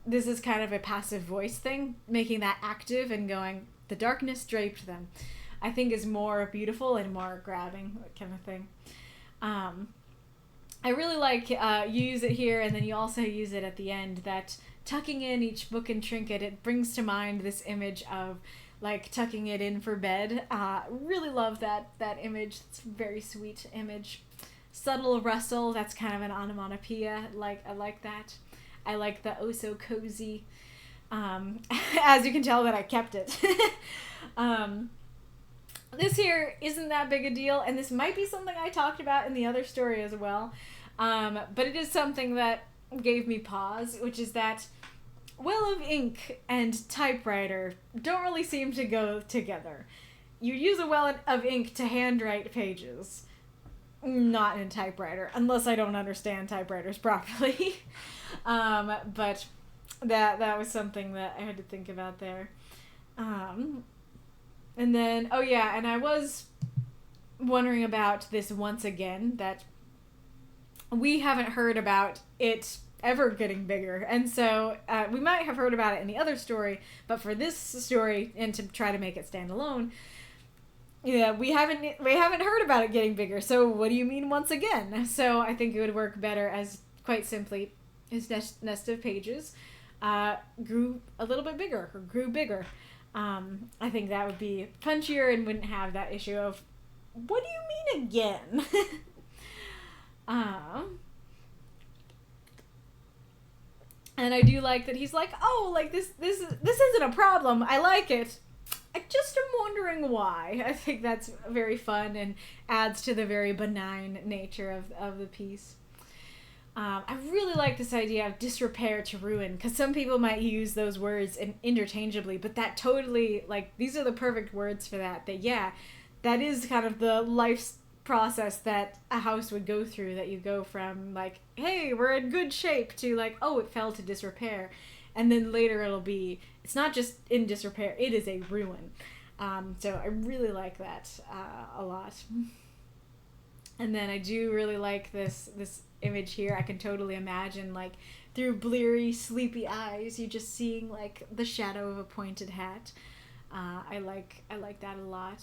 This is kind of a passive voice thing, making that active and going, the darkness draped them, I think is more beautiful and more grabbing kind of thing. I really like you use it here, and then you also use it at the end, that tucking in each book and trinket, it brings to mind this image of like tucking it in for bed. Really love that image. It's a very sweet image. Subtle rustle, that's kind of an onomatopoeia. I like that. I like the oh so cozy. As you can tell that I kept it. This here isn't that big a deal, and this might be something I talked about in the other story as well. But it is something that gave me pause, which is that well of ink and typewriter don't really seem to go together. You use a well of ink to handwrite pages, not in a typewriter, unless I don't understand typewriters properly. But that was something that I had to think about there. And then, oh yeah, and I was wondering about this once again, that we haven't heard about it ever getting bigger, and so we might have heard about it in the other story, but for this story, and to try to make it stand alone, yeah, we haven't heard about it getting bigger. So what do you mean once again? So I think it would work better as quite simply his nest of pages grew a little bit bigger, or grew bigger. I think that would be punchier and wouldn't have that issue of, what do you mean again? And I do like that he's like, oh, like this isn't a problem. I like it. I just am wondering why. I think that's very fun and adds to the very benign nature of the piece. I really like this idea of disrepair to ruin, because some people might use those words interchangeably, but that totally, like, these are the perfect words for that. That, yeah, that is kind of the life process that a house would go through, that you go from, like, hey, we're in good shape, to, like, oh, it fell to disrepair. And then later it'll be, it's not just in disrepair, it is a ruin. So I really like that a lot. And then I do really like this image here. I can totally imagine, like, through bleary, sleepy eyes, you just seeing, like, the shadow of a pointed hat. I like that a lot.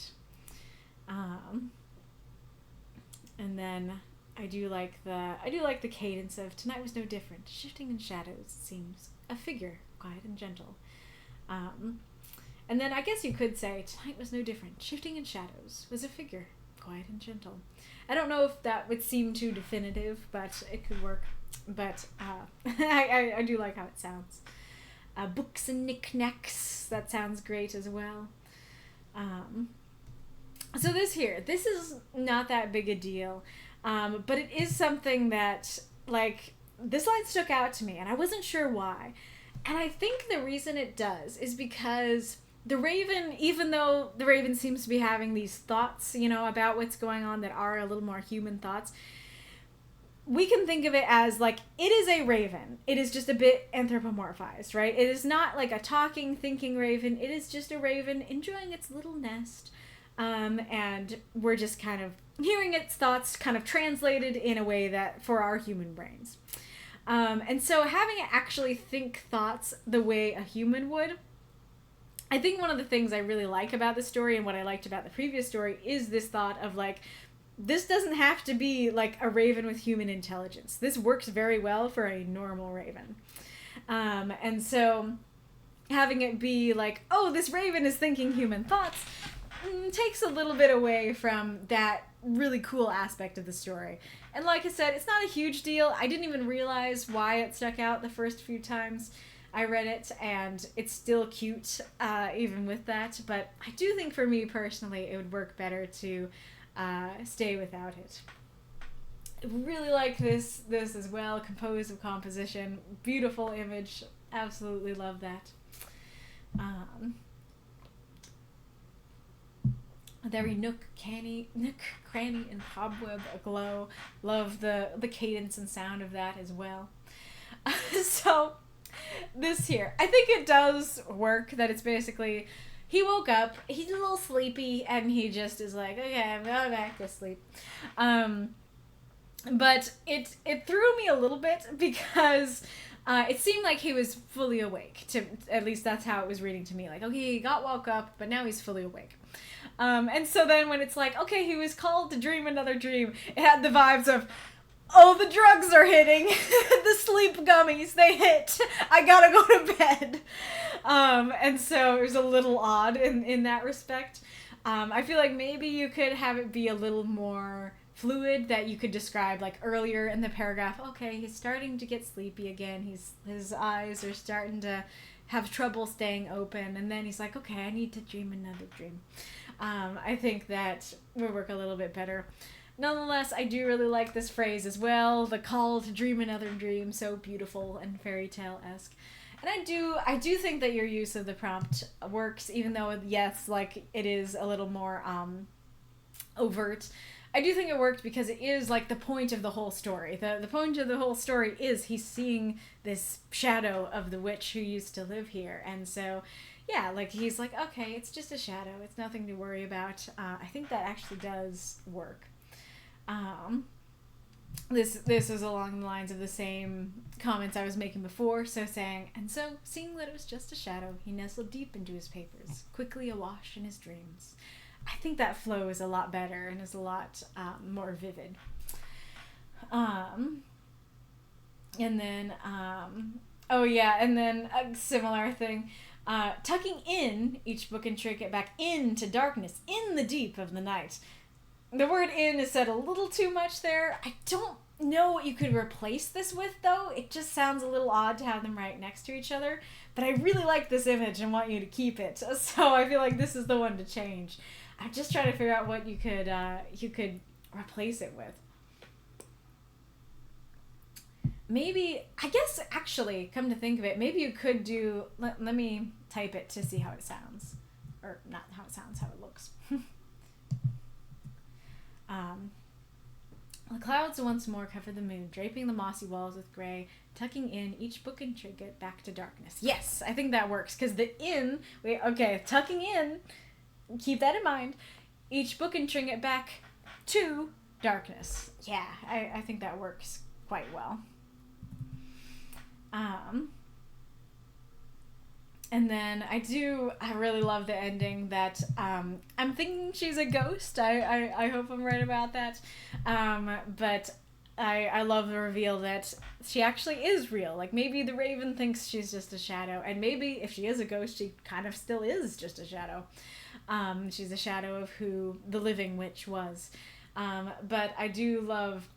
And then I do like the cadence of tonight was no different. Shifting in shadows seems a figure, quiet and gentle. And then I guess you could say tonight was no different. Shifting in shadows was a figure, quiet and gentle. I don't know if that would seem too definitive, but it could work. But I do like how it sounds. Books and knickknacks, that sounds great as well. So this is not that big a deal, but it is something that, like, this line stuck out to me, and I wasn't sure why. And I think the reason it does is because the Raven, even though the Raven seems to be having these thoughts, you know, about what's going on that are a little more human thoughts, we can think of it as, like, it is a raven. It is just a bit anthropomorphized, right? It is not like a talking, thinking raven. It is just a raven enjoying its little nest. And we're just kind of hearing its thoughts kind of translated in a way that for our human brains. And so having it actually think thoughts the way a human would, I think one of the things I really like about the story and what I liked about the previous story is this thought of, like, this doesn't have to be like a raven with human intelligence. This works very well for a normal raven. And so having it be like, oh, this raven is thinking human thoughts, takes a little bit away from that really cool aspect of the story. And like I said, it's not a huge deal. I didn't even realize why it stuck out the first few times I read it, and it's still cute even with that. But I do think for me personally, it would work better to stay without it. I really like this as well. Composed of composition, beautiful image, absolutely love that. With every nook, cranny, and cobweb aglow. Love the cadence and sound of that as well. So this here, I think it does work. That it's basically, he woke up, he's a little sleepy, and he just is like, okay, I'm going back to sleep. But it threw me a little bit because it seemed like he was fully awake. At least that's how it was reading to me. Like, okay, he woke up, but now he's fully awake. And so then when it's like, okay, he was called to dream another dream, it had the vibes of, oh, the drugs are hitting. The sleep gummies, they hit. I gotta go to bed. And so it was a little odd in that respect. I feel like maybe you could have it be a little more fluid, that you could describe, like, earlier in the paragraph, okay, he's starting to get sleepy again. His eyes are starting to have trouble staying open. And then he's like, okay, I need to dream another dream. I think that would work a little bit better. Nonetheless, I do really like this phrase as well. The call to dream another dream, so beautiful and fairy tale-esque. And I do think that your use of the prompt works, even though, yes, like, it is a little more overt. I do think it worked because it is, like, the point of the whole story. The point of the whole story is he's seeing this shadow of the witch who used to live here. And so, yeah, like, he's like, okay, it's just a shadow. It's nothing to worry about. I think that actually does work. This is along the lines of the same comments I was making before, so saying, and so, seeing that it was just a shadow, he nestled deep into his papers, quickly awash in his dreams. I think that flow is a lot better and is a lot more vivid. And then, oh yeah, and then a similar thing, tucking in each book and trinket back into darkness, in the deep of the night. The word in is said a little too much there. I don't know what you could replace this with, though. It just sounds a little odd to have them right next to each other. But I really like this image and want you to keep it. So I feel like this is the one to change. I'm just trying to figure out what you could replace it with. Maybe, I guess, actually, come to think of it, maybe you could do, let me type it to see how it sounds. Or not how it sounds, how it looks. The clouds once more covered the moon, draping the mossy walls with gray, tucking in each book and trinket back to darkness. Yes, I think that works, because the tucking in, keep that in mind, each book and trinket back to darkness. Yeah, I think that works quite well. And then I really love the ending that I'm thinking she's a ghost. I hope I'm right about that. But I love the reveal that she actually is real. Like, maybe the Raven thinks she's just a shadow, and maybe if she is a ghost, she kind of still is just a shadow. She's a shadow of who the living witch was. But I do love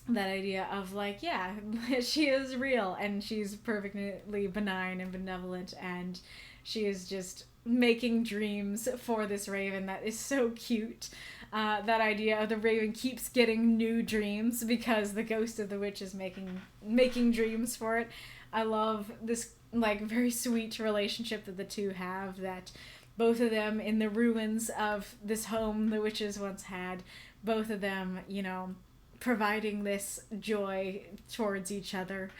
that idea of, like, yeah, she is real, and she's perfectly benign and benevolent, and she is just making dreams for this Raven that is so cute. That idea of the Raven keeps getting new dreams because the ghost of the witch is making dreams for it. I love this, like, very sweet relationship that the two have, that both of them in the ruins of this home the witches once had, both of them, you know, providing this joy towards each other,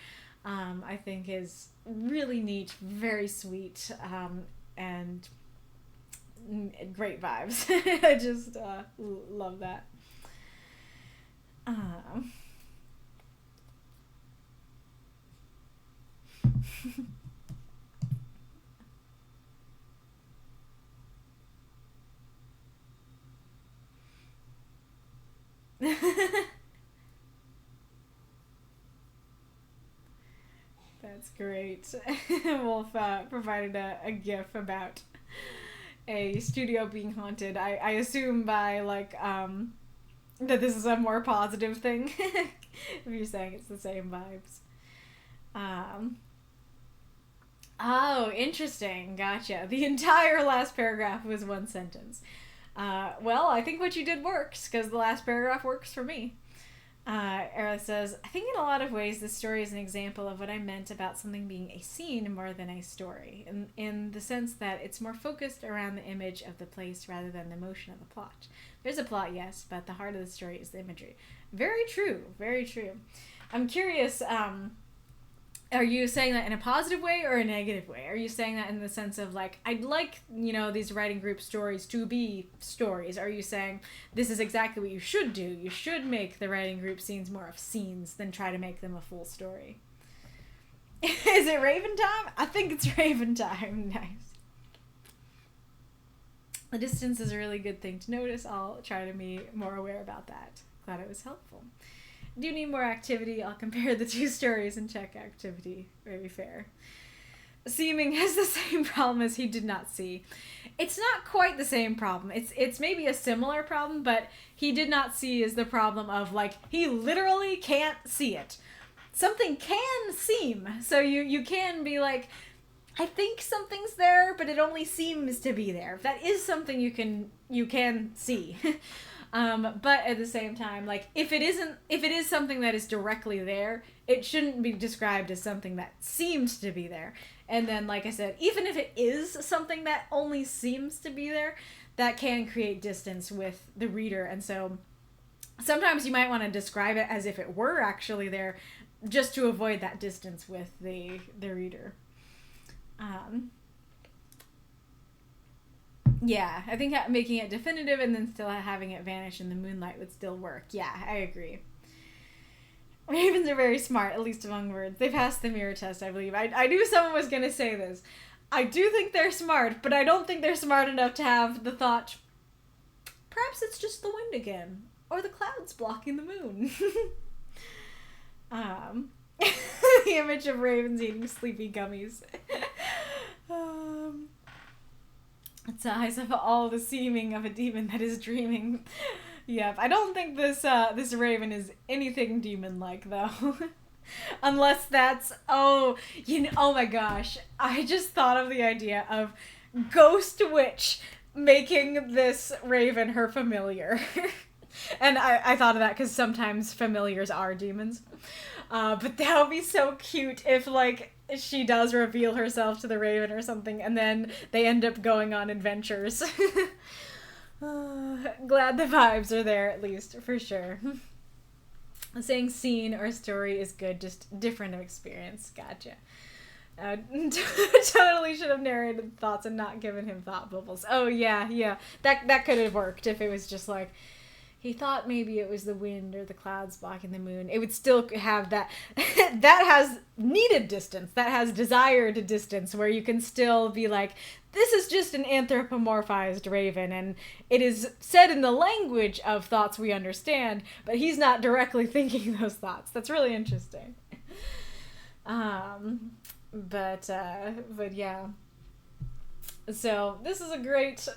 I think is really neat, very sweet, and great vibes. I just love that. That's great. Wolf provided a gif about a studio being haunted. I assume by, like, that this is a more positive thing. If you're saying it's the same vibes. Oh, interesting. Gotcha. The entire last paragraph was one sentence. Well, I think what you did works, because the last paragraph works for me. Era says, I think in a lot of ways this story is an example of what I meant about something being a scene more than a story, in the sense that it's more focused around the image of the place rather than the emotion of the plot. There's a plot, yes, but the heart of the story is the imagery. Very true, very true. I'm curious, are you saying that in a positive way or a negative way? Are you saying that in the sense of, like, I'd like, you know, these writing group stories to be stories? Are you saying this is exactly what you should do? You should make the writing group scenes more of scenes than try to make them a full story. Is it Raven time? I think it's Raven time. Nice. The distance is a really good thing to notice. I'll try to be more aware about that. Glad it was helpful. Do need more activity. I'll compare the two stories and check activity. Very fair. Seeming has the same problem as he did not see. It's not quite the same problem. It's maybe a similar problem, but he did not see is the problem of, like, he literally can't see it. Something can seem. So you can be like, I think something's there, but it only seems to be there. That is something you can see. But at the same time, like, if it is something that is directly there, it shouldn't be described as something that seems to be there. And then, like I said, even if it is something that only seems to be there, that can create distance with the reader. And so sometimes you might want to describe it as if it were actually there, just to avoid that distance with the reader. Yeah, I think making it definitive and then still having it vanish in the moonlight would still work. Yeah, I agree. Ravens are very smart, at least among birds. They passed the mirror test, I believe. I knew someone was going to say this. I do think they're smart, but I don't think they're smart enough to have the thought, perhaps it's just the wind again, or the clouds blocking the moon. The image of ravens eating sleepy gummies. It's eyes of all the seeming of a demon that is dreaming. Yep, I don't think this raven is anything demon-like, though. Unless that's, oh my gosh. I just thought of the idea of Ghost Witch making this raven her familiar. And I thought of that because sometimes familiars are demons. But that would be so cute if, like, she does reveal herself to the raven or something, and then they end up going on adventures. Glad the vibes are there, at least, for sure. Saying scene or story is good, just different experience. Gotcha. Totally should have narrated thoughts and not given him thought bubbles. Oh, yeah. That could have worked if it was just like, he thought maybe it was the wind or the clouds blocking the moon. It would still have that that has needed distance, that has desired distance, where you can still be like, this is just an anthropomorphized raven, and it is said in the language of thoughts we understand, but he's not directly thinking those thoughts. That's really interesting. But yeah. So this is a great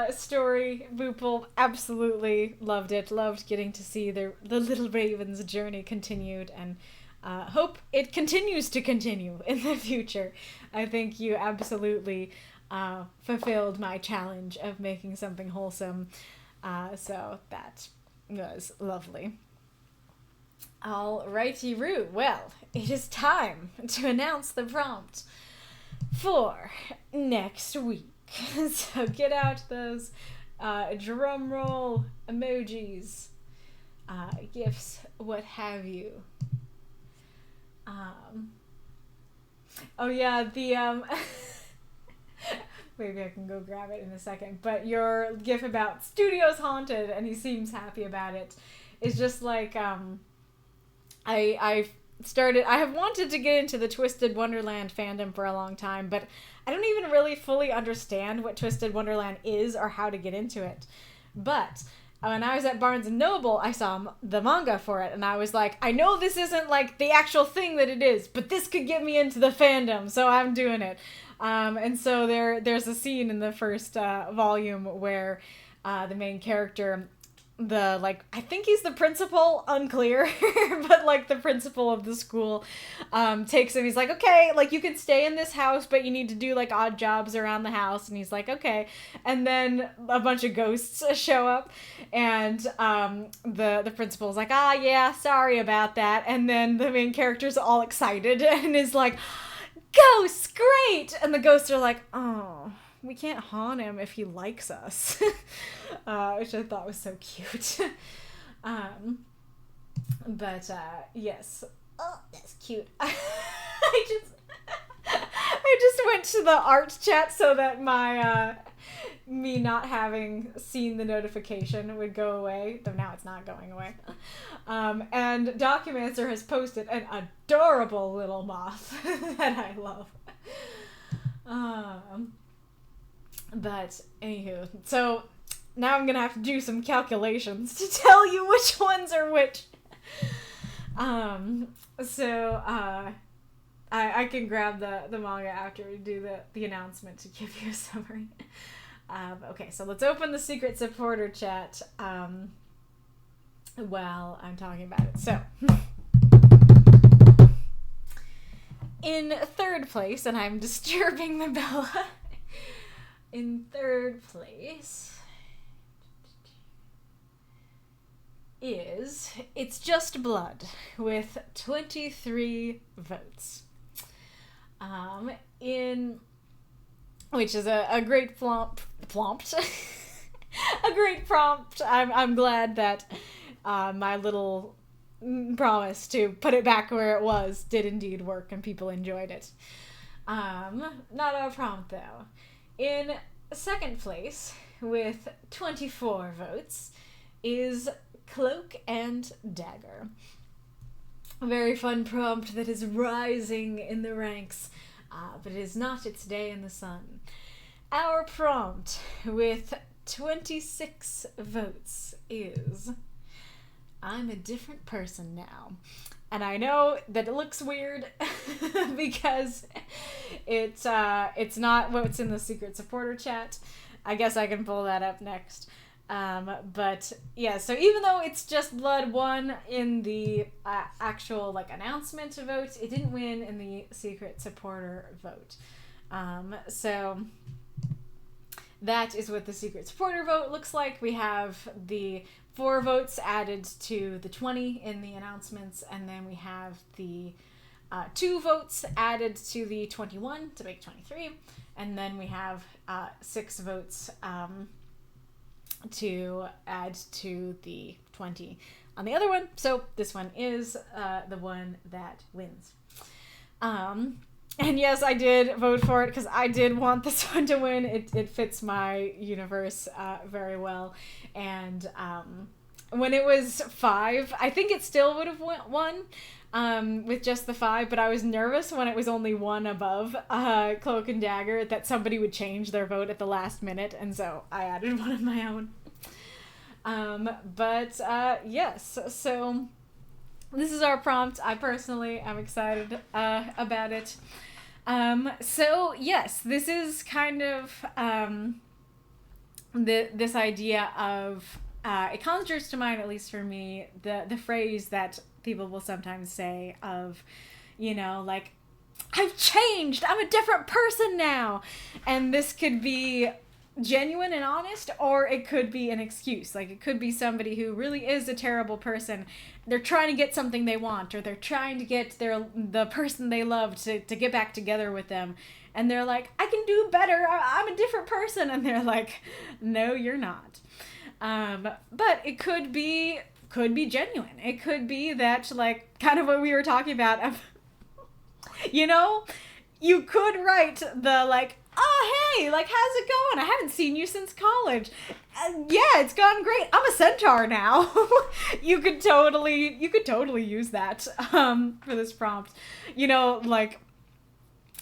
story. Boople absolutely loved it. Loved getting to see the little raven's journey continued, and hope it continues to continue in the future. I think you absolutely fulfilled my challenge of making something wholesome. So that was lovely. Alrighty-roo. Well, it is time to announce the prompt for next week. So get out those drum roll emojis, gifs, what have you. Oh yeah, the maybe I can go grab it in a second, but your gif about Studios Haunted and he seems happy about it is just like I have wanted to get into the Twisted Wonderland fandom for a long time, but I don't even really fully understand what Twisted Wonderland is or how to get into it. But when I was at Barnes & Noble, I saw the manga for it, and I was like, I know this isn't like the actual thing that it is, but this could get me into the fandom, so I'm doing it. And so there's a scene in the first volume where the main character, I think he's the principal, unclear, but like the principal of the school takes him. He's like, okay, like you can stay in this house, but you need to do like odd jobs around the house. And he's like, okay. And then a bunch of ghosts show up, and the principal's like, yeah, sorry about that. And then the main character's all excited and is like, ghosts, great. And the ghosts are like, oh, we can't haunt him if he likes us. Which I thought was so cute. But yes. Oh, that's cute. I just went to the art chat so that my me not having seen the notification would go away, though now it's not going away. And Documancer has posted an adorable little moth that I love. But anywho, so now I'm gonna have to do some calculations to tell you which ones are which. So I can grab the manga after we do the announcement to give you a summary. Okay, so let's open the secret supporter chat while I'm talking about it. So in third place, and I'm disturbing the Bella. In third place is It's Just Blood with 23 votes. Which is a great prompt. A great prompt. I'm glad that my little promise to put it back where it was did indeed work and people enjoyed it. Not a prompt though. In second place, with 24 votes, is Cloak and Dagger. A very fun prompt that is rising in the ranks, but it is not its day in the sun. Our prompt, with 26 votes, is I'm a different person now. And I know that it looks weird because it's not what's in the secret supporter chat. I guess I can pull that up next. But yeah, so even though It's Just Blood won in the actual like announcement vote, it didn't win in the secret supporter vote. So that is what the secret supporter vote looks like. We have the 4 votes added to the 20 in the announcements, and then we have the 2 votes added to the 21 to make 23, and then we have 6 votes to add to the 20 on the other one. So this one is the one that wins. And yes, I did vote for it because I did want this one to win. It fits my universe very well. And when it was 5, I think it still would have won with just the 5, but I was nervous when it was only 1 above Cloak and Dagger that somebody would change their vote at the last minute, and so I added one of my own. Yes, so this is our prompt. I personally am excited about it. So yes, this is kind of this idea of it conjures to mind, at least for me, the phrase that people will sometimes say of, you know, like, I've changed, I'm a different person now. And this could be genuine and honest, or it could be an excuse. Like, it could be somebody who really is a terrible person. They're trying to get something they want, or they're trying to get the person they love to get back together with them. And they're like, I can do better, I'm a different person. And they're like, no, you're not. But it could be genuine. It could be that, like, kind of what we were talking about, you know, you could write the, like, oh, hey, like, how's it going? I haven't seen you since college. Yeah, it's gone great. I'm a centaur now. You could totally use that for this prompt. You know, like,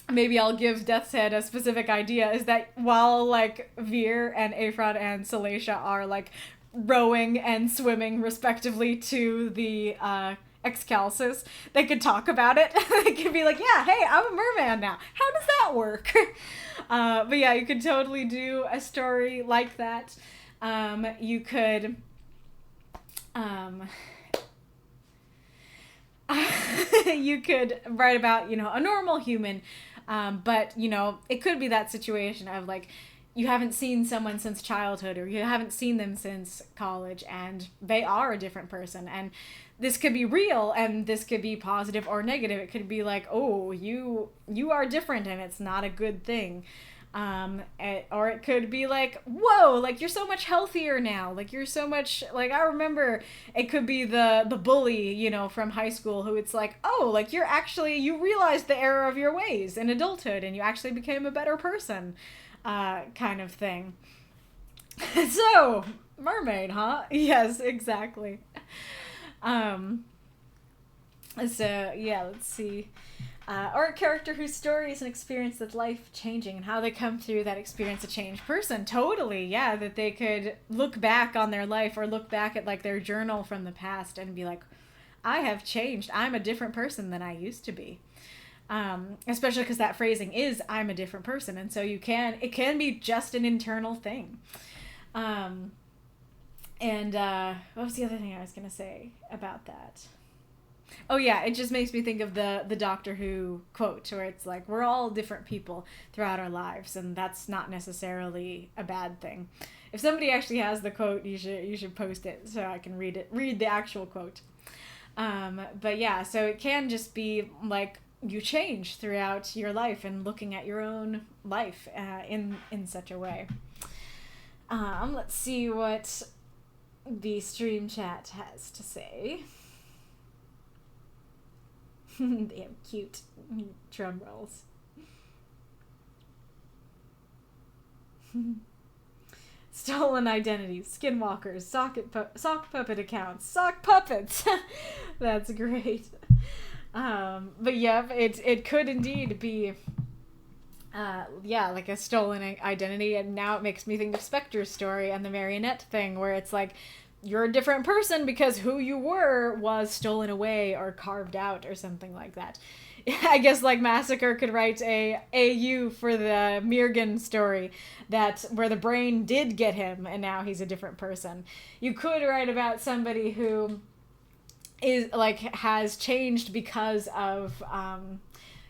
maybe I'll give Death's Head a specific idea, is that while, like, Veer and Ephron and Salacia are, like, rowing and swimming respectively to the Excalcis, they could talk about it. They could be like, yeah, hey, I'm a merman now. How does that work? But yeah, you could totally do a story like that. You could you could write about, you know, a normal human, but, you know, it could be that situation of, like, you haven't seen someone since childhood, or you haven't seen them since college, and they are a different person. And this could be real, and this could be positive or negative. It could be like, oh, you are different, and it's not a good thing. Or it could be like, whoa, like, you're so much healthier now. Like, you're so much, like, I remember it could be the bully, you know, from high school, who it's like, oh, like, you realized the error of your ways in adulthood, and you actually became a better person, kind of thing. So, mermaid, huh? Yes, exactly. So yeah, let's see. Or a character whose story is an experience that's life-changing, and how they come through that experience, a changed person. Totally, yeah, that they could look back on their life, or look back at, like, their journal from the past and be like, I have changed. I'm a different person than I used to be. Especially because that phrasing is, I'm a different person, and so it can be just an internal thing. What was the other thing I was gonna say about that? Oh yeah, it just makes me think of the Doctor Who quote, where it's like, we're all different people throughout our lives, and that's not necessarily a bad thing. If somebody actually has the quote, you should post it so I can read the actual quote. But yeah, so it can just be like, you change throughout your life, and looking at your own life in such a way. Let's see what the stream chat has to say. They have cute drum rolls. Stolen identities, skinwalkers, sock puppet accounts, sock puppets. That's great. But yeah, it could indeed be, like a stolen identity, and now it makes me think of Spectre's story and the Marionette thing, where it's like, you're a different person because who you were was stolen away or carved out or something like that. I guess, like, Massacre could write a AU for the Mirgan story, where the brain did get him and now he's a different person. You could write about somebody who is, like, has changed because of,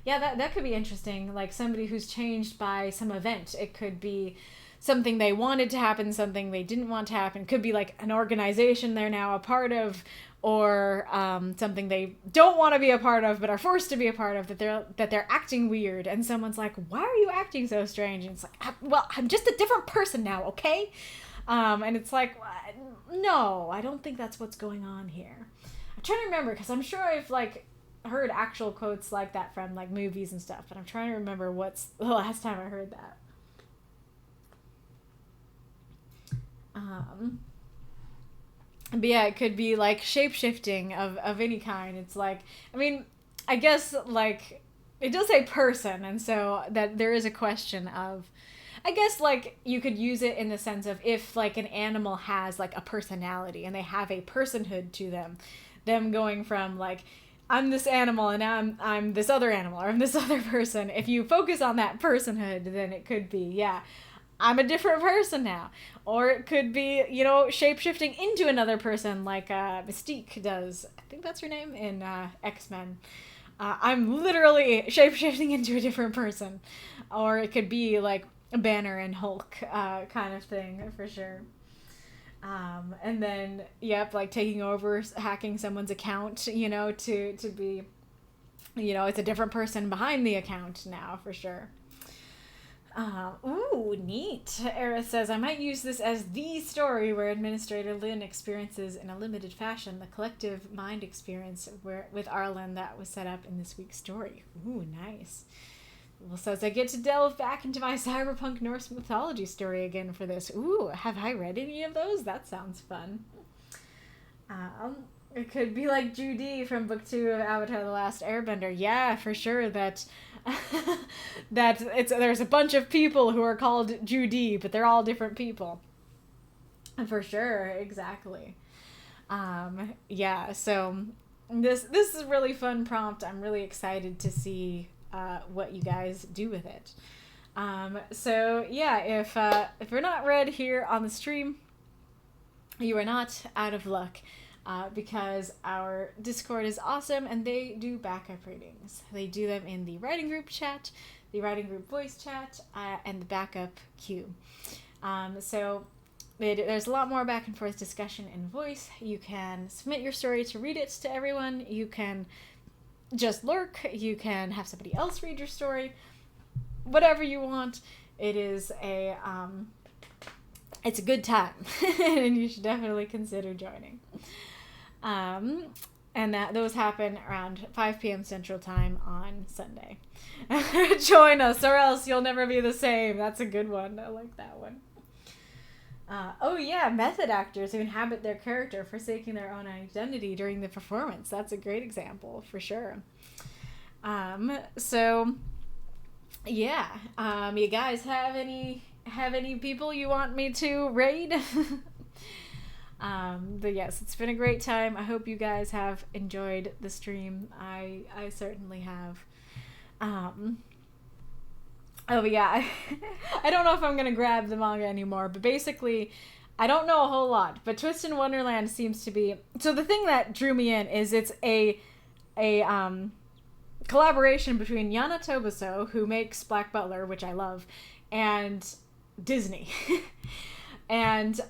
that could be interesting. Like, somebody who's changed by some event. It could be something they wanted to happen, something they didn't want to happen. Could be like an organization they're now a part of, or something they don't want to be a part of but are forced to be a part of, that they're acting weird, and someone's like, why are you acting so strange? And it's like, well, I'm just a different person now, okay? And it's like, no, I don't think that's what's going on here. I'm trying to remember, because I'm sure I've, like, heard actual quotes like that from, like, movies and stuff, but I'm trying to remember what's the last time I heard that. But yeah, it could be like shape-shifting of any kind. It's like, I mean, I guess like it does say person, and so that there is a question of, I guess like you could use it in the sense of if like an animal has like a personality and they have a personhood to them going from like I'm this animal and now I'm this other animal or I'm this other person. If you focus on that personhood, then it could be, yeah, I'm a different person now. Or it could be, you know, shape-shifting into another person like Mystique does. I think that's her name in X-Men. I'm literally shape-shifting into a different person. Or it could be like Banner and Hulk kind of thing, for sure. And then, yep, like taking over, hacking someone's account, you know, to be, you know, it's a different person behind the account now, for sure. Ooh, neat. Aerith says, I might use this as the story where Administrator Lynn experiences in a limited fashion the collective mind experience with Arlen that was set up in this week's story. Ooh, nice. Well, says, I get to delve back into my cyberpunk Norse mythology story again for this. Ooh, have I read any of those? That sounds fun. It could be like Judy from Book 2 of Avatar The Last Airbender. Yeah, for sure, that there's a bunch of people who are called Judy, but they're all different people. For sure, exactly. Yeah, so this is a really fun prompt. I'm really excited to see what you guys do with it. So yeah, if you're not read here on the stream, you are not out of luck. Because our Discord is awesome and they do backup readings. They do them in the writing group chat, the writing group voice chat, and the backup queue. So there's a lot more back and forth discussion in voice. You can submit your story to read it to everyone. You can just lurk. You can have somebody else read your story. Whatever you want. It is it's a good time and you should definitely consider joining. And those happen around 5 p.m. Central Time on Sunday. Join us or else you'll never be the same. That's a good one. I like that one. Oh yeah, method actors who inhabit their character forsaking their own identity during the performance. That's a great example for sure. So yeah, you guys have any people you want me to raid? But yes, it's been a great time. I hope you guys have enjoyed the stream. I certainly have. Oh yeah, I don't know if I'm gonna grab the manga anymore, but basically, I don't know a whole lot. But Twist in Wonderland seems to be, so the thing that drew me in is it's a collaboration between Yana Toboso, who makes Black Butler, which I love, and Disney. And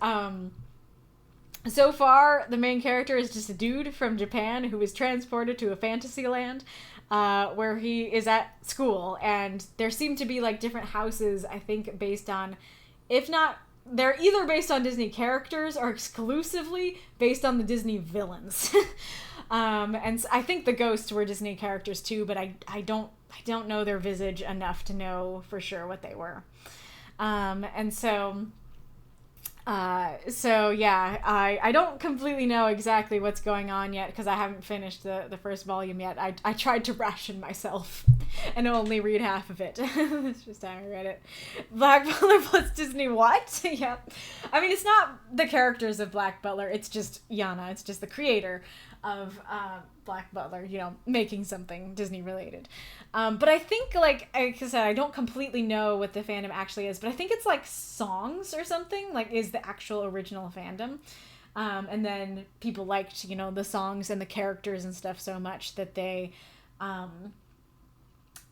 so far, the main character is just a dude from Japan who is transported to a fantasy land where he is at school. And there seem to be like different houses, I think, based on, if not, they're either based on Disney characters or exclusively based on the Disney villains. And I think the ghosts were Disney characters too, but I don't know their visage enough to know for sure what they were. And so yeah, I don't completely know exactly what's going on yet because I haven't finished the first volume yet. I tried to ration myself and only read half of it. It's just how I read it. Black Butler plus Disney what? Yeah. I mean, it's not the characters of Black Butler. It's just Yana. It's just the creator of Black Butler, you know, making something Disney related. But I think, like I said, I don't completely know what the fandom actually is, but I think it's like songs or something, like is the actual original fandom. And then people liked, you know, the songs and the characters and stuff so much that they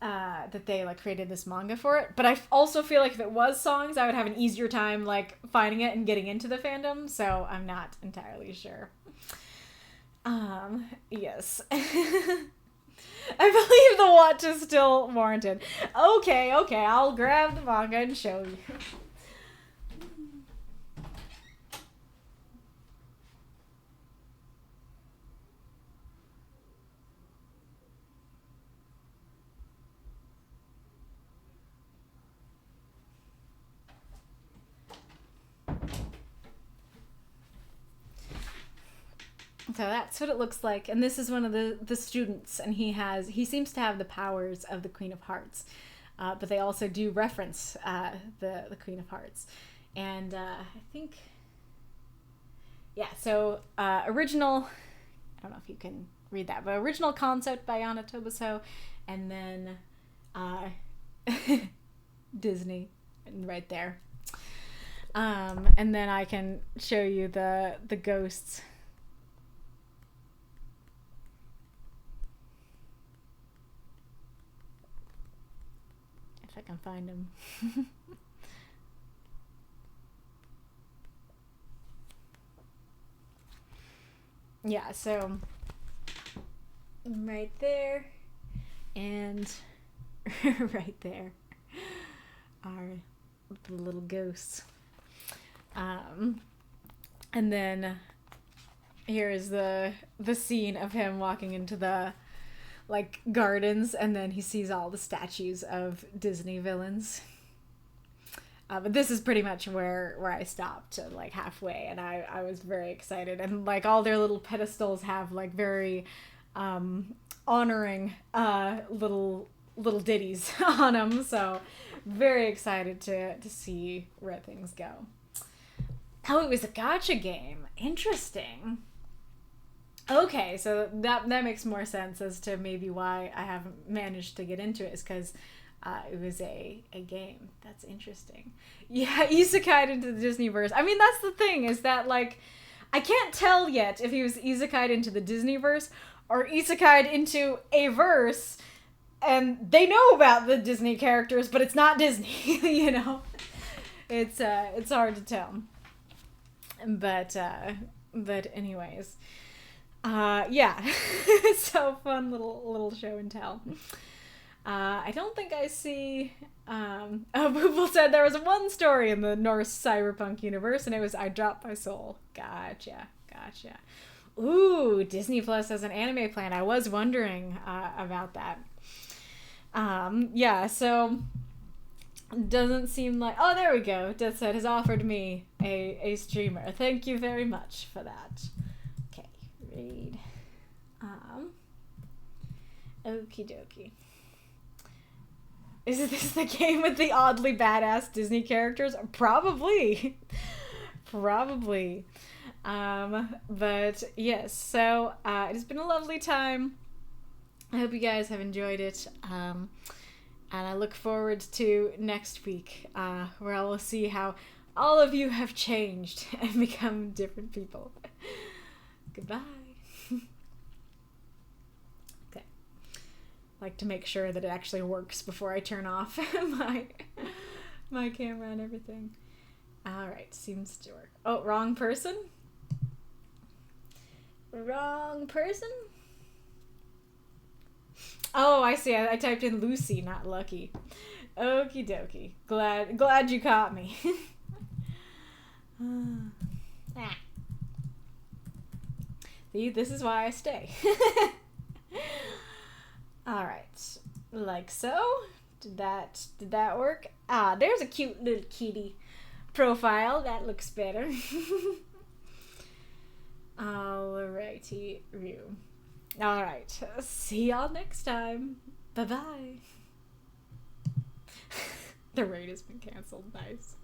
like created this manga for it. But I also feel like if it was songs, I would have an easier time like finding it and getting into the fandom, so I'm not entirely sure. Yes. I believe the watch is still warranted. Okay, I'll grab the manga and show you. So that's what it looks like. And this is one of the students, and he seems to have the powers of the Queen of Hearts. But they also do reference the Queen of Hearts. And I think, yeah, so original, I don't know if you can read that, but original concept by Anna Toboso, and then Disney right there. And then I can show you the ghosts. If I can find them. Yeah, so right there and right there are the little ghosts. And then here is the scene of him walking into the like gardens, and then he sees all the statues of Disney villains. But this is pretty much where I stopped, like halfway, and I was very excited. And like all their little pedestals have like very honoring little ditties on them. So very excited to see where things go. Oh, it was a gacha game. Interesting. Okay, so that makes more sense as to maybe why I haven't managed to get into it, is because it was a game. That's interesting. Yeah, isekai'd into the Disneyverse. I mean, that's the thing, is that, like, I can't tell yet if he was isekai'd into the Disneyverse or isekai'd into a verse, and they know about the Disney characters, but it's not Disney, you know? It's hard to tell. But anyways. Yeah. So fun little show and tell. I don't think I see... Boople said there was one story in the Norse cyberpunk universe, and it was I Dropped My Soul. Gotcha. Ooh, Disney Plus has an anime plan. I was wondering about that. Yeah, so... Doesn't seem like... Oh, there we go. Death Set has offered me a streamer. Thank you very much for that. Okay, read. Okie dokie. Is this the game with the oddly badass Disney characters? Probably. Probably. But yes, so it has been a lovely time. I hope you guys have enjoyed it. And I look forward to next week, where I will see how all of you have changed and become different people. Goodbye. Okay. I like to make sure that it actually works before I turn off my camera and everything. Alright, seems to work. Oh, wrong person? Wrong person? Oh, I see. I typed in Lucy, not Lucky. Okie dokie. Glad you caught me. See, this is why I stay. Alright. Like so. Did that work? Ah, there's a cute little kitty profile. That looks better. Alrighty, Rue. Alright, see y'all next time. Bye-bye. The raid has been canceled. Nice.